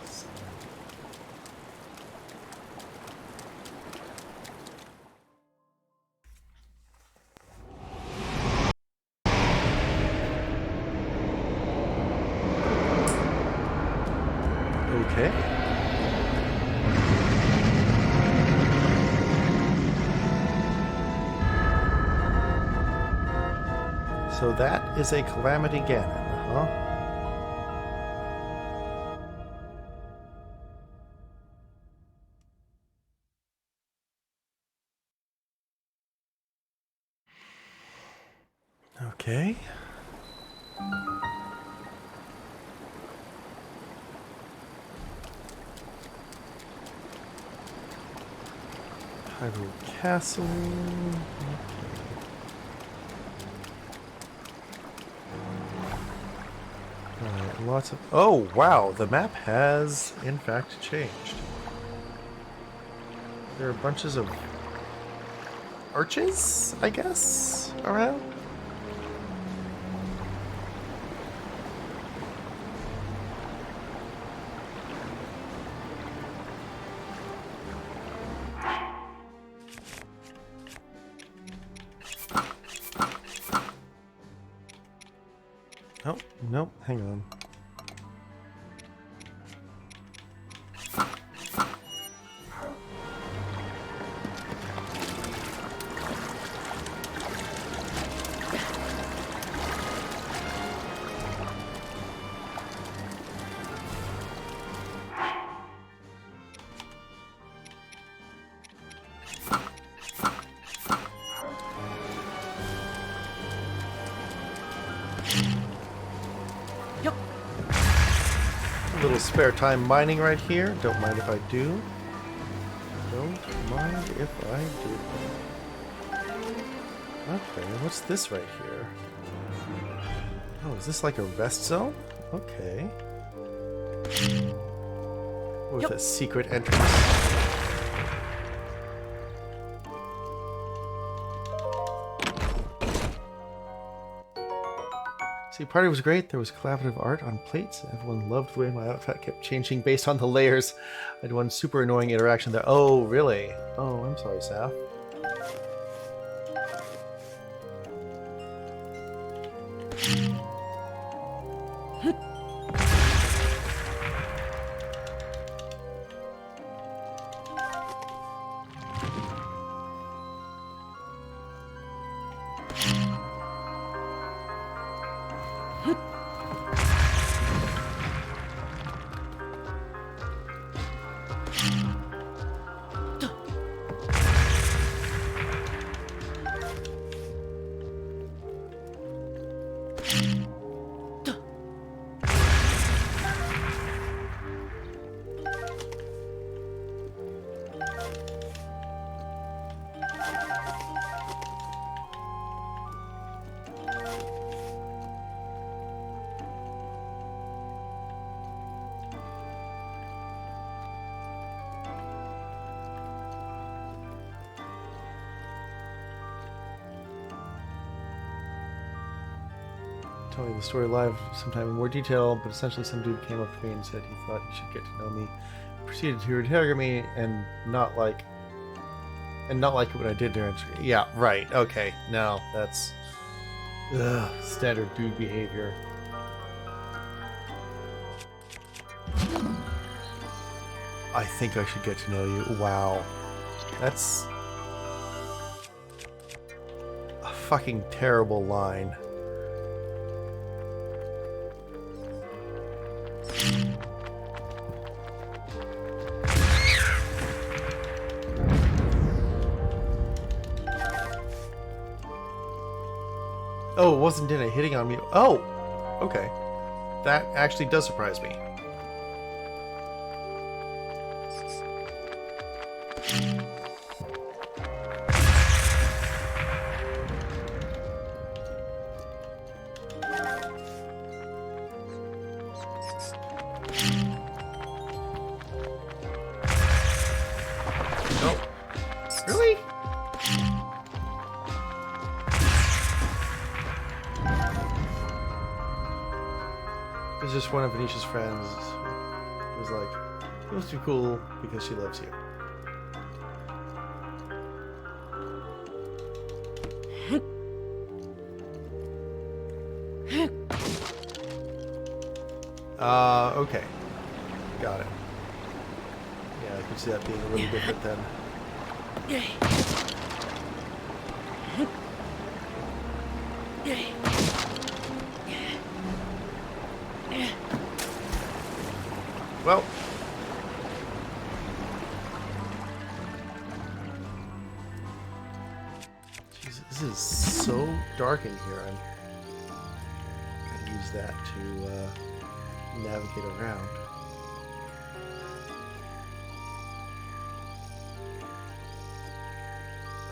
So. Okay. So that is a Calamity Ganon. Huh? Okay. Hyrule Castle. Lots of... Oh, wow. The map has, in fact, changed. There are bunches of arches, I guess, around. Oh, nope, hang on. Little spare time mining right here. Don't mind if I do. Don't mind if I do. Okay, what's this right here? Oh, is this like a rest zone? Okay. With a secret entrance. See, party was great. There was collaborative art on plates. Everyone loved the way my outfit kept changing based on the layers. I had one super annoying interaction there. Oh, really? Oh, I'm sorry, Saf. Telling the story live sometime in more detail, but essentially some dude came up to me and said he thought he should get to know me. He proceeded to interrogate me and not like it when I did there. Yeah, right. Okay. No, that's standard dude behavior. I think I should get to know you. Wow. That's a fucking terrible line. Oh, it wasn't Dana hitting on me. Oh, okay. That actually does surprise me. Oh, really? It was just one of Venetia's friends. It was like, it must be cool because she loves you. Okay. Got it. Yeah, I can see that being a little different then. Well. Jesus, this is so dark in here. I'm gonna use that to navigate around.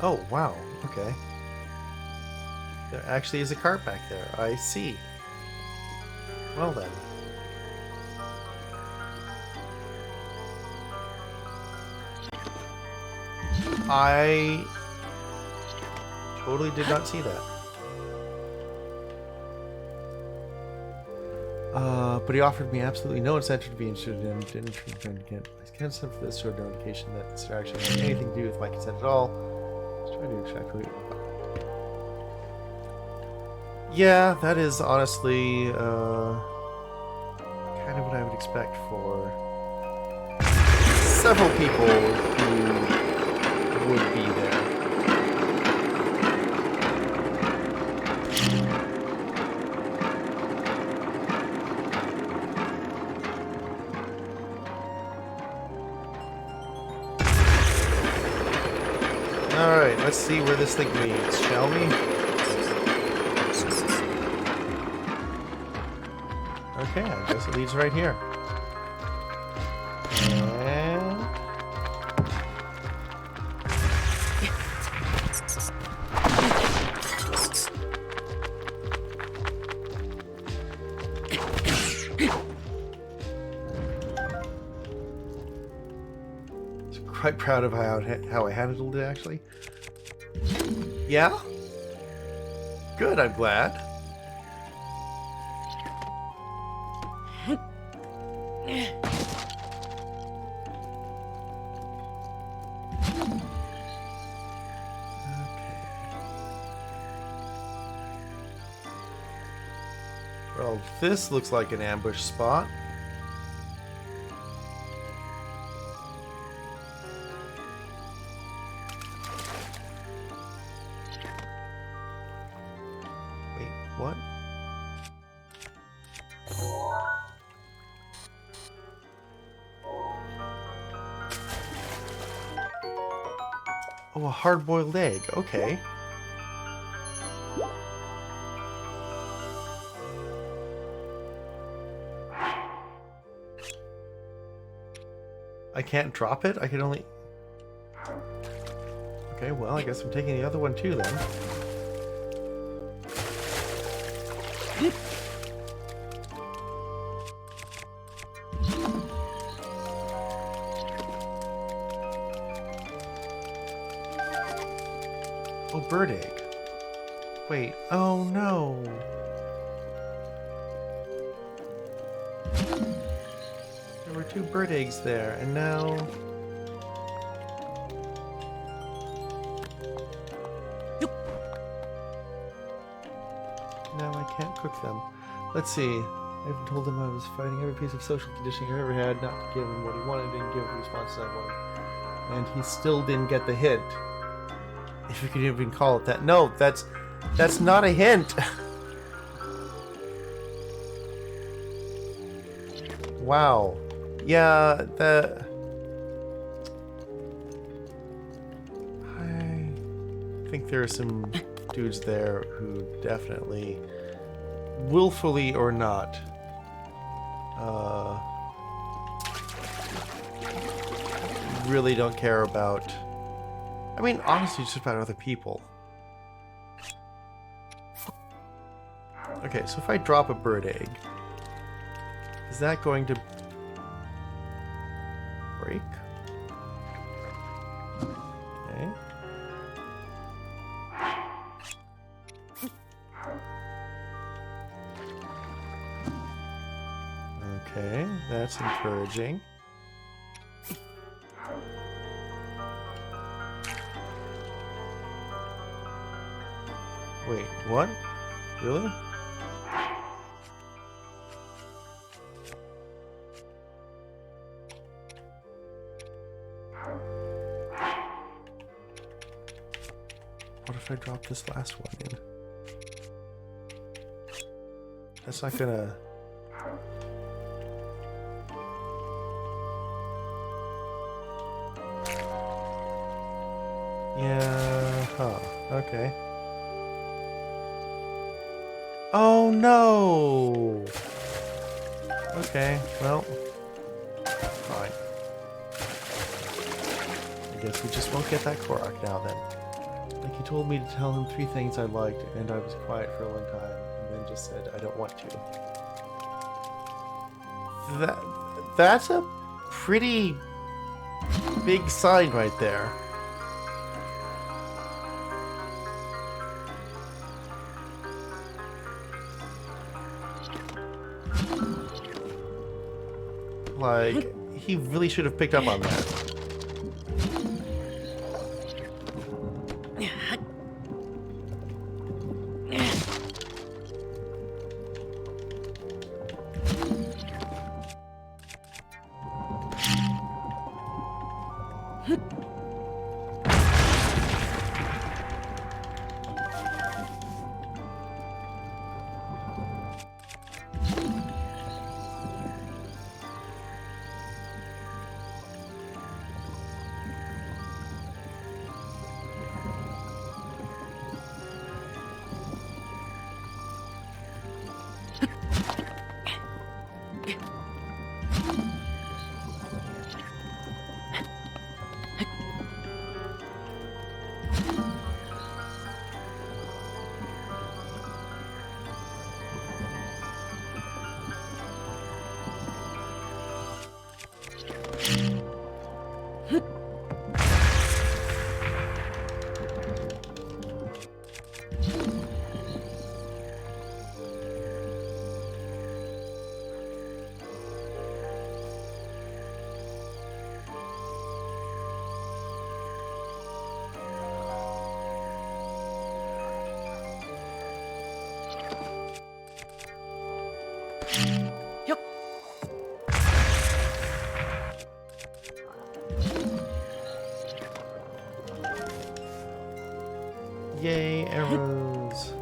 Oh, wow. Okay. There actually is a cart back there. I see. Well then. I totally did not see that. But he offered me absolutely no incentive to be interested in him. Didn't get my consent for this sort of notification that this interaction had anything to do with my consent at all. Let's try to extract. Yeah, that is honestly kind of what I would expect for several people who would be there. Alright, let's see where this thing leads, shall we? Okay, I guess it leads right here. And... I'm quite proud of how I handled it, actually. Yeah? Good, I'm glad. Well, this looks like an ambush spot. Wait, what? Oh, a hard-boiled egg. Okay. I can't drop it? I can only... Okay, well, I guess I'm taking the other one too then. Oh, bird egg. Wait, oh no. There were 2 bird eggs there, and now... Now I can't cook them. Let's see. I even told him I was fighting every piece of social conditioning I ever had, not to give him what he wanted, didn't give the responses I wanted. And he still didn't get the hint. If you could even call it that. No, that's not a hint! Wow. Yeah, I think there are some dudes there who definitely, willfully or not, really don't care about, I mean, honestly, just about other people. Okay, so if I drop a bird egg, is that going to break? Okay. Okay, that's encouraging. Wait, what? Really? What if I drop this last one in? That's not gonna... Yeah, huh, okay. Oh no! Okay, well, fine. I guess we just won't get that Korok now then. Like, he told me to tell him 3 things I liked, and I was quiet for a long time, and then just said I don't want to. That's a pretty big sign right there. Like, he really should have picked up on that. Yay, arrows.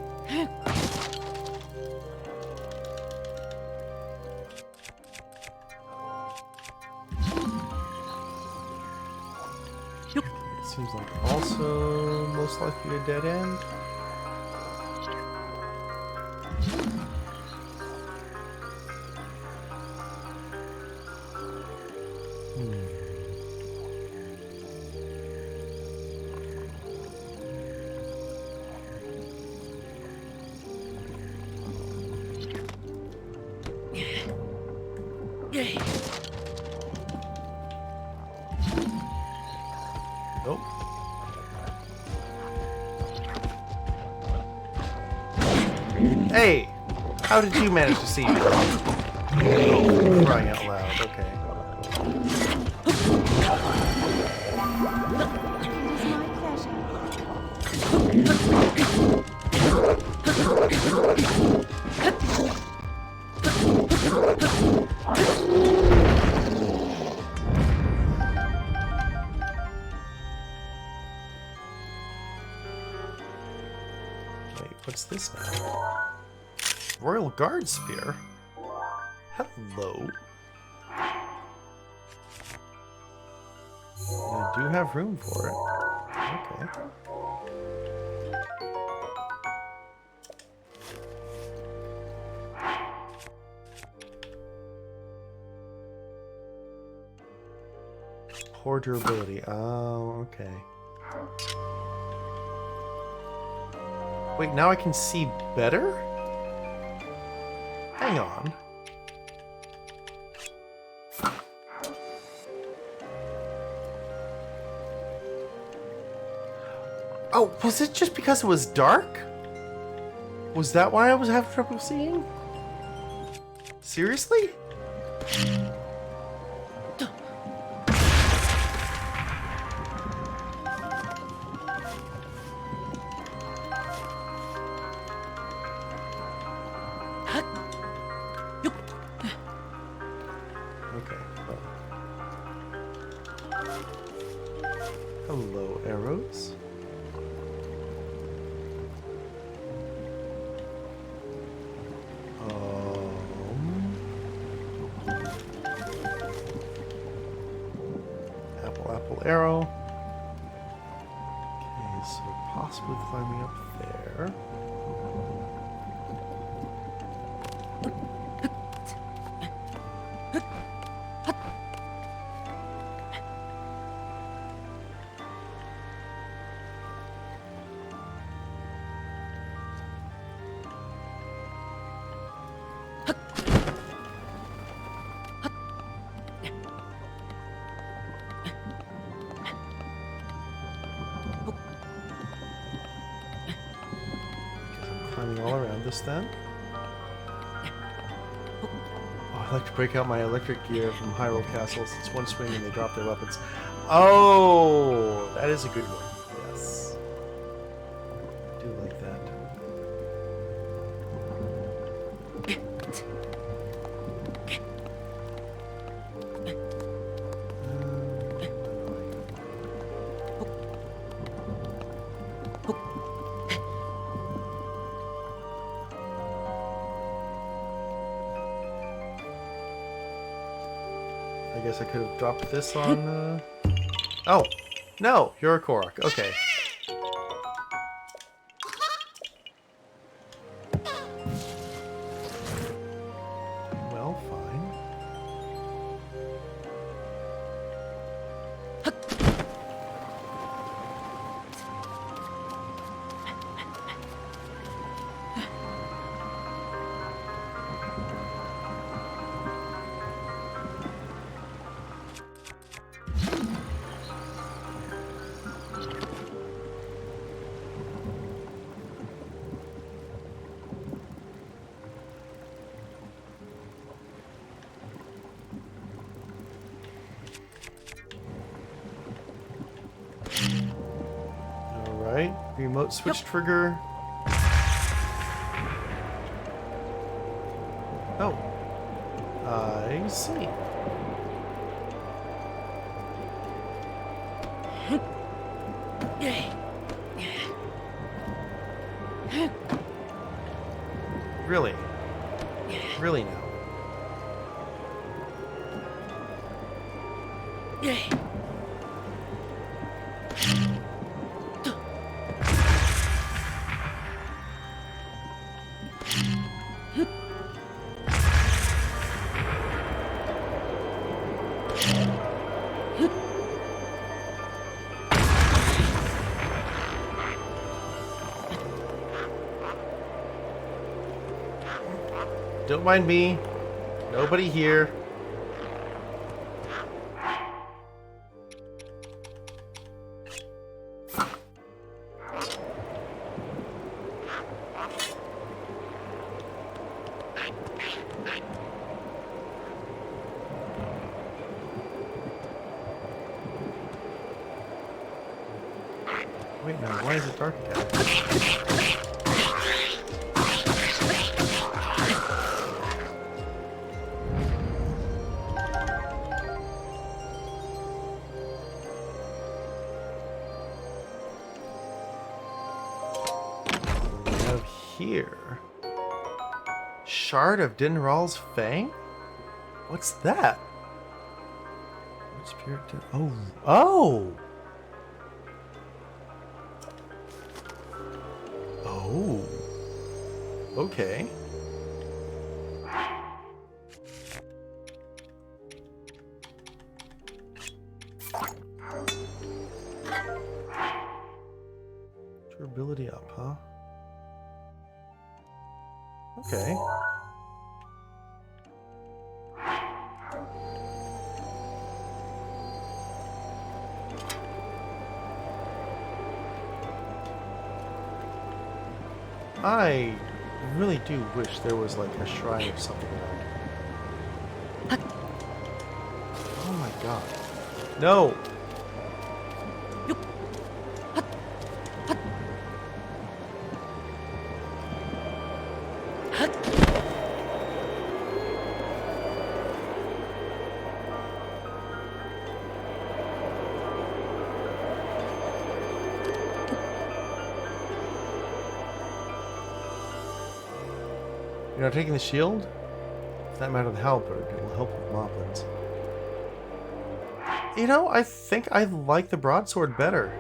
Seems like also most likely a dead end. Nope. Hey! How did you manage to see me? Oh, crying out loud, okay. It is my pleasure. Wait, what's this now? Royal Guard Spear? Hello. I do have room for it. Okay. Poor durability. Oh, okay. Wait, now I can see better? Hang on. Oh, was it just because it was dark? Was that why I was having trouble seeing? Seriously? Okay. Hello, arrows. Apple, arrow. Okay, so possibly climbing up there. Climbing all around this then. Oh, I like to break out my electric gear from Hyrule Castle. It's one swing and they drop their weapons. Oh, that is a good one. Yes. I do like that. I guess I could have dropped this on, Oh! No! You're a Korok. Okay. Well, fine. Alright, remote switch trigger. Oh. I see. Really? Really now? Don't mind me. Nobody here. Wait, now, why is it dark again? Here. Shard of Dinral's Fang? What's that? What spirit did... Oh. Oh! Oh. Okay. Durability up, huh? Okay. I really do wish there was like a shrine or something around. Oh my god. No! You're not taking the shield? For that matter, the halberd. It will help with moblins. You know, I think I like the broadsword better.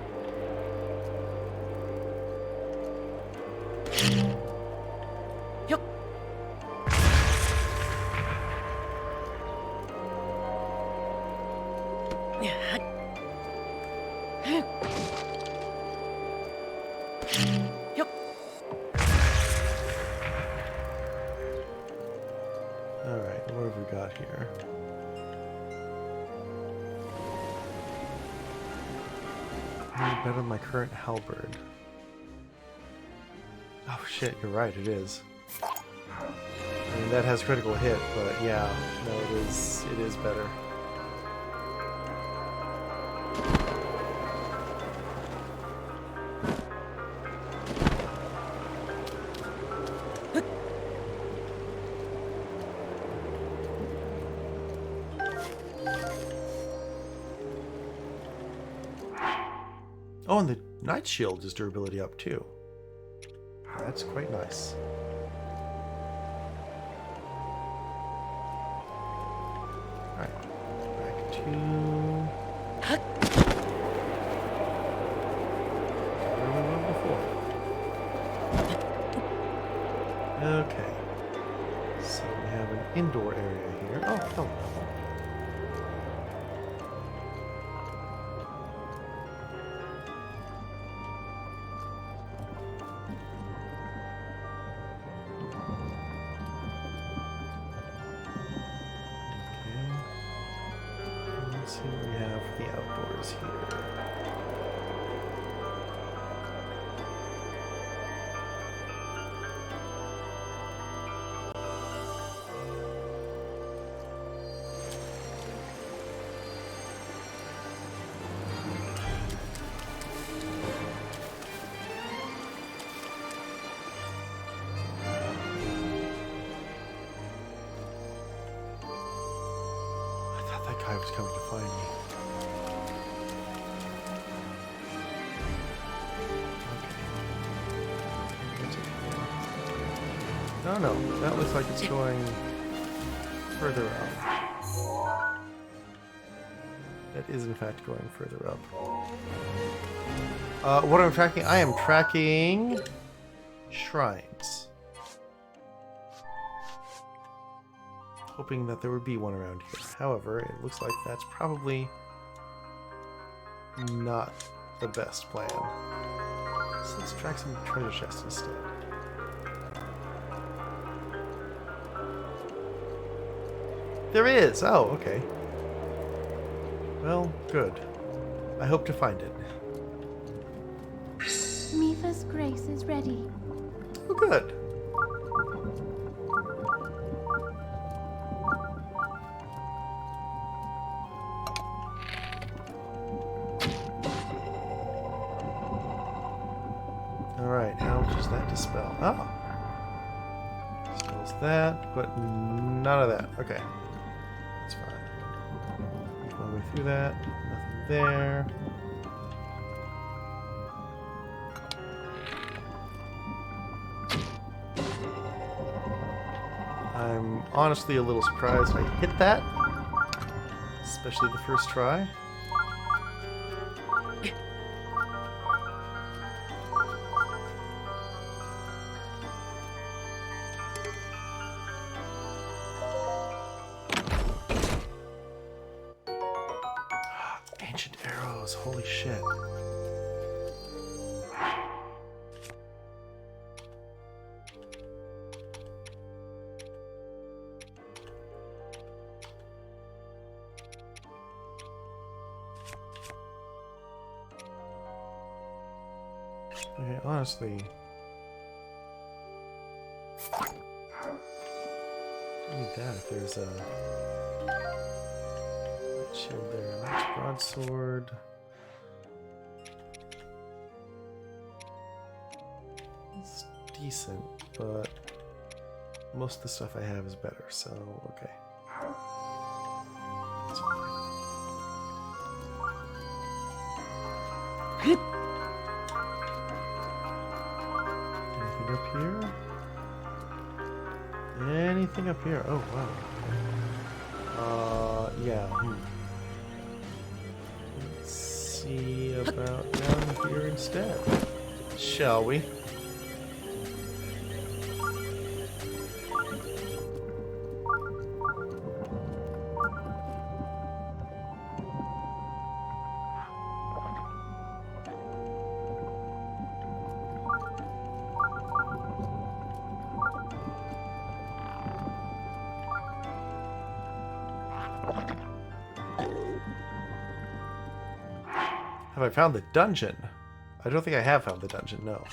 Alright, what have we got here? Better than my current halberd. Oh shit, you're right, it is. I mean, that has critical hit, but yeah, no, it is better. Oh, and the Knight Shield is durability up too. That's quite nice. Alright, back to where we were before. Okay, so we have an indoor area here. Oh, hello. Let's see what we have for the outdoors here. I thought that guy was coming to find me. Oh no, that looks like it's going further up. That is in fact going further up. What am I tracking? I am tracking shrines. Hoping that there would be one around here. However, it looks like that's probably not the best plan. So let's track some treasure chests instead. There is! Oh, okay. Well, good. I hope to find it. Mifa's grace is ready. Oh, good. Alright, how much does that dispel? Oh! Dispels that, but none of that. Okay. That's fine. Make my way through that. Nothing there. I'm honestly a little surprised I hit that. Especially the first try. Ancient arrows, holy shit. Okay, honestly, I need that if there's a shield there. That's broadsword. It's decent, but most of the stuff I have is better, so okay. That's fine. Anything up here? Anything up here? Oh, wow. Yeah. Let's see about down here instead. Shall we? Have I found the dungeon? I don't think I have found the dungeon, no.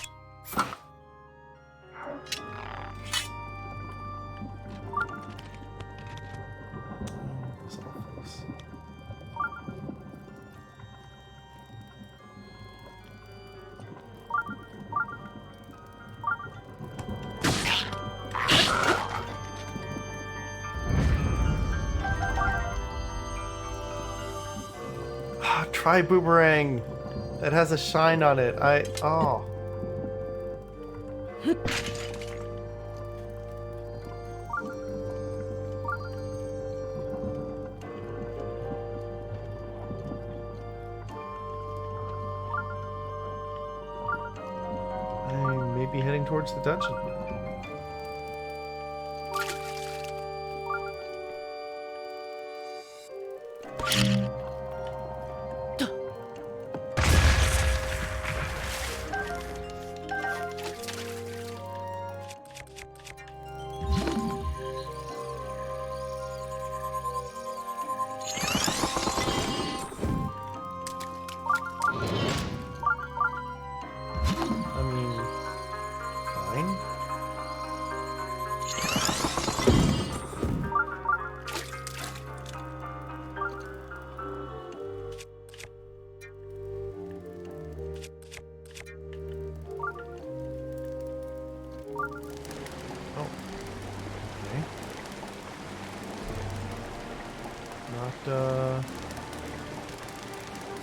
Try boomerang. That has a shine on it. Oh. I may be heading towards the dungeon.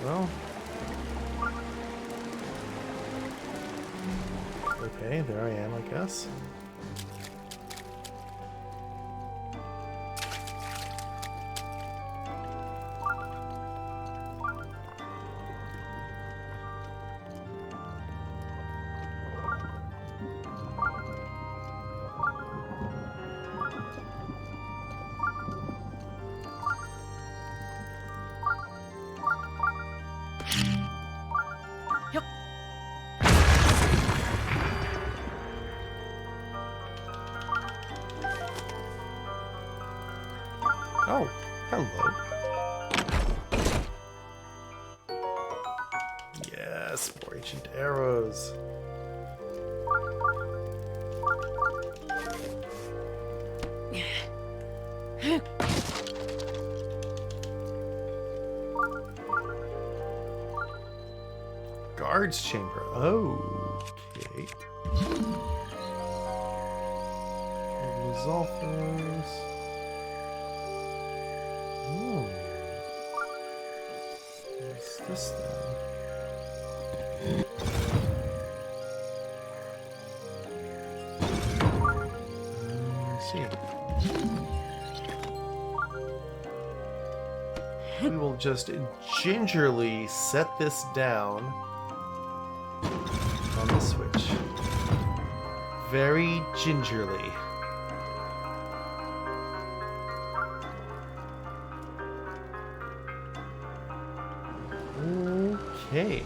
Well. Okay, there I am, I guess. Oh, hello. Yes, more ancient arrows. Guards chamber. Okay. Resolvers. What's this then? Let's see. We will just gingerly set this down on the Switch. Very gingerly. Okay.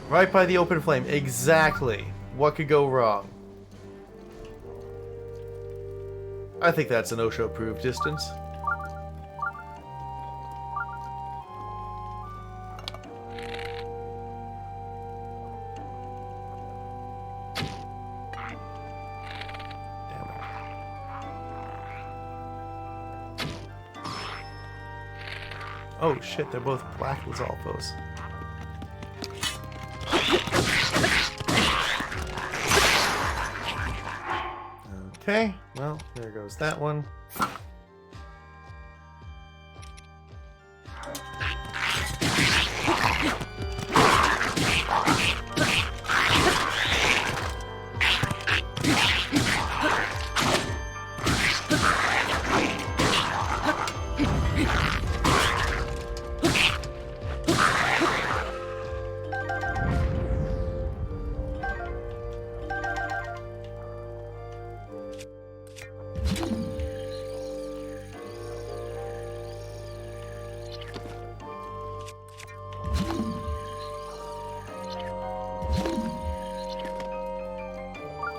Right by the open flame. Exactly. What could go wrong? I think that's an OSHA-approved distance. Oh shit, they're both black Lizalfos. Okay, well, there goes that one.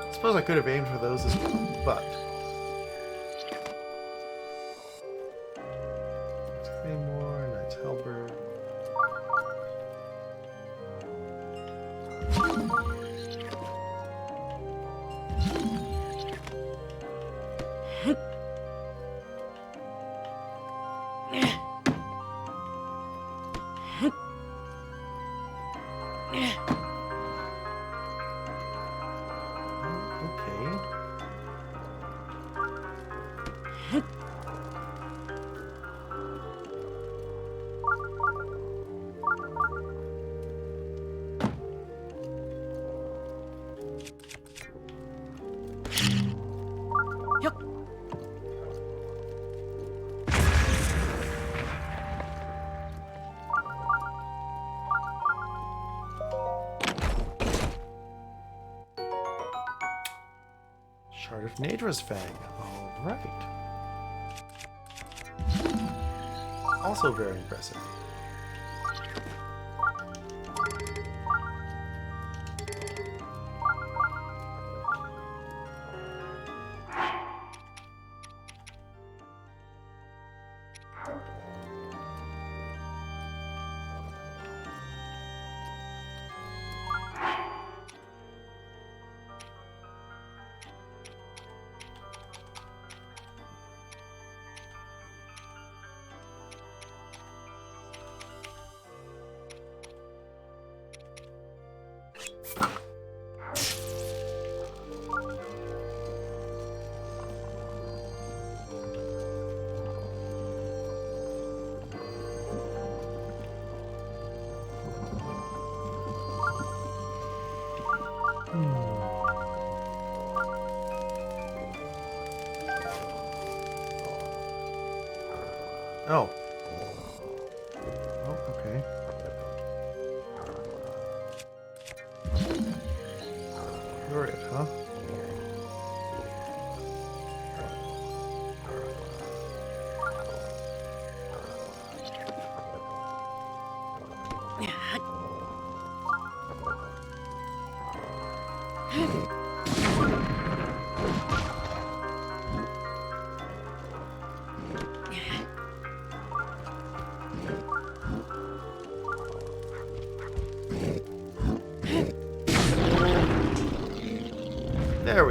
I suppose I could have aimed for those as well, but... Claymore, Knight's Halberd... Shard of Nadra's Fang. Alright. Also very impressive. Oh. Oh, okay. You're it, huh?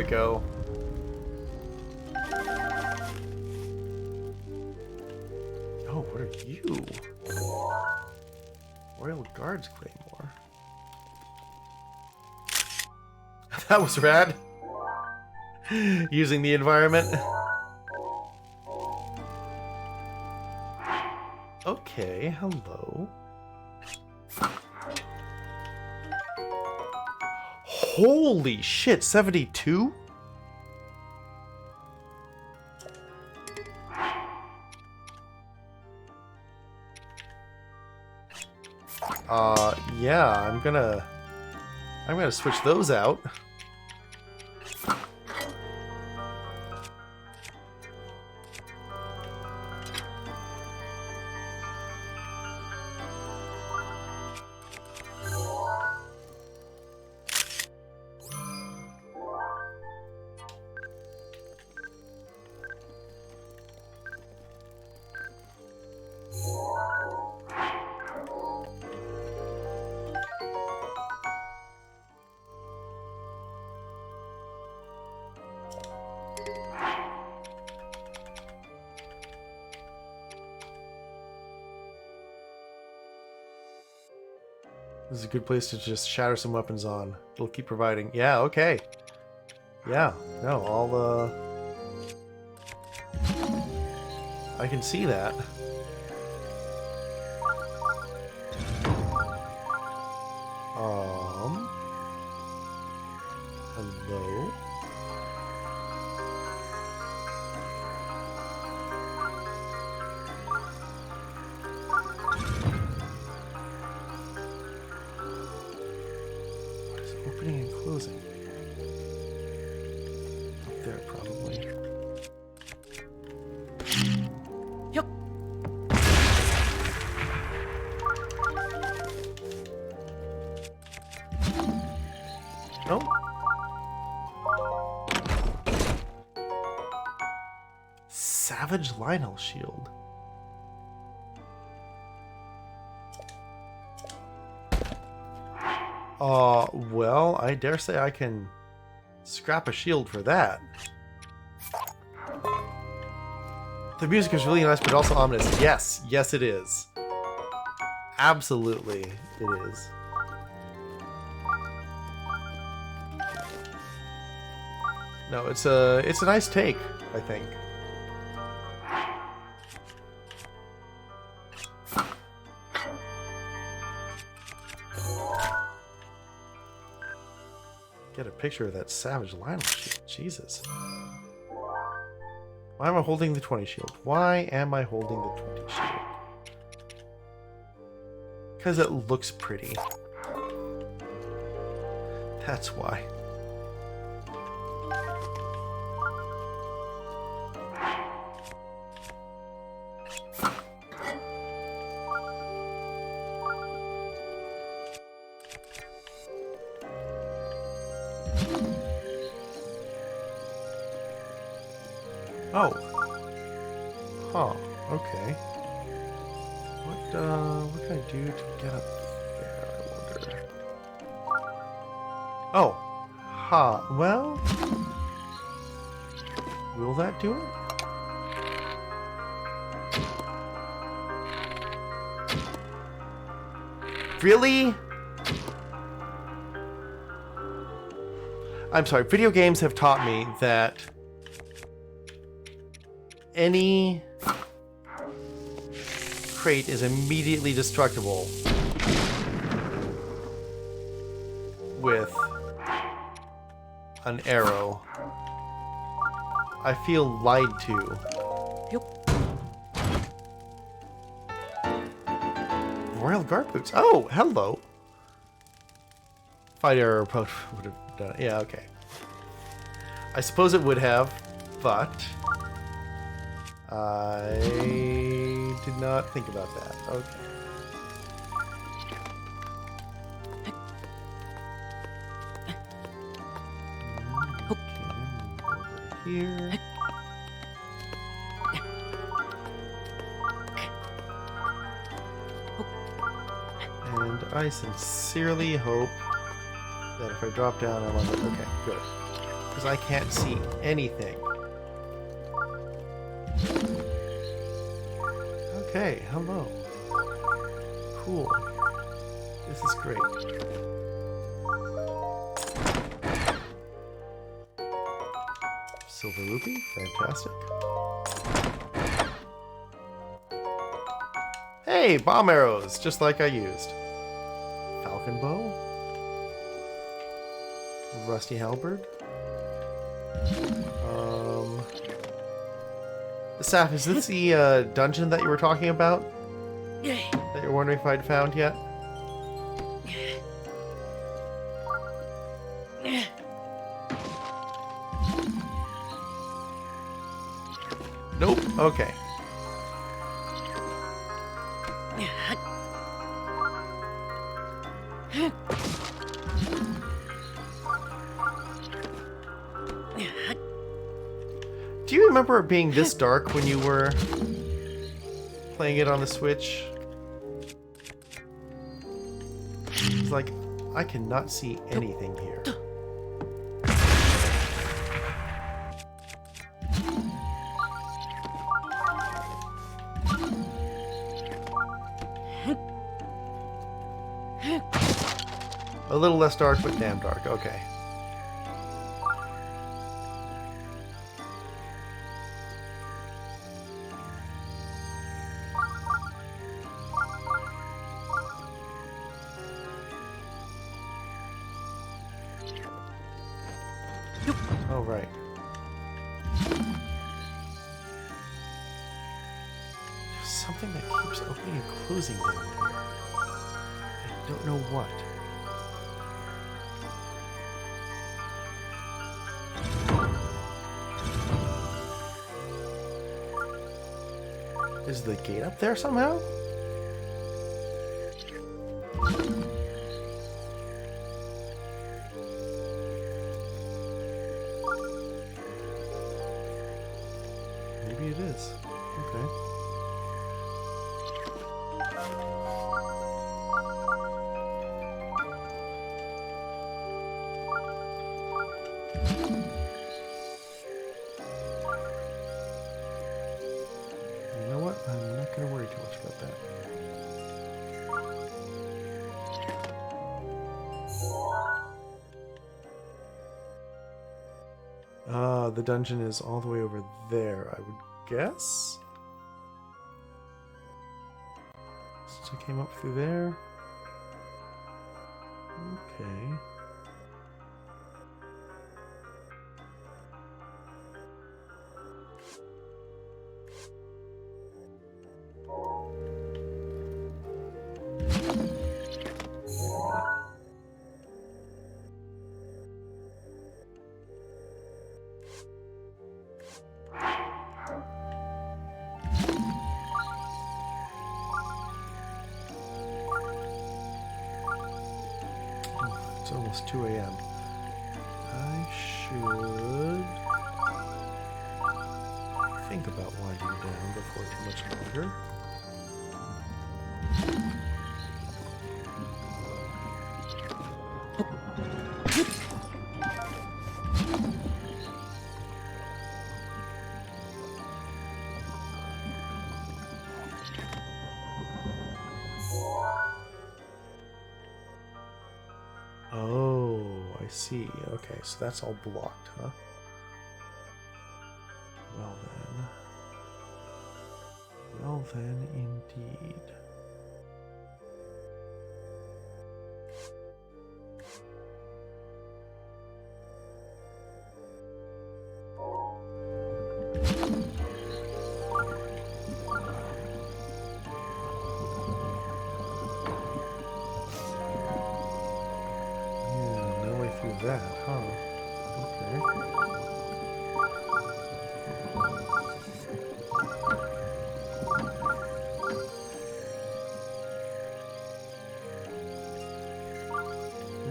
go. Oh, what are you? Royal Guards Claymore. That was rad. Using the environment. Okay, hello. Holy shit, 72? Yeah, I'm gonna switch those out. This is a good place to just shatter some weapons on. It'll keep providing. Yeah, okay. Yeah, no, all the... I can see that. Hello? Opening and closing. Up there, probably. Yep. No? Savage Lionel Shield. Well, I dare say I can scrap a shield for that. The music is really nice, but also ominous. Yes, yes it is. Absolutely, it is. No, it's a nice take, I think. Get a picture of that Savage Lionel shield. Jesus. Why am I holding the 20 shield? Why am I holding the 20 shield? Because it looks pretty. That's why. Oh. Huh. Okay. What can I do to get up there, I wonder? Oh. Ha. Well. Will that do it? Really? I'm sorry, video games have taught me that any crate is immediately destructible with an arrow. I feel lied to. Yep. Royal Guard boots. Oh, hello. Fight arrow approach would have done it. Yeah, okay. I suppose it would have, but I did not think about that. Okay. Here. And I sincerely hope that if I drop down, I'm on the... Okay, good. Because I can't see anything. Okay, hello. Cool. This is great. Silver rupee, fantastic. Hey, bomb arrows, just like I used. Falcon bow. Rusty halberd. Saf, is this the dungeon that you were talking about? That you're wondering if I'd found yet? Nope. Okay. Do you remember it being this dark when you were playing it on the Switch? It's like, I cannot see anything here. A little less dark, but damn dark. Okay. Oh, right. There's something that keeps opening and closing down here. I don't know what. Is the gate up there somehow? Maybe it is. Okay. You know what? I'm not going to worry too much about that. The dungeon is all the way over there, I would guess? Since I came up through there. Okay. It's almost 2 a.m. I should think about winding down before too much longer. Oh, I see. Okay, so that's all blocked, huh? Well then, indeed. That, huh? Okay.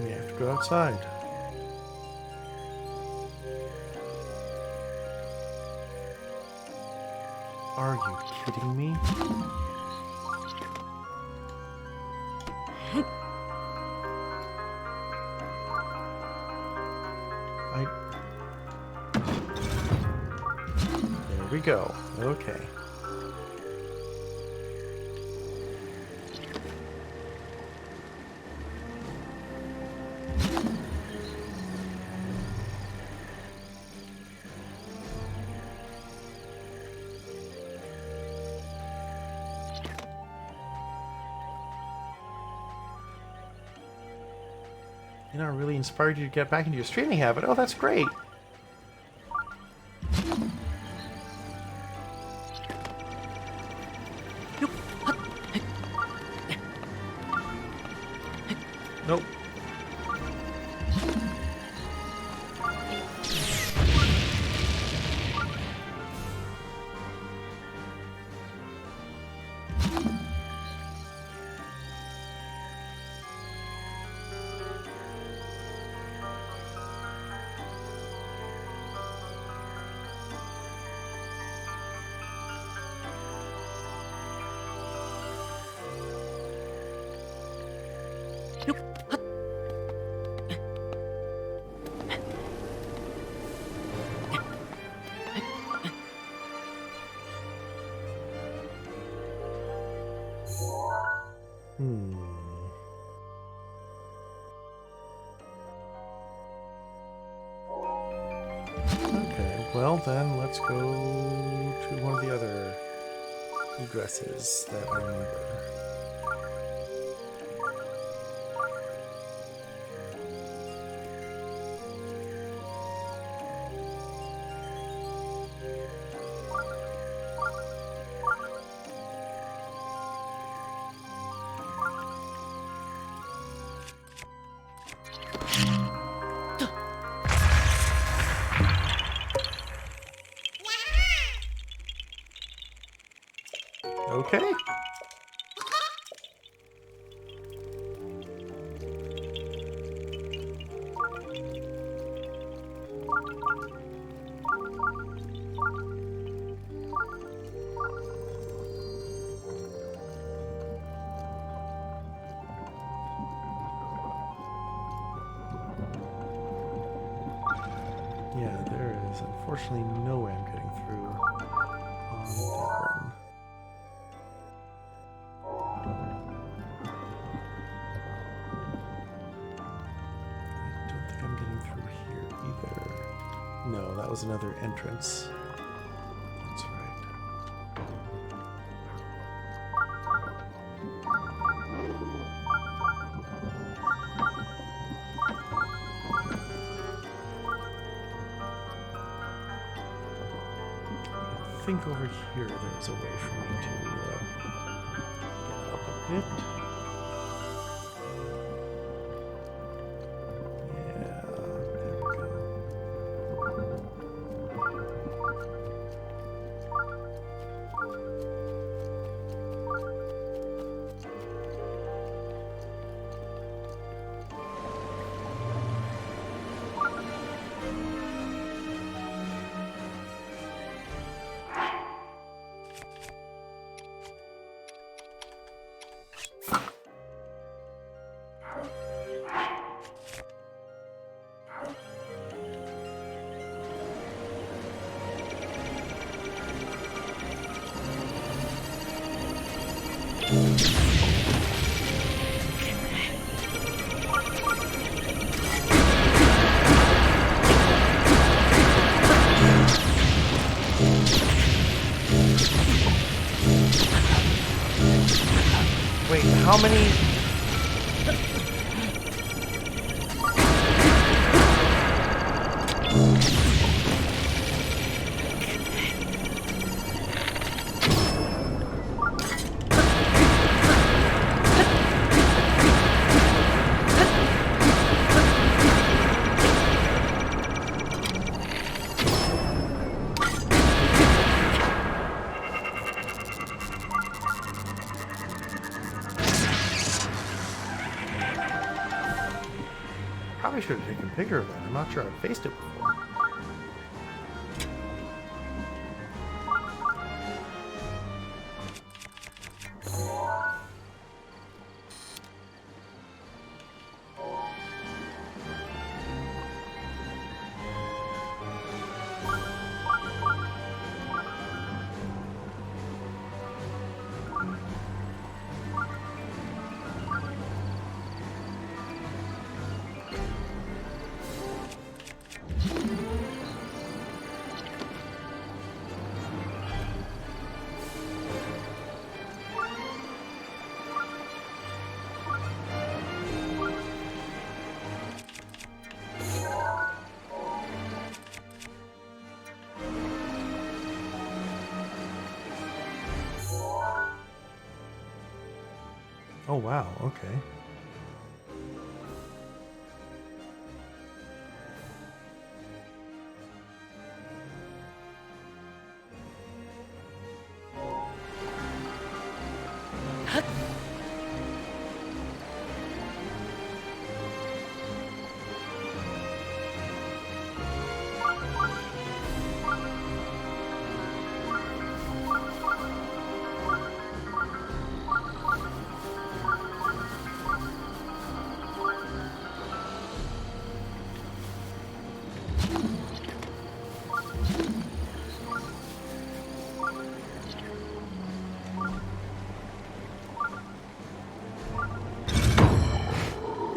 We have to go outside. Are you kidding me? we go. Okay. You know, really inspired you to get back into your streaming habit. Oh, that's great. Nope. Okay, well then let's go to one of the other egresses that I remember. Okay. Yeah, there is unfortunately no way I'm getting through on that run. I don't think I'm getting through here either. No, that was another entrance. That's right. I think over here there's a way for me to get up a bit. Yeah, there we go. Wait, how many? Probably should have taken a picture of that. I'm not sure I've faced it before. Oh wow, okay.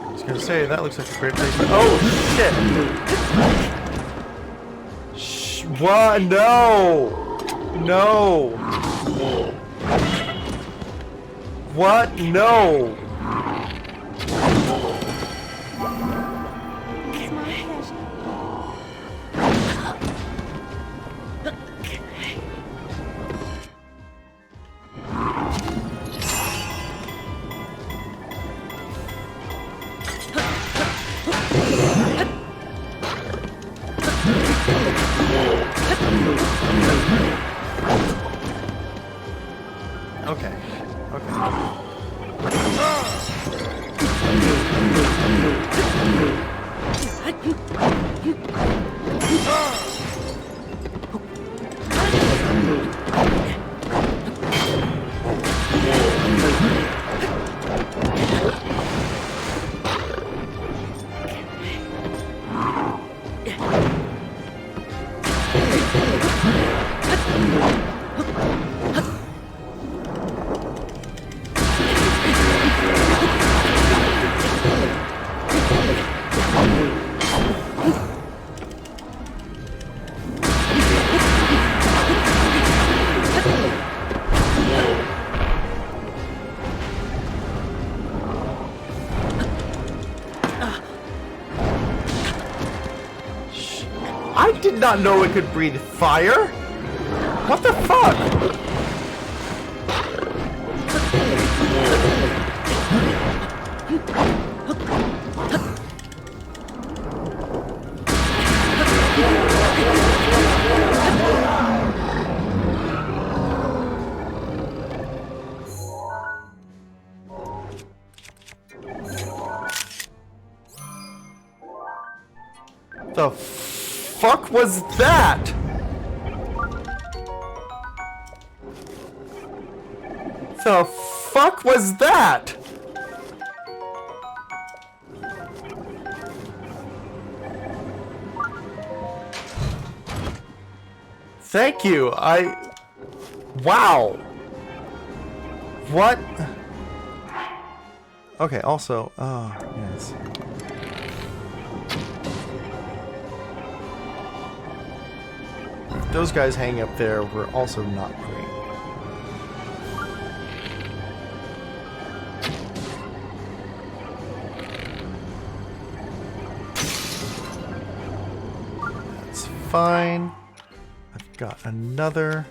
I was gonna say, that looks like a great place to— oh, shit! Shh, what? No! No! What? No! It's my pleasure. Okay. Okay. I did not know it could breathe fire! What the fuck? The fuck was that? The fuck was that? Thank you. Wow. What? Okay, also, oh, yes. Those guys hanging up there were also not great. That's fine. I've got another.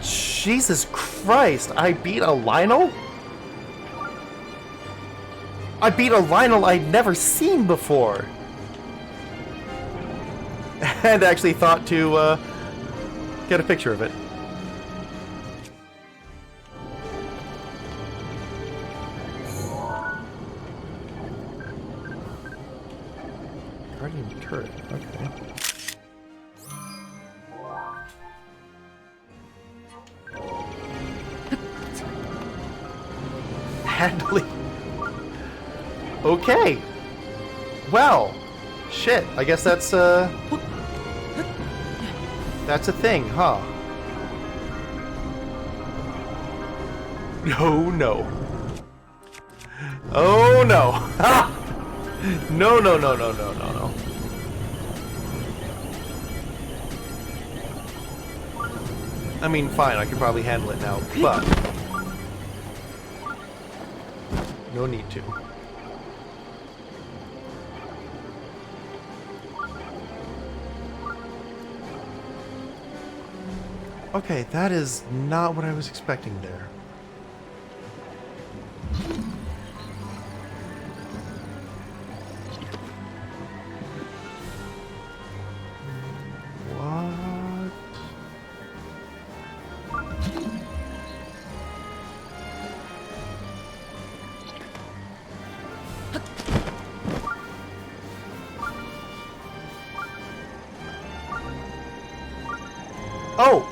Jesus Christ, I beat a Lionel? I beat a Lionel I'd never seen before. And actually thought to get a picture of it. Guardian turret, okay. Handling. Okay. Well, shit. I guess that's a thing, huh? Oh no. Oh no. Ha! No, no, no, no, no, no, no. I mean, fine, I could probably handle it now, but no need to. Okay, that is not what I was expecting there. What? Oh!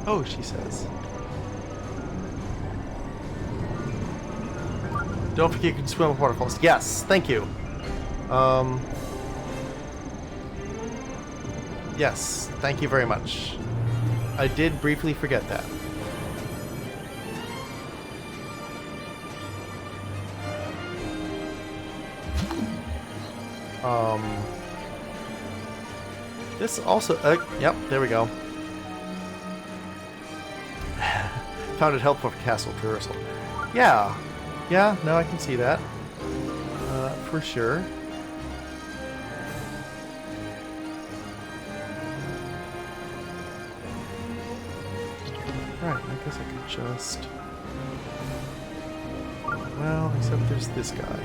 Oh, she says. Don't forget you can swim with waterfalls. Yes, thank you. Yes, thank you very much. I did briefly forget that. This also, yep, there we go. Found it helpful for castle traversal. Yeah, yeah, no, I can see that. For sure. Right, I guess I could just... Well, except there's this guy.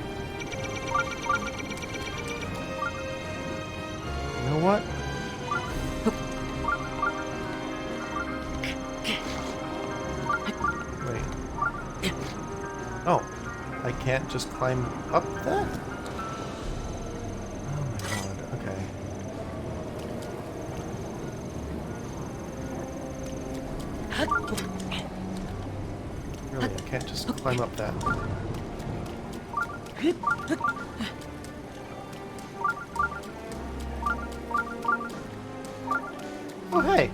You know what? Wait. Oh, I can't just climb up that? Oh my god, okay. Really, I can't just climb up that. Oh, hey!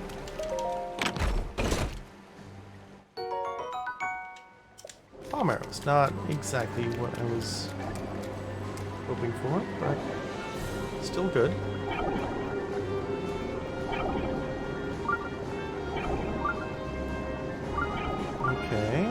Bomb arrows, not exactly what I was hoping for, but still good. Okay.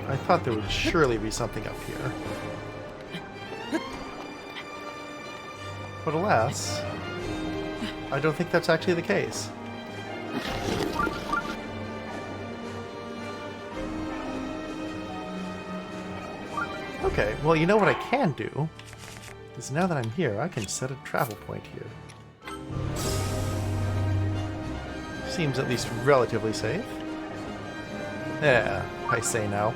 I thought there would surely be something up here. But alas, I don't think that's actually the case. Okay, well, you know what I can do? Is now that I'm here, I can set a travel point here. Seems at least relatively safe. Yeah, I say now.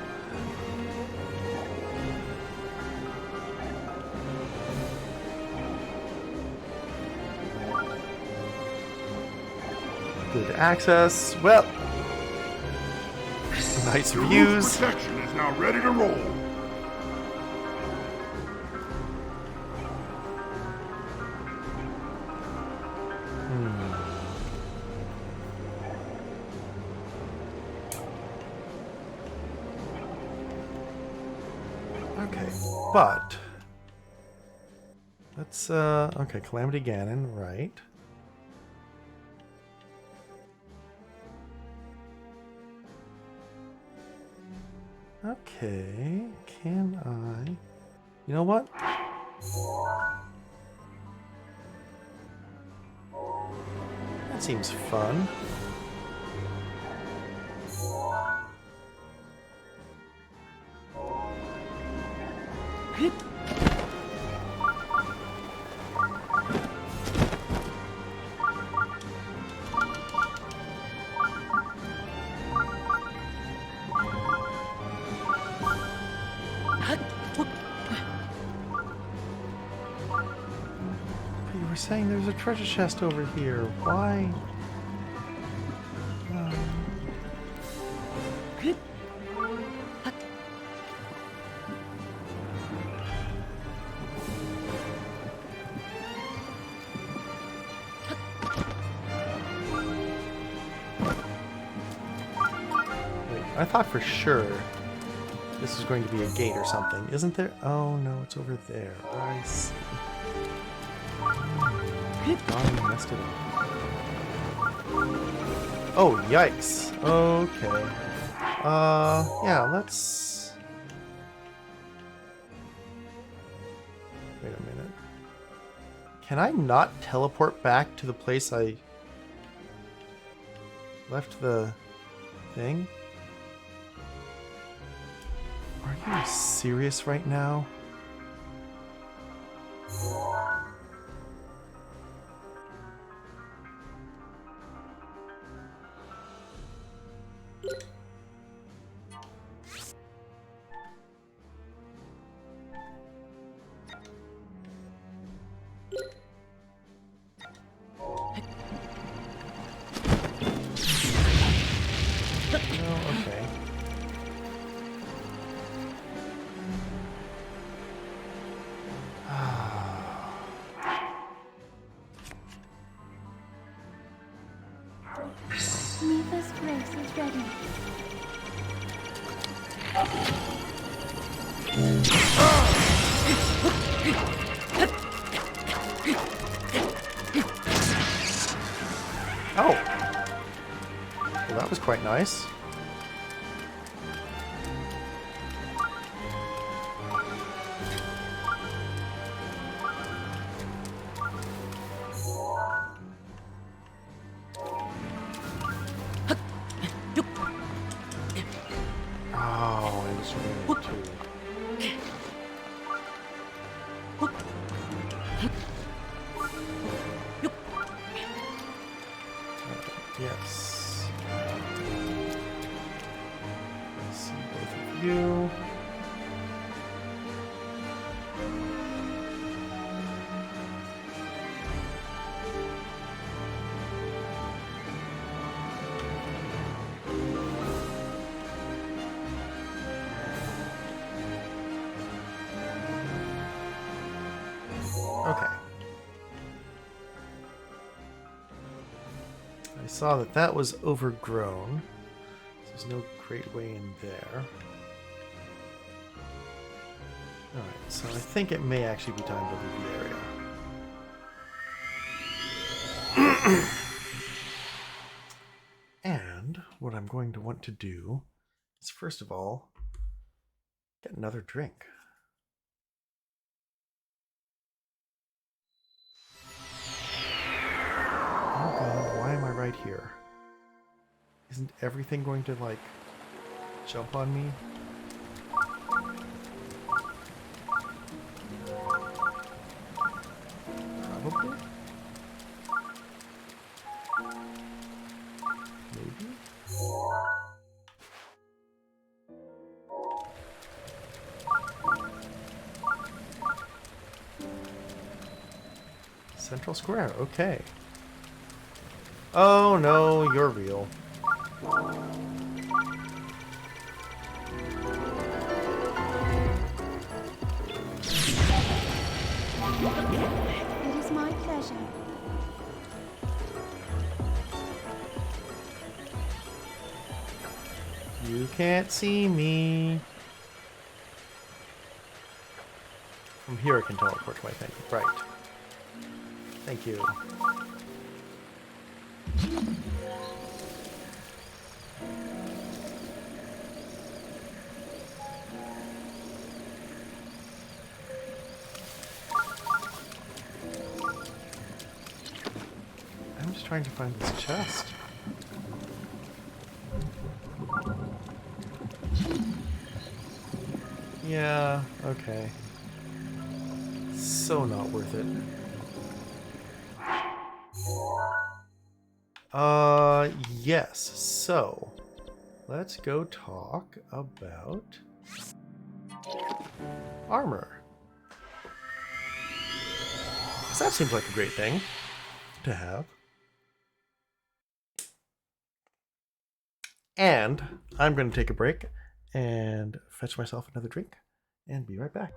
Good access. Well, nice views. Protection is now ready to roll. Okay, but let's okay, Calamity Ganon, right? Okay, can I? You know what? That seems fun. You were saying there's a treasure chest over here. Why? I thought for sure this was going to be a gate or something. Isn't there? Oh no, it's over there. I see. Donnie messed it up. Oh, yikes. Okay. Yeah, let's... Wait a minute. Can I not teleport back to the place I left the thing? Are you serious right now? Neva's grace is ready. Oh! Well, that was quite nice. Oh, and it's really too. Yes. Let's see both of you. Okay. I saw that that was overgrown. So there's no great way in there. Alright, so I think it may actually be time to leave the area. And what I'm going to want to do is first of all, get another drink. Oh god, why am I right here? Isn't everything going to, like, jump on me? Probably? Maybe? Central Square, okay. Oh no, you're real. It is my pleasure. You can't see me. From here I can teleport to my thing. Right. Thank you. I'm just trying to find this chest. Yeah, okay. So not worth it. Yes. So, let's go talk about armor. 'Cause that seems like a great thing to have. And I'm going to take a break and fetch myself another drink and be right back.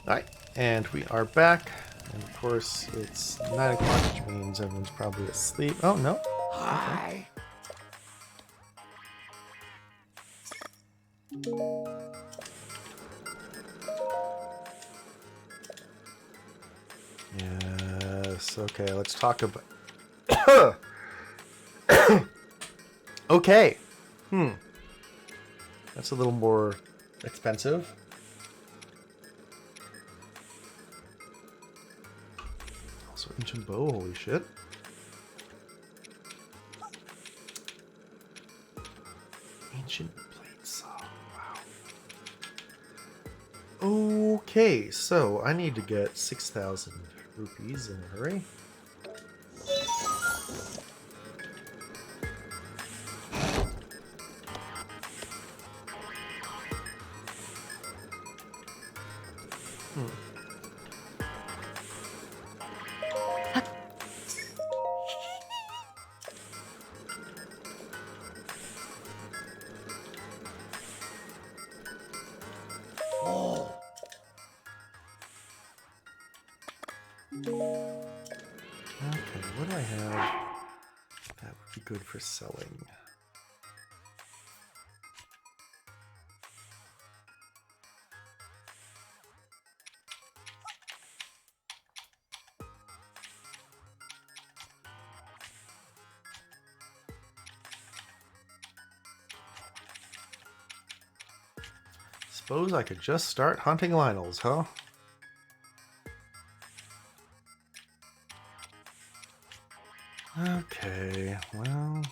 Alright, and we are back. And of course, it's 9 o'clock, which means everyone's probably asleep. Oh, no. Hi. Yes, okay, let's talk about... Okay. That's a little more expensive. Also, ancient bow, holy shit. Ancient plate saw, wow. Okay, so I need to get 6,000 rupees in a hurry. Okay, what do I have that would be good for selling? Suppose I could just start hunting Lynels, huh? Okay, well...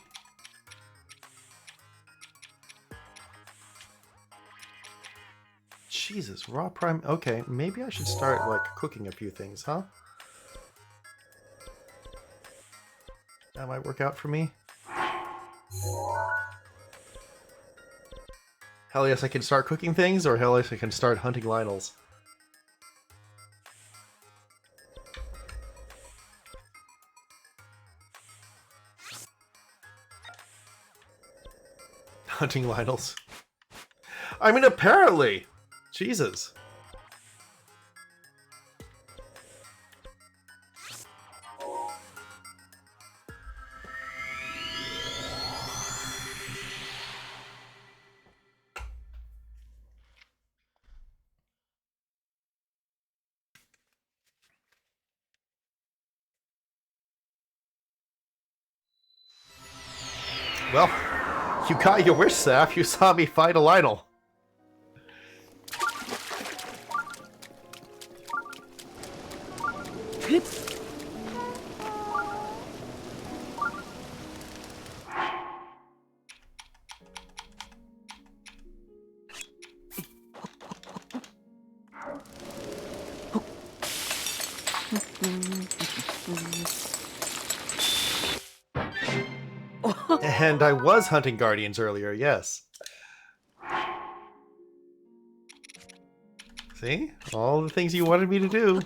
Jesus, raw prime... Okay, maybe I should start, like, cooking a few things, huh? That might work out for me. Hell yes, I can start cooking things, or hell yes, I can start hunting Lynels. Hunting Lynels. I mean, apparently! Jesus. Well, you got your wish, Saf. You saw me fight a Lynel. And I was hunting Guardians earlier, yes. See? All the things you wanted me to do.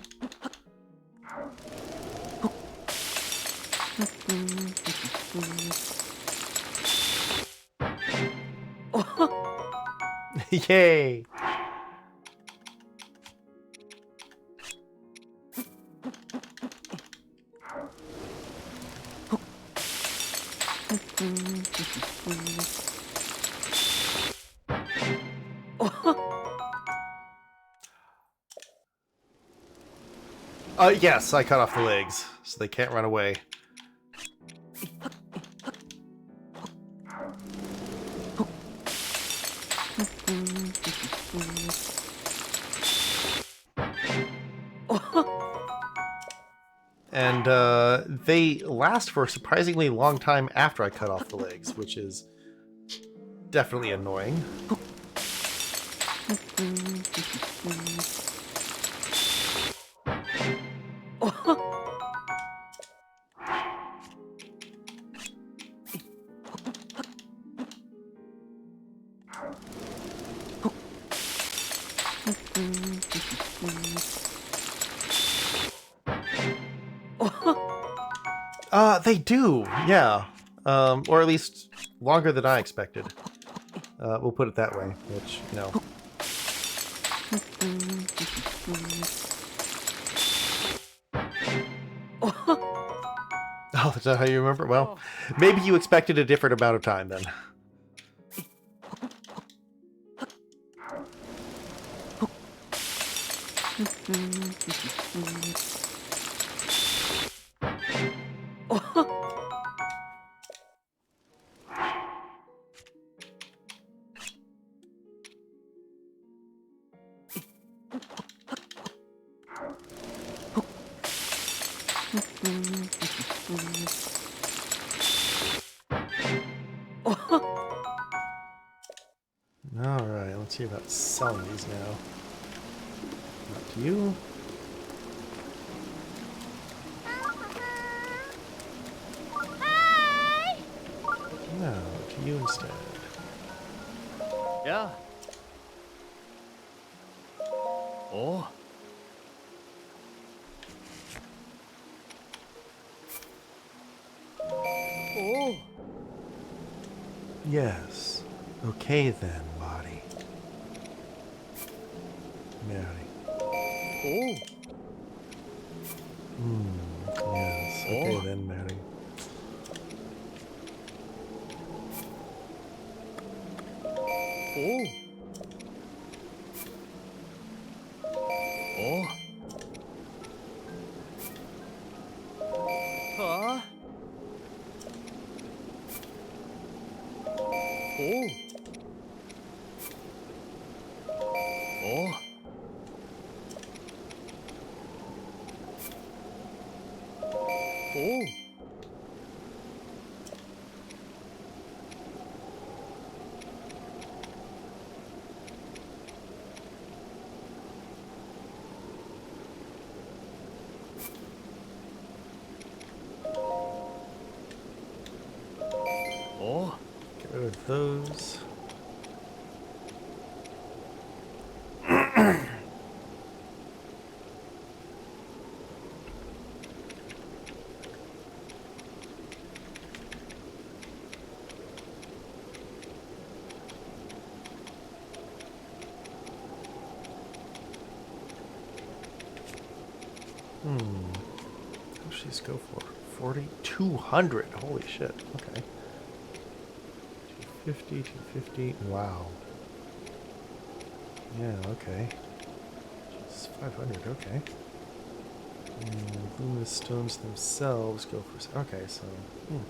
Yay! Yes, I cut off the legs, so they can't run away. And they last for a surprisingly long time after I cut off the legs, which is definitely annoying. They do, yeah. Or at least longer than I expected. We'll put it that way, which, you know. Oh, that's not how you remember? Well, maybe you expected a different amount of time then. Alright, let's see about selling these now. Not to you. No, to you instead. Yeah. Oh. Oh. Yes. Okay then, Marty. Mary. Oh. Yes. Okay then, Mary. Oh. Oh. Huh? Oh. Oh. Oh. Oh. Get rid of those. How should these go for? 4,200. Holy shit. Okay. 250, 250. Wow. Yeah, okay. Just 500, okay. Luminous stones themselves go for... Okay, so... Oh.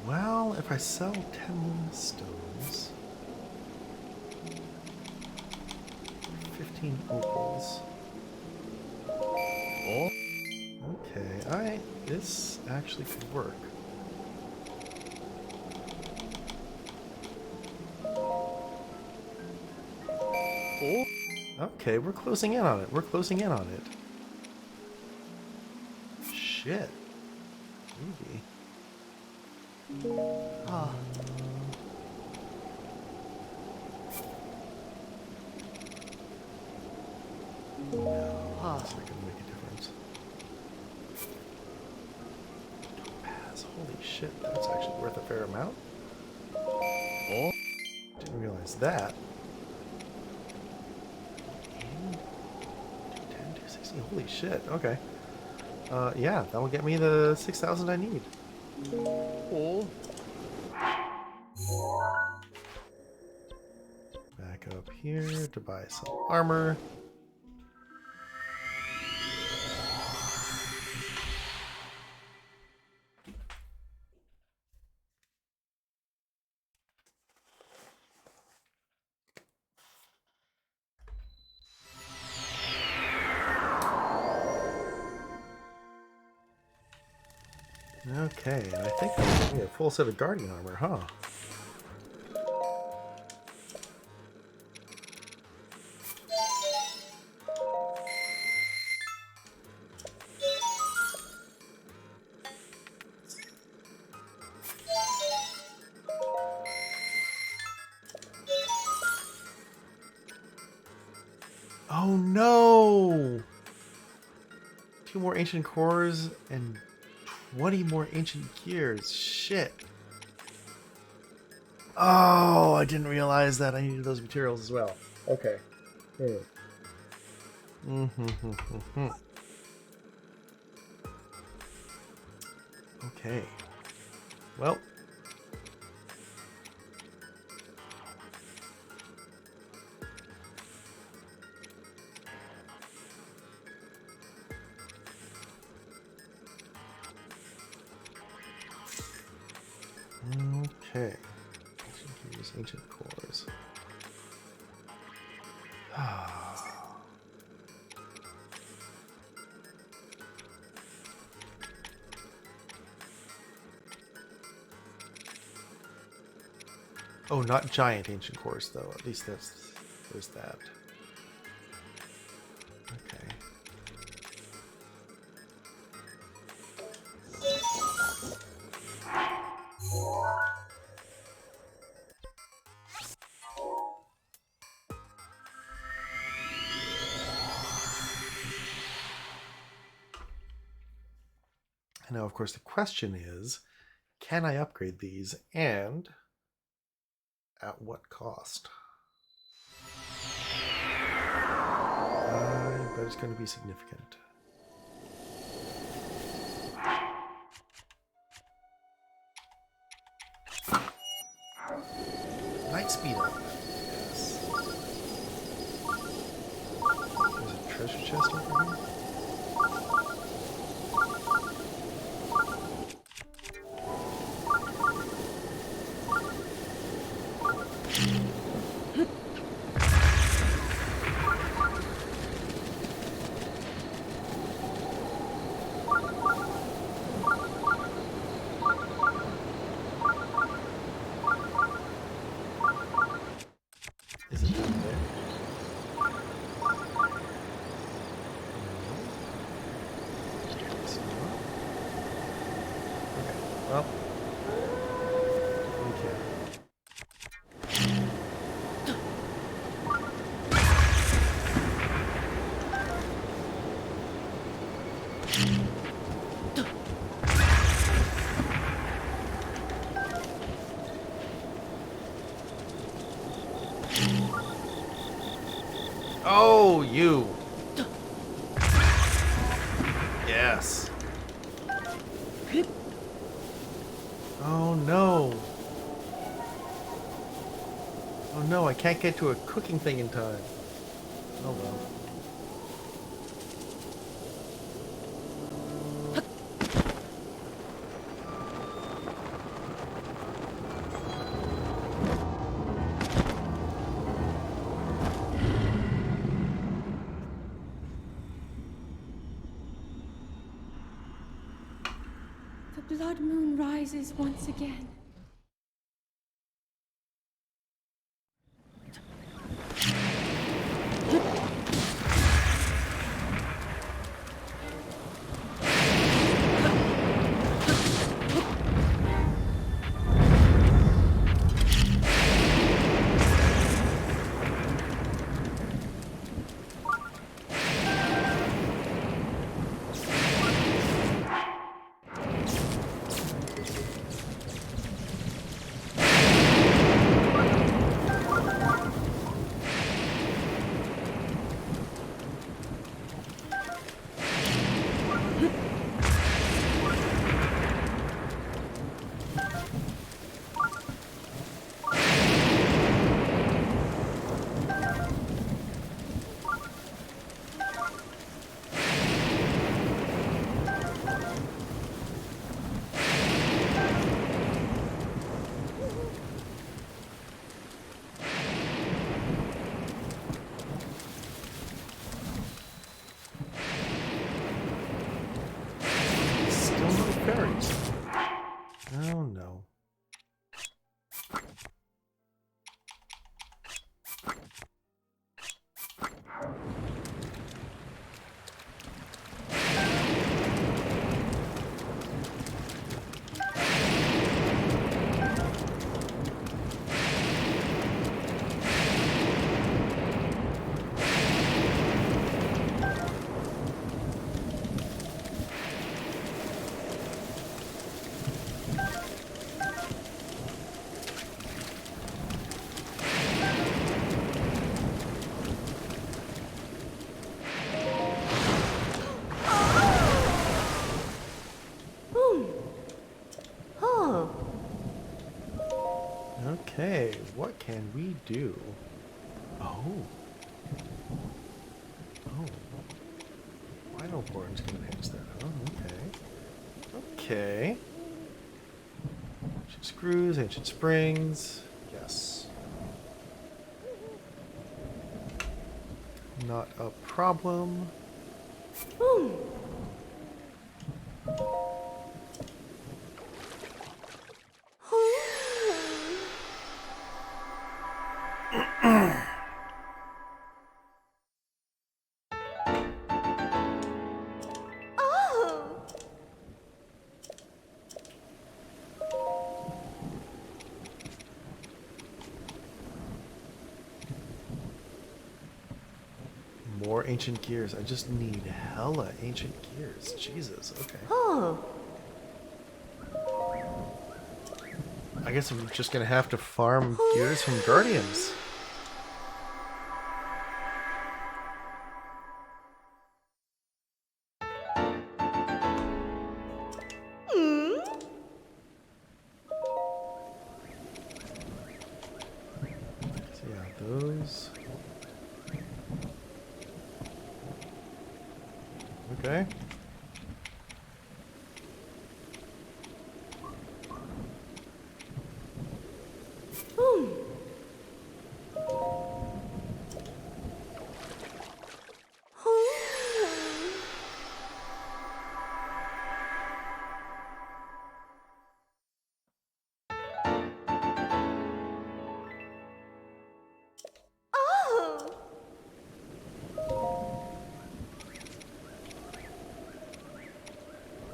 Well, if I sell 10 luminous stones... 15 opals... Oh. Okay, this actually could work. Oh. Okay, we're closing in on it. We're closing in on it. Shit. Maybe. Ah. No, that's not gonna make a difference. Topaz, holy shit, that's actually worth a fair amount. Oh. Didn't realize that. 10, 260, holy shit, okay. Yeah, that will get me the 6,000 I need. Oh. Back up here to buy some armor. Okay, and I think that's a full set of guardian armor, huh? Oh no! 2 more ancient cores and 20 more ancient gears. Shit. Oh, I didn't realize that I needed those materials as well. Okay. Okay. Well. Okay. Use ancient cores. Oh, not giant ancient cores though. At least there's that. Okay. And now, of course, the question is, can I upgrade these, and at what cost? I bet it's going to be significant. Night speed up. Yes. There's a treasure chest over here. Oh, you. Yes. Oh no. Oh no, I can't get to a cooking thing in time. Oh well. The blood moon rises once again. Okay, what can we do? Oh. Oh. Vinyl horns can enhance that. Oh, okay. Okay. Ancient screws, ancient springs. Yes. Not a problem. More ancient gears. I just need hella ancient gears. Jesus, okay. I guess I'm just gonna have to farm gears from Guardians. So yeah, those. Okay.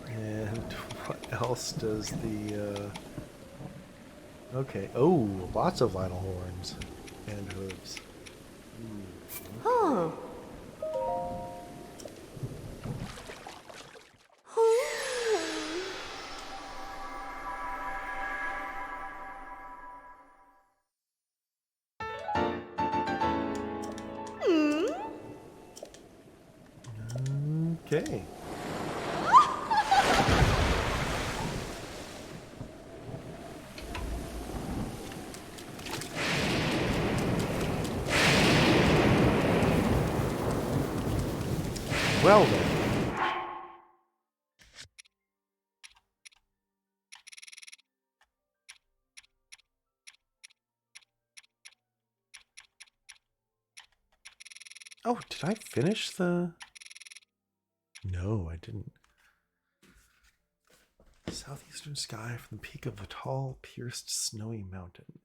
And what else does the okay, oh, lots of vinyl horns and hooves. Okay. Well then. Oh, did I finish the... No, I didn't. Southeastern sky from the peak of a tall, pierced, snowy mountain.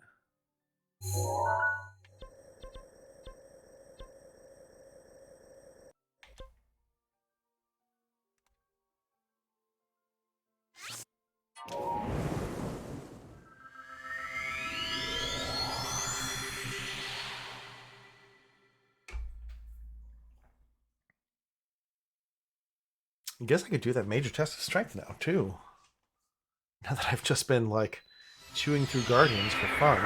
I guess I could do that major test of strength now, too. Now that I've just been, like, chewing through Guardians for fun.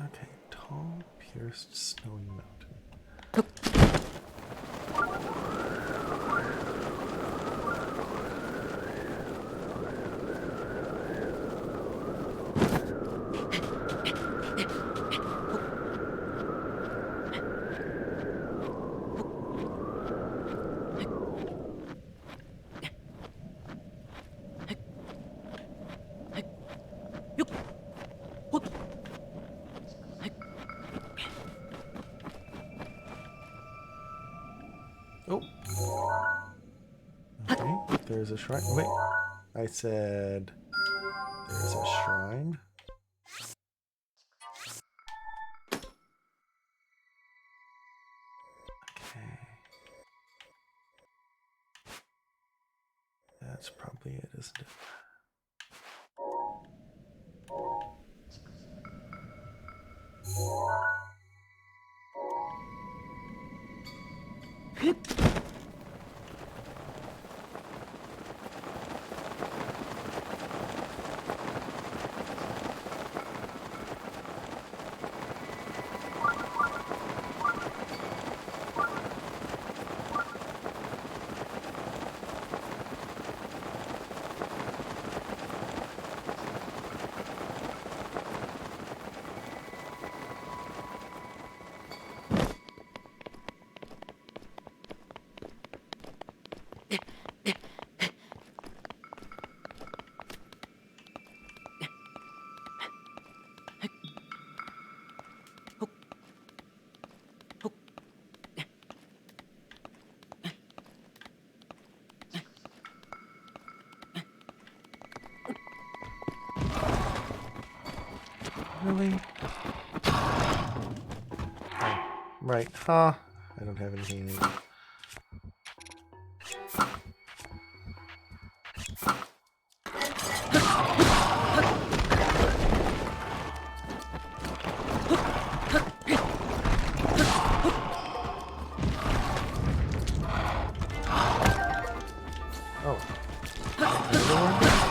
Okay, tall, pierced, snowy mountain. Oh. Okay, there's a shrine. Wait, I said there's a shrine. Okay. That's probably it, isn't it? Really? Oh, right. Huh. I don't have anything in it. Oh. Another one?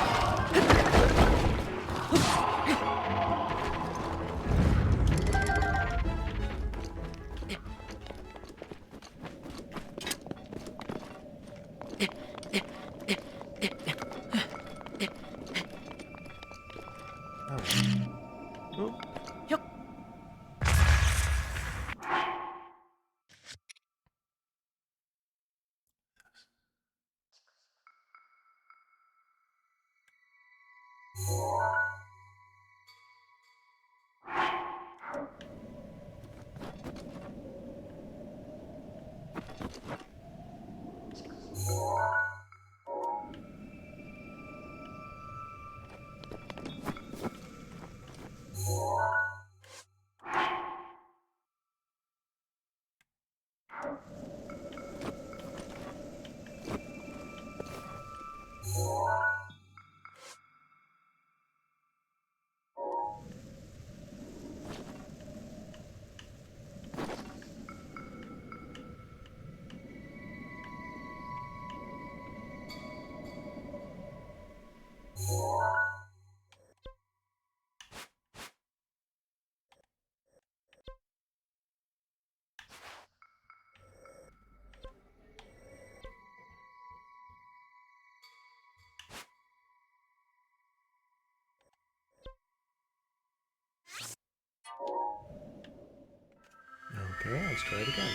Okay, let's try it again.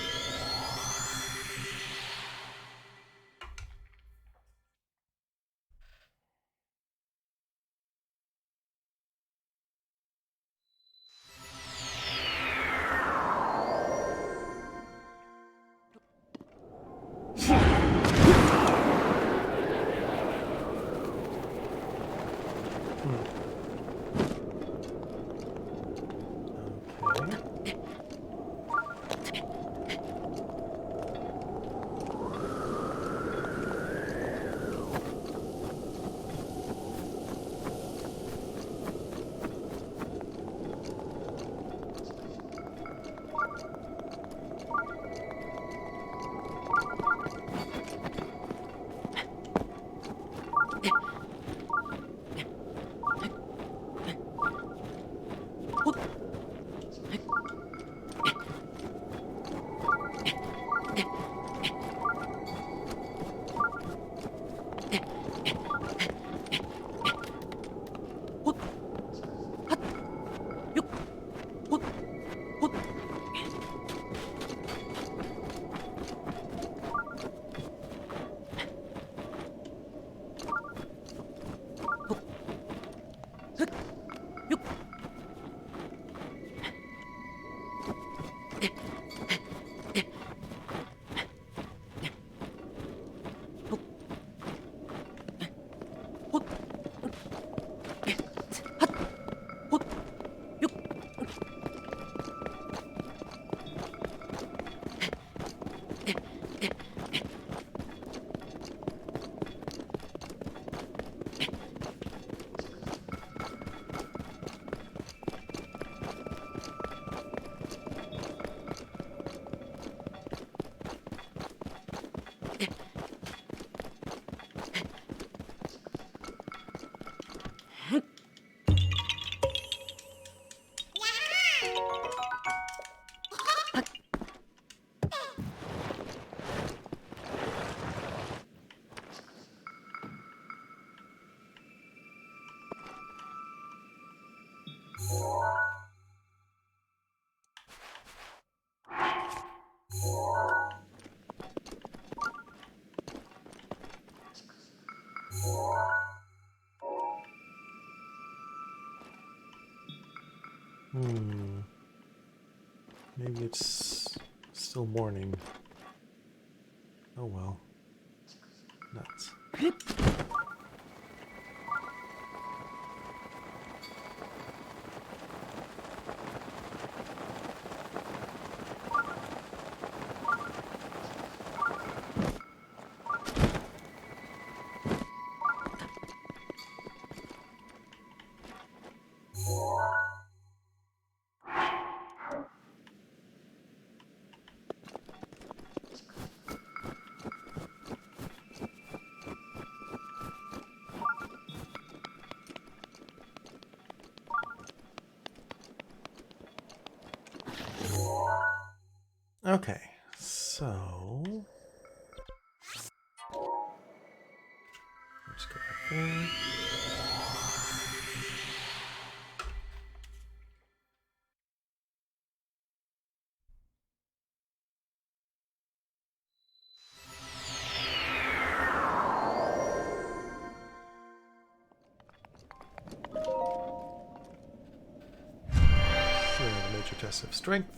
Maybe it's still morning. Oh well. Nuts. Okay, so let's go back there. So, the major test of strength.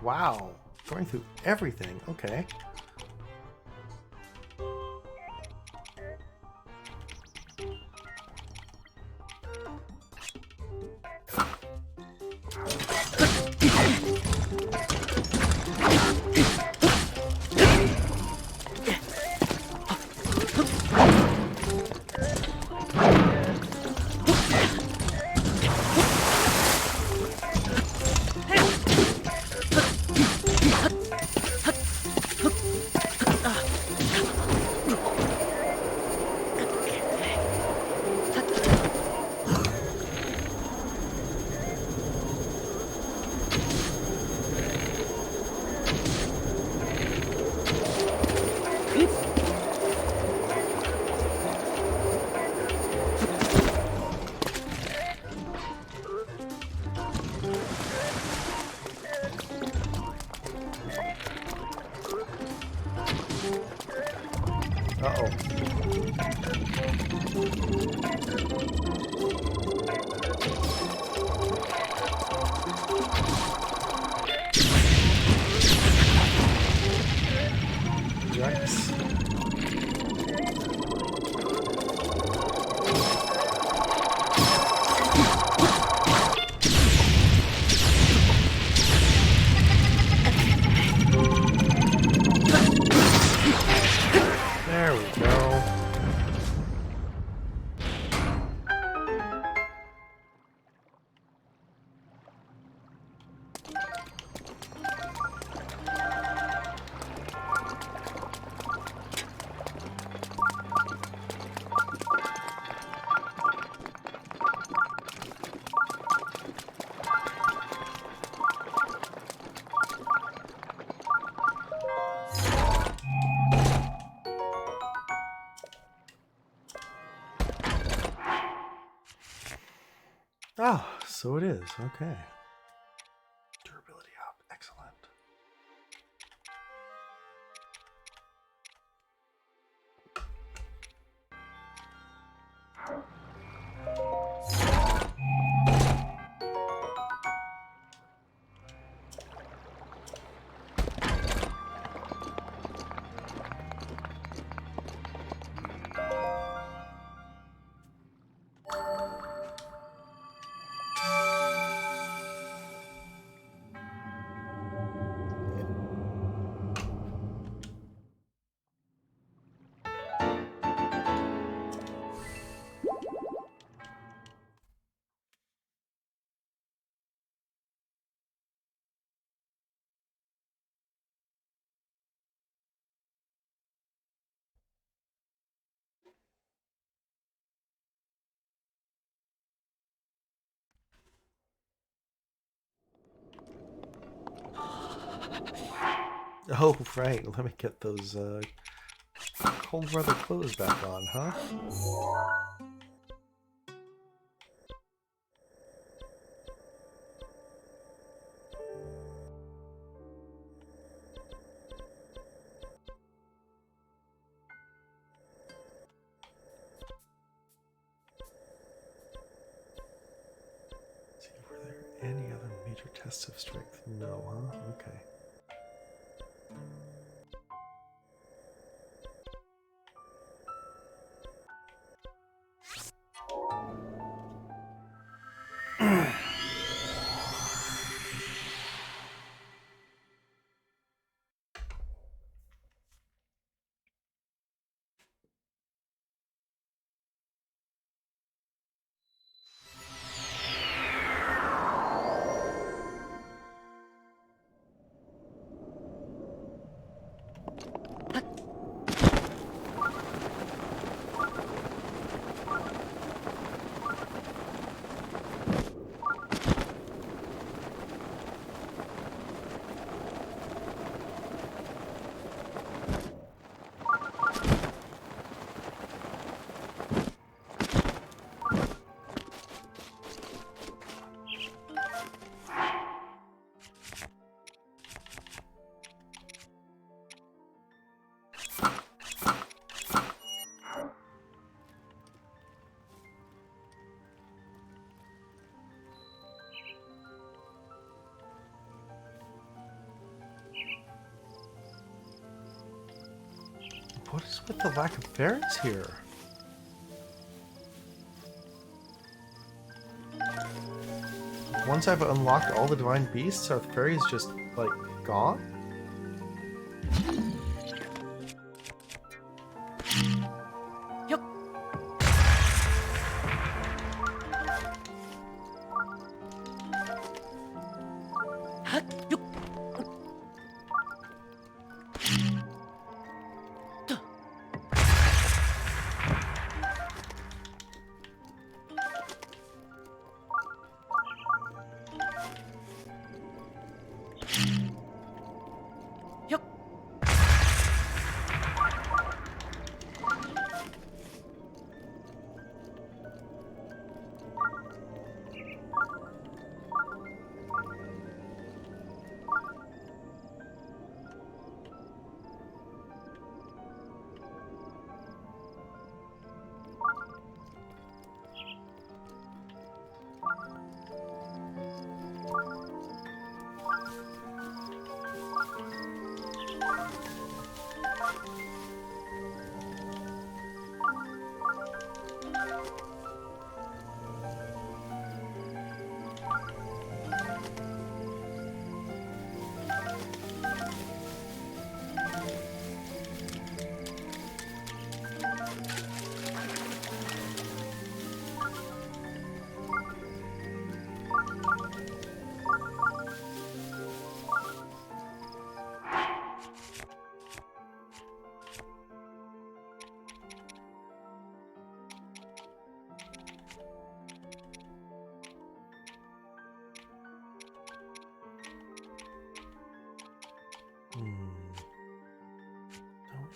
Wow, going through everything. Okay. Uh-oh. Yikes. There we go. Oh, so it is. Okay. Durability up. Excellent. Oh, right. Let me get those cold weather clothes back on, huh? See, were there any other major tests of strength? No, huh? Okay. What is with the lack of fairies here? Once I've unlocked all the divine beasts, are the fairies just, like, gone?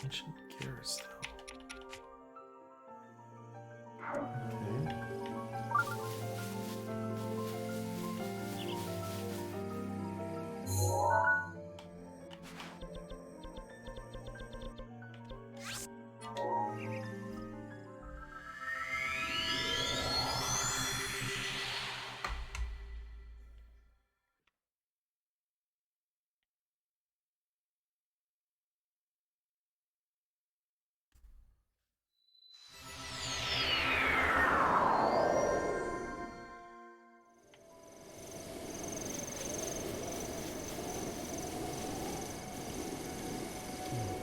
Ancient gears, though. Okay.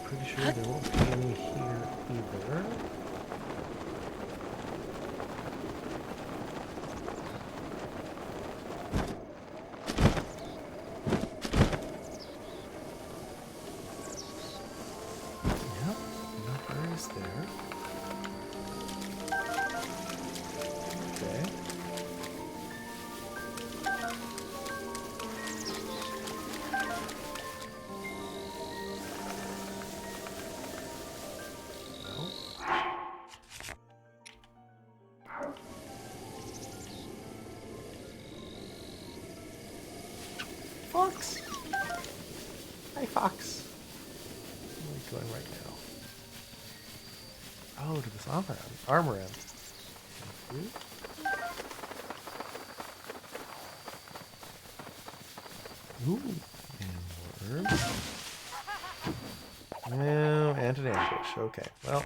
Pretty sure there won't be any here either. Yep, no berries there. Okay. Fox! Hi, Fox. Where are we going right now? Oh, to this armor end. Thank you. Ooh, and more herbs. No, and an ambush. Okay, well.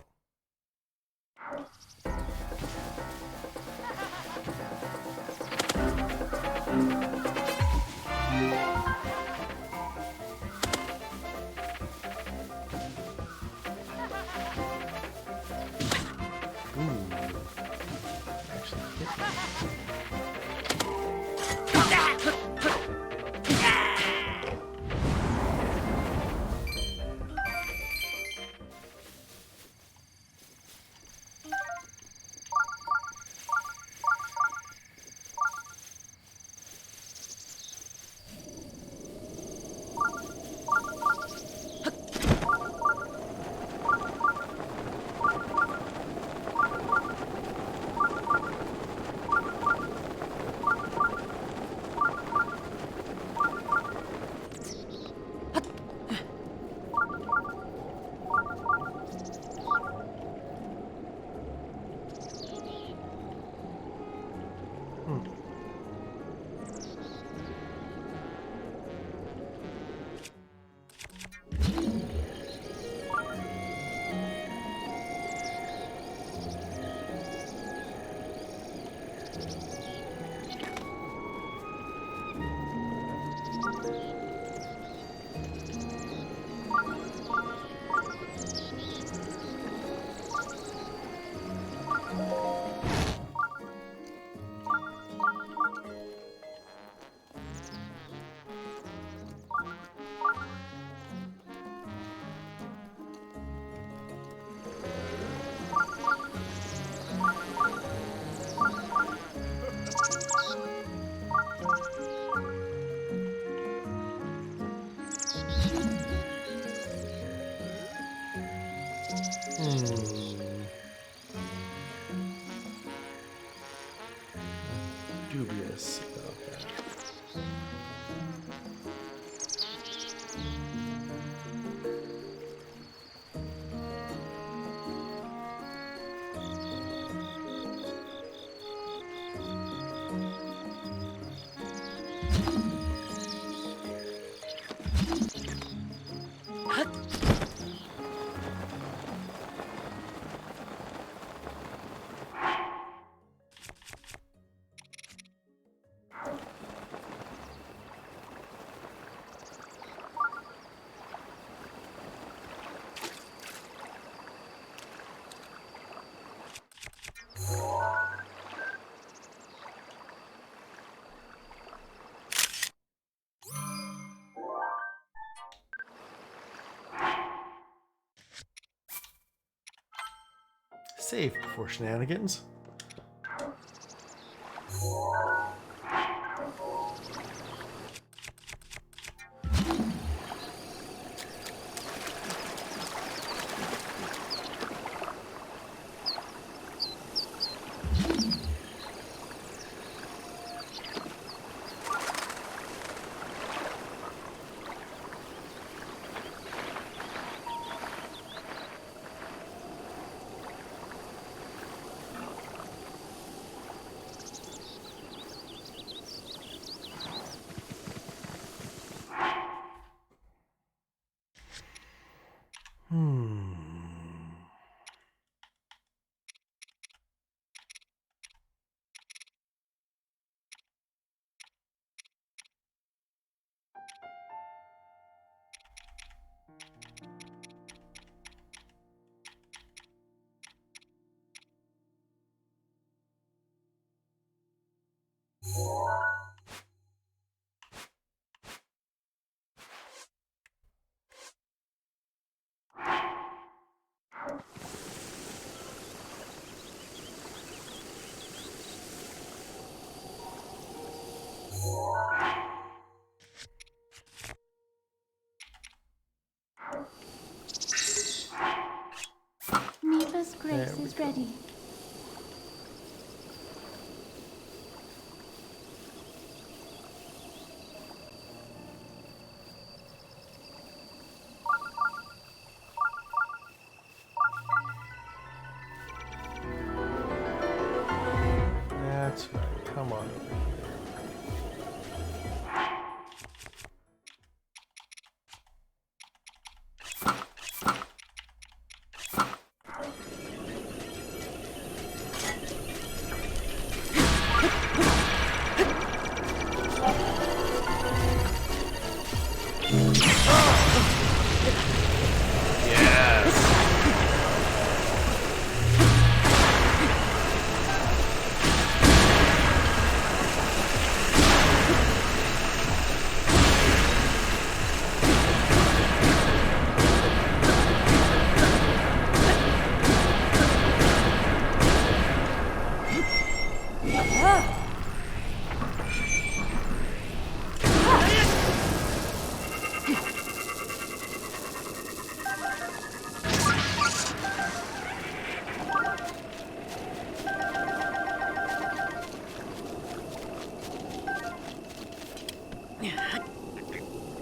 Dubious about that. Save before shenanigans.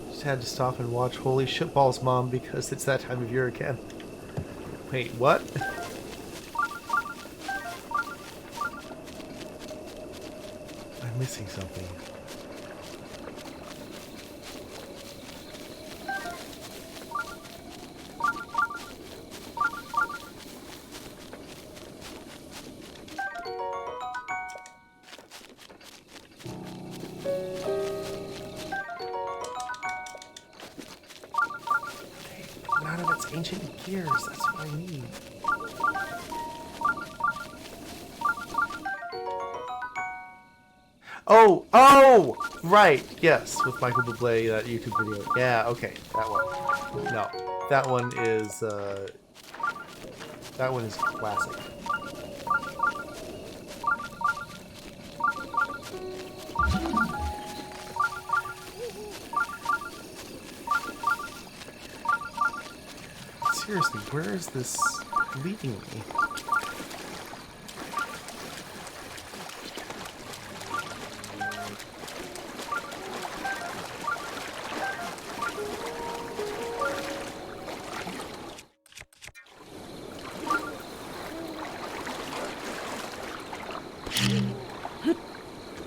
Just had to stop and watch Holy Shitballs, Mom, because it's that time of year again. Wait, what? I'm missing something. None of its ancient gears, that's what I need. Oh! Right, yes, with Michael Bublé, that YouTube video. Yeah, okay, that one. No, that one is classic. Seriously, where is this leading me?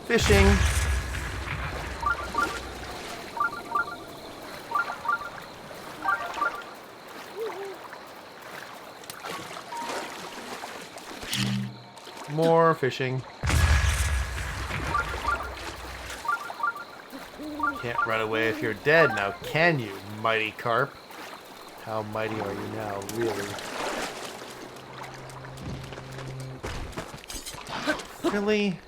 Fishing. More fishing. Can't run away if you're dead now, can you, mighty carp? How mighty are you now, really? Really?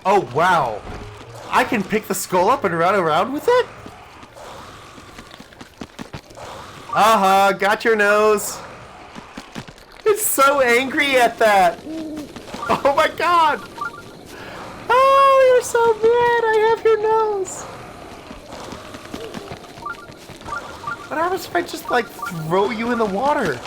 Oh, wow. I can pick the skull up and run around with it? Uh-huh, got your nose. It's so angry at that. Oh my god. Oh, you're so bad. I have your nose. What happens if I just, like, throw you in the water?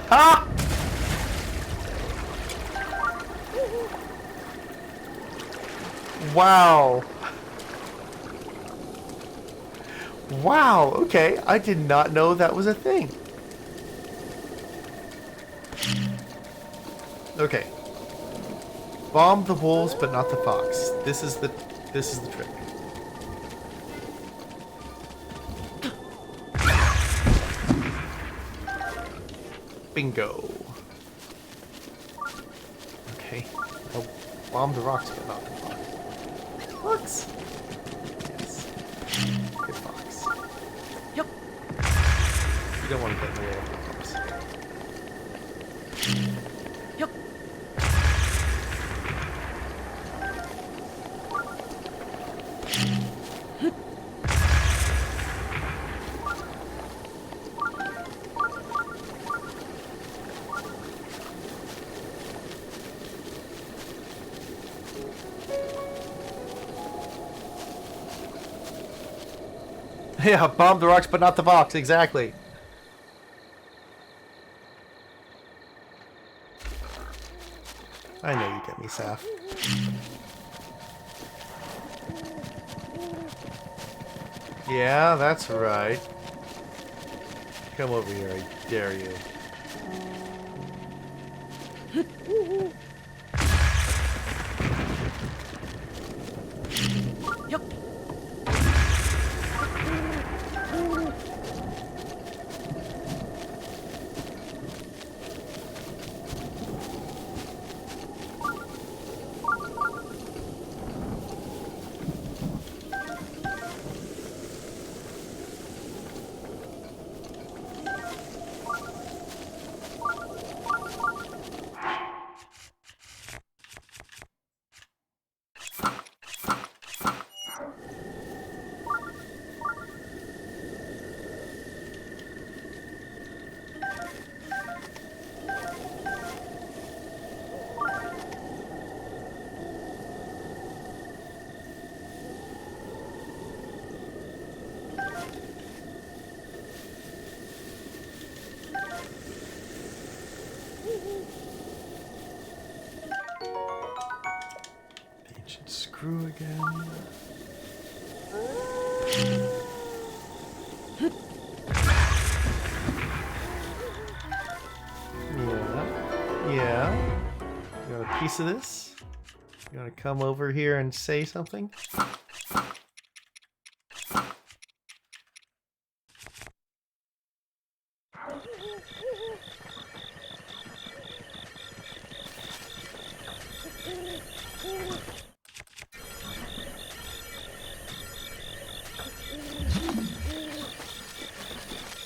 Ah! Wow. Wow, okay. I did not know that was a thing. Okay. Bomb the wolves, but not the fox. This is the trick. Bingo. Okay. I'll bomb the rocks, but not the fox. Fox? Yes. Good fox. Yep. You don't want to get in the way of the fox. Yep. Yeah, bomb the rocks, but not the fox. Exactly. I know you get me, Saf. Yeah, that's right. Come over here, I dare you. Yep. crew again. Yeah. You want a piece of this? You want to come over here and say something?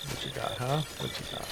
What you got, huh? What you got?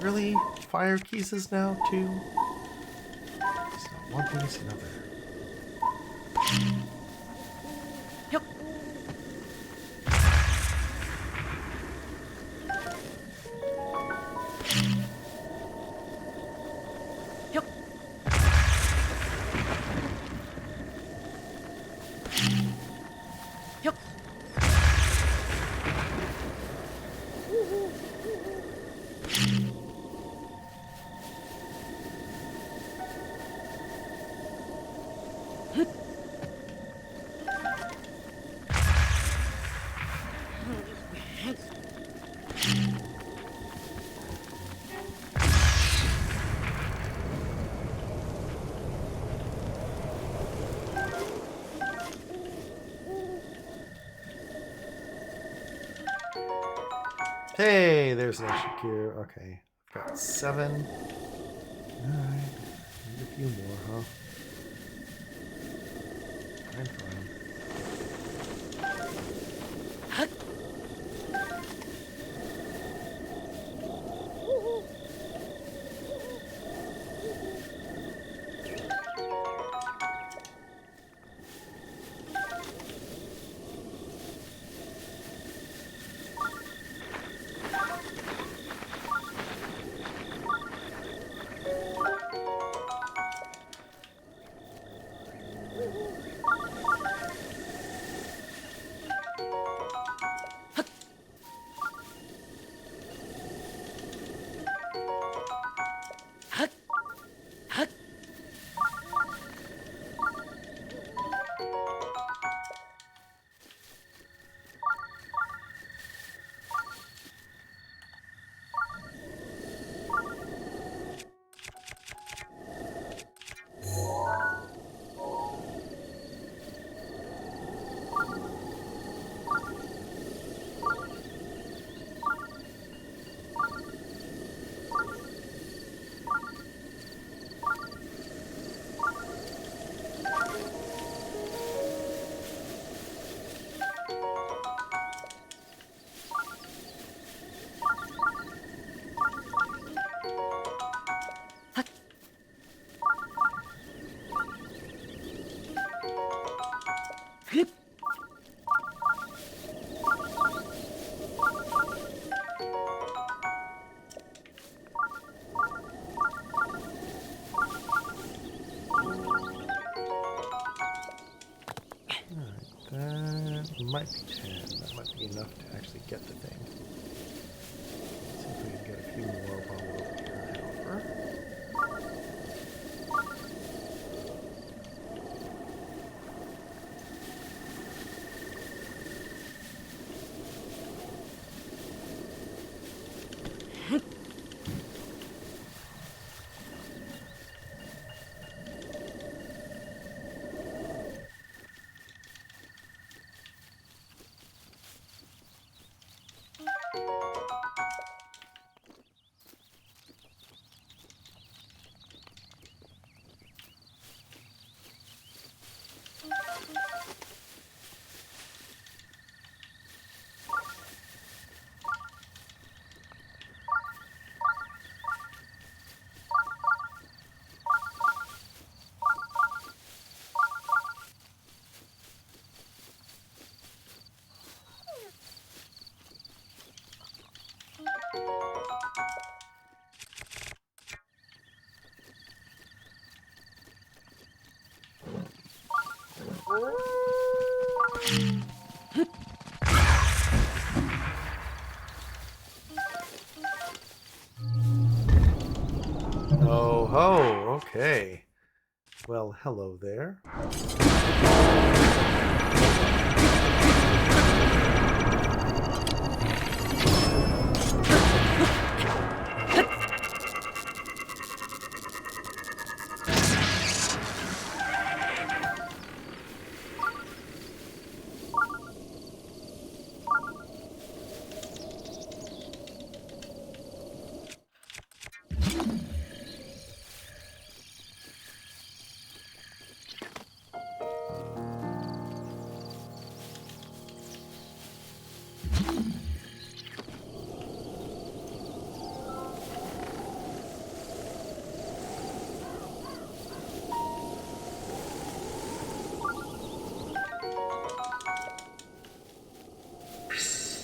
Really? Fire keys now, too? It's not one thing, it's another. Hey, there's an extra gear. Okay, I've got 7. Alright, need a few more, huh? Fine, fine. might be 10. That might be enough to actually get the thing. Let's see if we can get a few more while we're over here, however. Oh ho, okay. Well, hello there.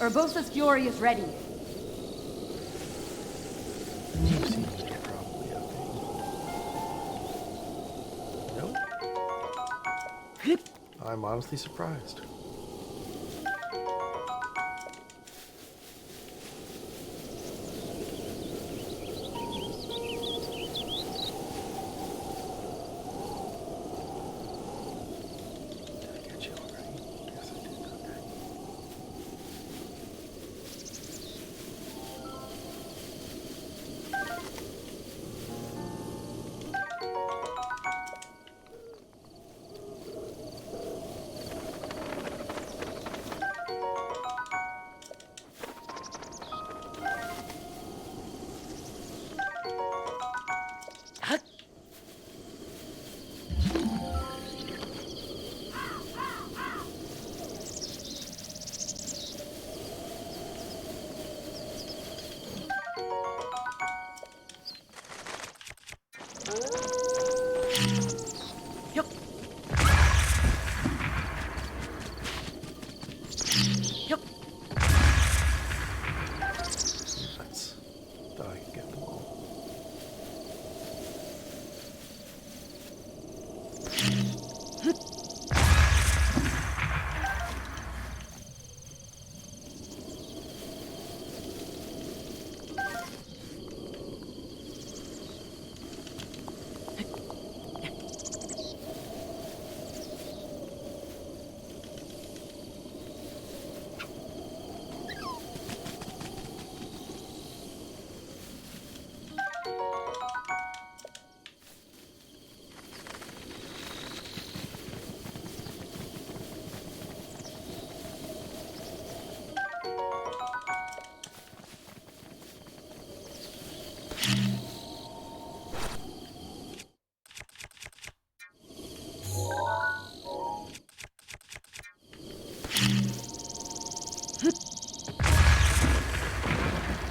Urbosa's Fury is ready. Nope. I'm honestly surprised.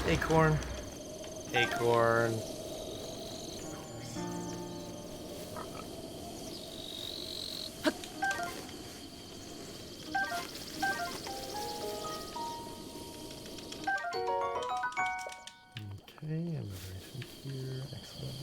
Acorn. Acorn. Okay, another item here. Excellent.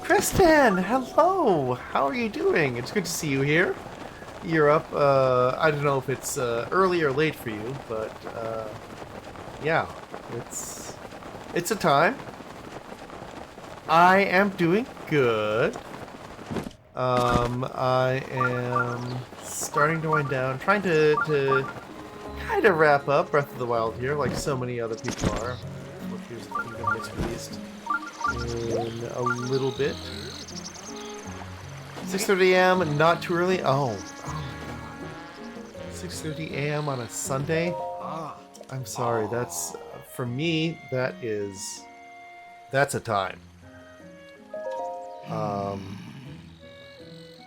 Kristen, hello. How are you doing? It's good to see you here. You're up. I don't know if it's early or late for you, but yeah, it's a time. I am doing good. I am starting to wind down, trying to kind of wrap up Breath of the Wild here, like so many other people are. Tears of the Kingdom gets released in a little bit. 6:30 a.m. Not too early. Oh my god. 6:30 a.m. on a Sunday. I'm sorry. That's for me. That's a time.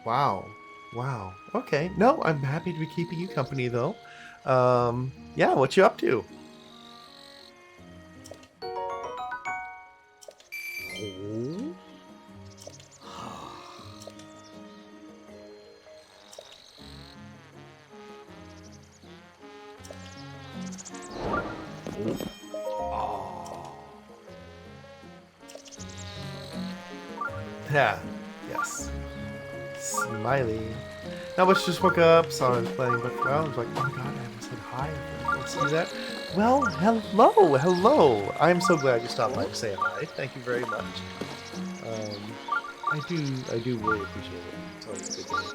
Wow. Okay. No, I'm happy to be keeping you company though. Yeah. What you up to? Yeah, yes. Smiley. Not much, just woke up, saw I was playing Breath of the Wild, I was like, oh my god, I haven't said hi. Let's do that. Well, hello. I'm so glad you stopped by to say hi. Thank you very much. I do really appreciate it. It's always good to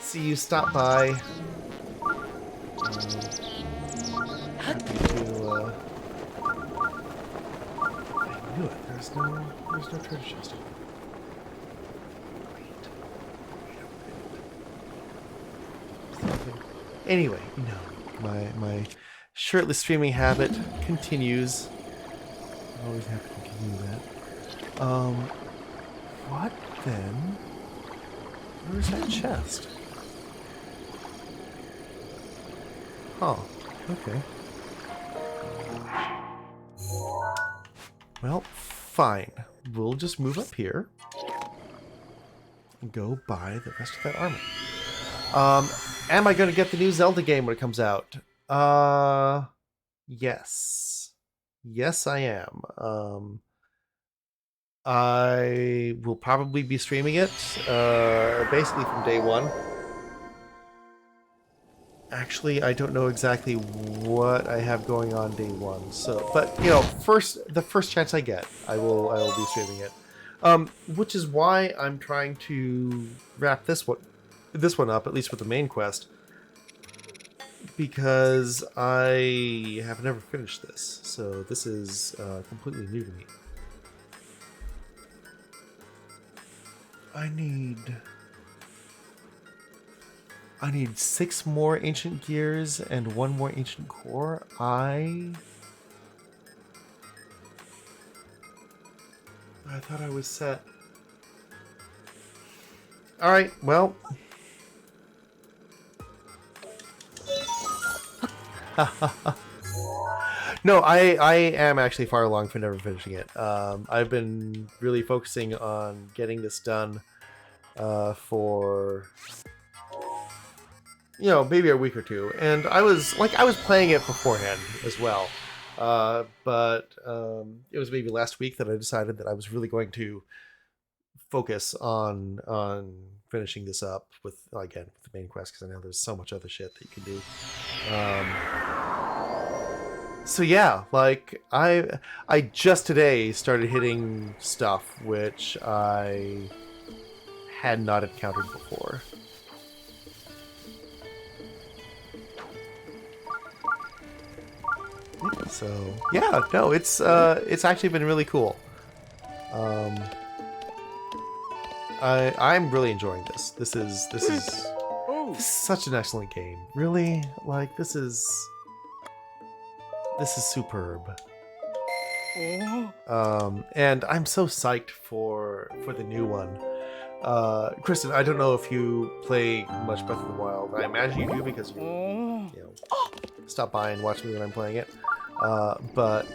see you stop by. I knew it. There's no treasure chest. Anyway, you know, my shirtless streaming habit continues. I'm always happy to continue that. What then? Where's that chest? Oh, okay. Well, fine. We'll just move up here and go buy the rest of that armor. Am I going to get the new Zelda game when it comes out? Yes. Yes, I am. I will probably be streaming it, basically from day one. Actually, I don't know exactly what I have going on day one. So, but you know, the first chance I get, I will be streaming it. Which is why I'm trying to wrap this one up, at least with the main quest, because I have never finished this, so this is completely new to me. I need 6 more ancient gears and 1 more ancient core. I thought I was set. All right, well. No, I am actually far along for never finishing it. I've been really focusing on getting this done for you know, maybe a week or two, and I was playing it beforehand as well. But it was maybe last week that I decided that I was really going to focus on finishing this up with, again, with the main quest, because I know there's so much other shit that you can do. So yeah, like I just today started hitting stuff which I had not encountered before. So yeah, no, it's actually been really cool. I'm really enjoying this. This is such an excellent game. Really, like this is superb. And I'm so psyched for the new one. Kristen, I don't know if you play much Breath of the Wild. I imagine you do because you know, stop by and watch me when I'm playing it. But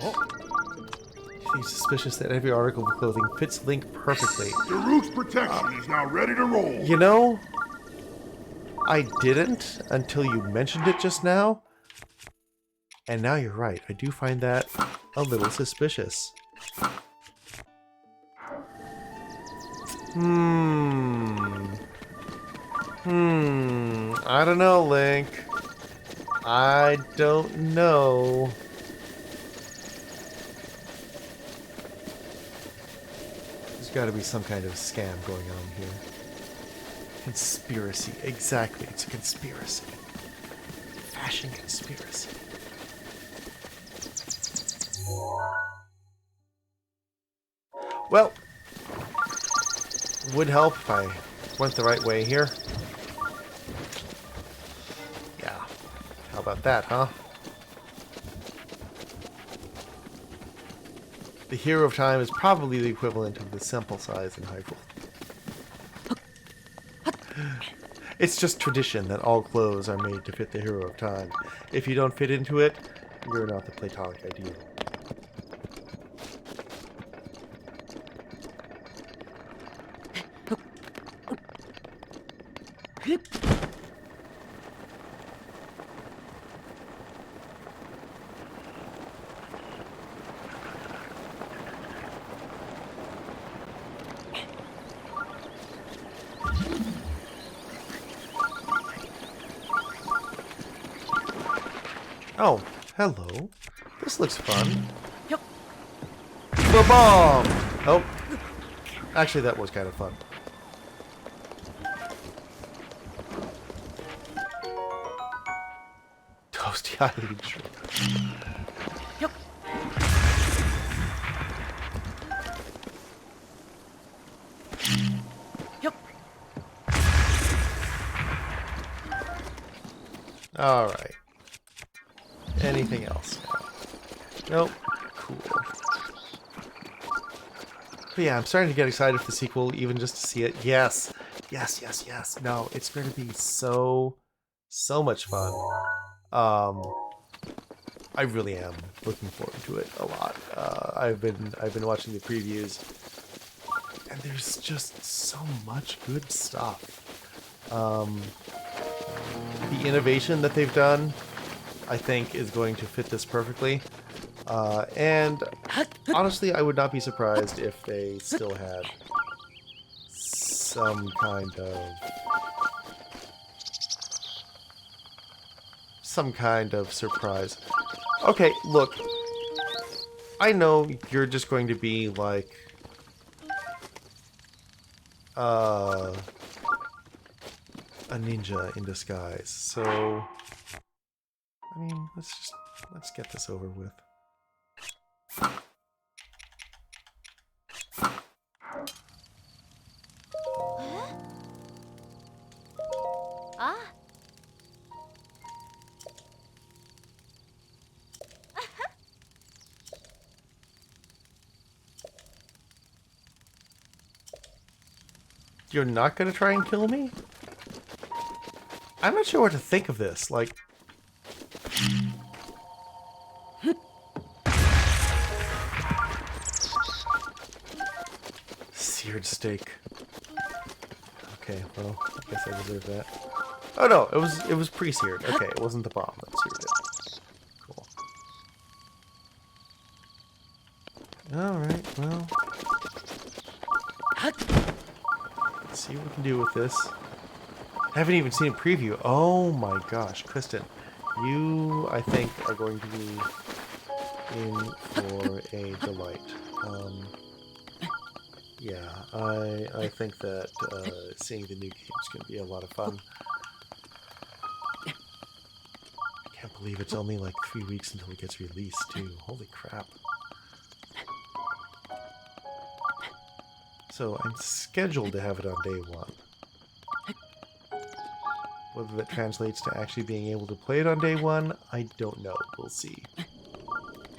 it's suspicious that every article of clothing fits Link perfectly. Daruk's protection is now ready to roll. You know, I didn't until you mentioned it just now. And now you're right. I do find that a little suspicious. I don't know, Link. I don't know. There's got to be some kind of scam going on here. Conspiracy. Exactly. It's a conspiracy. Fashion conspiracy. Well, would help if I went the right way here. Yeah. How about that, huh? The Hero of Time is probably the equivalent of the sample size in Hyrule. It's just tradition that all clothes are made to fit the Hero of Time. If you don't fit into it, you're not the platonic ideal. Oh, hello. This looks fun. Ba-bomb! Oh. Actually, that was kind of fun. Toasty eyelid shrimp. Alright. Anything else? Nope. Cool. But yeah, I'm starting to get excited for the sequel, even just to see it. Yes! Yes, yes, yes. No, it's going to be so much fun. I really am looking forward to it a lot. I've been watching the previews, and there's just so much good stuff. The innovation that they've done, I think, is going to fit this perfectly. And honestly, I would not be surprised if they still had some kind of surprise. Okay, look. I know you're just going to be like a ninja in disguise. So I mean, let's get this over with. You're not gonna try and kill me? I'm not sure what to think of this. Like, seared steak. Okay, well, I guess I deserve that. Oh no, it was pre-seared. Okay, it wasn't the bomb that seared it. Cool. Alright, well. Let's see what we can do with this. I haven't even seen a preview. Oh my gosh, Kristen. You, I think, are going to be in for a delight. Yeah, I think that seeing the new game is going to be a lot of fun. I can't believe it's only like 3 weeks until it gets released, too. Holy crap. So I'm scheduled to have it on day 1. Whether that translates to actually being able to play it on day 1, I don't know. We'll see.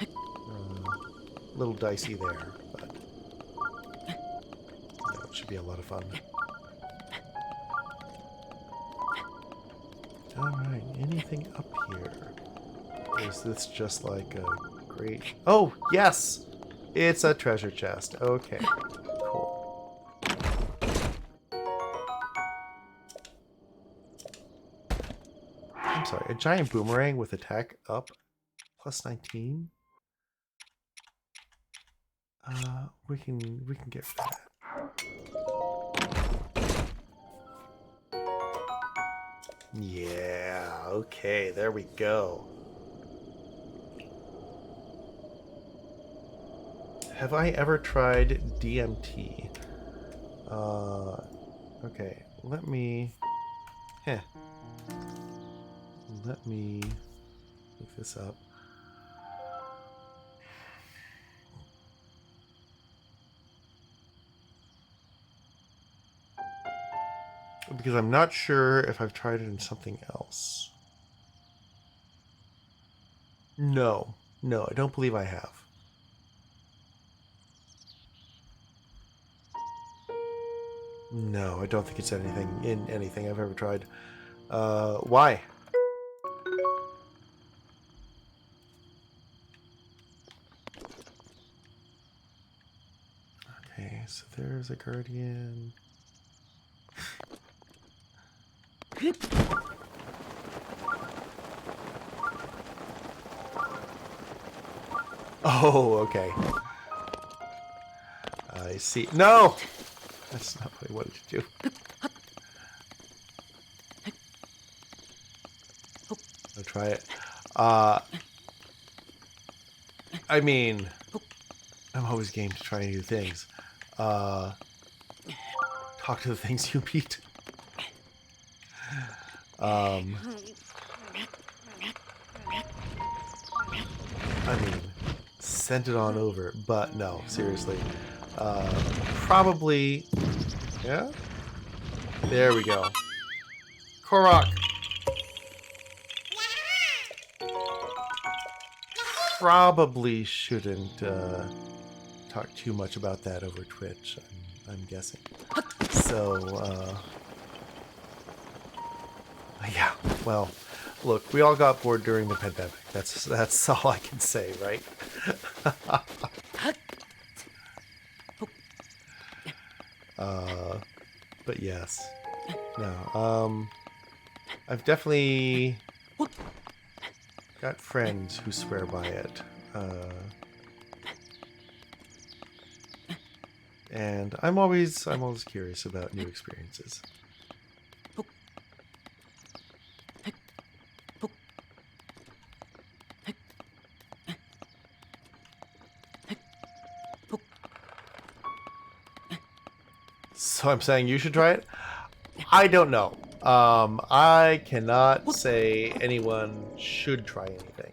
A little dicey there, but it should be a lot of fun. Alright, anything up here? Or is this just like a great... Oh, yes! It's a treasure chest. Okay, cool. I'm sorry, a giant boomerang with attack up plus 19? We can get rid of that. Yeah, okay, there we go. Have I ever tried DMT? Okay, let me... Let me look this up. Because I'm not sure if I've tried it in something else. No, I don't believe I have. No, I don't think it's anything I've ever tried. Why? Okay, so there's a guardian. Oh, okay. I see. No! That's not what I wanted to do. I'll try it. I mean, I'm always game to try new things. Talk to the things you beat. I mean, send it on over, but no, seriously. Probably, yeah? There we go. Korok! Probably shouldn't talk too much about that over Twitch, I'm guessing. So, yeah, well, look, we all got bored during the pandemic. That's all I can say, right? But yes. No, I've definitely got friends who swear by it. And I'm always curious about new experiences. So I'm saying you should try it? I don't know. I cannot say anyone should try anything.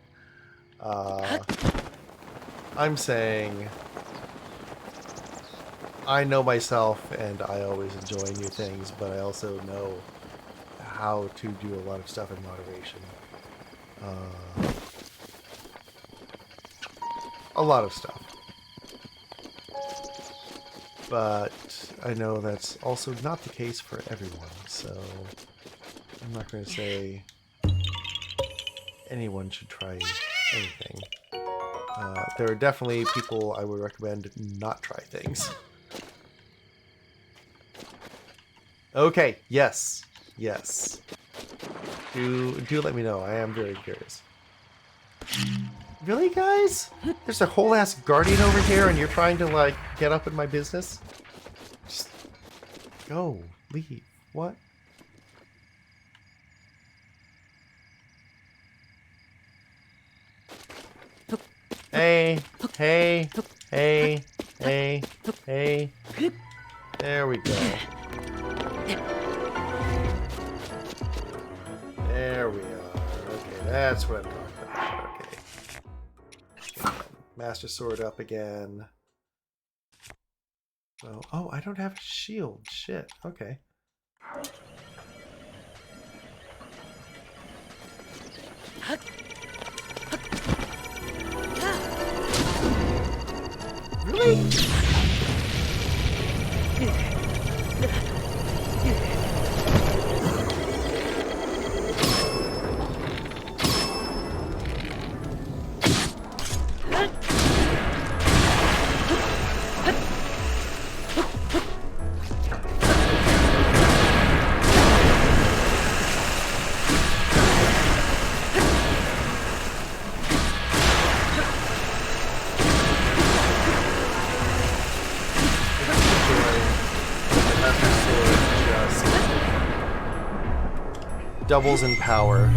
I'm saying I know myself and I always enjoy new things, but I also know how to do a lot of stuff in moderation. A lot of stuff. But I know that's also not the case for everyone, so I'm not going to say anyone should try anything. There are definitely people I would recommend not try things. Okay, yes. Do let me know. I am very curious. Really, guys? There's a whole ass guardian over here, and you're trying to like get up in my business? Just go, leave. What? Hey, hey, hey, hey, hey. There we go. There we are. Okay, that's what I'm talking about. Okay. Master Sword up again. Oh, I don't have a shield. Shit. Okay. Really? Doubles in power.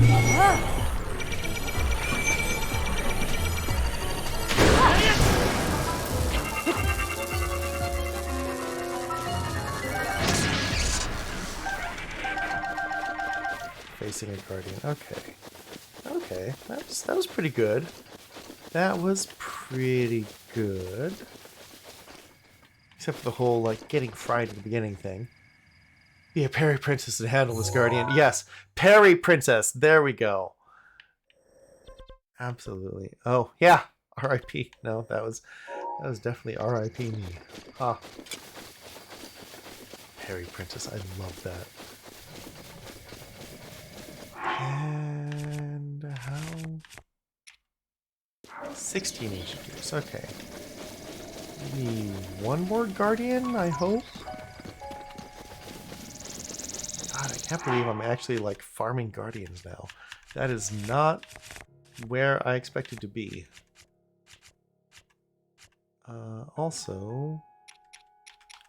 Facing a guardian. Okay. Okay. That was pretty good. That was pretty good. Except for the whole like getting fried at the beginning thing. Be a Parry Princess and handle this guardian. Yes, Parry Princess. There we go. Absolutely. Oh yeah, R.I.P. No, that was definitely R.I.P. me. Ah, Parry Princess. I love that. And how? 16 ancient gears. Okay. Maybe one more guardian. I hope. God, I can't believe I'm actually like farming guardians now. That is not where I expected to be. Also,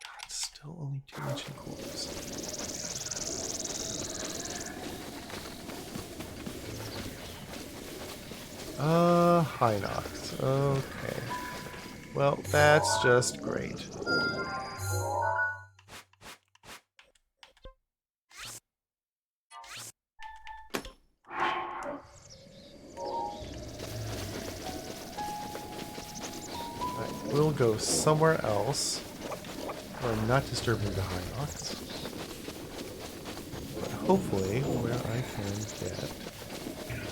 God, still only 2 ancient cores. Hinox. Okay. Well, that's just great. We'll go somewhere else where I'm not disturbing the Hinox. But hopefully where I can get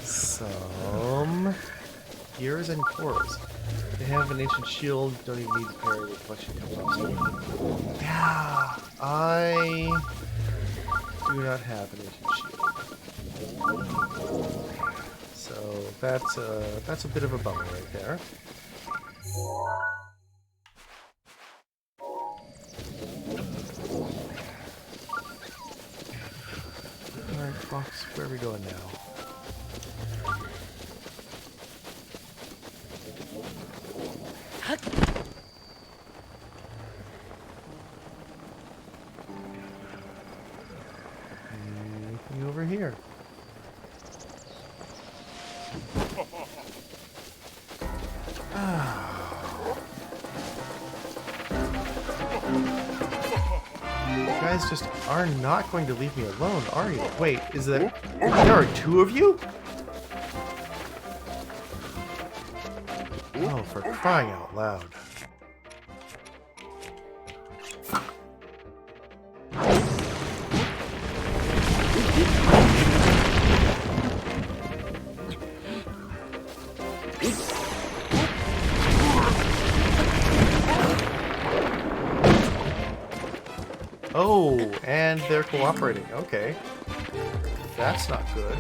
some gears and cores. They have an ancient shield, don't even need to parry with collection comes up. So yeah, I do not have an ancient shield. So that's a bit of a bummer right there. Alright, Fox, where are we going now? Anything over here? You guys just are not going to leave me alone, are you? Wait, is there are 2 of you? Oh, for crying out loud. Oh, and they're cooperating. Okay. That's not good.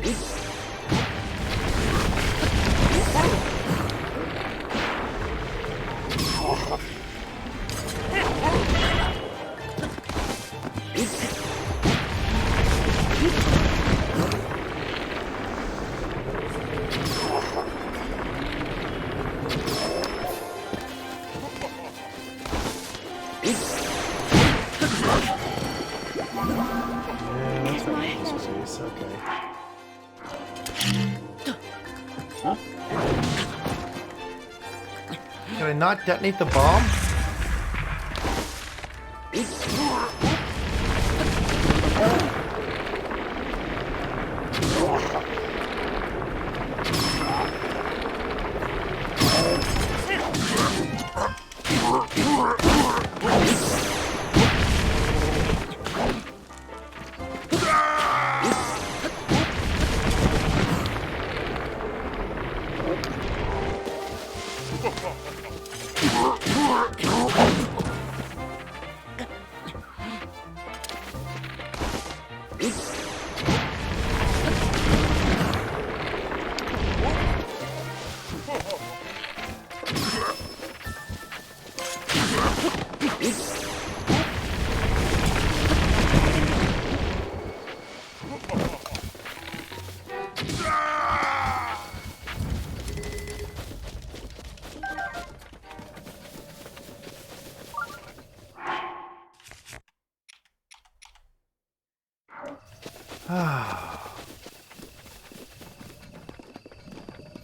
Can I not detonate the bomb?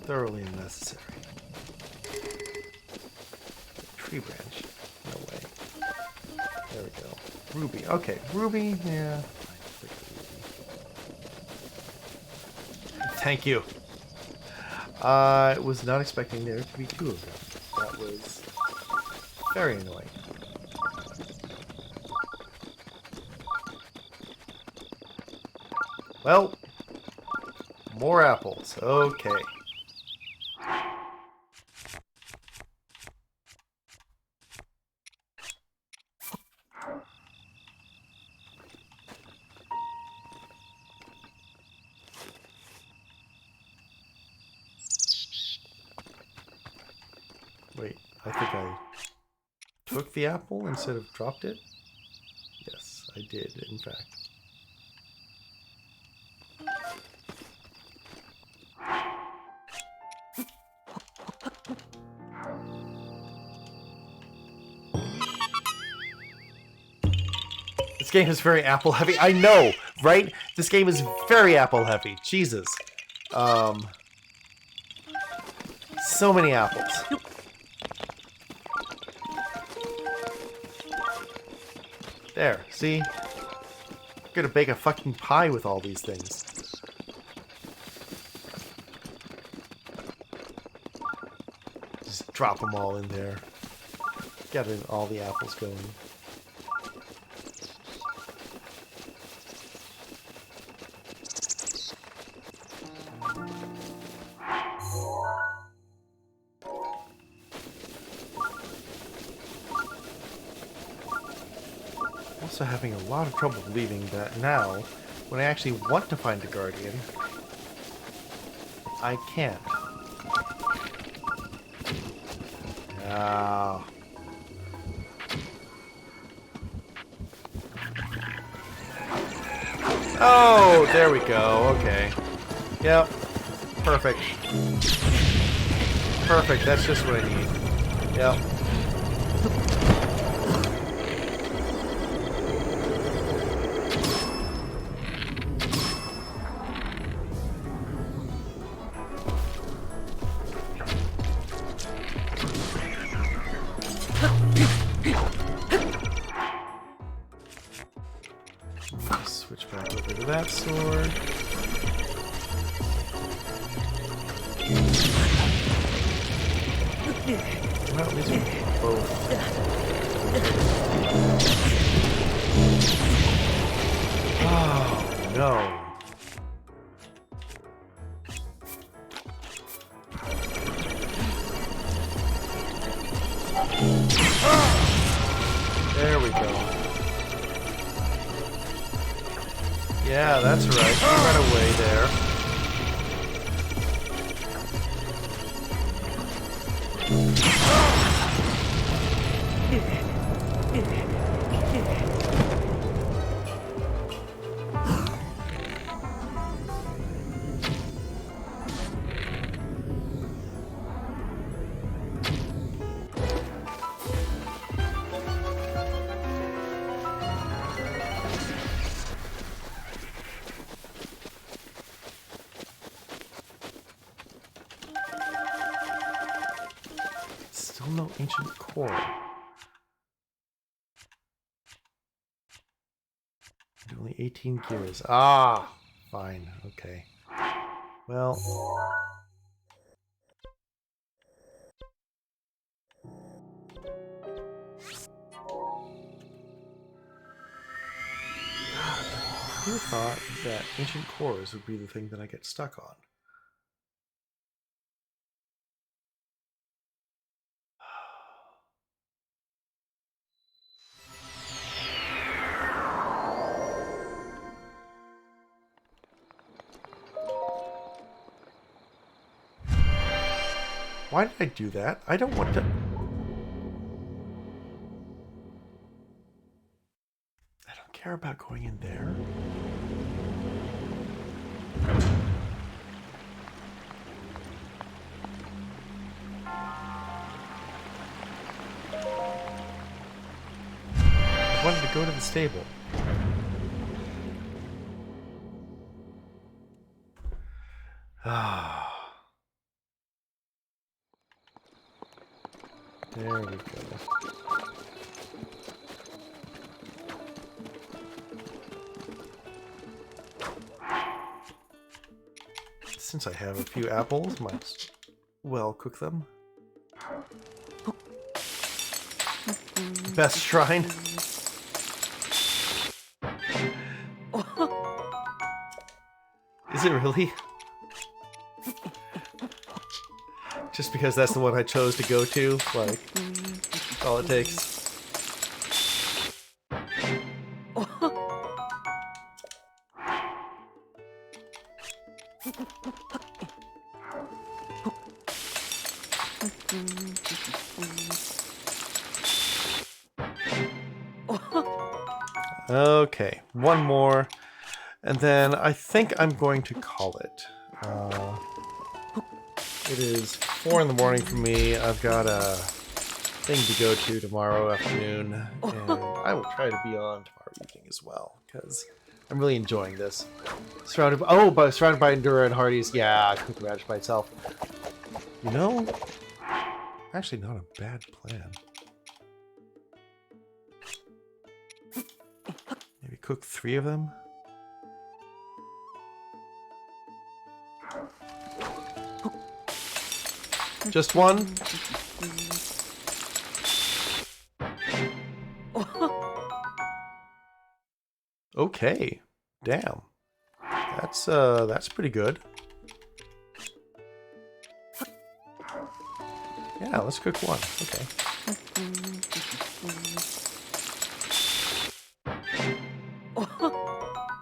Thoroughly unnecessary. Tree branch. No way. There we go. Ruby. Okay, Ruby. Yeah. Thank you. I was not expecting there to be two of them. That was very annoying. Well, more apples. Okay. Wait, I think I took the apple instead of dropped it? Yes, I did, in fact. This game is very apple heavy. I know, right? This game is very apple heavy. Jesus. So many apples. There, see? I'm gonna bake a fucking pie with all these things. Just drop them all in there. Get all the apples going. Also having a lot of trouble believing that now, when I actually want to find a guardian, I can't. Ah. Oh, there we go. Okay. Yep. Perfect. Perfect. That's just what I need. Yep. Switch back over to that sword. Well, at least we both. Oh, no. There we go. Yeah, that's right. You run away there. Still no ancient core. Only 18 gears. Ah! Fine. Okay. Well... Who thought that ancient cores would be the thing that I get stuck on? Why did I do that? I don't want to... I don't care about going in there. I wanted to go to the stable. Ah. There we go. Since I have a few apples, might as well cook them. Best shrine. Is it really? Just because that's the one I chose to go to, like, that's all it takes. Okay, one more, and then I think I'm going to call it. It is 4 in the morning for me. I've got a thing to go to tomorrow afternoon, and I will try to be on tomorrow evening as well, because I'm really enjoying this. Surrounded by Endura and Hardee's. Yeah, Cook Ranch by itself. You know, actually not a bad plan. Maybe cook 3 of them. Just one? Okay. Damn. That's pretty good. Yeah, let's cook one. Okay.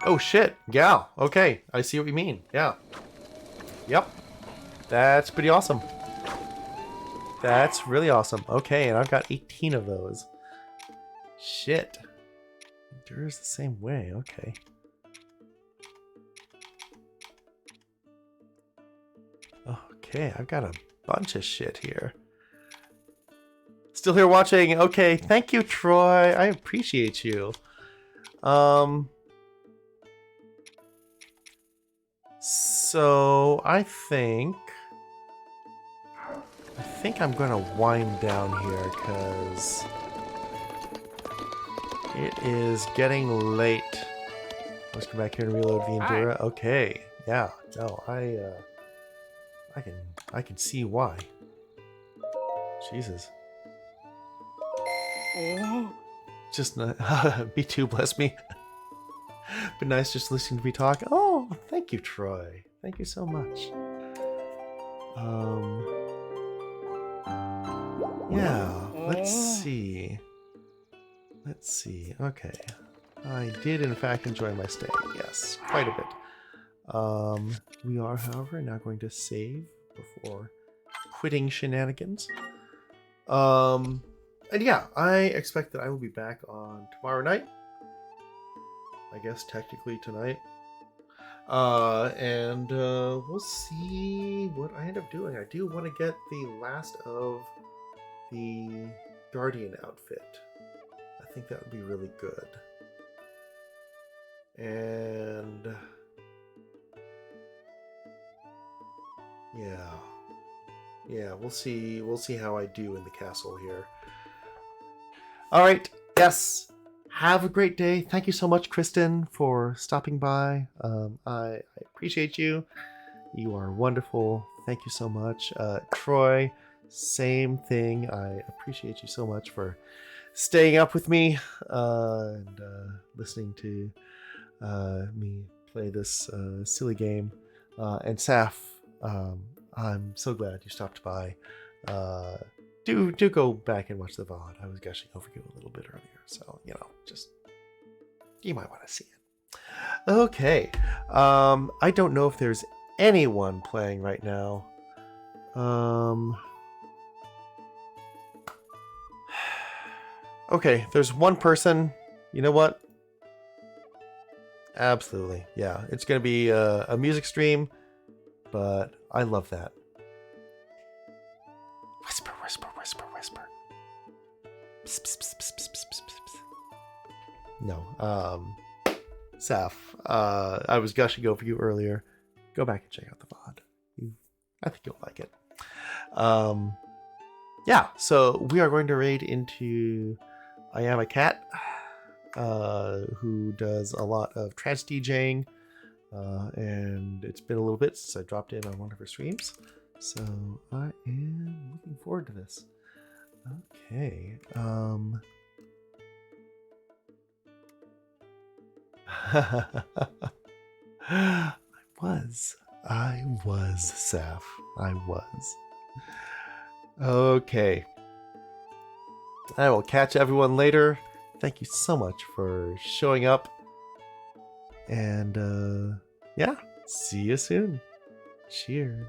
Oh shit. Yeah. Okay. I see what you mean. Yeah. Yep. That's pretty awesome. That's really awesome. Okay, and I've got 18 of those. Shit. Endura's the same way. Okay. Okay, I've got a bunch of shit here. Still here watching. Okay, thank you, Troy. I appreciate you. So I think I'm gonna wind down here because it is getting late. Let's come back here and reload the Endura. Okay, yeah, no, I can see why. Jesus. Just not, B2 bless me. But nice just listening to me talk. Oh, thank you, Troy. Thank you so much. Yeah, let's see. Let's see. Okay. I did in fact enjoy my stay. Yes, quite a bit. We are, however, now going to save before quitting shenanigans. And yeah, I expect that I will be back on tomorrow night. I guess technically tonight. And we'll see what I end up doing. I do want to get the last of the Guardian outfit. I think that would be really good. And yeah. Yeah, we'll see. We'll see how I do in the castle here. All right. Yes. Have a great day. Thank you so much, Kristen, for stopping by. I appreciate you. You are wonderful. Thank you so much. Troy, same thing. I appreciate you so much for staying up with me and listening to me play this silly game. And Saf, I'm so glad you stopped by. Do go back and watch the VOD. I was gushing over you a little bit earlier, so just you might want to see it. Okay, I don't know if there's anyone playing right now. Okay, there's one person. You know what? Absolutely, yeah. It's gonna be a music stream, but I love that. Whisper, whisper, whisper, whisper. Psst, psst, psst, psst, psst, psst, psst, psst. No, Saf, I was gushing over you earlier. Go back and check out the VOD. I think you'll like it. Yeah, so we are going to raid into I Am a Cat, who does a lot of trance DJing, and it's been a little bit since I dropped in on one of her streams, so I am looking forward to this. Okay, I was, Saf. I was. Okay. I will catch everyone later. Thank you so much for showing up. And, yeah, see you soon. Cheers.